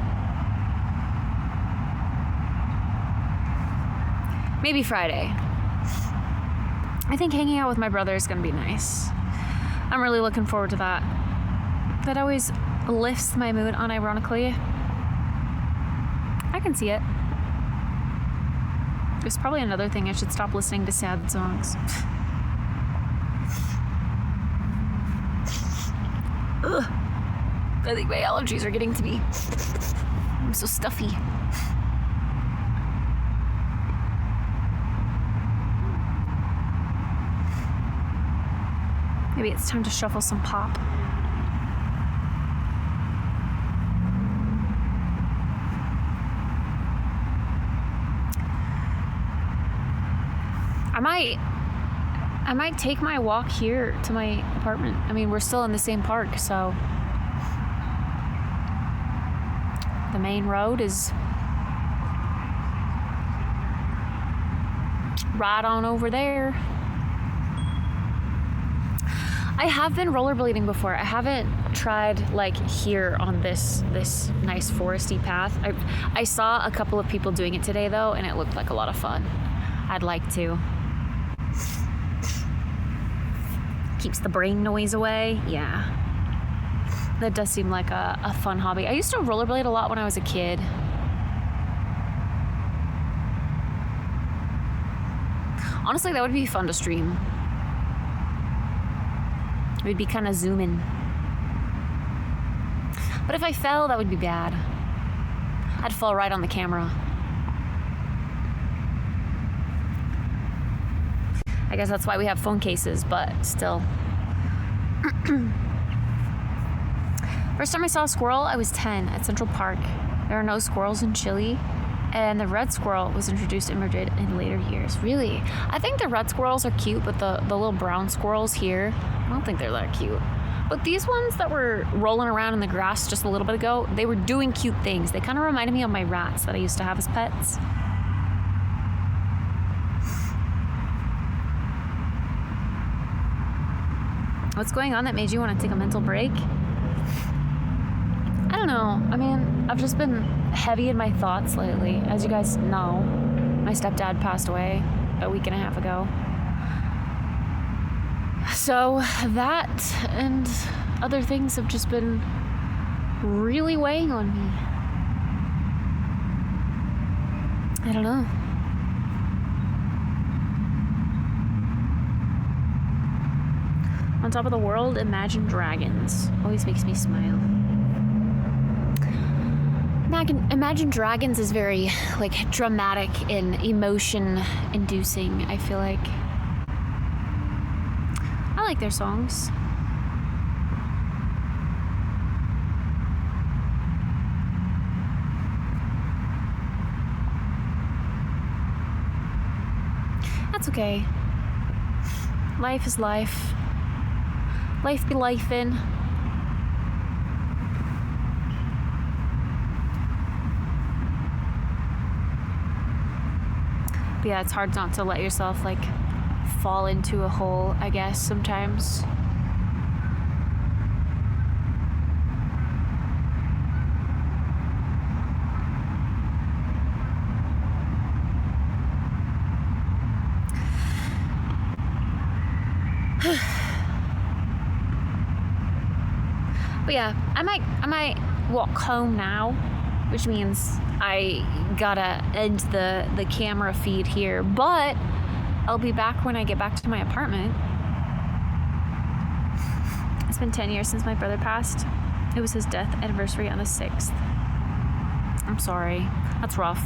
Maybe Friday. I think hanging out with my brother is gonna be nice. I'm really looking forward to that. That always lifts my mood unironically. I can see it. There's probably another thing I should stop listening to sad songs. Ugh. I think my allergies are getting to me. I'm so stuffy. Maybe it's time to shuffle some pop. I might take my walk here to my apartment. I mean, we're still in the same park, so the main road is right on over there. I have been rollerblading before. I haven't tried like here on this nice foresty path. I saw a couple of people doing it today though, and it looked like a lot of fun. I'd like to. Keeps the brain noise away. Yeah. That does seem like a fun hobby. I used to rollerblade a lot when I was a kid. Honestly, that would be fun to stream. It would be kind of zooming. But if I fell, that would be bad. I'd fall right on the camera. I guess that's why we have phone cases, but still. First time I saw a squirrel, I was 10 at Central Park. There are no squirrels in Chile, and the red squirrel was introduced in Madrid in later years. Really? I think the red squirrels are cute, but the little brown squirrels here, I don't think they're that cute. But these ones that were rolling around in the grass just a little bit ago, they were doing cute things. They kind of reminded me of my rats that I used to have as pets. What's going on that made you want to take a mental break? I don't know. I mean, I've just been heavy in my thoughts lately. As you guys know, my stepdad passed away a week and a half ago. So that and other things have just been really weighing on me. I don't know. On top of the world, Imagine Dragons. Always makes me smile. Imagine Dragons is very, like, dramatic and emotion-inducing, I feel like. I like their songs. That's okay. Life is life. Life be lifin'. But yeah, it's hard not to let yourself, like, fall into a hole, I guess, sometimes. But yeah, I might walk home now, which means I gotta end the camera feed here, but I'll be back when I get back to my apartment. It's been 10 years since my brother passed. It was his death anniversary on the 6th. I'm sorry. That's rough.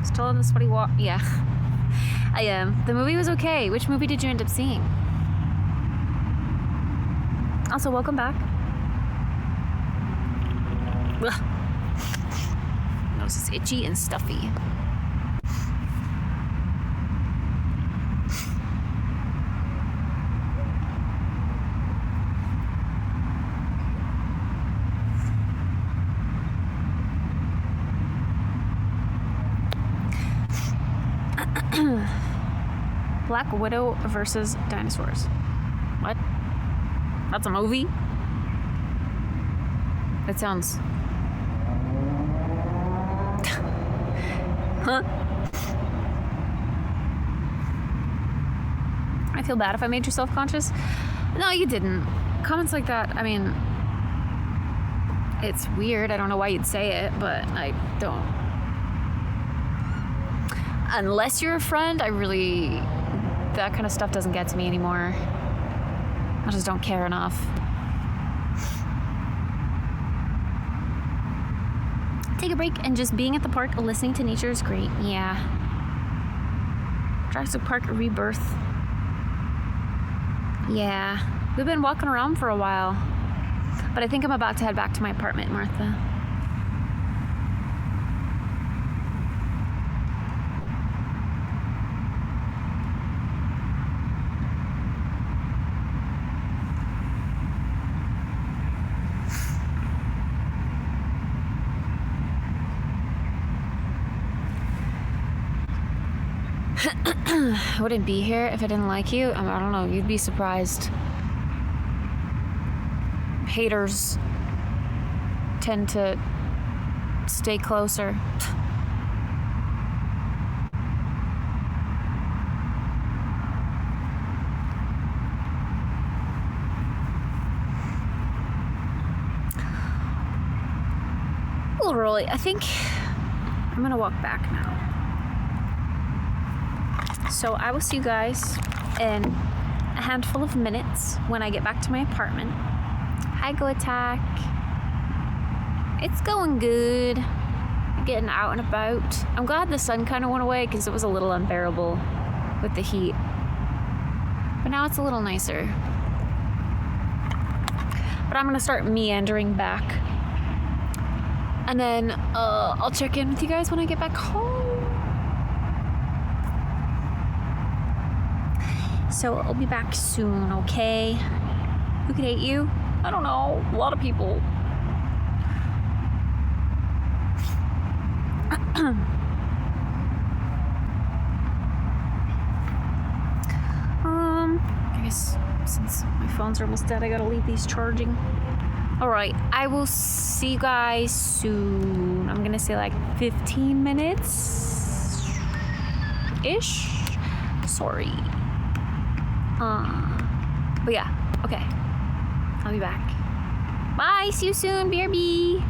Still in the sweaty walk? Yeah. I am. The movie was okay. Which movie did you end up seeing? Also, welcome back. Ugh. Nose is itchy and stuffy. Black Widow versus dinosaurs. What? That's a movie? That sounds... Huh? I feel bad if I made you self-conscious. No, you didn't. Comments like that, I mean... It's weird. I don't know why you'd say it, but I don't. Unless you're a friend, I really... That kind of stuff doesn't get to me anymore. I just don't care enough. Take a break and just being at the park listening to nature is great. Yeah. Jurassic Park Rebirth. Yeah. We've been walking around for a while. But I think I'm about to head back to my apartment, Martha. I wouldn't be here if I didn't like you. I don't know, you'd be surprised. Haters tend to stay closer. Well, really, I think I'm gonna walk back now. So I will see you guys in a handful of minutes when I get back to my apartment. Hi, Go Attack. It's going good. Getting out and about. I'm glad the sun kind of went away because it was a little unbearable with the heat. But now it's a little nicer. But I'm gonna start meandering back. And then I'll check in with you guys when I get back home. So I'll be back soon, okay? Who could hate you? I don't know. A lot of people. I guess since my phones are almost dead, I gotta leave these charging. Alright, I will see you guys soon. I'm gonna say like 15 minutes ish. Sorry. But yeah, okay. I'll be back. Bye, see you soon, BRB.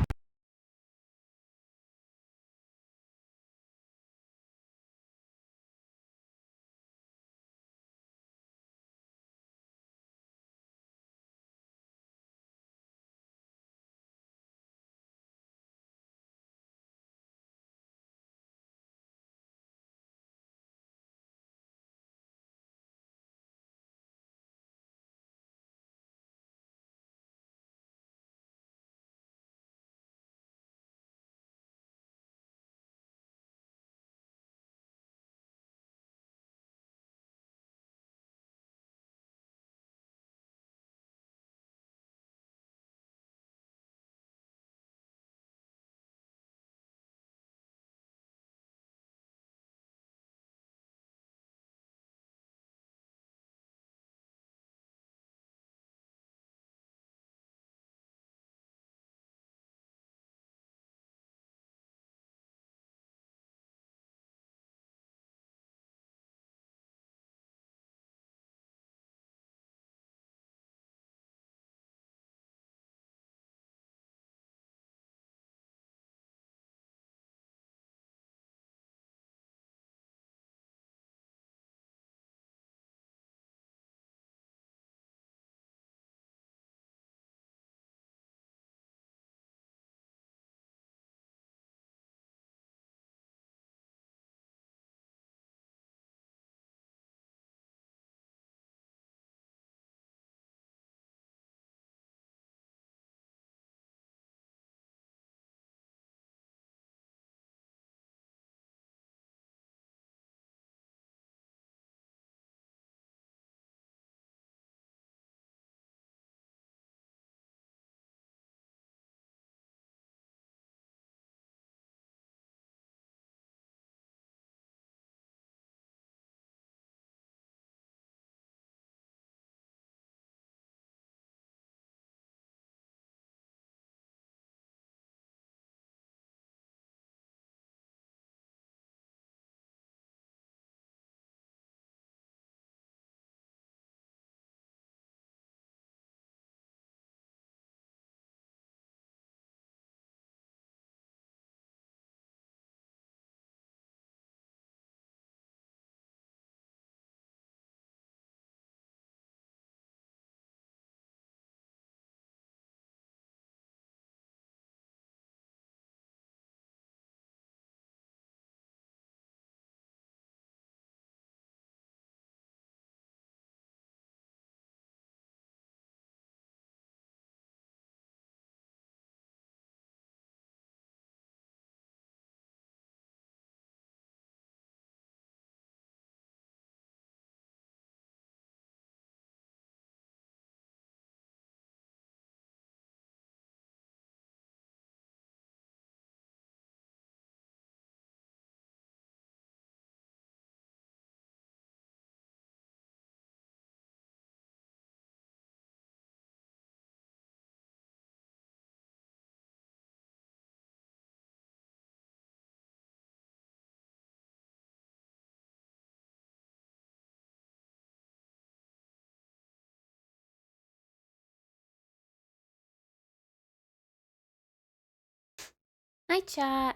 Hi, chat.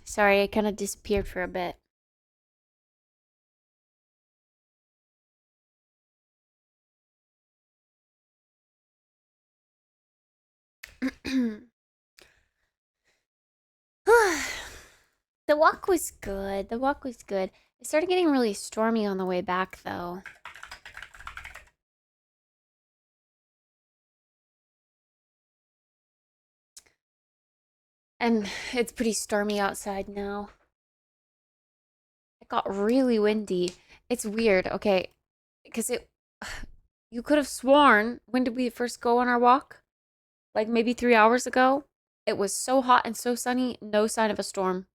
Sorry, I kind of disappeared for a bit. The walk was good. The walk was good. It started getting really stormy on the way back, though. And it's pretty stormy outside now. It got really windy. It's weird, okay, because you could have sworn, when did we first go on our walk? Like maybe 3 hours ago? It was so hot and so sunny, no sign of a storm.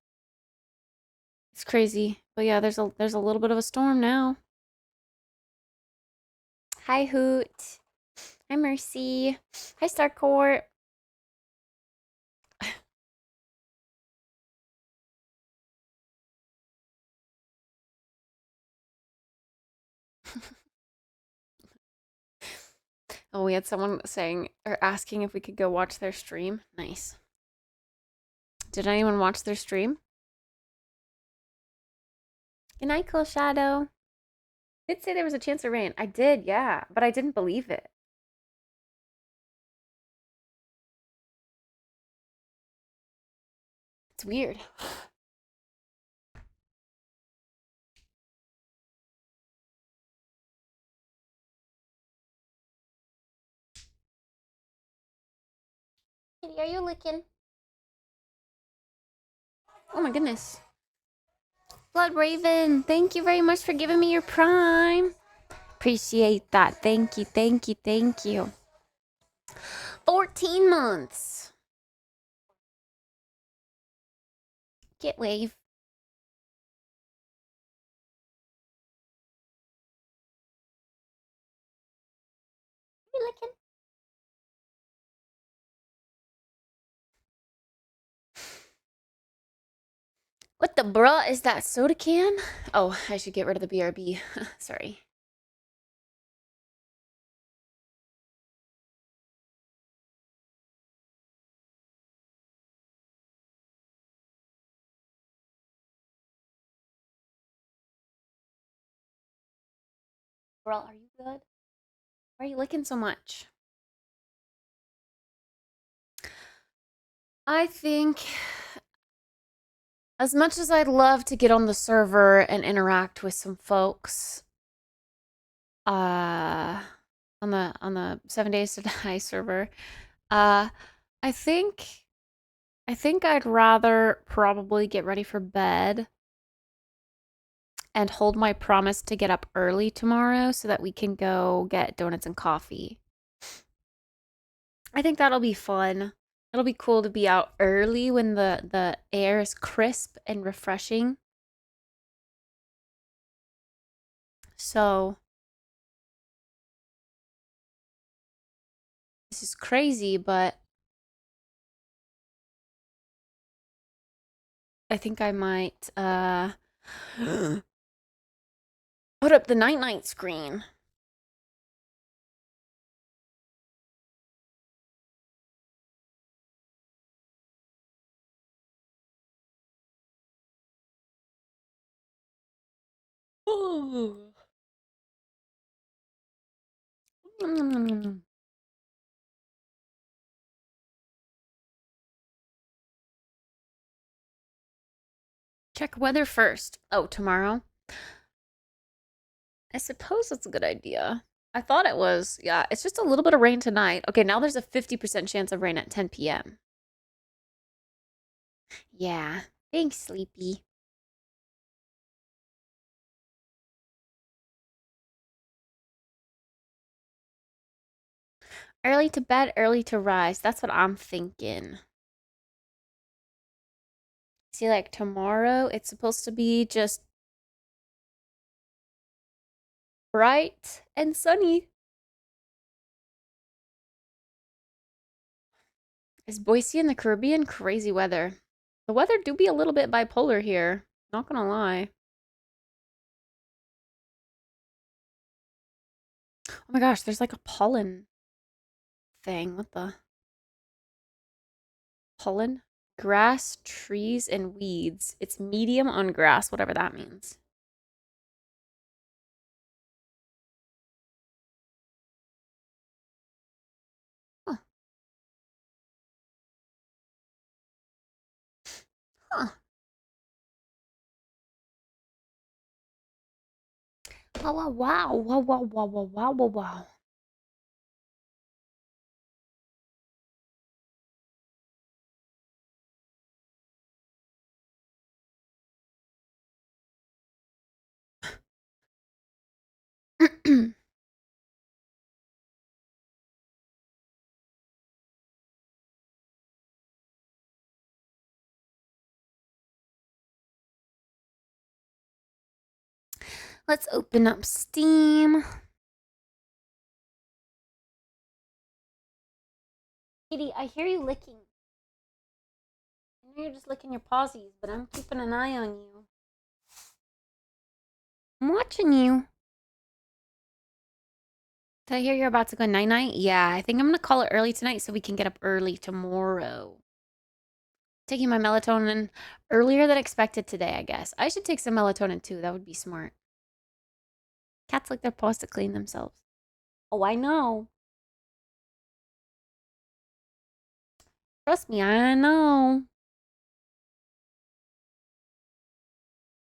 It's crazy. But yeah, there's a little bit of a storm now. Hi, Hoot. Hi, Mercy. Hi, Starcourt. Oh, we had someone saying or asking if we could go watch their stream. Nice. Did anyone watch their stream? Good night, Cool Shadow. Did say there was a chance of rain. I did, yeah, but I didn't believe it. It's weird. Kitty, are you licking? Oh my goodness. Blood Raven, thank you very much for giving me your prime. Appreciate that. Thank you, thank you, thank you. 14 months. Get wave. You licking? What the bruh is that soda can? Oh, I should get rid of the BRB. Sorry. Bruh, are you good? Why are you licking so much? I think as much as I'd love to get on the server and interact with some folks, on the 7 Days to Die server, I think I'd rather probably get ready for bed and hold my promise to get up early tomorrow so that we can go get donuts and coffee. I think that'll be fun. It'll be cool to be out early when the air is crisp and refreshing. So this is crazy, but I think I might put up the night screen. Ooh. Check weather first. Oh, tomorrow? I suppose that's a good idea. I thought it was. Yeah, it's just a little bit of rain tonight. Okay, now there's a 50% chance of rain at 10 p.m. Yeah. Thanks, Sleepy. Early to bed, early to rise. That's what I'm thinking. See, like tomorrow, it's supposed to be just bright and sunny. Is Boise in the Caribbean? Crazy weather. The weather do be a little bit bipolar here. Not gonna lie. Oh my gosh, there's like a pollen thing. What the? Pollen? Grass, trees, and weeds. It's medium on grass, whatever that means. Huh. Huh. Wow, wow, wow, wow, wow, wow, wow, wow, wow, wow. Let's open up Steam. Katie, I hear you licking. I know you're just licking your pawsies, but I'm keeping an eye on you. I'm watching you. Did I hear you're about to go night-night? Yeah, I think I'm gonna call it early tonight so we can get up early tomorrow. Taking my melatonin earlier than expected today, I guess. I should take some melatonin too. That would be smart. Cats lick their paws to clean themselves. Oh, I know. Trust me, I know.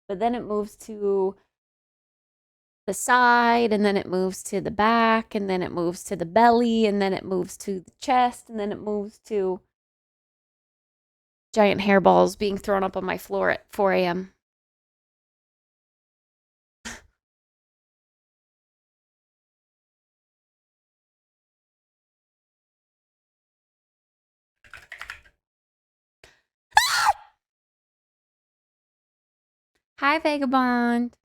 But then it moves to the side, and then it moves to the back, and then it moves to the belly, and then it moves to the chest, and then it moves to giant hairballs being thrown up on my floor at 4 a.m. Hi, Vagabond.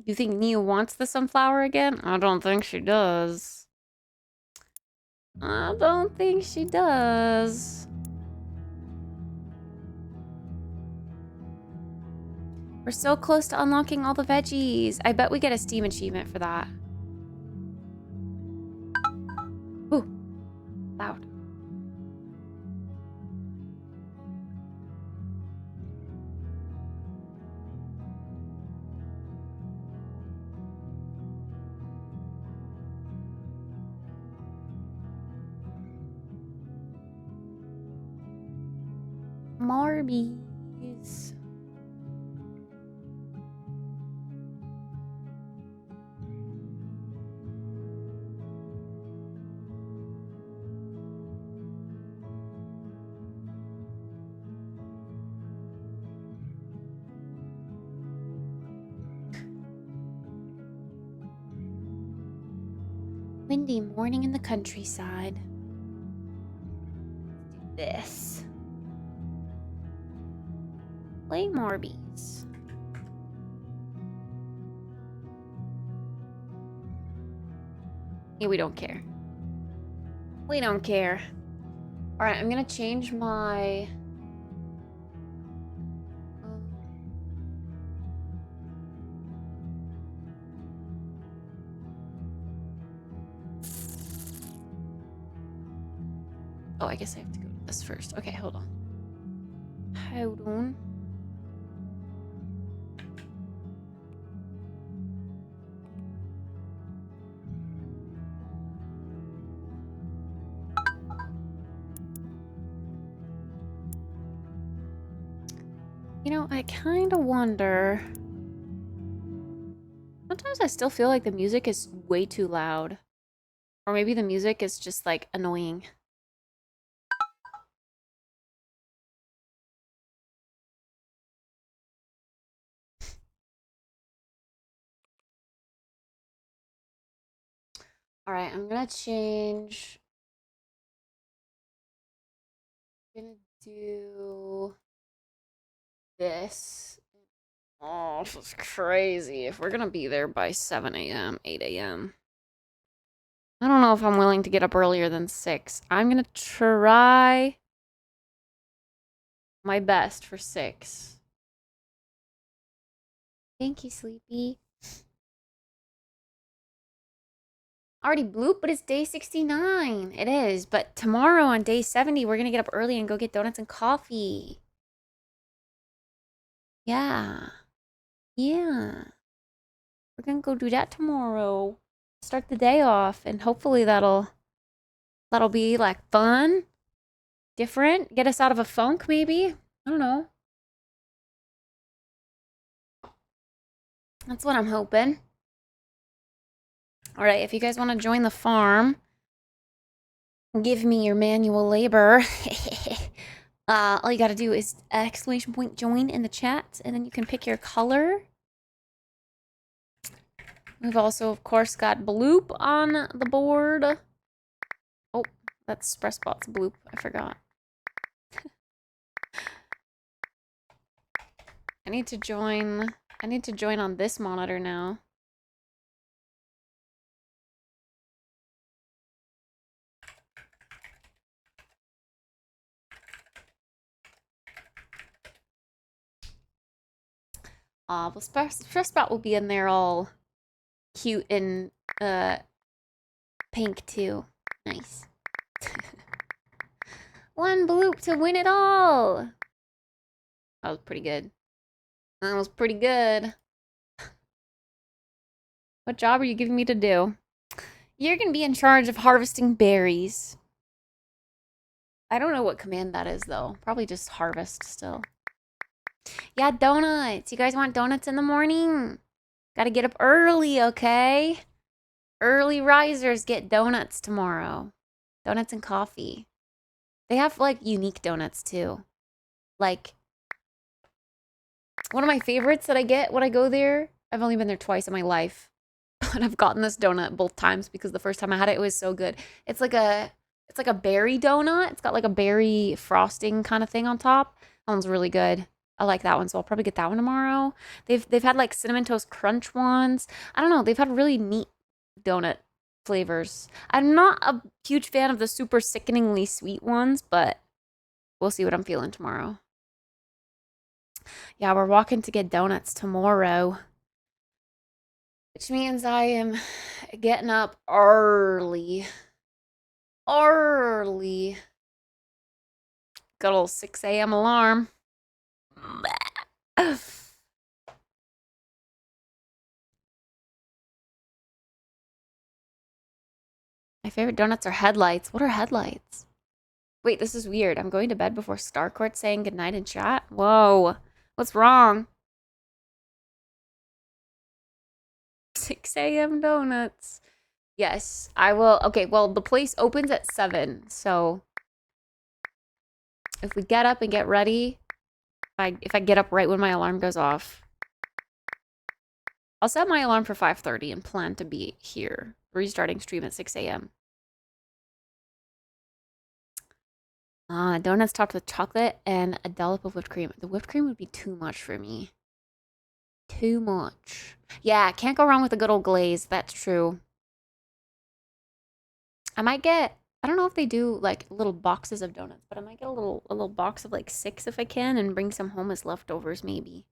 You think Nia wants the sunflower again? I don't think she does. I don't think she does. We're so close to unlocking all the veggies. I bet we get a Steam achievement for that. Ooh, loud. Marbies. Windy morning in the countryside. Let's do this. Play Marbies. Yeah, we don't care. We don't care. All right, I'm gonna change my... Oh, I guess I have to go to this first. Okay, hold on. Hold on. You know, I kind of wonder... Sometimes I still feel like the music is way too loud. Or maybe the music is just, like, annoying. Alright, I'm gonna change... I'm gonna do... this. Oh, this is crazy. If we're gonna be there by 7 a.m., 8 a.m. I don't know if I'm willing to get up earlier than 6. I'm gonna try my best for 6. Thank you, Sleepy. Already bloop, but it's day 69. It is, but tomorrow on day 70, we're gonna get up early and go get donuts and coffee. Yeah. Yeah. We're gonna go do that tomorrow. Start the day off, and hopefully that'll be like fun, different, get us out of a funk maybe. I don't know. That's what I'm hoping. All right, if you guys want to join the farm, give me your manual labor. All you gotta do is !join in the chat, and then you can pick your color. We've also, of course, got Bloop on the board. Oh, that's Spressbot's Bloop. I forgot. I need to join on this monitor now. Well, Spressbot will be in there all cute and pink too. Nice. One Bloop to win it all. That was pretty good. That was pretty good. What job are you giving me to do? You're gonna be in charge of harvesting berries. I don't know what command that is though. Probably just harvest still. Yeah, donuts. You guys want donuts in the morning? Gotta get up early, okay? Early risers get donuts tomorrow. Donuts and coffee. They have, like, unique donuts, too. Like, one of my favorites that I get when I go there, I've only been there twice in my life. And I've gotten this donut both times because the first time I had it, it was so good. It's like a berry donut. It's got, like, a berry frosting kind of thing on top. That one's really good. I like that one, so I'll probably get that one tomorrow. They've had like Cinnamon Toast Crunch ones. I don't know. They've had really neat donut flavors. I'm not a huge fan of the super sickeningly sweet ones, but we'll see what I'm feeling tomorrow. Yeah, we're walking to get donuts tomorrow, which means I am getting up early. Early. Good old 6 a.m. alarm. My favorite donuts are headlights. What are headlights? Wait, this is weird. I'm going to bed before Starcourt saying goodnight in chat? Whoa. What's wrong? 6 a.m. donuts. Yes, I will. Okay, well, the place opens at 7. So if we get up and get ready, if I get up right when my alarm goes off, I'll set my alarm for 5:30 and plan to be here, restarting stream at 6 a.m. Donuts topped with chocolate and a dollop of whipped cream. The whipped cream would be too much for me. Too much. Yeah, can't go wrong with a good old glaze. That's true. I might get, I don't know if they do like little boxes of donuts, but I might get a little box of like 6 if I can and bring some home as leftovers maybe.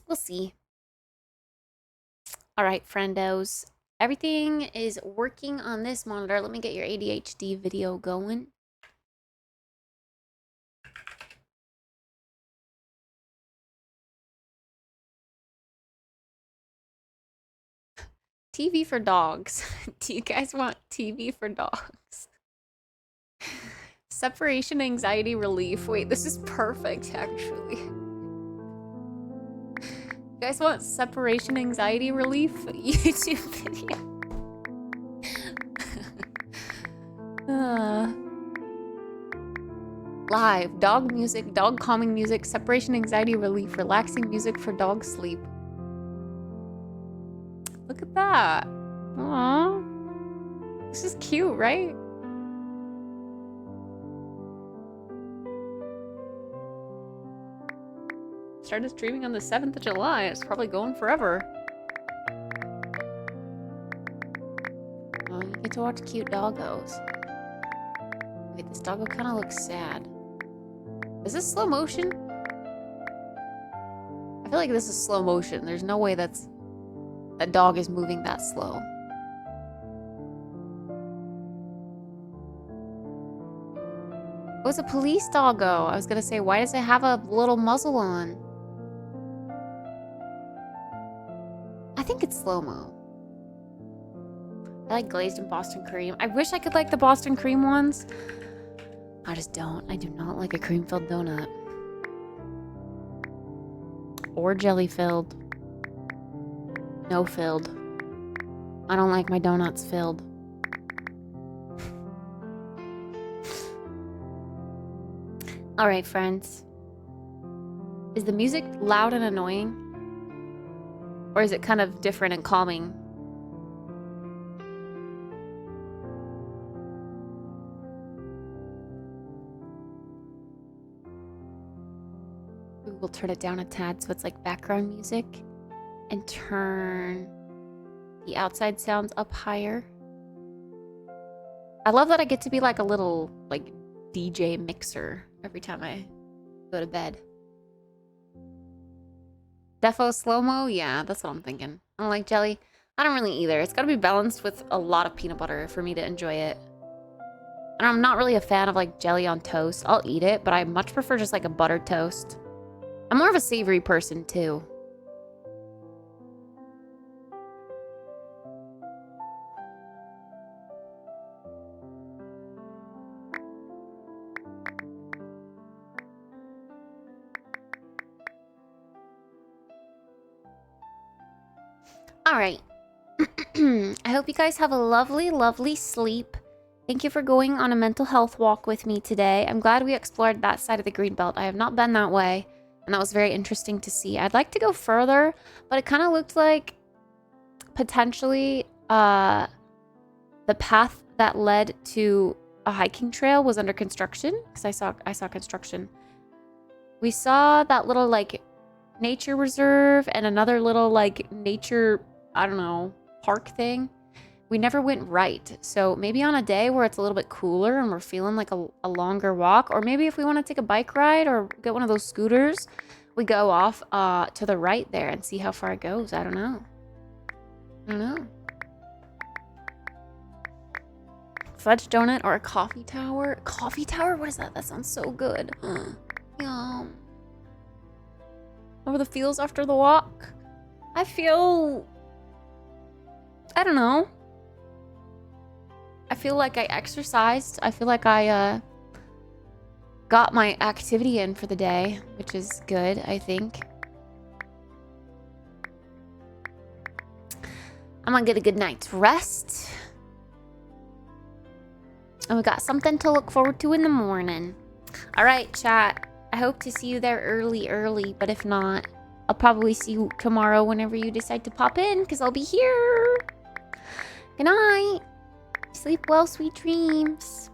We'll see. All right, friendos. Everything is working on this monitor. Let me get your ADHD video going. TV for dogs. Do you guys want TV for dogs? Separation anxiety relief. Wait, this is perfect, actually. You guys want separation anxiety relief YouTube video? Live. Dog music, dog calming music, separation anxiety relief, relaxing music for dog sleep. Look at that. Aww. This is cute, right? Started streaming on the 7th of July. It's probably going forever. Oh, you get to watch cute doggos. Wait, this doggo kind of looks sad. Is this slow motion? I feel like this is slow motion. There's no way that dog is moving that slow. Oh, it's a police doggo. I was gonna say, why does it have a little muzzle on? I think it's slow-mo. I like glazed and Boston cream. I wish I could like the Boston cream ones. I just don't. I do not like a cream-filled donut. Or jelly-filled. No filled. I don't like my donuts filled. All right, friends. Is the music loud and annoying? Or is it kind of different and calming? We'll turn it down a tad so it's like background music. And turn the outside sounds up higher. I love that I get to be like a little like DJ mixer every time I go to bed. Defo slow-mo? Yeah, that's what I'm thinking. I don't like jelly. I don't really either. It's got to be balanced with a lot of peanut butter for me to enjoy it. And I'm not really a fan of like jelly on toast. I'll eat it, but I much prefer just like a buttered toast. I'm more of a savory person too. All right. I hope you guys have a lovely, lovely sleep. Thank you for going on a mental health walk with me today. I'm glad we explored that side of the Greenbelt. I have not been that way, and that was very interesting to see. I'd like to go further, but it kind of looked like potentially the path that led to a hiking trail was under construction, because I saw construction. We saw that little like nature reserve and another little like nature, I don't know, park thing. We never went right. So maybe on a day where it's a little bit cooler and we're feeling like a longer walk, or maybe if we want to take a bike ride or get one of those scooters, we go off to the right there and see how far it goes. I don't know. Fudge donut or a coffee tower? Coffee tower? What is that? That sounds so good. Yum. Over the fields after the walk? I feel... I don't know. I feel like I exercised. I feel like I got my activity in for the day, which is good, I think. I'm gonna get a good night's rest. And we got something to look forward to in the morning. All right, chat. I hope to see you there early, but if not, I'll probably see you tomorrow whenever you decide to pop in, because I'll be here. Good night. Sleep well, sweet dreams.